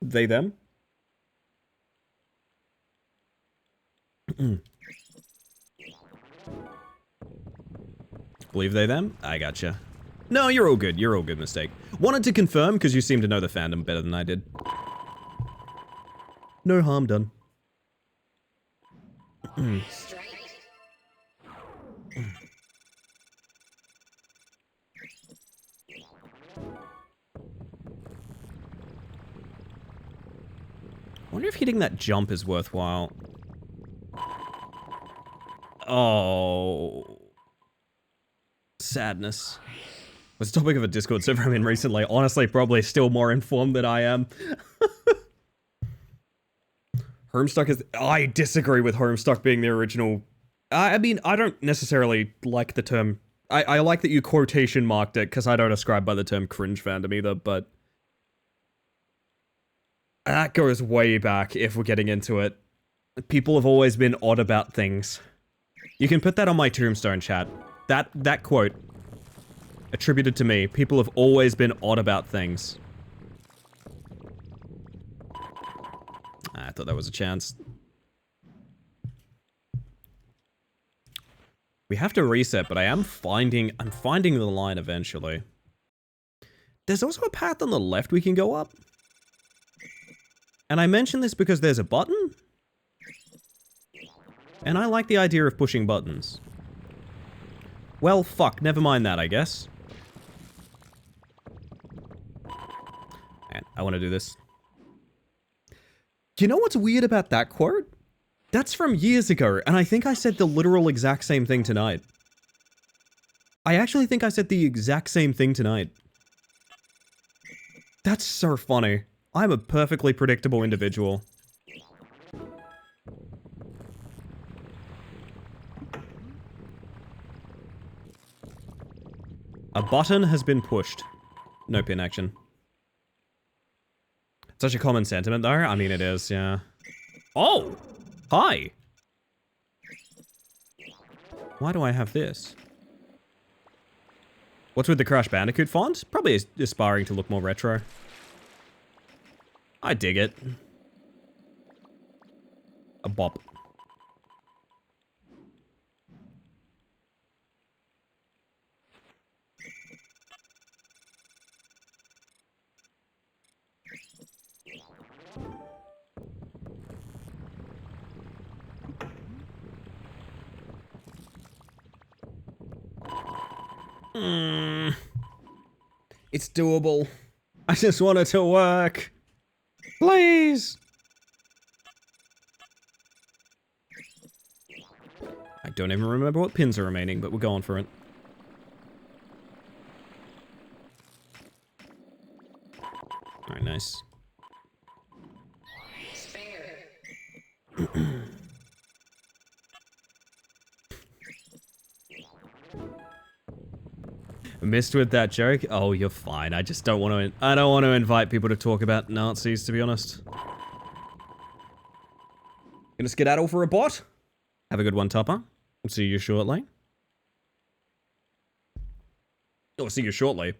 They, them? Believe they, them? I gotcha. No, you're all good. You're all good, mistake. Wanted to confirm, because you seem to know the fandom better than I did. No harm done. I wonder if hitting that jump is worthwhile. Oh. Sadness. Was the topic of a Discord server I'm in recently. Honestly, probably still more informed than I am. Homestuck is... I disagree with Homestuck being the original... I mean, I don't necessarily like the term... I like that you quotation marked it, because I don't ascribe by the term cringe fandom either, but... that goes way back, if we're getting into it. People have always been odd about things. You can put that on my tombstone, chat. That quote, attributed to me, people have always been odd about things. I thought that was a chance. We have to reset, but I'm finding the line eventually. There's also a path on the left we can go up. And I mention this because there's a button. And I like the idea of pushing buttons. Well, fuck, never mind that, I guess. Man, I want to do this. You know what's weird about that quote? That's from years ago, and I think I said the literal exact same thing tonight. I actually think I said the exact same thing tonight. That's so funny. I'm a perfectly predictable individual. A button has been pushed. No pin action. Such a common sentiment, though. I mean, it is, yeah. Oh! Hi! Why do I have this? What's with the Crash Bandicoot font? Probably aspiring to look more retro. I dig it. A bop. It's doable. I just want it to work. Please. I don't even remember what pins are remaining, but we're going for it. Alright, nice. Missed with that joke? Oh, you're fine. I just don't want to... I don't want to invite people to talk about Nazis, to be honest. Gonna skedaddle for a bot? Have a good one, Tupper. We'll see you shortly. Oh, see you shortly.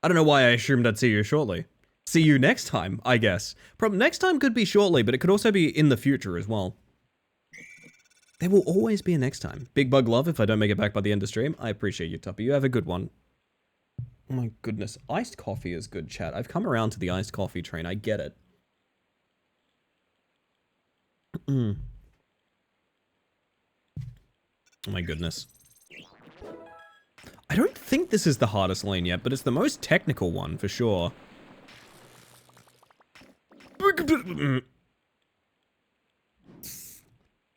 I don't know why I assumed I'd see you shortly. See you next time, I guess. Next time could be shortly, but it could also be in the future as well. There will always be a next time. Big bug love if I don't make it back by the end of stream. I appreciate you, Tupper. You have a good one. Oh my goodness. Iced coffee is good, chat. I've come around to the iced coffee train. I get it. Oh my goodness. I don't think this is the hardest lane yet, but it's the most technical one for sure. Well,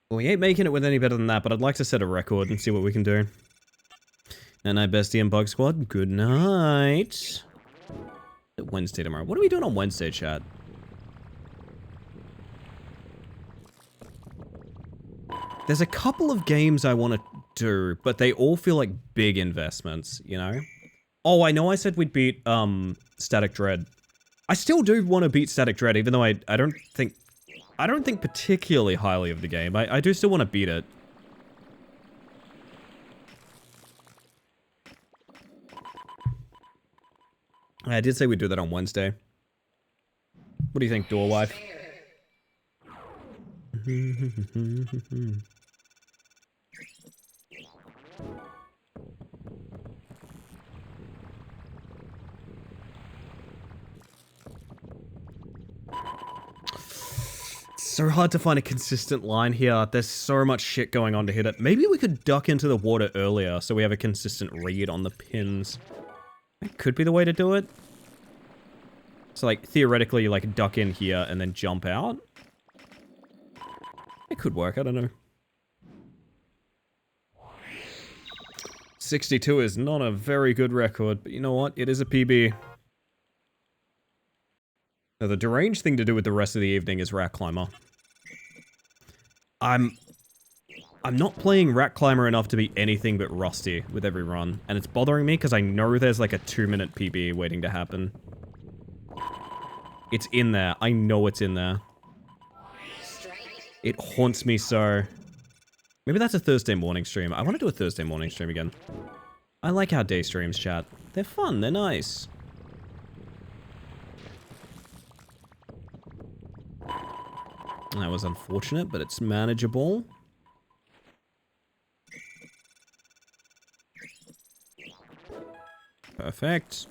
we ain't making it with any better than that, but I'd like to set a record and see what we can do. Night, Bestie and Bug Squad. Good night. Wednesday tomorrow. What are we doing on Wednesday, chat? There's a couple of games I want to do, but they all feel like big investments, you know? Oh, I know I said we'd beat, Static Dread. I still do want to beat Static Dread, even though I don't think particularly highly of the game. I do still want to beat it. I did say we'd do that on Wednesday. What do you think, Doorwife? It's so hard to find a consistent line here. There's so much shit going on to hit it. Maybe we could duck into the water earlier so we have a consistent read on the pins. That could be the way to do it. So, like, theoretically, like, duck in here and then jump out. It could work, I don't know. 62 is not a very good record, but you know what? It is a PB. Now, the deranged thing to do with the rest of the evening is Rat Climber. I'm not playing Rat Climber enough to be anything but rusty with every run, and it's bothering me because I know there's like a 2-minute PB waiting to happen. It's in there. I know it's in there. It haunts me so. Maybe that's a Thursday morning stream. I want to do a Thursday morning stream again. I like how day streams, chat. They're fun. They're nice. That was unfortunate, but it's manageable. Perfect.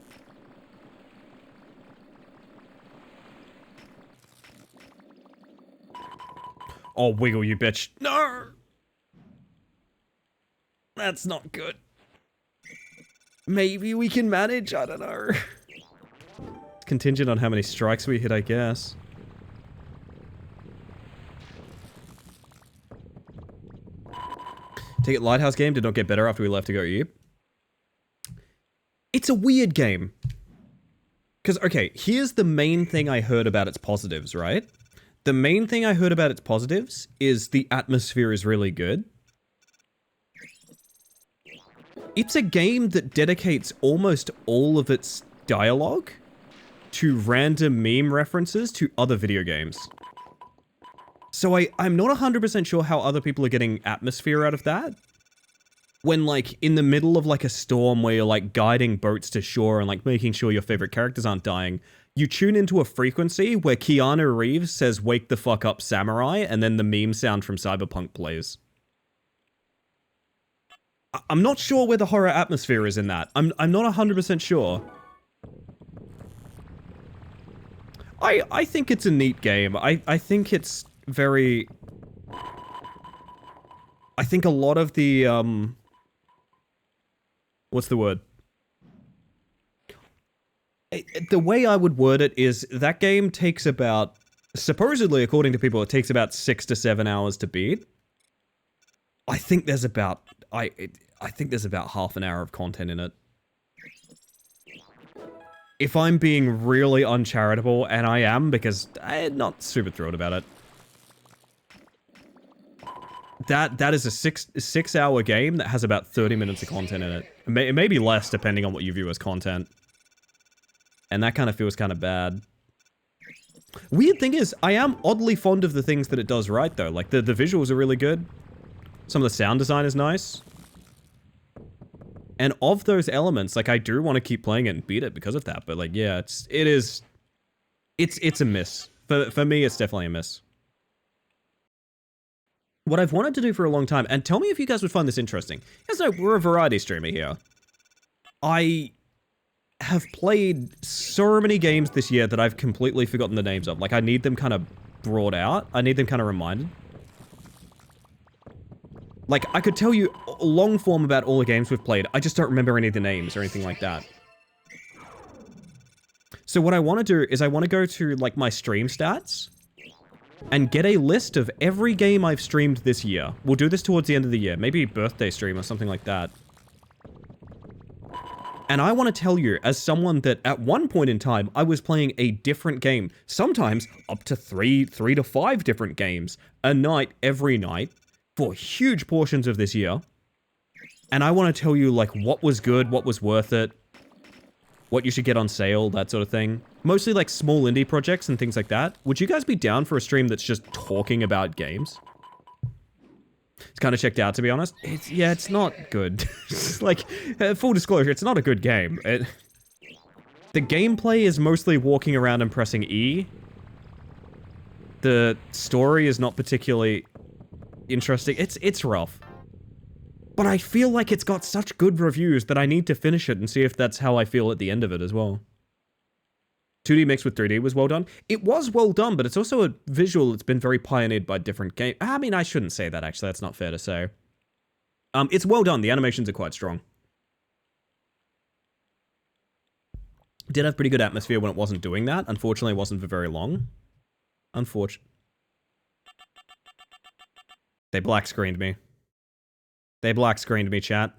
Oh, wiggle, you bitch. No! That's not good. Maybe we can manage, I don't know. It's contingent on how many strikes we hit, I guess. Take it, Lighthouse game did not get better after we left to go Eep. It's a weird game. Because, okay, here's the main thing I heard about its positives, right? The main thing I heard about its positives is the atmosphere is really good. It's a game that dedicates almost all of its dialogue to random meme references to other video games. So I'm not 100% sure how other people are getting atmosphere out of that. When, like, in the middle of, like, a storm where you're, like, guiding boats to shore and, like, making sure your favorite characters aren't dying, you tune into a frequency where Keanu Reeves says, "Wake the fuck up, samurai," and then the meme sound from Cyberpunk plays. I'm not sure where the horror atmosphere is in that. I'm not 100% sure. I think it's a neat game. I think it's very... I think a lot of the, what's the word? The way I would word it is that game takes about, supposedly, according to people, it takes about 6 to 7 hours to beat. I think there's about, I think there's about half an hour of content in it. If I'm being really uncharitable, and I am, because I'm not super thrilled about it. That is a six hour game that has about 30 minutes of content in it. It may be less depending on what you view as content. And that kind of feels kind of bad. Weird thing is, I am oddly fond of the things that it does right, though. Like, the visuals are really good. Some of the sound design is nice. And of those elements, like, I do want to keep playing it and beat it because of that. But, like, yeah, it's a miss. For me, it's definitely a miss. What I've wanted to do for a long time, and tell me if you guys would find this interesting. Yes, no, we're a variety streamer here. I have played so many games this year that I've completely forgotten the names of. Like, I need them kind of brought out. I need them kind of reminded. Like, I could tell you long form about all the games we've played. I just don't remember any of the names or anything like that. So what I want to do is I want to go to, like, my stream stats and get a list of every game I've streamed this year. We'll do this towards the end of the year. Maybe birthday stream or something like that. And I want to tell you, as someone that at one point in time, I was playing a different game. Sometimes up to three to 5 different games a night, every night, for huge portions of this year. And I want to tell you, like, what was good, what was worth it, what you should get on sale, that sort of thing. Mostly, like, small indie projects and things like that. Would you guys be down for a stream that's just talking about games? It's kind of checked out, to be honest. It's not good. Like, full disclosure, it's not a good game. The gameplay is mostly walking around and pressing E. The story is not particularly interesting. It's rough. But I feel like it's got such good reviews that I need to finish it and see if that's how I feel at the end of it as well. 2D mixed with 3D was well done. It was well done, but it's also a visual that's been very pioneered by different games. I mean, I shouldn't say that, actually. That's not fair to say. It's well done. The animations are quite strong. It did have pretty good atmosphere when it wasn't doing that. Unfortunately, it wasn't for very long. Unfortunately. They black screened me. They black screened me, chat.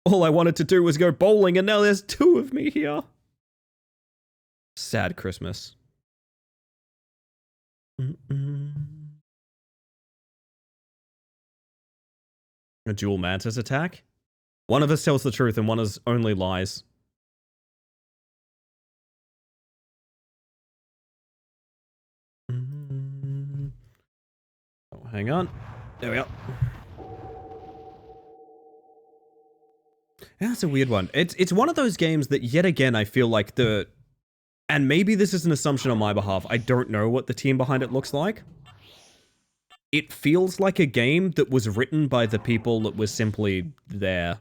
All I wanted to do was go bowling, and now there's 2 of me here. Sad Christmas. A dual mantis attack? One of us tells the truth and one is only lies. Oh, hang on. There we go. Yeah, that's a weird one. It's one of those games that, yet again, I feel like and maybe this is an assumption on my behalf, I don't know what the team behind it looks like. It feels like a game that was written by the people that were simply there,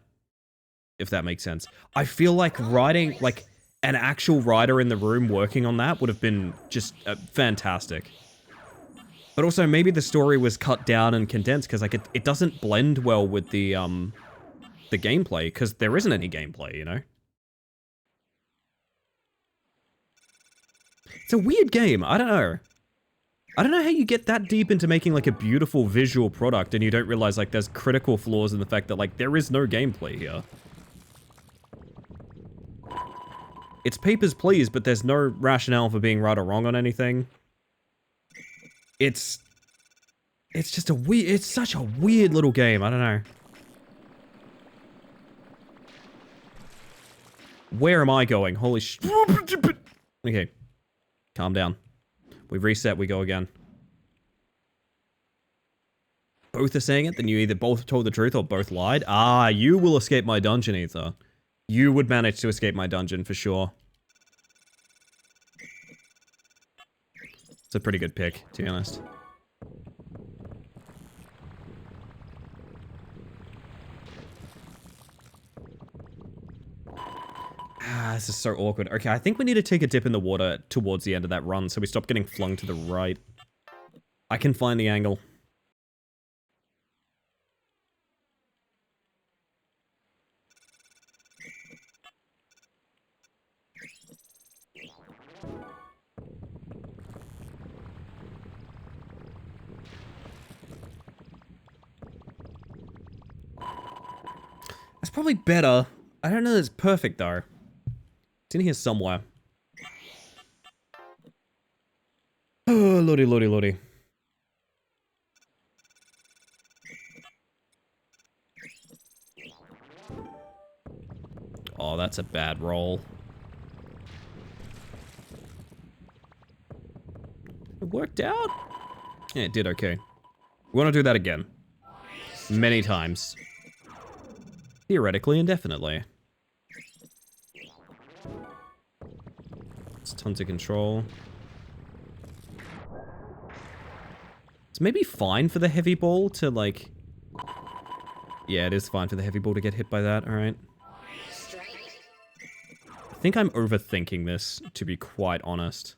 if that makes sense. I feel like writing, like, an actual writer in the room working on that would have been just fantastic. But also, maybe the story was cut down and condensed, because, like, it doesn't blend well with the gameplay, because there isn't any gameplay, you know? It's a weird game. I don't know. I don't know how you get that deep into making, like, a beautiful visual product and you don't realize, like, there's critical flaws in the fact that, like, there is no gameplay here. It's Papers, Please, but there's no rationale for being right or wrong on anything. It's just it's such a weird little game. I don't know. Where am I going? Holy sh... Okay. Calm down. We reset, we go again. Both are saying it, then you either both told the truth or both lied. Ah, you will escape my dungeon, Ether. You would manage to escape my dungeon, for sure. It's a pretty good pick, to be honest. Ah, this is so awkward. Okay, I think we need to take a dip in the water towards the end of that run so we stop getting flung to the right. I can find the angle. probably better. I don't know that it's perfect, though. It's in here somewhere. Oh, lordy, lordy, lordy. Oh, that's a bad roll. It worked out? Yeah, it did okay. We want to do that again. Many times. Theoretically, indefinitely. It's tons of control. It's maybe fine for the heavy ball to, like... Yeah, it is fine for the heavy ball to get hit by that, alright. I think I'm overthinking this, to be quite honest.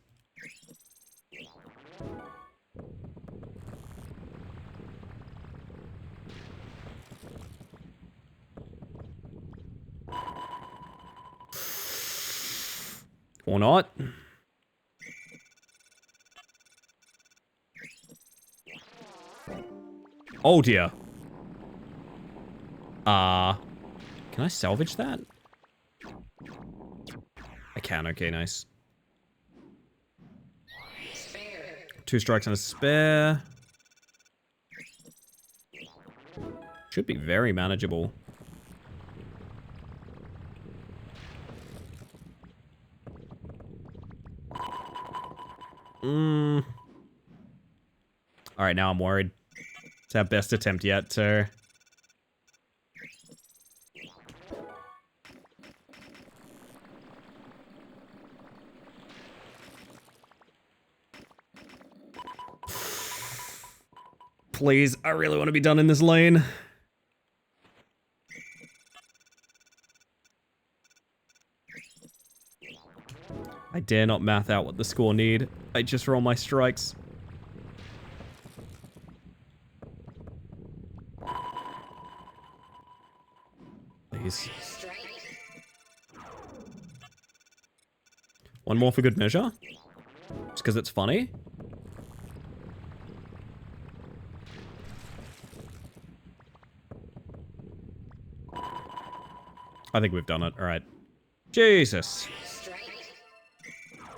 Or not. Oh dear. Can I salvage that? I can, okay, nice. 2 strikes and a spare. Should be very manageable. Alright, now I'm worried. It's our best attempt yet, so... Please, I really want to be done in this lane. I dare not math out what the score need. I just roll my strikes. Please. One more for good measure. Just because it's funny. I think we've done it. Alright. Jesus.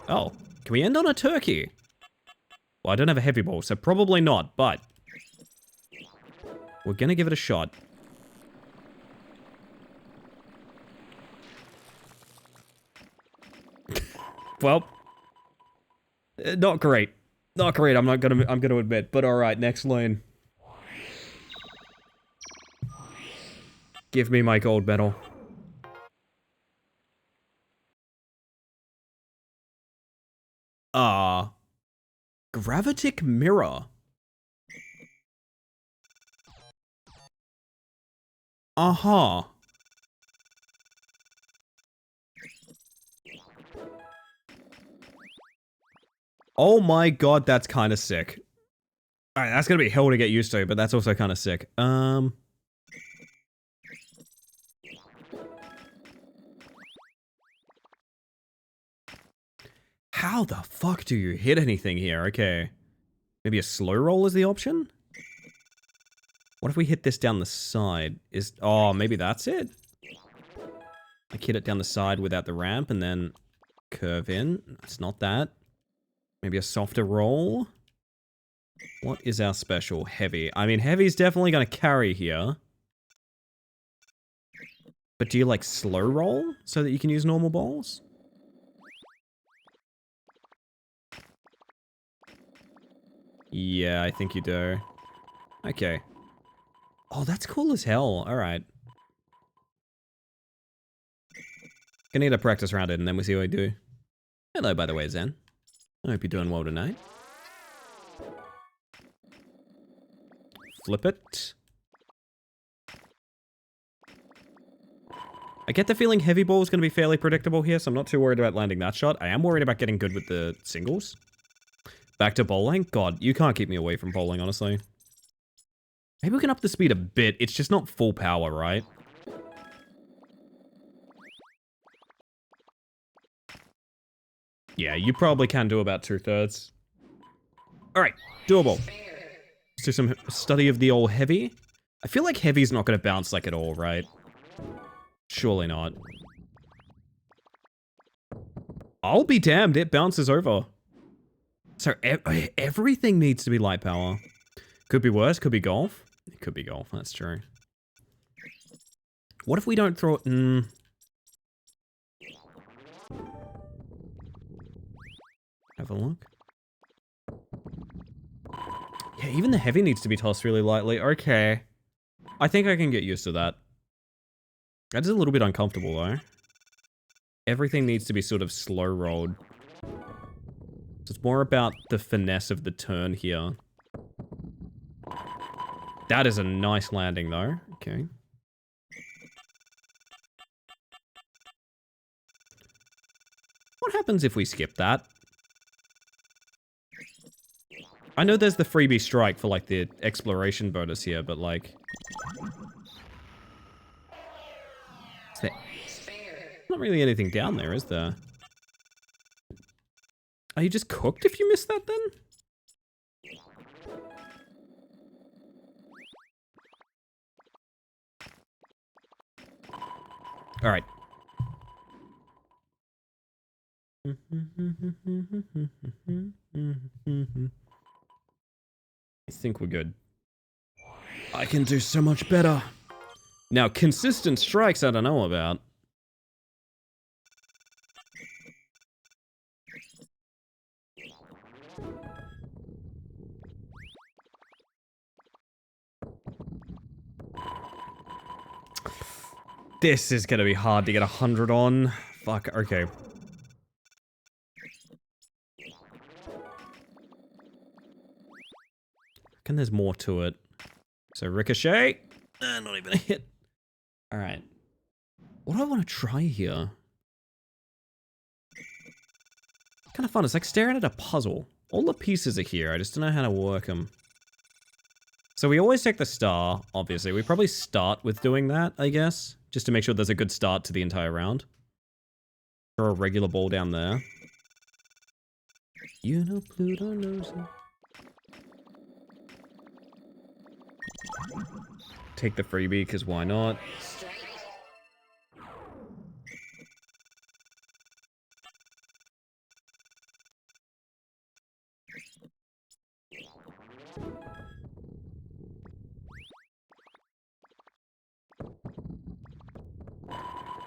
Oh, can we end on a turkey? Well, I don't have a heavy ball, so probably not, but... we're gonna give it a shot. Well... not great. Not great, I'm gonna admit, but alright, next lane. Give me my gold medal. Gravitic mirror. Uh-huh. Oh my god, that's kind of sick. Alright, that's gonna be hell to get used to, but that's also kind of sick. How the fuck do you hit anything here? Okay. Maybe a slow roll is the option? What if we hit this down the side? Oh, maybe that's it? Like hit it down the side without the ramp and then curve in. It's not that. Maybe a softer roll? What is our special? Heavy. I mean, heavy's definitely going to carry here. But do you like slow roll so that you can use normal balls? Yeah, I think you do. Okay. Oh, that's cool as hell. Alright. Gonna need a practice round in and then we'll see what I do. Hello, by the way, Zen. I hope you're doing well tonight. Flip it. I get the feeling heavy ball is going to be fairly predictable here, so I'm not too worried about landing that shot. I am worried about getting good with the singles. Back to bowling? God, you can't keep me away from bowling, honestly. Maybe we can up the speed a bit. It's just not full power, right? Yeah, you probably can do about 2/3. Alright, doable. Let's do some study of the old heavy. I feel like heavy's not going to bounce like at all, right? Surely not. I'll be damned, it bounces over. So everything needs to be light power. Could be worse, could be golf. It could be golf, that's true. What if we don't throw it? Have a look. Yeah, even the heavy needs to be tossed really lightly. Okay. I think I can get used to that. That is a little bit uncomfortable though. Everything needs to be sort of slow rolled. So it's more about the finesse of the turn here. That is a nice landing though. Okay. What happens if we skip that? I know there's the freebie strike for like the exploration bonus here, but like... Is there... Not really anything down there, is there? Are you just cooked if you miss that then? Alright. I think we're good. I can do so much better. Now, consistent strikes I don't know about. This is gonna be hard to get 100 on. Fuck, okay. And there's more to it. So ricochet. Not even a hit. Alright. What do I want to try here? Kind of fun. It's like staring at a puzzle. All the pieces are here. I just don't know how to work them. So we always take the star, obviously. We probably start with doing that, I guess. Just to make sure there's a good start to the entire round. Throw a regular ball down there. You know Pluto knows it. Take the freebie, because why not?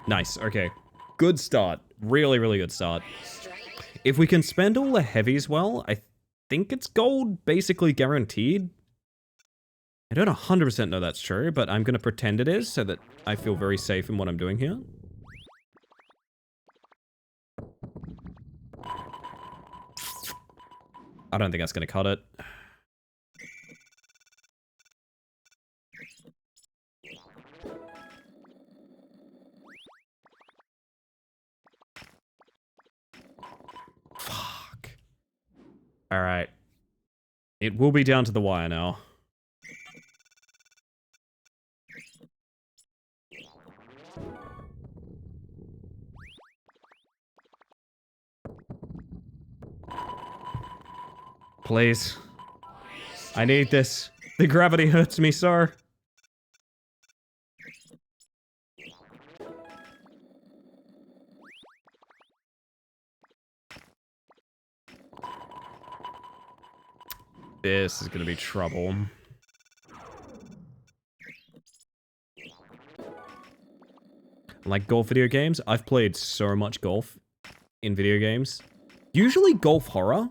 Nice, okay. Good start. Really, really good start. If we can spend all the heavies well, I think it's gold basically guaranteed. I don't 100% know that's true, but I'm going to pretend it is so that I feel very safe in what I'm doing here. I don't think that's going to cut it. Fuck. Alright. It will be down to the wire now. Please. I need this. The gravity hurts me, sir. This is gonna be trouble. Like golf video games, I've played so much golf in video games. Usually golf horror.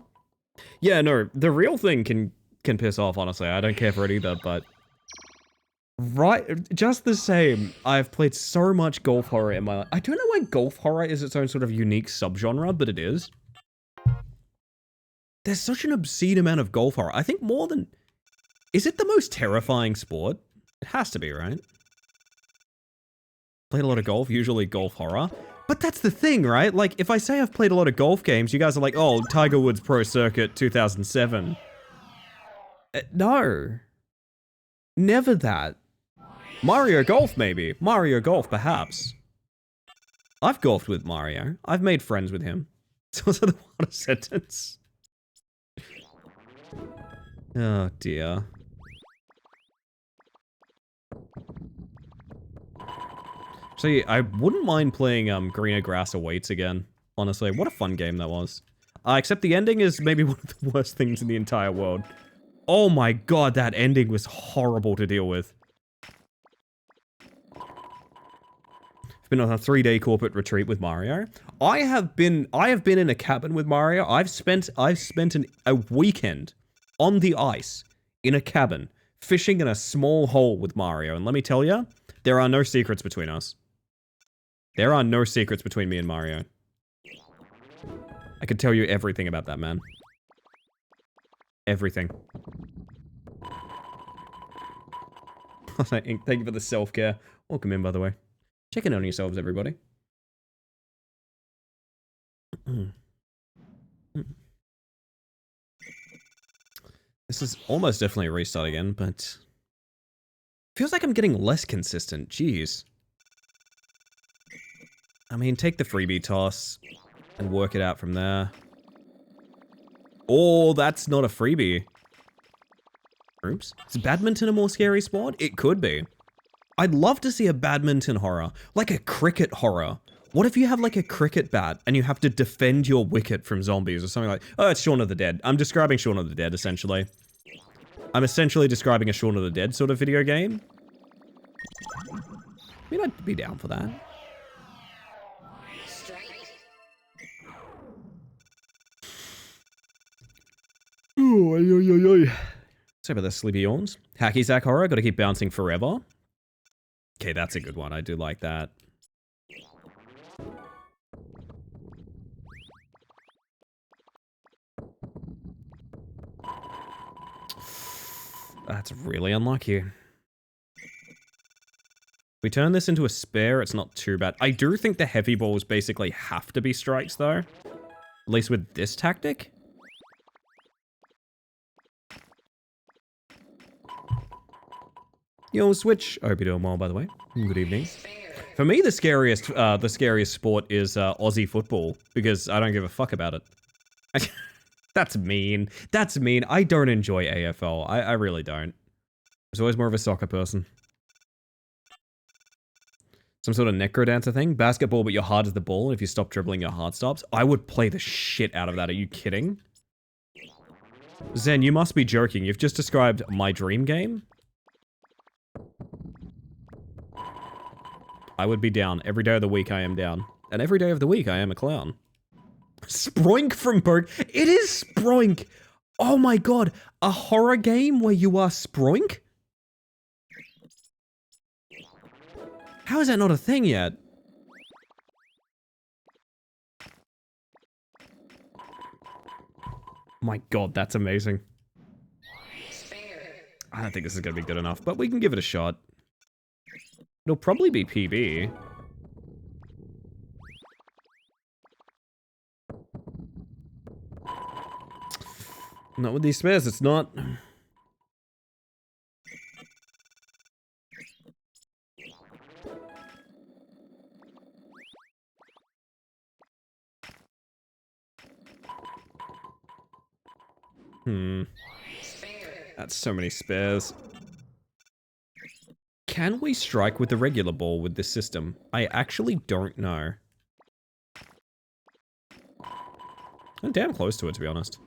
Yeah, no, the real thing can piss off, honestly. I don't care for it either, but... Right, just the same, I've played so much golf horror in my life. I don't know why golf horror is its own sort of unique subgenre, but it is. There's such an obscene amount of golf horror. I think more than... Is it the most terrifying sport? It has to be, right? Played a lot of golf, usually golf horror. But that's the thing, right? Like, if I say I've played a lot of golf games, you guys are like, oh, Tiger Woods Pro Circuit 2007. No. Never that. Mario Golf, maybe. Mario Golf, perhaps. I've golfed with Mario. I've made friends with him. It's also the water sentence. Oh, dear. See, I wouldn't mind playing Greener Grass Awaits again. Honestly, what a fun game that was. Except the ending is maybe one of the worst things in the entire world. Oh my god, that ending was horrible to deal with. I've been on a 3-day corporate retreat with Mario. I have been in a cabin with Mario. I've spent a weekend on the ice in a cabin fishing in a small hole with Mario, and let me tell you, there are no secrets between us. There are no secrets between me and Mario. I could tell you everything about that man. Everything. Thank you for the self-care. Welcome in, by the way. Check in on yourselves, everybody. This is almost definitely a restart again, but... feels like I'm getting less consistent. Jeez. I mean, take the freebie toss and work it out from there. Oh, that's not a freebie. Oops. Is badminton a more scary sport? It could be. I'd love to see a badminton horror. Like a cricket horror. What if you have like a cricket bat and you have to defend your wicket from zombies or something like... oh, it's Shaun of the Dead. I'm describing Shaun of the Dead, essentially. I'm essentially describing a Shaun of the Dead sort of video game. I mean, I'd be down for that. Oh, Sorry about the sleepy yawns. Hacky sack horror, gotta keep bouncing forever. Okay, that's a good one. I do like that. That's really unlucky. If we turn this into a spare, it's not too bad. I do think the heavy balls basically have to be strikes, though. At least with this tactic. Yo, Switch. I hope you're doing well, by the way. Good evening. For me, the scariest sport is Aussie football, because I don't give a fuck about it. That's mean. That's mean. I don't enjoy AFL. I really don't. I was always more of a soccer person. Some sort of necrodancer thing? Basketball, but your heart is the ball, and if you stop dribbling, your heart stops? I would play the shit out of that. Are you kidding? Zen, you must be joking. You've just described my dream game? I would be down. Every day of the week I am down. And every day of the week I am a clown. Sproink from Berg. It is Sproink! Oh my god. A horror game where you are Sproink? How is that not a thing yet? My god, that's amazing. I don't think this is going to be good enough, but we can give it a shot. It'll probably be PB. Not with these spares, it's not. That's so many spares. Can we strike with the regular ball with this system? I actually don't know. I'm damn close to it, to be honest.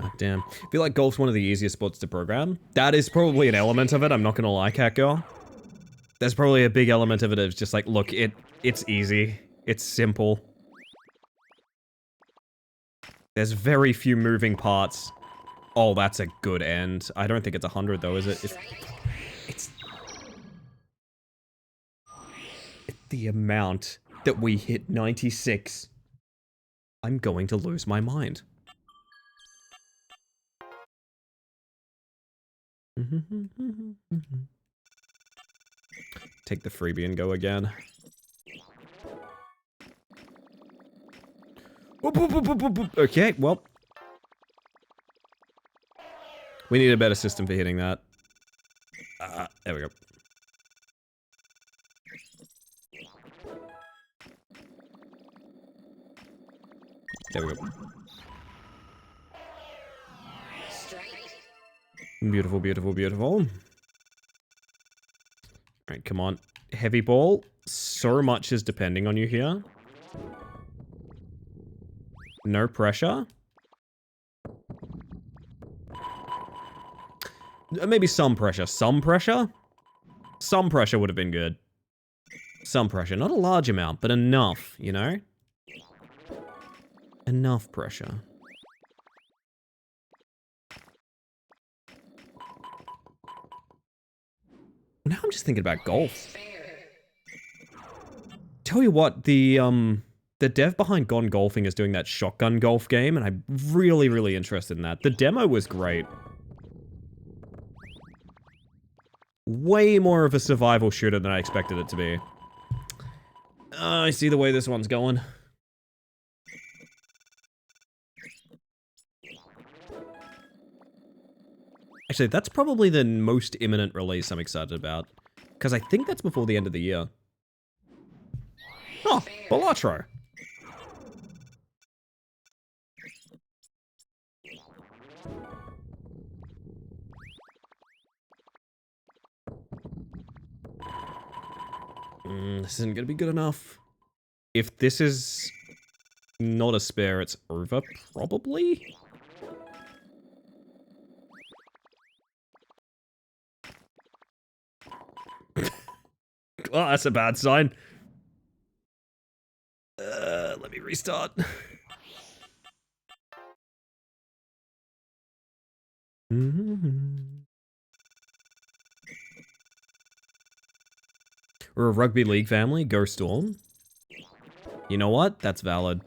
Oh, damn. I feel like golf's one of the easiest sports to program. That is probably an element of it, I'm not gonna lie, Cat Girl. There's probably a big element of it of just like, look, it's easy. It's simple. There's very few moving parts. Oh, that's a good end. I don't think it's 100 though, is it? It's the amount that we hit 96. I'm going to lose my mind. Take the freebie and go again. Okay, well. We need a better system for hitting that. There we go. There we go. Beautiful, beautiful, beautiful. Alright, come on. Heavy ball. So much is depending on you here. No pressure. Maybe some pressure. Some pressure? Some pressure would have been good. Some pressure. Not a large amount, but enough, you know? Enough pressure. Now I'm just thinking about golf. Tell you what, the dev behind Gone Golfing is doing that shotgun golf game, and I'm really, really interested in that. The demo was great. Way more of a survival shooter than I expected it to be. I see the way this one's going. Actually, that's probably the most imminent release I'm excited about. Because I think that's before the end of the year. Oh, Balatro. This isn't gonna be good enough. If this is not a spare, it's over, probably? Oh, that's a bad sign. Let me restart. We're a rugby league family. Go Storm. You know what? That's valid.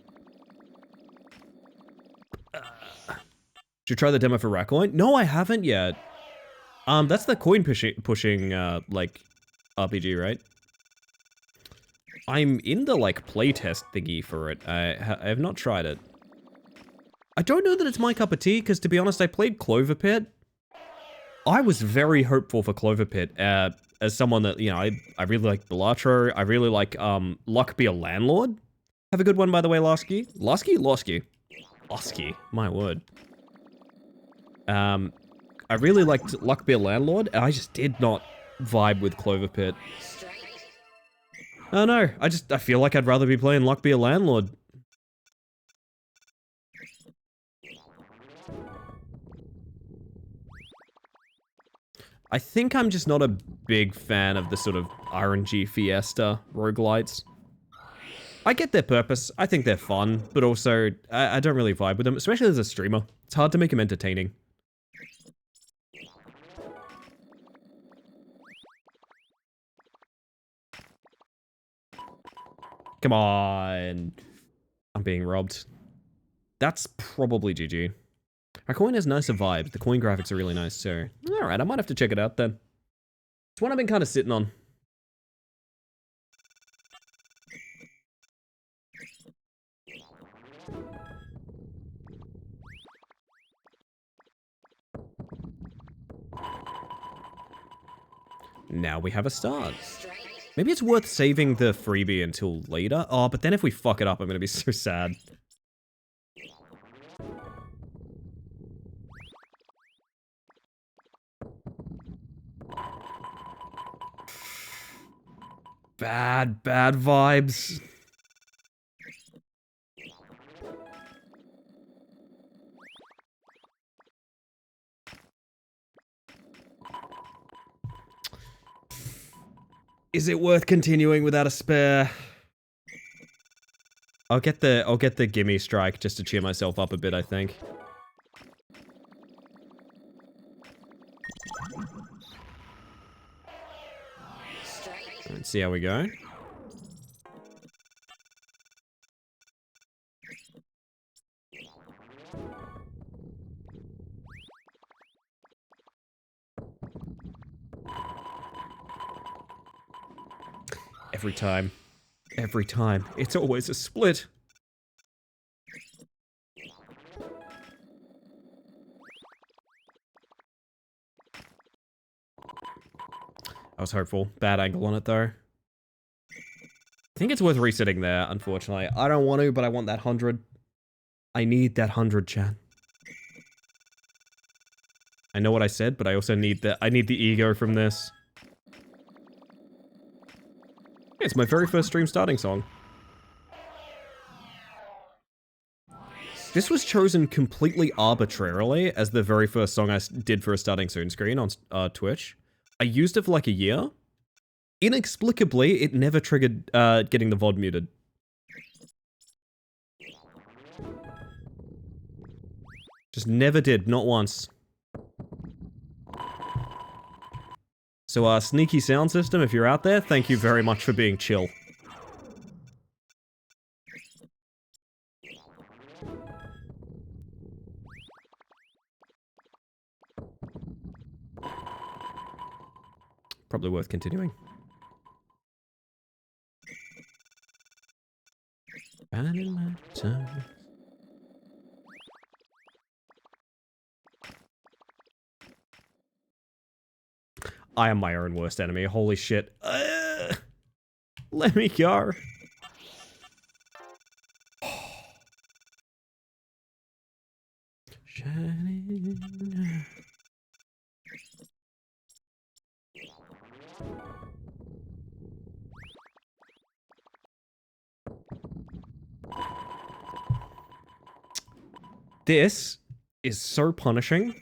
Should you try the demo for Racoin? No, I haven't yet. That's the coin pushing like, RPG, right? I'm in the, like, playtest thingy for it. I have not tried it. I don't know that it's my cup of tea, because to be honest, I played Clover Pit. I was very hopeful for Clover Pit, as someone that, you know, I really like Balatro. I really like, Luck Be a Landlord. Have a good one, by the way, Losky. Losky? Losky. Losky. My word. I really liked Luck Be a Landlord, and I just did not vibe with Clover Pit. Oh no, I feel like I'd rather be playing Luck Be a Landlord. I think I'm just not a big fan of the sort of RNG Fiesta roguelites. I get their purpose, I think they're fun, but also, I don't really vibe with them, especially as a streamer. It's hard to make them entertaining. Come on. I'm being robbed. That's probably GG. Our coin has nicer vibes. The coin graphics are really nice too. Alright, I might have to check it out then. It's one I've been kind of sitting on. Now we have a start. Maybe it's worth saving the freebie until later. Oh, but then if we fuck it up, I'm gonna be so sad. Bad vibes. Is it worth continuing without a spare? I'll get the gimme strike just to cheer myself up a bit, I think. Let's see how we go. Every time. Every time. It's always a split. I was hopeful. Bad angle on it, though. I think it's worth resetting there, unfortunately. I don't want to, but I want that 100. I need that 100, chat. I know what I said, but I also need I need the ego from this. It's my very first stream starting song. This was chosen completely arbitrarily as the very first song I did for a starting soon screen on Twitch. I used it for like a year. Inexplicably, it never triggered getting the VOD muted. Just never did, not once. So, Sneaky Sound System, if you're out there, thank you very much for being chill. Probably worth continuing. Finding my time. I am my own worst enemy. Holy shit. Let me go. Shining. This is so punishing.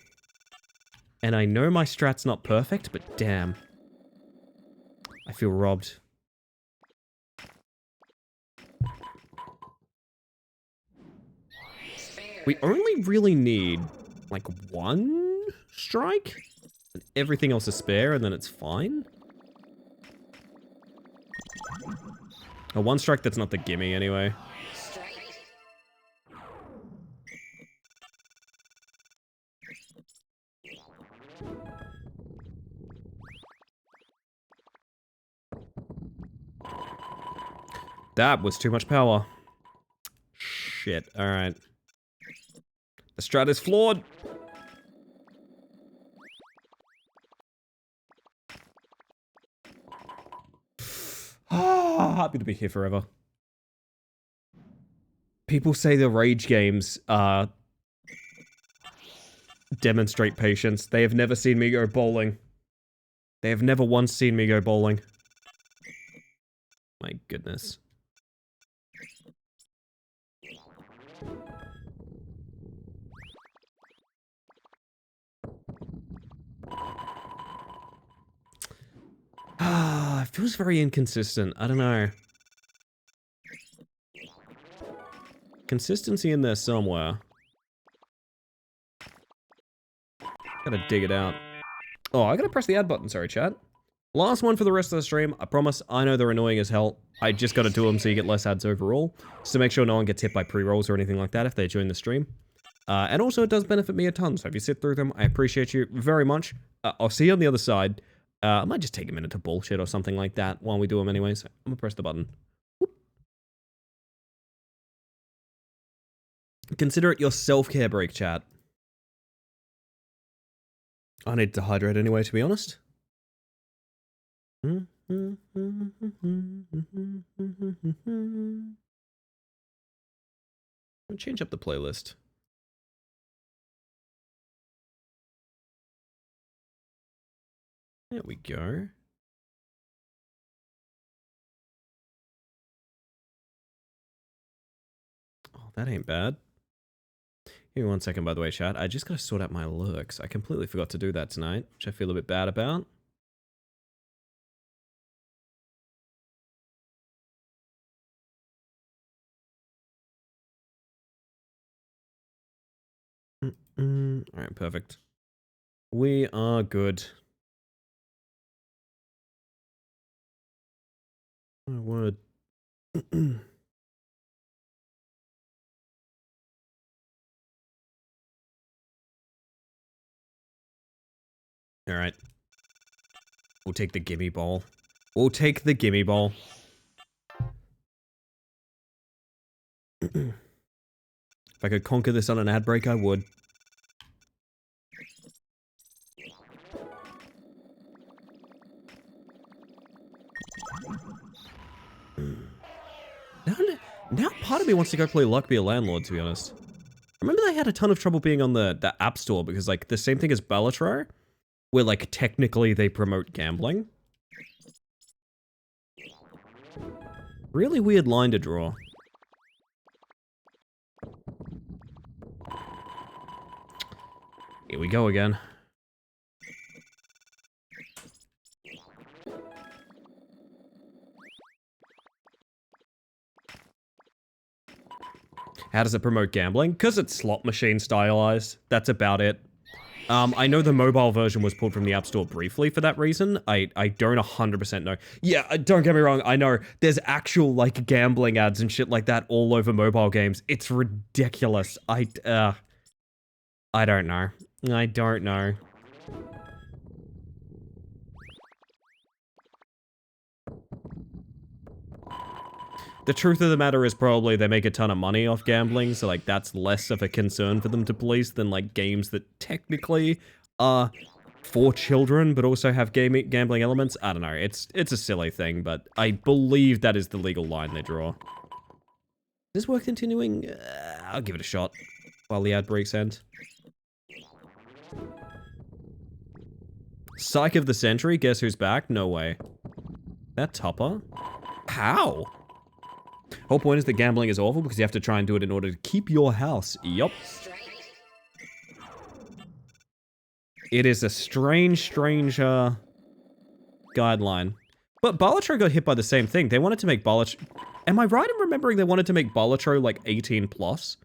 And I know my strat's not perfect, but damn. I feel robbed. We only really need, like, 1 strike? And everything else is spare, and then it's fine? A 1 strike that's not the gimme, anyway. That was too much power. Shit, alright. The strat is flawed! Happy to be here forever. People say the rage games demonstrate patience. They have never seen me go bowling. They have never once seen me go bowling. My goodness. It feels very inconsistent. I don't know. Consistency in there somewhere. Gotta dig it out. Oh, I gotta press the add button, sorry chat. Last one for the rest of the stream, I promise. I know they're annoying as hell. I just gotta do them so you get less ads overall. So make sure no one gets hit by pre-rolls or anything like that if they join the stream. And also it does benefit me a ton, so if you sit through them, I appreciate you very much. I'll see you on the other side. I might just take a minute to bullshit or something like that while we do them anyways. I'm gonna press the button. Whoop. Consider it your self-care break, chat. I need to hydrate anyway, to be honest. I'll change up the playlist. There we go. Oh, that ain't bad. Give me 1 second, by the way, chat. I just gotta sort out my lurks. I completely forgot to do that tonight, which I feel a bit bad about. Alright, perfect. We are good. My word. Alright. We'll take the gimme ball. We'll take the gimme ball. If I could conquer this on an ad break, I would. Now part of me wants to go play Luck Be a Landlord, to be honest. Remember they had a ton of trouble being on the App Store because, like, the same thing as Balatro, where, like, technically they promote gambling. Really weird line to draw. Here we go again. How does it promote gambling? Because it's slot machine stylized. That's about it. I know the mobile version was pulled from the App Store briefly for that reason. I don't 100% know. Yeah, don't get me wrong. I know there's actual, like, gambling ads and shit like that all over mobile games. It's ridiculous. I don't know. I don't know. The truth of the matter is probably they make a ton of money off gambling, so, like, that's less of a concern for them to police than, like, games that technically are for children but also have gambling elements. I don't know. It's a silly thing, but I believe that is the legal line they draw. Is this worth continuing? I'll give it a shot while the ad breaks end. Psych of the Century? Guess who's back? No way. That Tupper? How? Whole point is that gambling is awful because you have to try and do it in order to keep your house. Yup. It is a strange guideline. But Balatro got hit by the same thing. They wanted to make Balatro... Am I right in remembering they wanted to make Balatro like 18 plus?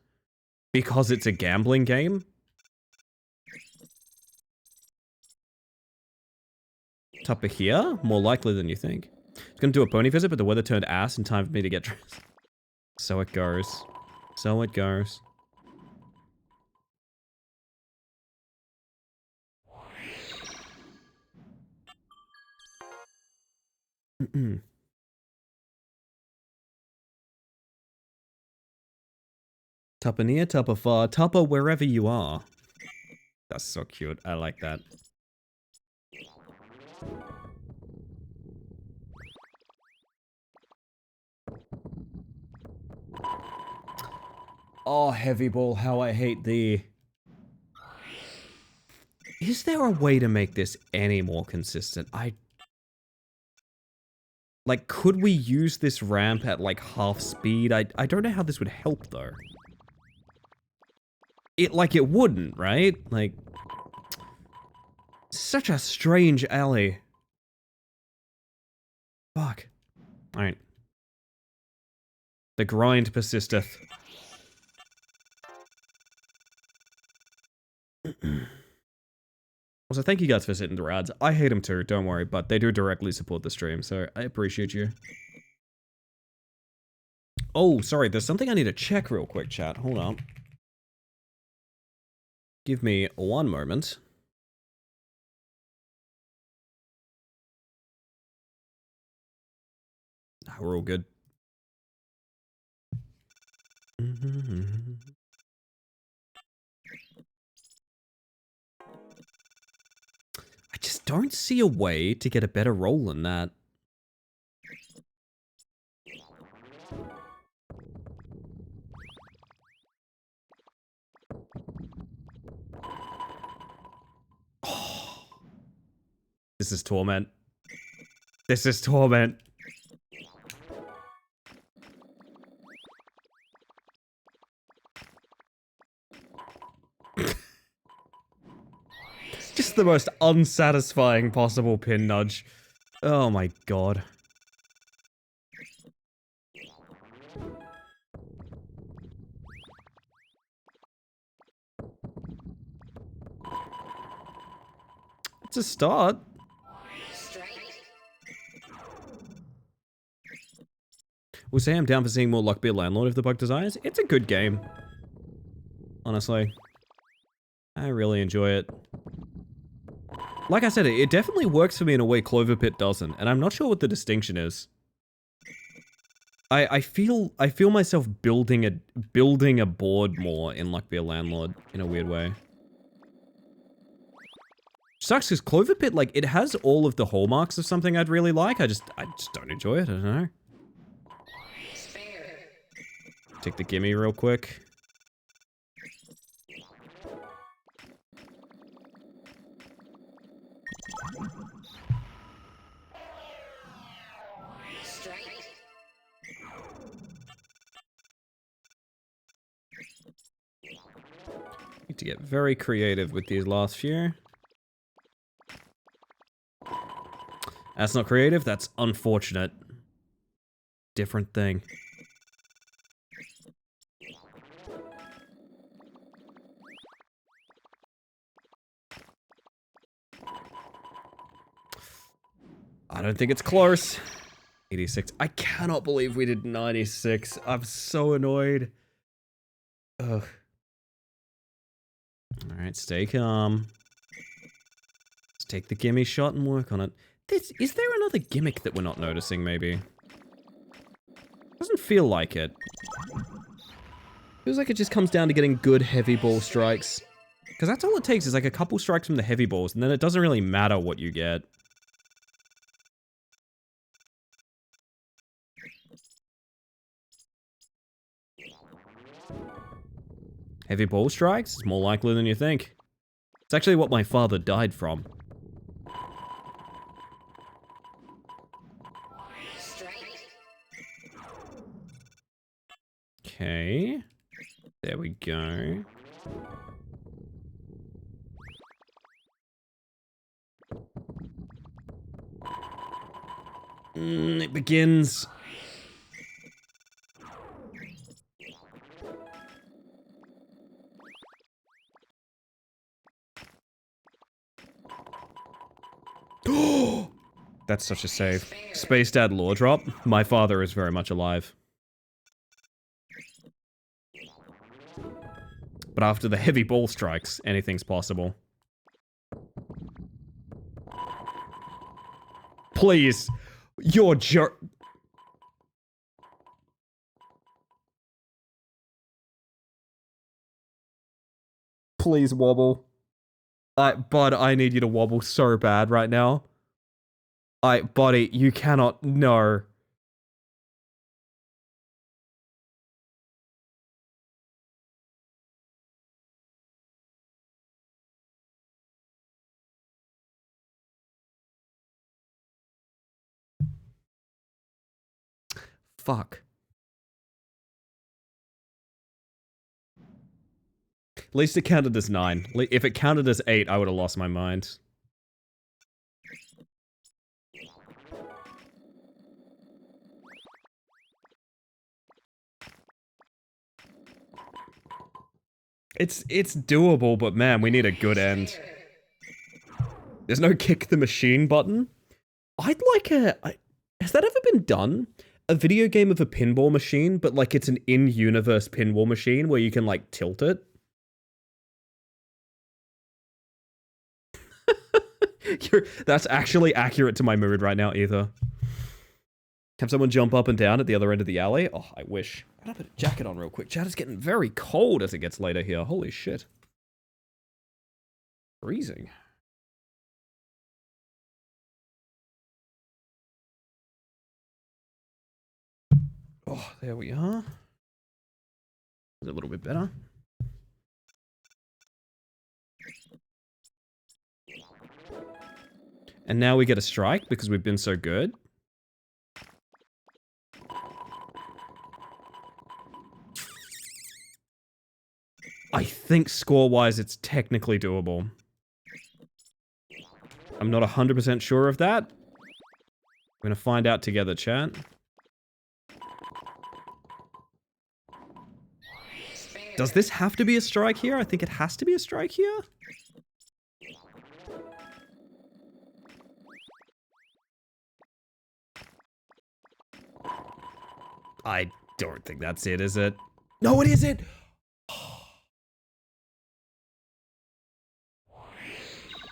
Because it's a gambling game? Tupper here? More likely than you think. I was gonna do a pony visit, but the weather turned ass in time for me to get dressed. So it goes. So it goes. Tupper near, Tupper far, Tupper wherever you are. That's so cute. I like that. Oh, Heavy Ball, how I hate thee. Is there a way to make this any more consistent? Like, could we use this ramp at, like, half speed? I don't know how this would help, though. It wouldn't, right? Like, such a strange alley. Fuck. Alright. The grind persisteth. Also, thank you guys for sitting through ads. I hate them too, don't worry, but they do directly support the stream, so I appreciate you. Oh, sorry, there's something I need to check real quick, chat. Hold on. Give me one moment. We're all good. I just don't see a way to get a better roll than that. Oh. This is torment. This is torment. Just the most unsatisfying possible pin nudge. Oh my god. It's a start. We'll say I'm down for seeing more Luck Be a Landlord if the bug desires. It's a good game. Honestly. I really enjoy it. Like I said, it definitely works for me in a way Clover Pit doesn't, and I'm not sure what the distinction is. I feel myself building a board more in Luck Be a Landlord in a weird way. Sucks because Clover Pit, like, it has all of the hallmarks of something I'd really like. I just don't enjoy it. I don't know. Take the gimme real quick. to get very creative with these last few. That's not creative, that's unfortunate. Different thing. I don't think it's close. 86. I cannot believe we did 96. I'm so annoyed. Ugh. Alright, stay calm. Let's take the gimme shot and work on it. Is there another gimmick that we're not noticing, maybe? Doesn't feel like it. Feels like it just comes down to getting good heavy ball strikes. Because that's all it takes is like a couple strikes from the heavy balls, and then it doesn't really matter what you get. Heavy ball strikes? It's more likely than you think. It's actually what my father died from. Okay. There we go. It begins. That's such a save. Space Dad lore drop. My father is very much alive. But after the heavy ball strikes, anything's possible. Please. You're Please wobble. Bud, I need you to wobble so bad right now. Buddy, you cannot. No. Fuck. At least it counted as 9. If it counted as 8, I would have lost my mind. It's doable, but man, we need a good end. There's no kick the machine button. I'd like has that ever been done? A video game of a pinball machine, but like it's an in-universe pinball machine where you can like tilt it? That's actually accurate to my mood right now, either. Have someone jump up and down at the other end of the alley? Oh, I wish. I'm gonna put a jacket on real quick. Chat is getting very cold as it gets later here. Holy shit. Freezing. Oh, there we are. A little bit better. And now we get a strike because we've been so good. I think score-wise it's technically doable. I'm not 100% sure of that. We're gonna find out together, chat. Does this have to be a strike here? I think it has to be a strike here. I don't think that's it, is it? No, it isn't!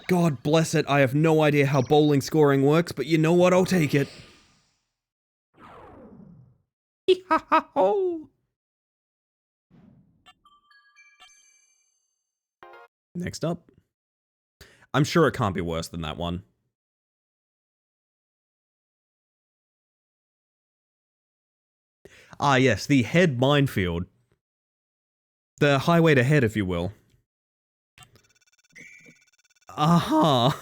God bless it, I have no idea how bowling scoring works, but you know what, I'll take it. Hee-ha-ha-ho! Next up. I'm sure it can't be worse than that one. Ah, yes, the head minefield. The highway to head, if you will. Aha!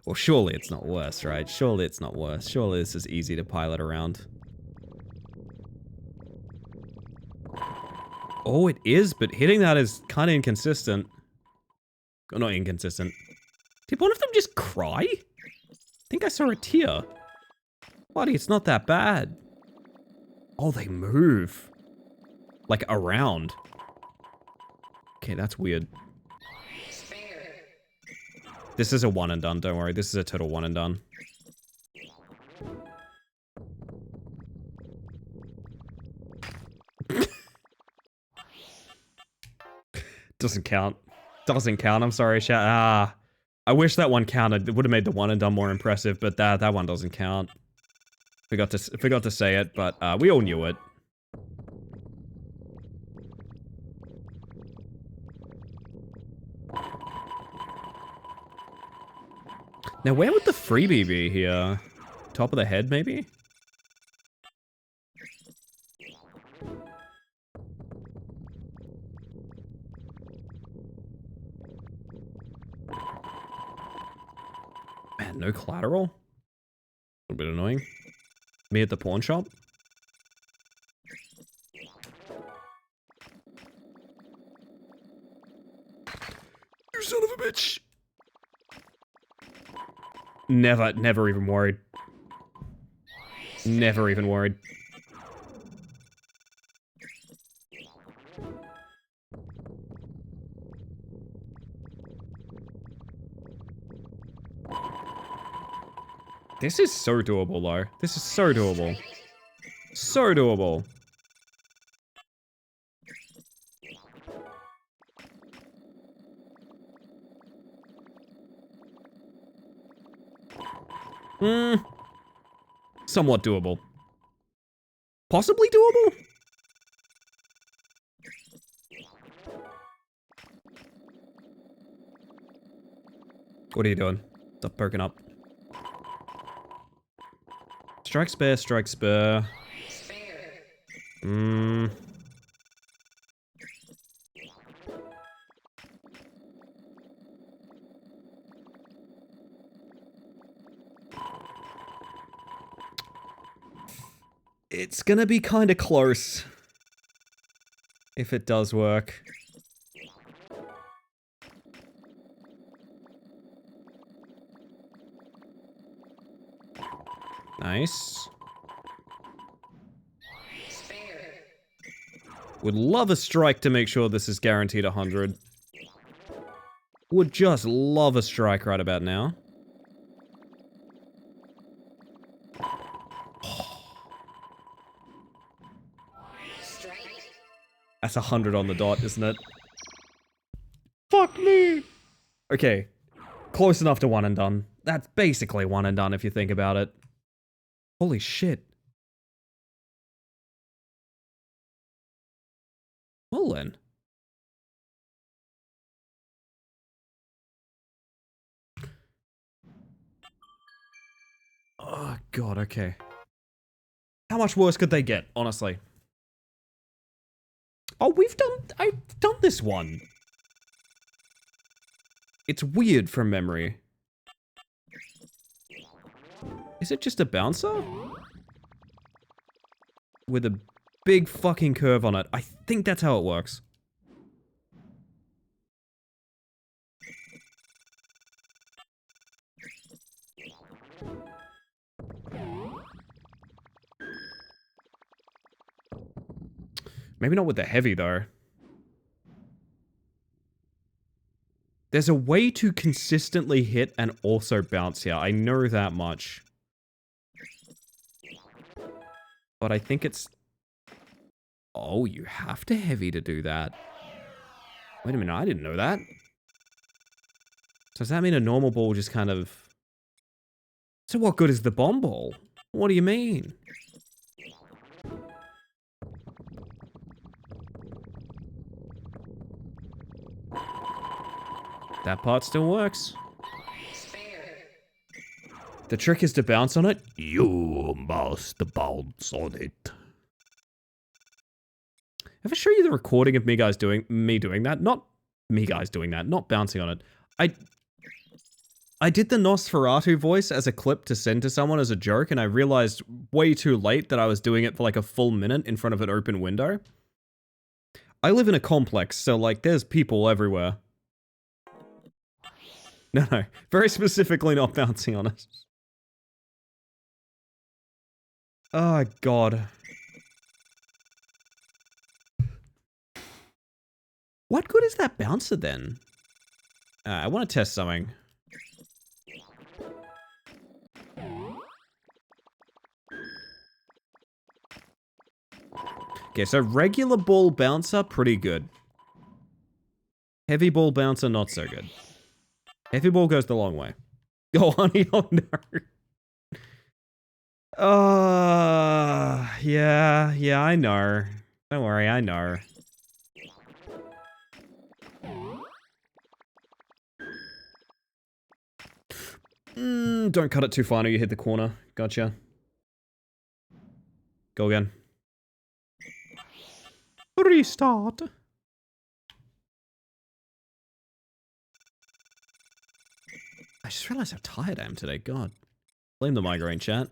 Well, surely it's not worse, right? Surely it's not worse. Surely this is easy to pilot around. Oh, it is, but hitting that is kind of inconsistent. Oh, not inconsistent. Did one of them just cry? I think I saw a tear. Buddy, it's not that bad. Oh, they move. Like, around. Okay, that's weird. This is a one and done, don't worry. This is a total one and done. Doesn't count. Doesn't count. I'm sorry, chat. I wish that one counted. It would have made the one and done more impressive, but that one doesn't count. Forgot to say it, but we all knew it. Now, where would the freebie be here? Top of the head, maybe? Man, no collateral? A little bit annoying. Me at the pawn shop? You son of a bitch! Never even worried. Never even worried. This is so doable, though. This is so doable. So doable. Somewhat doable. Possibly doable? What are you doing? Stop perking up. Strike spare, strike spare. It's gonna be kind of close. If it does work. Nice. Would love a strike to make sure this is guaranteed 100. Would just love a strike right about now. That's 100 on the dot, isn't it? Fuck me! Okay. Close enough to one and done. That's basically one and done if you think about it. Holy shit. Well then. Oh god, okay. How much worse could they get, honestly? Oh, I've done this one. It's weird from memory. Is it just a bouncer? With a big fucking curve on it. I think that's how it works. Maybe not with the heavy, though. There's a way to consistently hit and also bounce here. I know that much. But I think it's... Oh, you have to heavy to do that. Wait a minute, I didn't know that. So does that mean a normal ball just kind of... So what good is the bomb ball? What do you mean? That part still works. The trick is to bounce on it. You must bounce on it. If I show you the recording of me doing that, not me guys doing that, not bouncing on it. I did the Nosferatu voice as a clip to send to someone as a joke, and I realized way too late that I was doing it for like a full minute in front of an open window. I live in a complex, so like there's people everywhere. No, very specifically not bouncing on us. Oh god. What good is that bouncer then? I want to test something. Okay, so regular ball bouncer, pretty good. Heavy ball bouncer, not so good. Heavy ball goes the long way. Oh, honey, oh no. Yeah, I know. Don't worry, I know. Don't cut it too fine or you hit the corner. Gotcha. Go again. Restart. I just realized how tired I am today. God. Blame the migraine, chat.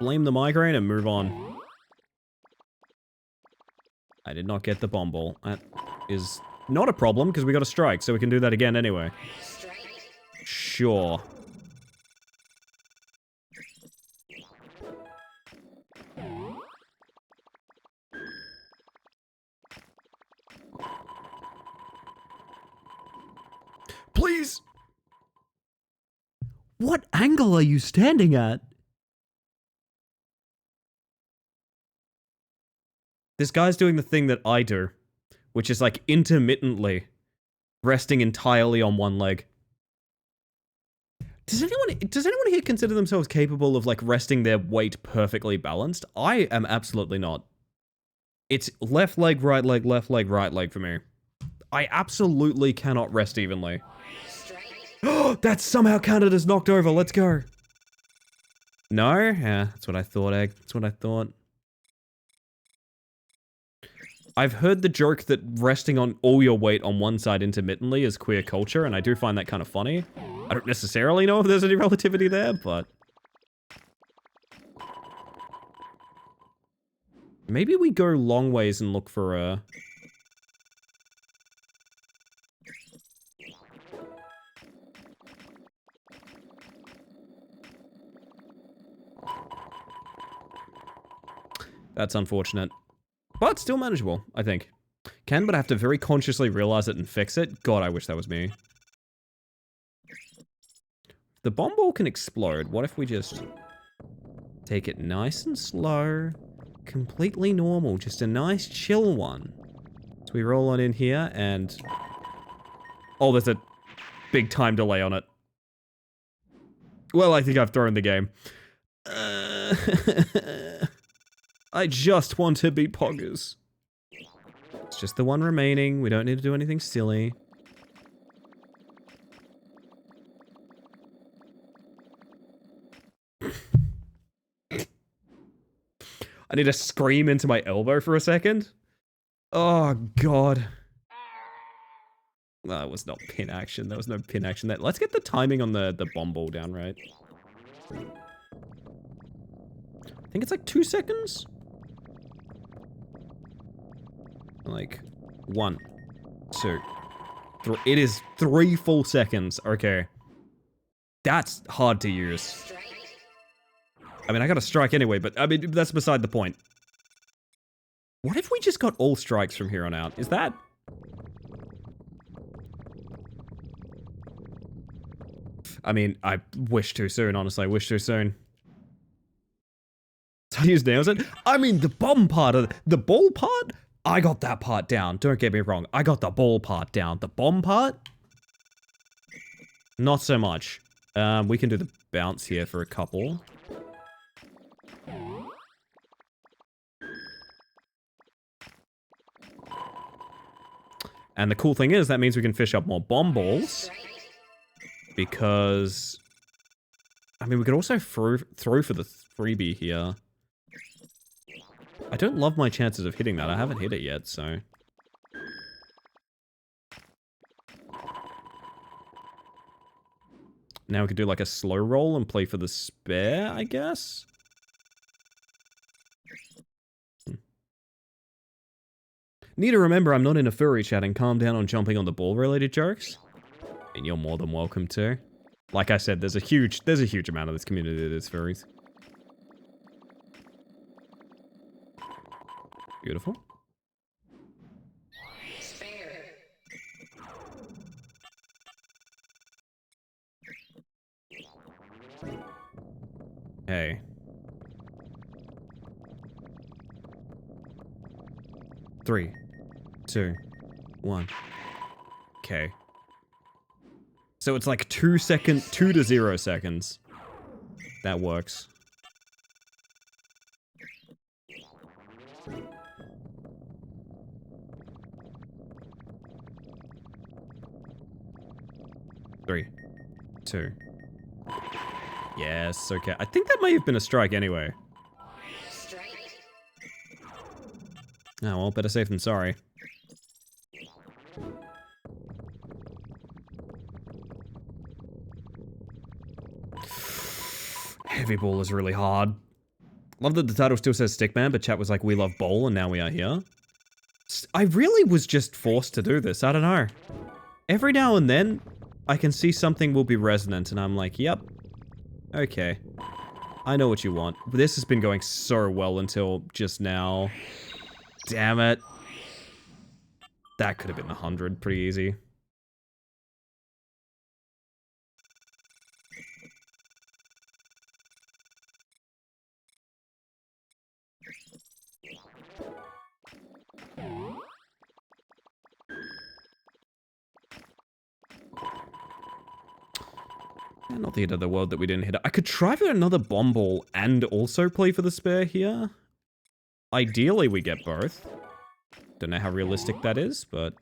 Blame the migraine and move on. I did not get the bomb ball. That is not a problem because we got a strike, so we can do that again anyway. Sure. Please! What angle are you standing at? This guy's doing the thing that I do, which is like intermittently resting entirely on one leg. Does anyone here consider themselves capable of like resting their weight perfectly balanced? I am absolutely not. It's left leg, right leg for me. I absolutely cannot rest evenly. That's somehow counted as knocked over. Let's go. No? Yeah, that's what I thought, Egg. That's what I thought. I've heard the joke that resting on all your weight on one side intermittently is queer culture, and I do find that kind of funny. I don't necessarily know if there's any relativity there, but... maybe we go long ways and look for a... That's unfortunate. But still manageable, I think. Can, but I have to very consciously realize it and fix it. God, I wish that was me. The bomb ball can explode. What if we just take it nice and slow? Completely normal. Just a nice chill one. So we roll on in here and... oh, there's a big time delay on it. Well, I think I've thrown the game. I just want to be poggers. It's just the one remaining. We don't need to do anything silly. I need to scream into my elbow for a second. Oh, God. That was not pin action. There was no pin action there. Let's get the timing on the bomb ball down, right? I think it's like 2 seconds. Like, 1, 2, 3. It is 3 full seconds. Okay. That's hard to use. I mean, I got a strike anyway, but I mean, that's beside the point. What if we just got all strikes from here on out? Is that... I mean, I wish too soon, honestly. I wish too soon. I use nails it. I mean, the bomb part of the ball part? I got that part down. Don't get me wrong. I got the ball part down. The bomb part? Not so much. We can do the bounce here for a couple. And the cool thing is, that means we can fish up more bomb balls. Because... I mean, we could also throw for the freebie here. I don't love my chances of hitting that. I haven't hit it yet, so... Now we could do like a slow roll and play for the spare, I guess? Need to remember I'm not in a furry chat and calm down on jumping on the ball related jokes. And you're more than welcome to. Like I said, there's a huge amount of this community that is furries. Beautiful. Hey. Three, 2, 1. Okay. So it's like 2 to 0 seconds. That works. Three, 2. Yes, okay. I think that may have been a strike anyway. Oh, well, better safe than sorry. Heavy ball is really hard. Love that the title still says Stickman, but chat was like, we love bowl, and now we are here. I really was just forced to do this. I don't know. Every now and then, I can see something will be resonant, and I'm like, yep. Okay. I know what you want. This has been going so well until just now. Damn it. That could have been 100 pretty easy. Not the end of the world that we didn't hit it. I could try for another bomb ball and also play for the spare here. Ideally, we get both. Don't know how realistic that is, but...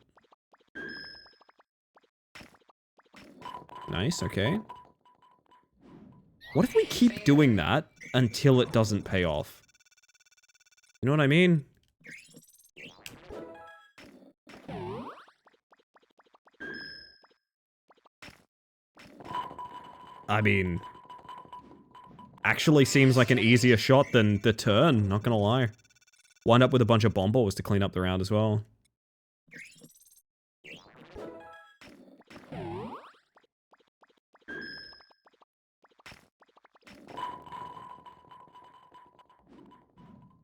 Nice, okay. What if we keep doing that until it doesn't pay off? You know what I mean? I mean, actually seems like an easier shot than the turn, not gonna lie. Wind up with a bunch of bomb balls to clean up the round as well.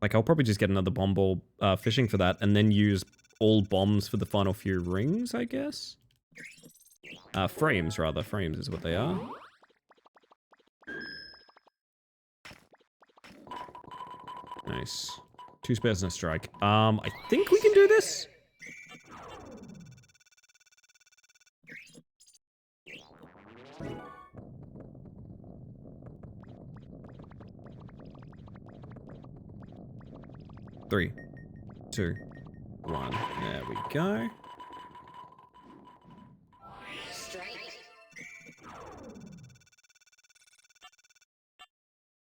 Like, I'll probably just get another bomb ball fishing for that, and then use all bombs for the final few rings, I guess? Frames, rather. Frames is what they are. Nice. 2 spares and a strike. I think we can do this. Three, 2, 1. There we go.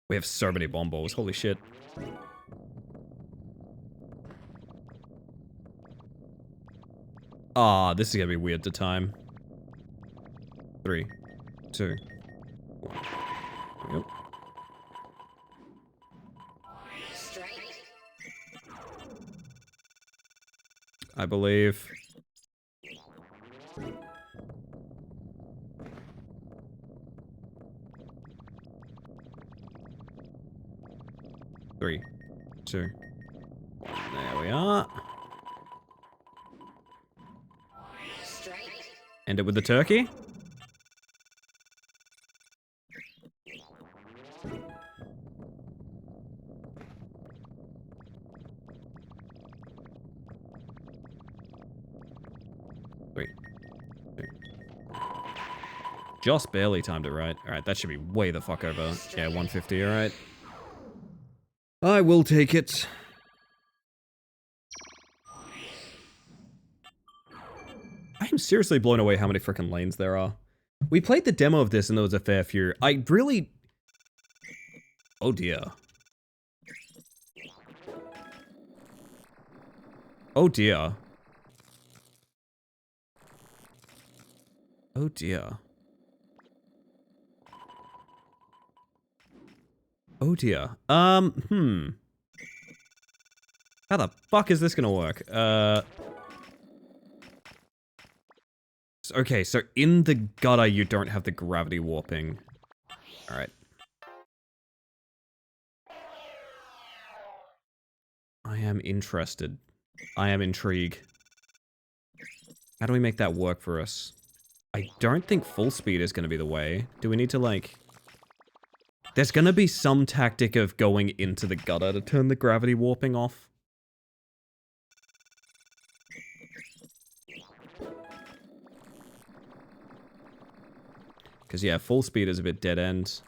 We have so many bomb balls. Holy shit. Ah, this is gonna be weird to time. 3, 2, 1. There we go. I believe. Three, 2, 1. There we are. End it with the turkey. Three, 2. Just barely timed it right. Alright, that should be way the fuck over. Yeah, 150, alright. I will take it. I am seriously blown away how many freaking lanes there are. We played the demo of this and there was a fair few. I really... Oh dear. Oh dear. Oh dear. Oh dear. How the fuck is this gonna work? Okay, so in the gutter you don't have the gravity warping. Alright. I am interested. I am intrigued. How do we make that work for us? I don't think full speed is going to be the way. Do we need to, like... There's going to be some tactic of going into the gutter to turn the gravity warping off. Because, yeah, full speed is a bit dead end.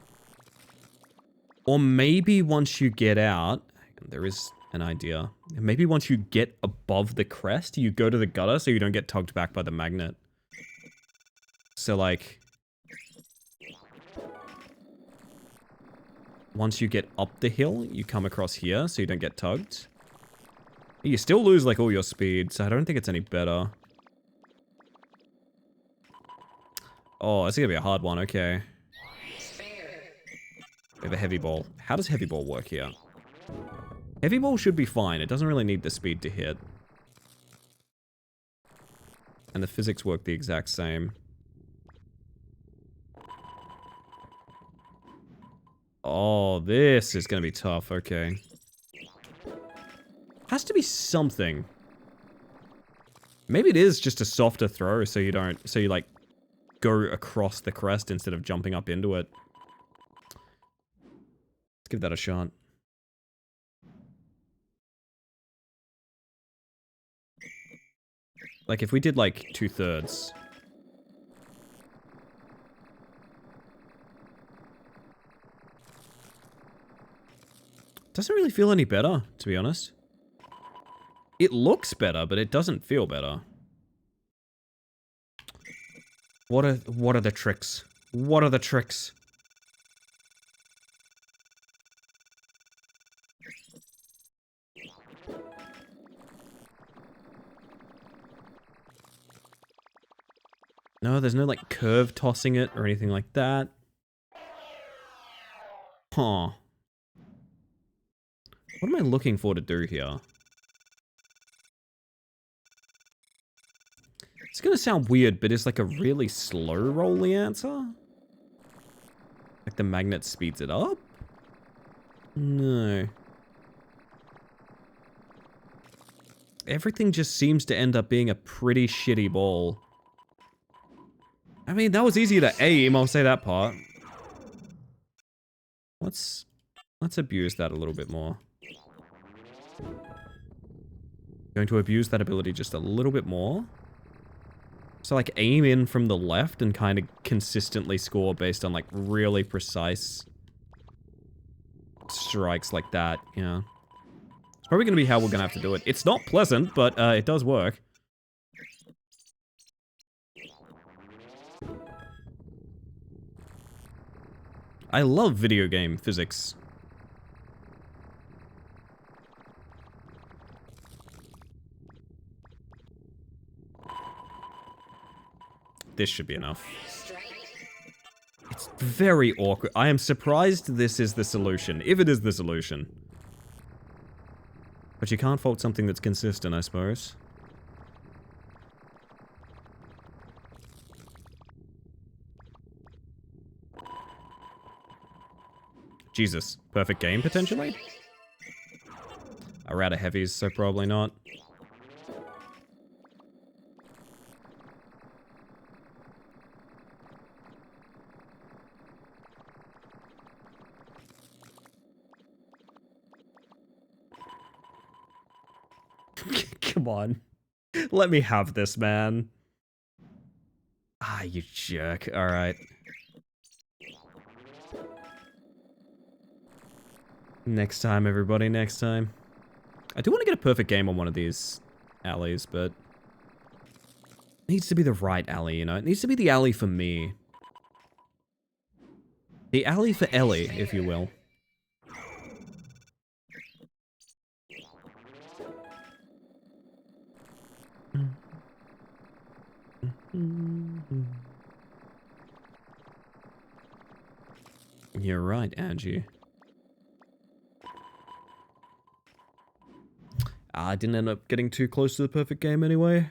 Or maybe once you get out... There is an idea. Maybe once you get above the crest, you go to the gutter so you don't get tugged back by the magnet. So, like... Once you get up the hill, you come across here so you don't get tugged. You still lose, like, all your speed, so I don't think it's any better. Oh, it's gonna be a hard one, okay. We have a heavy ball. How does heavy ball work here? Heavy ball should be fine. It doesn't really need the speed to hit. And the physics work the exact same. Oh, this is gonna be tough, okay. Has to be something. Maybe it is just a softer throw so you don't, so you like go across the crest instead of jumping up into it. Let's give that a shot. Like if we did like 2/3. Doesn't really feel any better, to be honest. It looks better, but it doesn't feel better. What are the tricks? What are the tricks? No, there's no like curve tossing it or anything like that. Huh. What am I looking for to do here? It's gonna sound weird, but it's like a really slow roll the answer? Like the magnet speeds it up? No. Everything just seems to end up being a pretty shitty ball. I mean, that was easier to aim, I'll say that part. Let's abuse that a little bit more. Going to abuse that ability just a little bit more. So like aim in from the left and kind of consistently score based on like really precise strikes like that, yeah. It's probably going to be how we're going to have to do it. It's not pleasant, but it does work. I love video game physics. This should be enough. It's very awkward. I am surprised this is the solution, if it is the solution. But you can't fault something that's consistent, I suppose. Jesus, perfect game, potentially? We're out of heavies, so probably not. Come on. Let me have this, man. Ah, you jerk. Alright. Next time, everybody, next time. I do want to get a perfect game on one of these alleys, but... It needs to be the right alley, you know? It needs to be the alley for me. The alley for Ellie, if you will. You're right, Angie. I didn't end up getting too close to the perfect game anyway.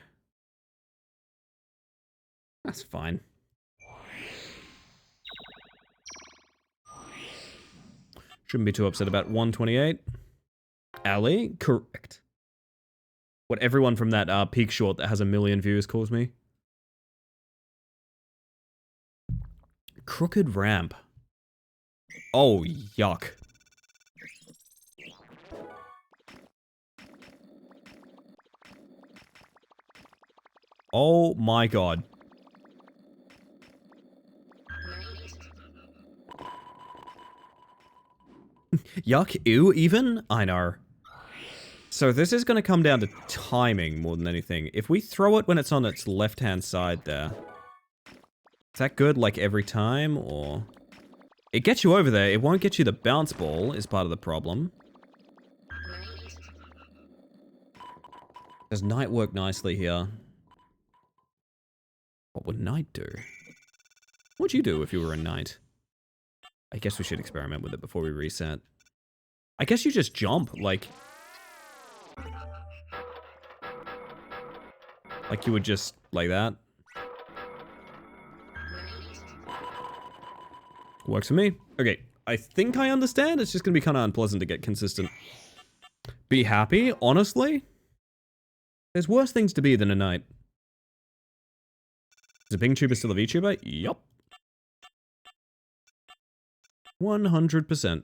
That's fine. Shouldn't be too upset about 128. Ali? Correct. What everyone from that peak short that has 1 million views calls me. Crooked ramp. Oh, yuck. Oh my god. Yuck, ew, even? I know. So this is going to come down to timing more than anything. If we throw it when it's on its left-hand side there, is that good like every time, or? It gets you over there, it won't get you the bounce ball, is part of the problem. Does knight work nicely here? What would knight do? What'd you do if you were a knight? I guess we should experiment with it before we reset. I guess you just jump, like you would just, like that. Works for me. Okay, I think I understand. It's just gonna be kind of unpleasant to get consistent. Be happy, honestly? There's worse things to be than a knight. Is a Ping tuber still a VTuber? Yup. 100%.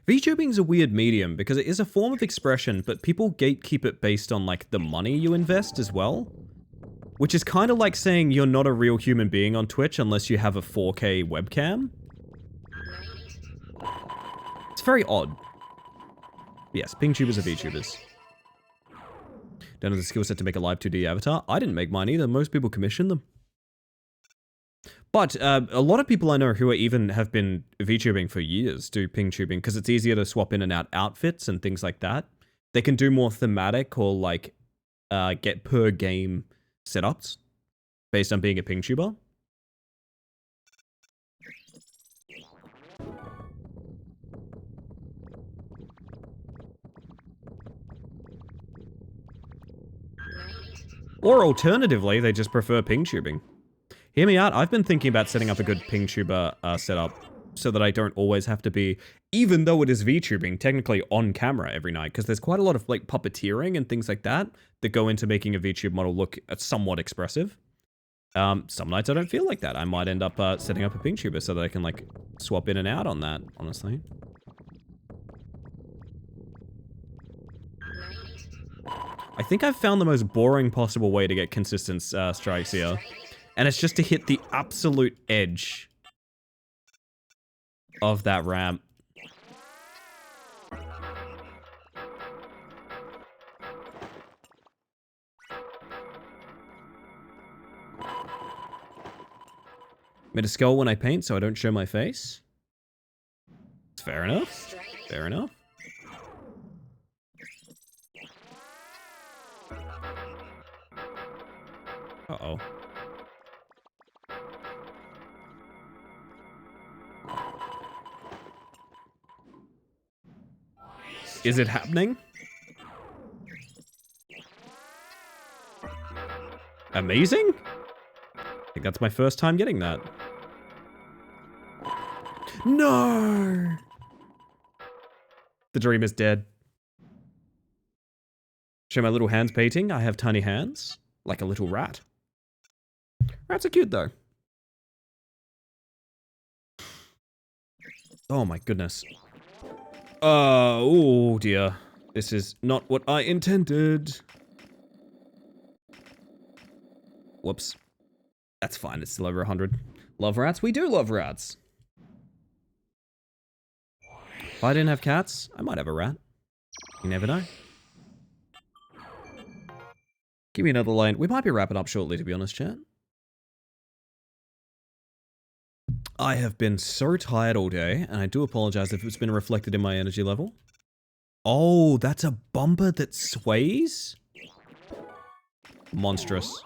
VTubing is a weird medium because it is a form of expression, but people gatekeep it based on like the money you invest as well. Which is kind of like saying you're not a real human being on Twitch unless you have a 4K webcam. It's very odd. Yes, Ping tubers are VTubers. Don't have the skill set to make a live 2D avatar. I didn't make mine either. Most people commission them. But a lot of people I know who are even have been VTubing for years do Ping tubing because it's easier to swap in and out outfits and things like that. They can do more thematic or like get per game setups based on being a Ping tuber. Or alternatively, they just prefer Ping tubing. Hear me out, I've been thinking about setting up a good Ping tuber setup so that I don't always have to be, even though it is VTubing, technically on camera every night, because there's quite a lot of like puppeteering and things like that that go into making a VTube model look somewhat expressive. Some nights I don't feel like that. I might end up setting up a Ping tuber so that I can like swap in and out on that, honestly. I think I've found the most boring possible way to get consistent strikes here. And it's just to hit the absolute edge of that ramp. Made a skull when I paint so I don't show my face. Fair enough. Fair enough. Uh-oh. Is it happening? Amazing? I think that's my first time getting that. No! The dream is dead. Show my little hands painting. I have tiny hands. Like a little rat. Rats are cute though. Oh my goodness. Oh dear. This is not what I intended. Whoops. That's fine, it's still over 100. Love rats? We do love rats. If I didn't have cats, I might have a rat. You never know. Give me another line. We might be wrapping up shortly, to be honest, chat. I have been so tired all day, and I do apologize if it's been reflected in my energy level. Oh, that's a bumper that sways? Monstrous.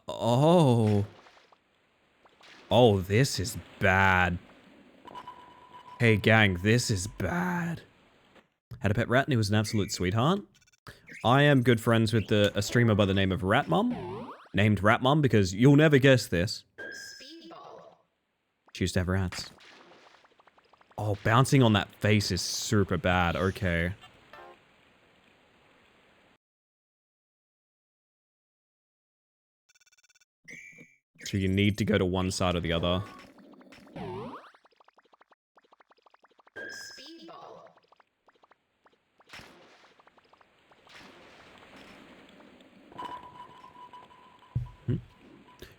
Oh. Oh, this is bad. Hey gang, this is bad. Had a pet rat and he was an absolute sweetheart. I am good friends with a streamer by the name of Ratmum. Named Ratmum because you'll never guess this. She used to have rats. Oh, bouncing on that face is super bad. Okay. So you need to go to one side or the other.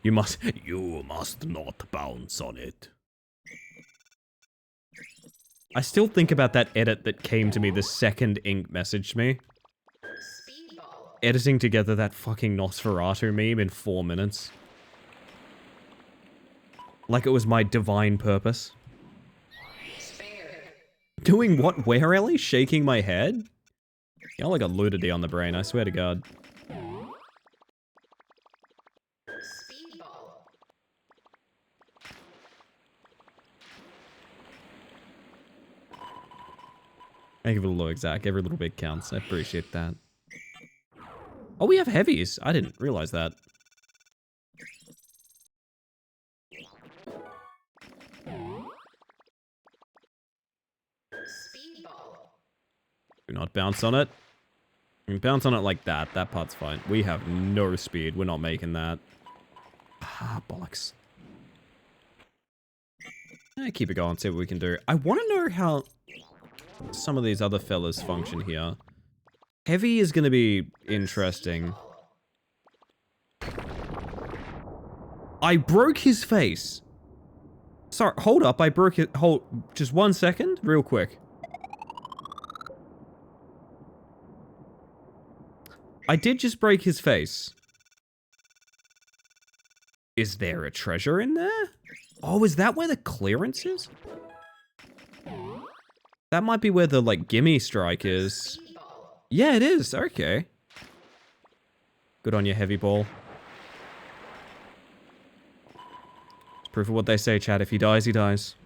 You must not bounce on it. I still think about that edit that came to me the second Ink messaged me. Editing together that fucking Nosferatu meme in 4 minutes. Like it was my divine purpose. Doing what? Where, Ellie? Shaking my head? Y'all got Ludity on the brain, I swear to God. I give it a look, Zach. Every little bit counts. I appreciate that. Oh, we have heavies. I didn't realize that. Do not bounce on it. You can bounce on it like that. That part's fine. We have no speed. We're not making that. Ah, bollocks. Keep it going. See what we can do. I want to know how some of these other fellas function here. Heavy is going to be interesting. I broke his face. Sorry, hold up. I broke it. Hold, just 1 second, real quick. I did just break his face. Is there a treasure in there? Oh, is that where the clearance is? That might be where the, like, gimme strike is. Yeah, it is. Okay. Good on you, heavy ball. It's proof of what they say, chat. If he dies, he dies.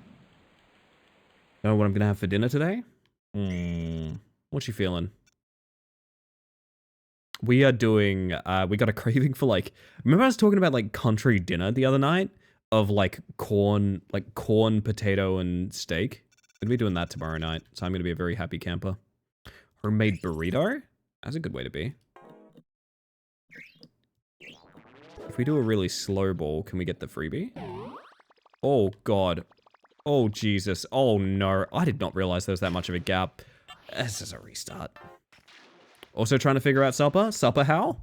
Know what I'm gonna have for dinner today? What you feeling? We are doing, we got a craving for, like, remember I was talking about, like, country dinner the other night? Of, like, corn, potato, and steak? I'm gonna be doing that tomorrow night, so I'm gonna be a very happy camper. Homemade burrito? That's a good way to be. If we do a really slow ball, can we get the freebie? Oh, God. Oh, Jesus. Oh, no. I did not realize there was that much of a gap. This is a restart. Also trying to figure out supper? Supper how?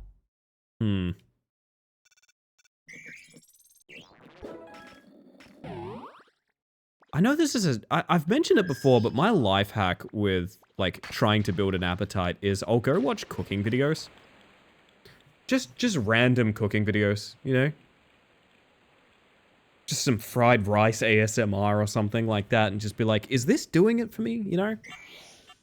I know this is I've mentioned it before, but my life hack with, like, trying to build an appetite is I'll go watch cooking videos. Just random cooking videos, you know? Just some fried rice ASMR or something like that, and just be like, is this doing it for me, you know?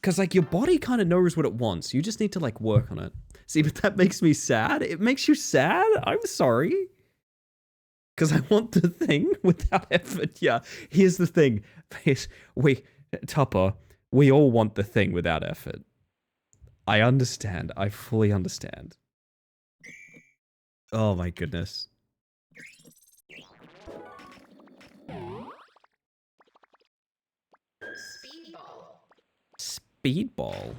Because, like, your body kind of knows what it wants. You just need to, like, work on it. See, but that makes me sad. It makes you sad? I'm sorry. Because I want the thing without effort. Yeah, here's the thing. Tupper, we all want the thing without effort. I understand. I fully understand. Oh my goodness. Speedball.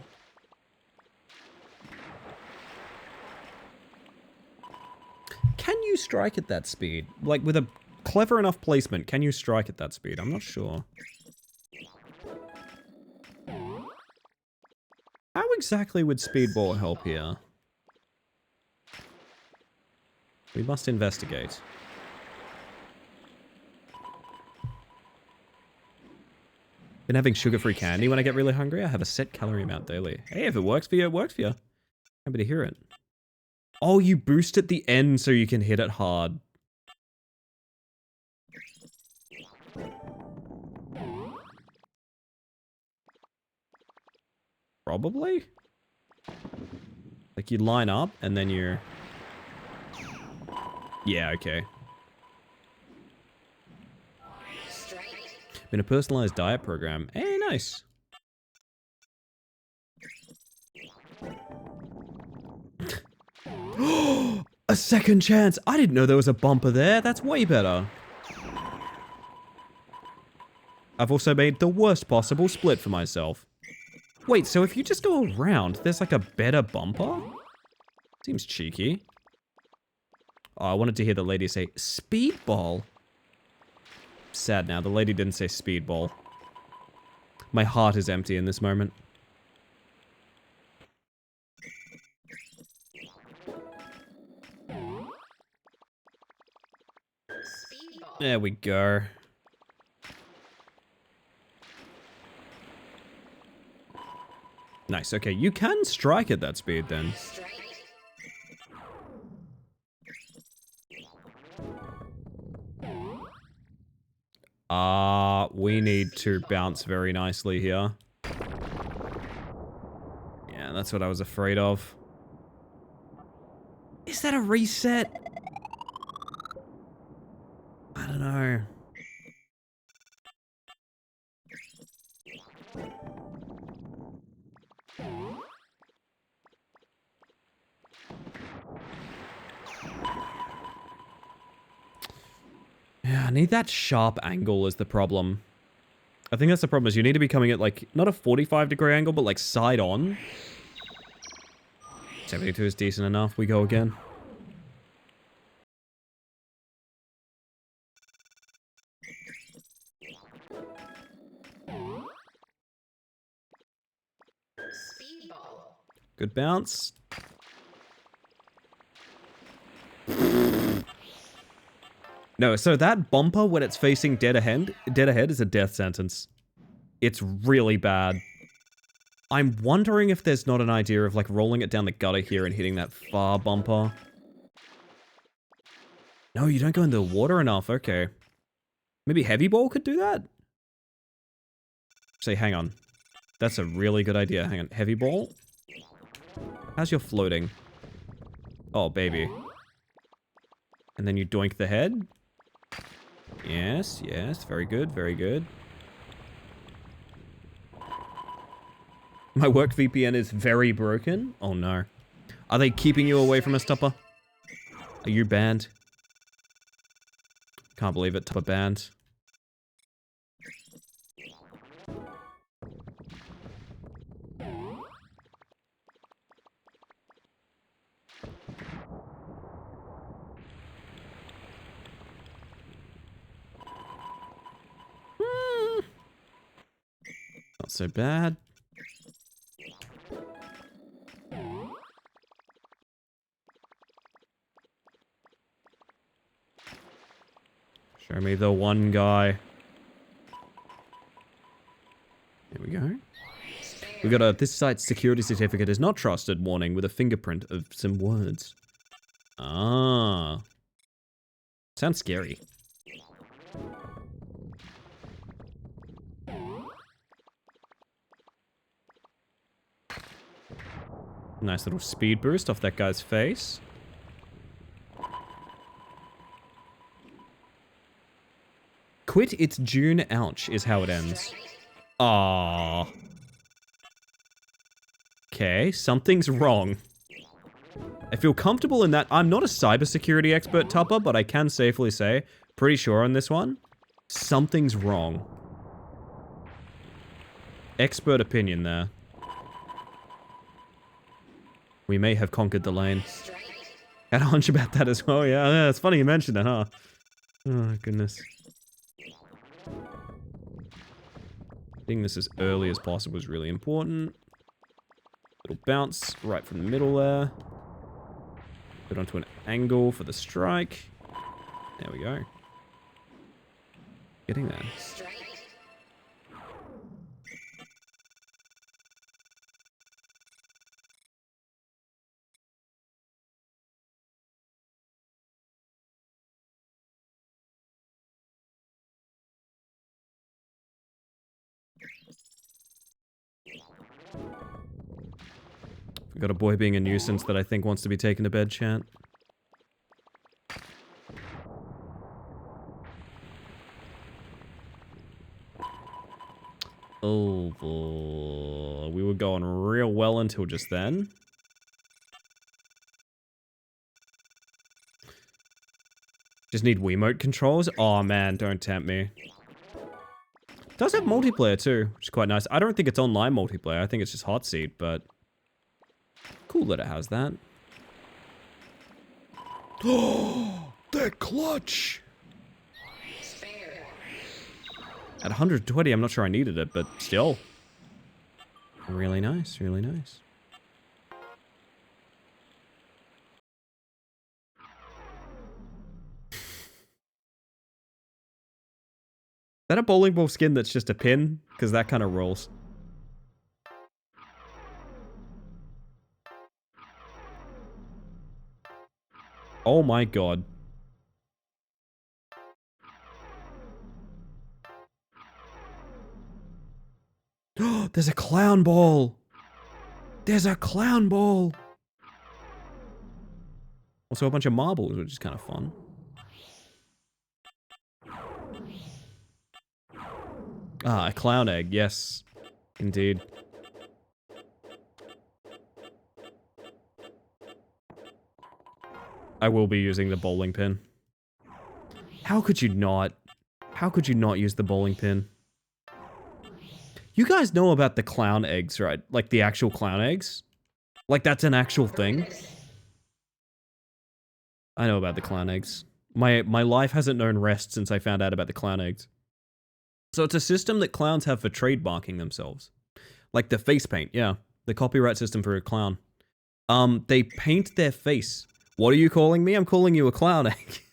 Can you strike at that speed? Like, with a clever enough placement, can you strike at that speed? I'm not sure. How exactly would speedball help here? We must investigate. Been having sugar-free candy when I get really hungry. I have a set calorie amount daily. Hey, if it works for you, it works for you. Happy to hear it. Oh, you boost at the end so you can hit it hard. Probably? Like, you line up, and then you're... Yeah, okay. Been a personalized diet program. Hey, nice. A second chance. I didn't know there was a bumper there. That's way better. I've also made the worst possible split for myself. Wait, so if you just go around, there's like a better bumper? Seems cheeky. Oh, I wanted to hear the lady say, speedball. Sad now, the lady didn't say speedball. My heart is empty in this moment. There we go. Nice, okay, you can strike at that speed then. We need to bounce very nicely here. Yeah, that's what I was afraid of. Is that a reset? I don't know. Yeah, I need that sharp angle is the problem. I think that's the problem, is you need to be coming at, like, not a 45-degree angle, but, like, side on. 72 is decent enough. We go again. Good bounce. No, so that bumper when it's facing dead ahead is a death sentence. It's really bad. I'm wondering if there's not an idea of like rolling it down the gutter here and hitting that far bumper. No, you don't go into the water enough. Okay. Maybe heavy ball could do that? Say, hang on. That's a really good idea. Hang on. Heavy ball? How's your floating? Oh, baby. And then you doink the head? Yes, yes. Very good, very good. My work VPN is very broken? Oh no. Are they keeping you away from us, Tupper? Are you banned? Can't believe it, Tupper banned. Not so bad. Show me the one guy. There we go. We got a this site's security certificate is not trusted warning with a fingerprint of some words. Ah. Sounds scary. Nice little speed boost off that guy's face. Quit, it's June, ouch, is how it ends. Aww. Okay, something's wrong. I feel comfortable in that. I'm not a cybersecurity expert, Tupper, but I can safely say, pretty sure on this one, something's wrong. Expert opinion there. We may have conquered the lane. Had a hunch about that as well, yeah. It's funny you mentioned that, huh? Oh, goodness. Getting this as early as possible is really important. Little bounce right from the middle there. Put onto an angle for the strike. There we go. Getting there. We got a boy being a nuisance that I think wants to be taken to bed, chat. Oh, boy. We were going real well until just then. Just need Wiimote controls? Oh man, don't tempt me. It does have multiplayer too, which is quite nice. I don't think it's online multiplayer. I think it's just hot seat, but cool that it has that. Oh, that clutch! At 120, I'm not sure I needed it, but still. Really nice, really nice. Is that a bowling ball skin that's just a pin? Because that kind of rolls. Oh my god. There's a clown ball. There's a clown ball. Also a bunch of marbles, which is kind of fun. Ah, a clown egg. Yes, indeed. I will be using the bowling pin. How could you not? How could you not use the bowling pin? You guys know about the clown eggs, right? Like the actual clown eggs? Like that's an actual thing? I know about the clown eggs. My life hasn't known rest since I found out about the clown eggs. So it's a system that clowns have for trademarking themselves. Like the face paint, yeah. The copyright system for a clown. They paint their face. What are you calling me? I'm calling you a clown egg.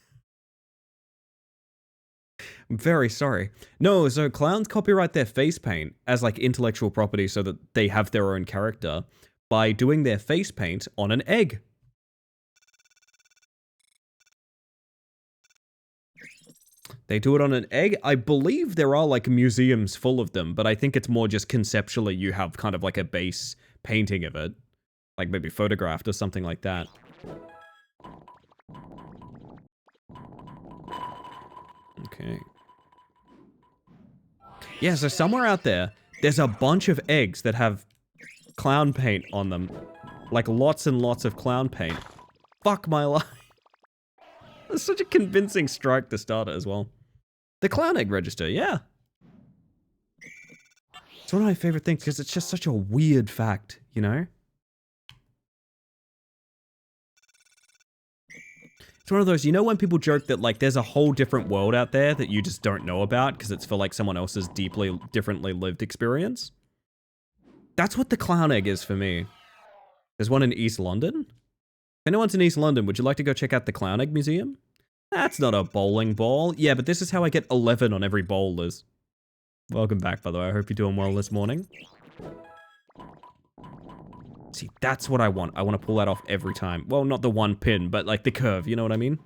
I'm very sorry. No, so clowns copyright their face paint as like intellectual property so that they have their own character by doing their face paint on an egg. They do it on an egg. I believe there are like museums full of them, but I think it's more just conceptually you have kind of like a base painting of it. Like maybe photographed or something like that. Okay. Yeah, so somewhere out there, there's a bunch of eggs that have clown paint on them. Like lots and lots of clown paint. Fuck my life. That's such a convincing strike to start it as well. The clown egg register, yeah. It's one of my favorite things because it's just such a weird fact, you know? It's one of those, you know when people joke that like there's a whole different world out there that you just don't know about because it's for like someone else's differently lived experience? That's what the clown egg is for me. There's one in East London. If anyone's in East London, would you like to go check out the Clown Egg Museum? That's not a bowling ball. Yeah, but this is how I get 11 on every bowl, Liz. Welcome back, by the way. I hope you're doing well this morning. See, that's what I want. I want to pull that off every time. Well, not the one pin, but like the curve, you know what I mean?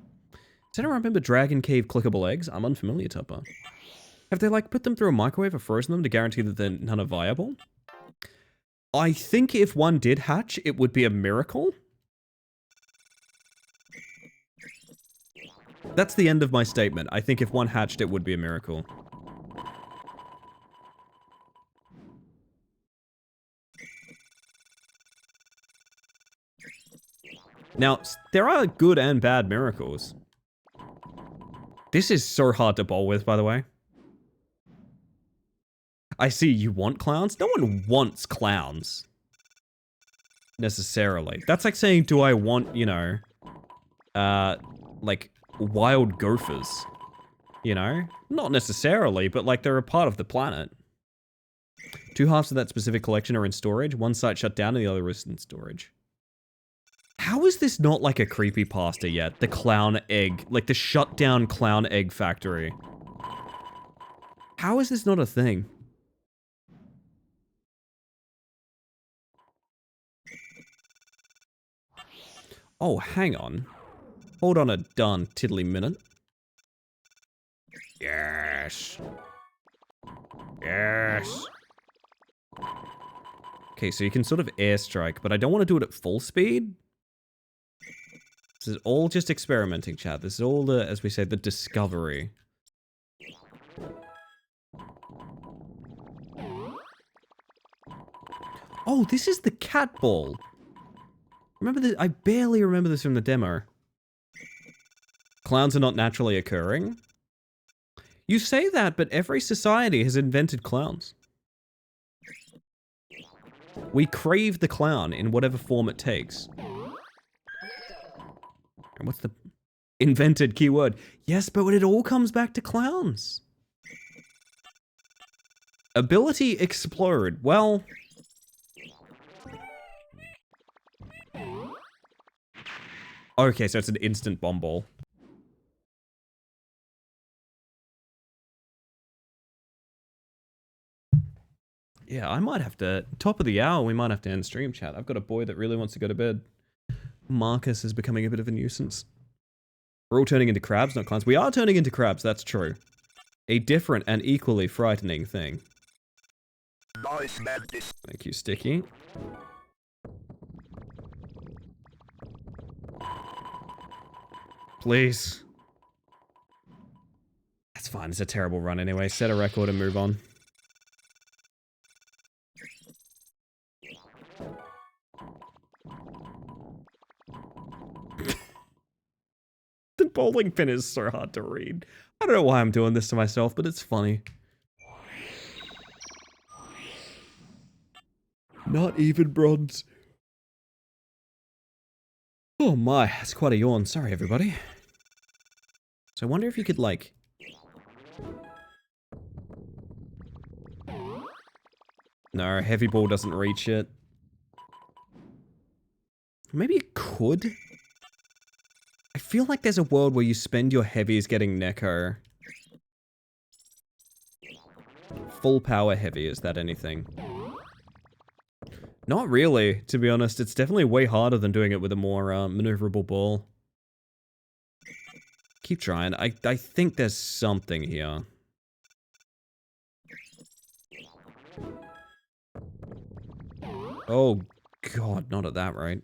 Does anyone remember Dragon Cave clickable eggs? I'm unfamiliar, Tupper. Have they like put them through a microwave or frozen them to guarantee that they're none are viable? I think if one did hatch, it would be a miracle. That's the end of my statement. I think if one hatched, it would be a miracle. Now, there are good and bad miracles. This is so hard to bowl with, by the way. I see you want clowns. No one wants clowns. Necessarily. That's like saying, do I want, you know, like, wild gophers? You know? Not necessarily, but like, they're a part of the planet. Two halves of that specific collection are in storage. One site shut down and the other is in storage. How is this not like a creepypasta yet? The clown egg. Like the shut down clown egg factory. How is this not a thing? Oh, hang on. Hold on a darn tiddly minute. Yes. Yes. Okay, so you can sort of airstrike, but I don't want to do it at full speed. This is all just experimenting, chat. This is all the, as we say, the discovery. Oh, this is the cat ball. Remember this? I barely remember this from the demo. Clowns are not naturally occurring. You say that, but every society has invented clowns. We crave the clown in whatever form it takes. And what's the invented keyword? Yes, but it all comes back to clowns. Ability explode. Well... Okay, so it's an instant bomb ball. Yeah, I might have to... Top of the hour, we might have to end stream chat. I've got a boy that really wants to go to bed. Marcus is becoming a bit of a nuisance. We're all turning into crabs, not clowns. We are turning into crabs, that's true. A different and equally frightening thing. Thank you, Sticky. Please. That's fine, it's a terrible run anyway. Set a record and move on. The bowling pin is so hard to read. I don't know why I'm doing this to myself, but it's funny. Not even bronze. Oh my, that's quite a yawn. Sorry, everybody. So I wonder if you could, like... No, heavy ball doesn't reach it. Maybe it could? I feel like there's a world where you spend your heavies getting Neko. Full power heavy, is that anything? Not really, to be honest. It's definitely way harder than doing it with a more maneuverable ball. Keep trying. I think there's something here. Oh god, not at that rate.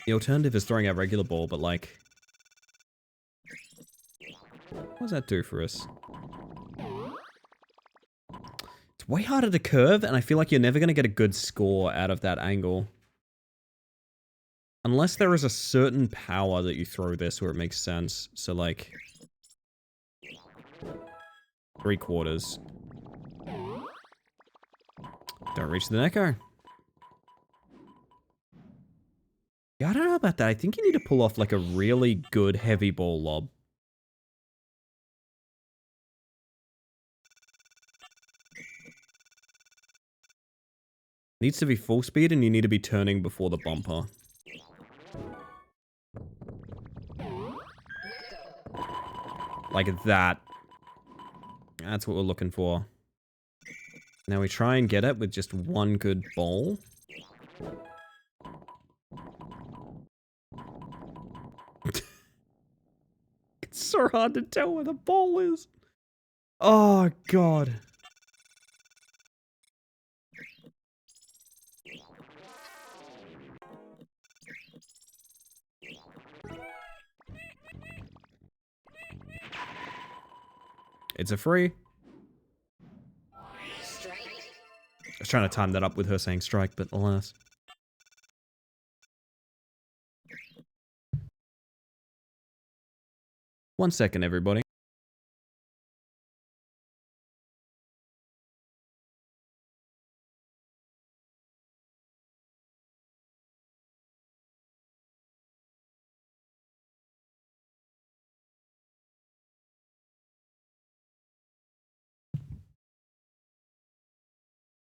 The alternative is throwing our regular ball, but like... What does that do for us? It's way harder to curve, and I feel like you're never going to get a good score out of that angle. Unless there is a certain power that you throw this where it makes sense. So like... 3/4. Don't reach the Neko. Yeah, I don't know about that. I think you need to pull off like a really good heavy ball lob. Needs to be full speed and you need to be turning before the bumper. Like that. That's what we're looking for. Now we try and get it with just one good ball. It's so hard to tell where the ball is. Oh, God. It's a free. I was trying to time that up with her saying strike, but alas. One second, everybody.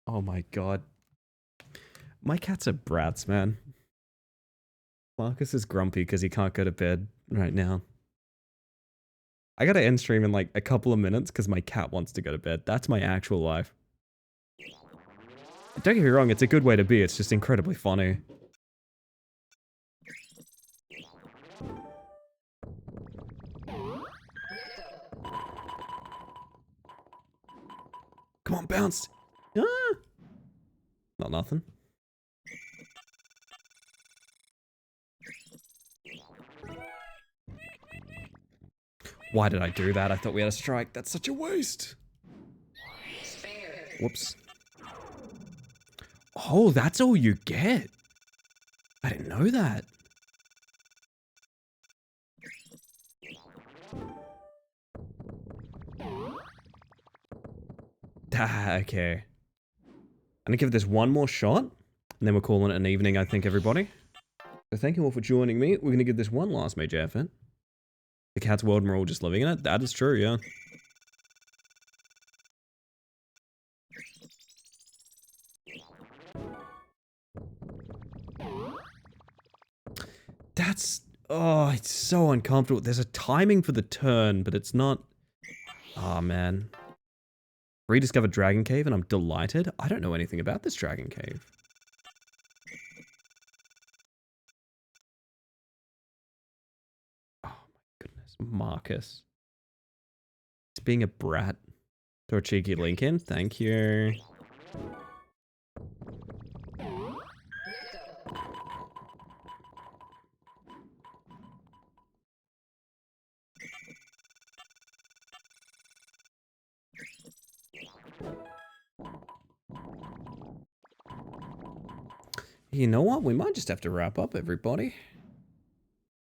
Oh my god. My cats are brats, man. Marcus is grumpy because he can't go to bed right now. I gotta end stream in like a couple of minutes because my cat wants to go to bed. That's my actual life. Don't get me wrong, it's a good way to be. It's just incredibly funny. Come on, bounce! Ah! Not nothing. Why did I do that? I thought we had a strike. That's such a waste. Whoops. Oh, that's all you get. I didn't know that. Ah, okay. I'm gonna give this one more shot, and then we're calling it an evening, I think, everybody. So thank you all for joining me. We're gonna give this one last major effort. The cat's world and we're all just living in it. That is true, yeah. That's... Oh, it's so uncomfortable. There's a timing for the turn, but it's not... Oh, man. Rediscovered Dragon Cave, and I'm delighted. I don't know anything about this Dragon Cave. Oh, my goodness. Marcus. It's being a brat. Throw a cheeky link in. Thank you. You know what? We might just have to wrap up, everybody.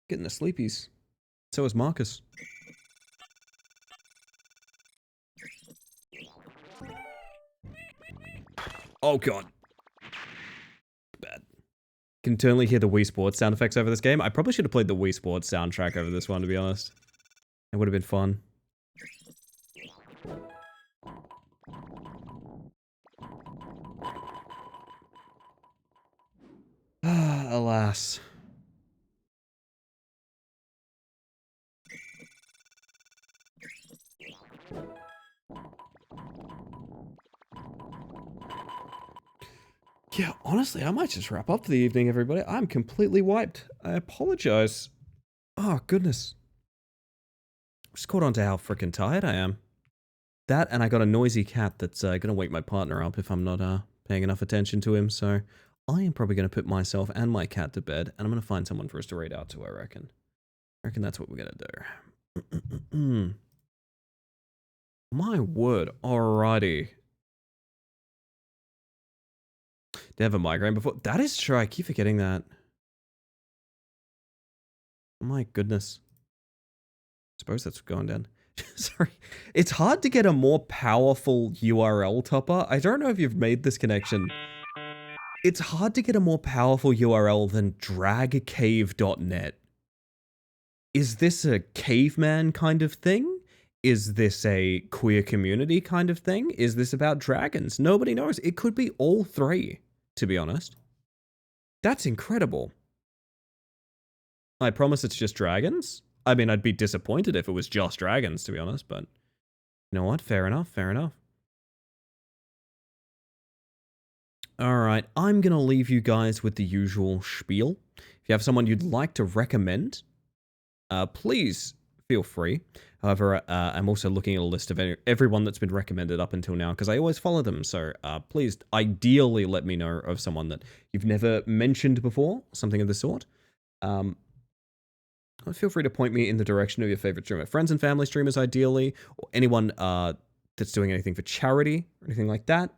Getting the sleepies. So is Marcus. Oh god. Bad. Can totally hear the Wii Sports sound effects over this game. I probably should have played the Wii Sports soundtrack over this one, to be honest. It would have been fun. Alas. Yeah, honestly, I might just wrap up for the evening, everybody. I'm completely wiped. I apologize. Oh, goodness. Just caught on to how freaking tired I am. That, and I got a noisy cat that's gonna wake my partner up if I'm not paying enough attention to him, so I am probably gonna put myself and my cat to bed, and I'm gonna find someone for us to read out to, I reckon. I reckon that's what we're gonna do. My word, alrighty. Did I have a migraine before? That is true, I keep forgetting that. My goodness. Suppose that's going down. Sorry. It's hard to get a more powerful URL topper. I don't know if you've made this connection. It's hard to get a more powerful URL than dragcave.net. Is this a caveman kind of thing? Is this a queer community kind of thing? Is this about dragons? Nobody knows. It could be all three, to be honest. That's incredible. I promise it's just dragons. I mean, I'd be disappointed if it was just dragons, to be honest, but you know what? Fair enough, fair enough. Alright, I'm gonna leave you guys with the usual spiel. If you have someone you'd like to recommend, please feel free. However, I'm also looking at a list of everyone that's been recommended up until now, because I always follow them, so please, ideally, let me know of someone that you've never mentioned before, something of the sort. Feel free to point me in the direction of your favorite streamer. Friends and family streamers, ideally, or anyone that's doing anything for charity, or anything like that.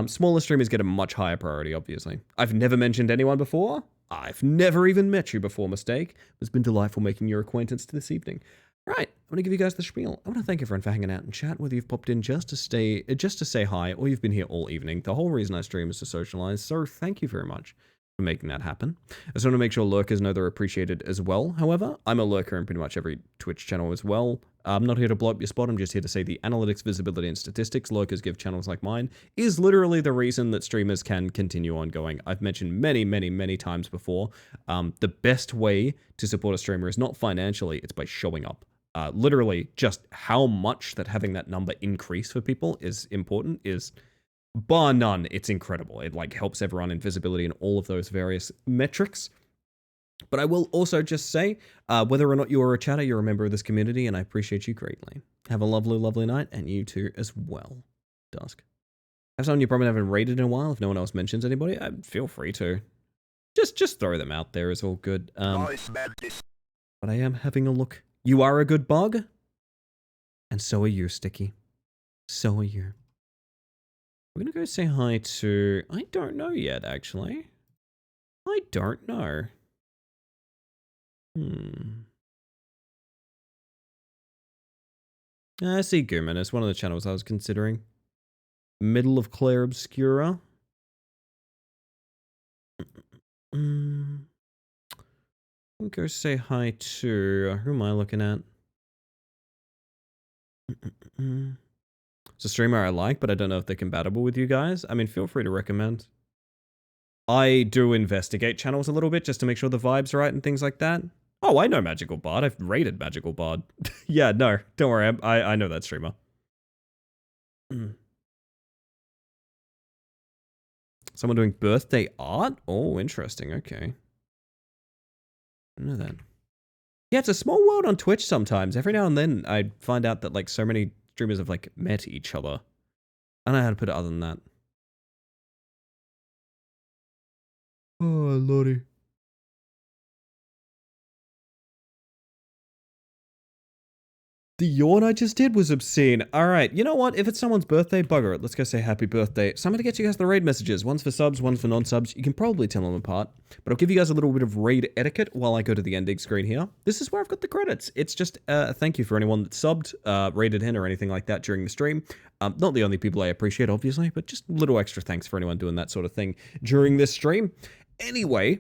Smaller streamers get a much higher priority, obviously. I've never mentioned anyone before. I've never even met you before, mistake. It's been delightful making your acquaintance this evening. Right, I'm going to give you guys the spiel. I want to thank everyone for hanging out and chat, whether you've popped in just to say hi, or you've been here all evening. The whole reason I stream is to socialize, so thank you very much for making that happen. I just want to make sure lurkers know they're appreciated as well. However, I'm a lurker in pretty much every Twitch channel as well. I'm not here to blow up your spot, I'm just here to say the analytics, visibility, and statistics lurkers give channels like mine is literally the reason that streamers can continue on going. I've mentioned many, many, many times before, the best way to support a streamer is not financially, it's by showing up. Literally, just how much that having that number increase for people is important is, bar none, it's incredible. It like helps everyone in visibility and all of those various metrics. But I will also just say, whether or not you are a chatter, you're a member of this community, and I appreciate you greatly. Have a lovely, lovely night, and you too as well, Dusk. Have someone you probably haven't rated in a while. If no one else mentions anybody, feel free to. Just throw them out there, is all good. But I am having a look. You are a good bug, and so are you, Sticky. So are you. We're gonna go say hi to... I don't know yet, actually. I don't know. I see Gooman as one of the channels I was considering. Middle of Claire Obscura. Go say hi to... who am I looking at? It's a streamer I like, but I don't know if they're compatible with you guys. I mean, feel free to recommend. I do investigate channels a little bit just to make sure the vibe's right and things like that. Oh, I know Magical Bard. I've rated Magical Bard. Yeah, no, don't worry. I know that streamer. Someone doing birthday art? Oh, interesting. Okay. I know that. Yeah, it's a small world on Twitch sometimes. Every now and then I find out that like so many streamers have like met each other. I don't know how to put it other than that. Oh, lordy. The yawn I just did was obscene. Alright, you know what? If it's someone's birthday, bugger it. Let's go say happy birthday. So I'm going to get you guys the raid messages. One's for subs, one's for non-subs. You can probably tell them apart. But I'll give you guys a little bit of raid etiquette while I go to the ending screen here. This is where I've got the credits. It's just a thank you for anyone that subbed, raided in, or anything like that during the stream. Not the only people I appreciate, obviously, but just a little extra thanks for anyone doing that sort of thing during this stream. Anyway...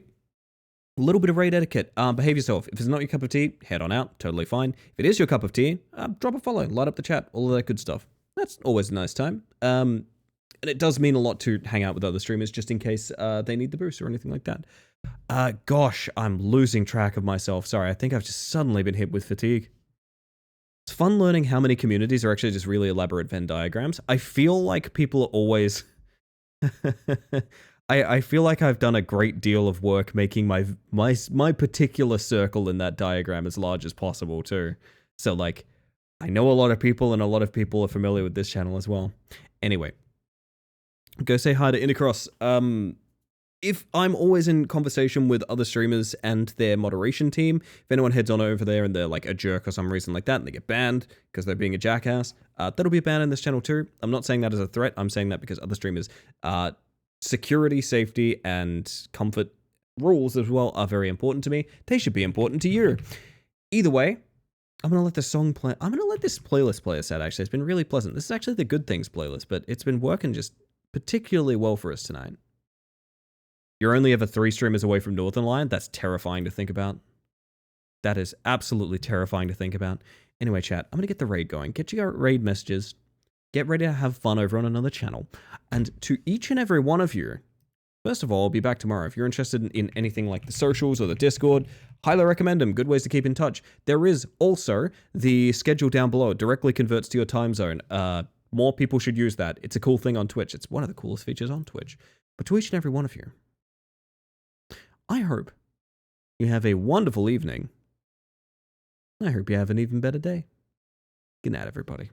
a little bit of raid etiquette. Behave yourself. If it's not your cup of tea, head on out. Totally fine. If it is your cup of tea, drop a follow, light up the chat, all of that good stuff. That's always a nice time. And it does mean a lot to hang out with other streamers just in case they need the boost or anything like that. Gosh, I'm losing track of myself. Sorry, I think I've just suddenly been hit with fatigue. It's fun learning how many communities are actually just really elaborate Venn diagrams. I feel like people are always... I feel like I've done a great deal of work making my particular circle in that diagram as large as possible too. So like, I know a lot of people and a lot of people are familiar with this channel as well. Anyway, go say hi to Intercross. If I'm always in conversation with other streamers and their moderation team, if anyone heads on over there and they're like a jerk or some reason like that and they get banned because they're being a jackass, that'll be a ban in this channel too. I'm not saying that as a threat. I'm saying that because other streamers, security, safety, and comfort rules as well are very important to me. They should be important to you. Either way, I'm going to let the song play. I'm going to let this playlist play us out, actually. It's been really pleasant. This is actually the Good Things playlist, but it's been working just particularly well for us tonight. You're only ever 3 streamers away from Northernlion? That's terrifying to think about. That is absolutely terrifying to think about. Anyway, chat, I'm going to get the raid going. Get your raid messages. Get ready to have fun over on another channel. And to each and every one of you, first of all, I'll be back tomorrow. If you're interested in anything like the socials or the Discord, highly recommend them. Good ways to keep in touch. There is also the schedule down below. It directly converts to your time zone. More people should use that. It's a cool thing on Twitch. It's one of the coolest features on Twitch. But to each and every one of you, I hope you have a wonderful evening. I hope you have an even better day. Good night, everybody.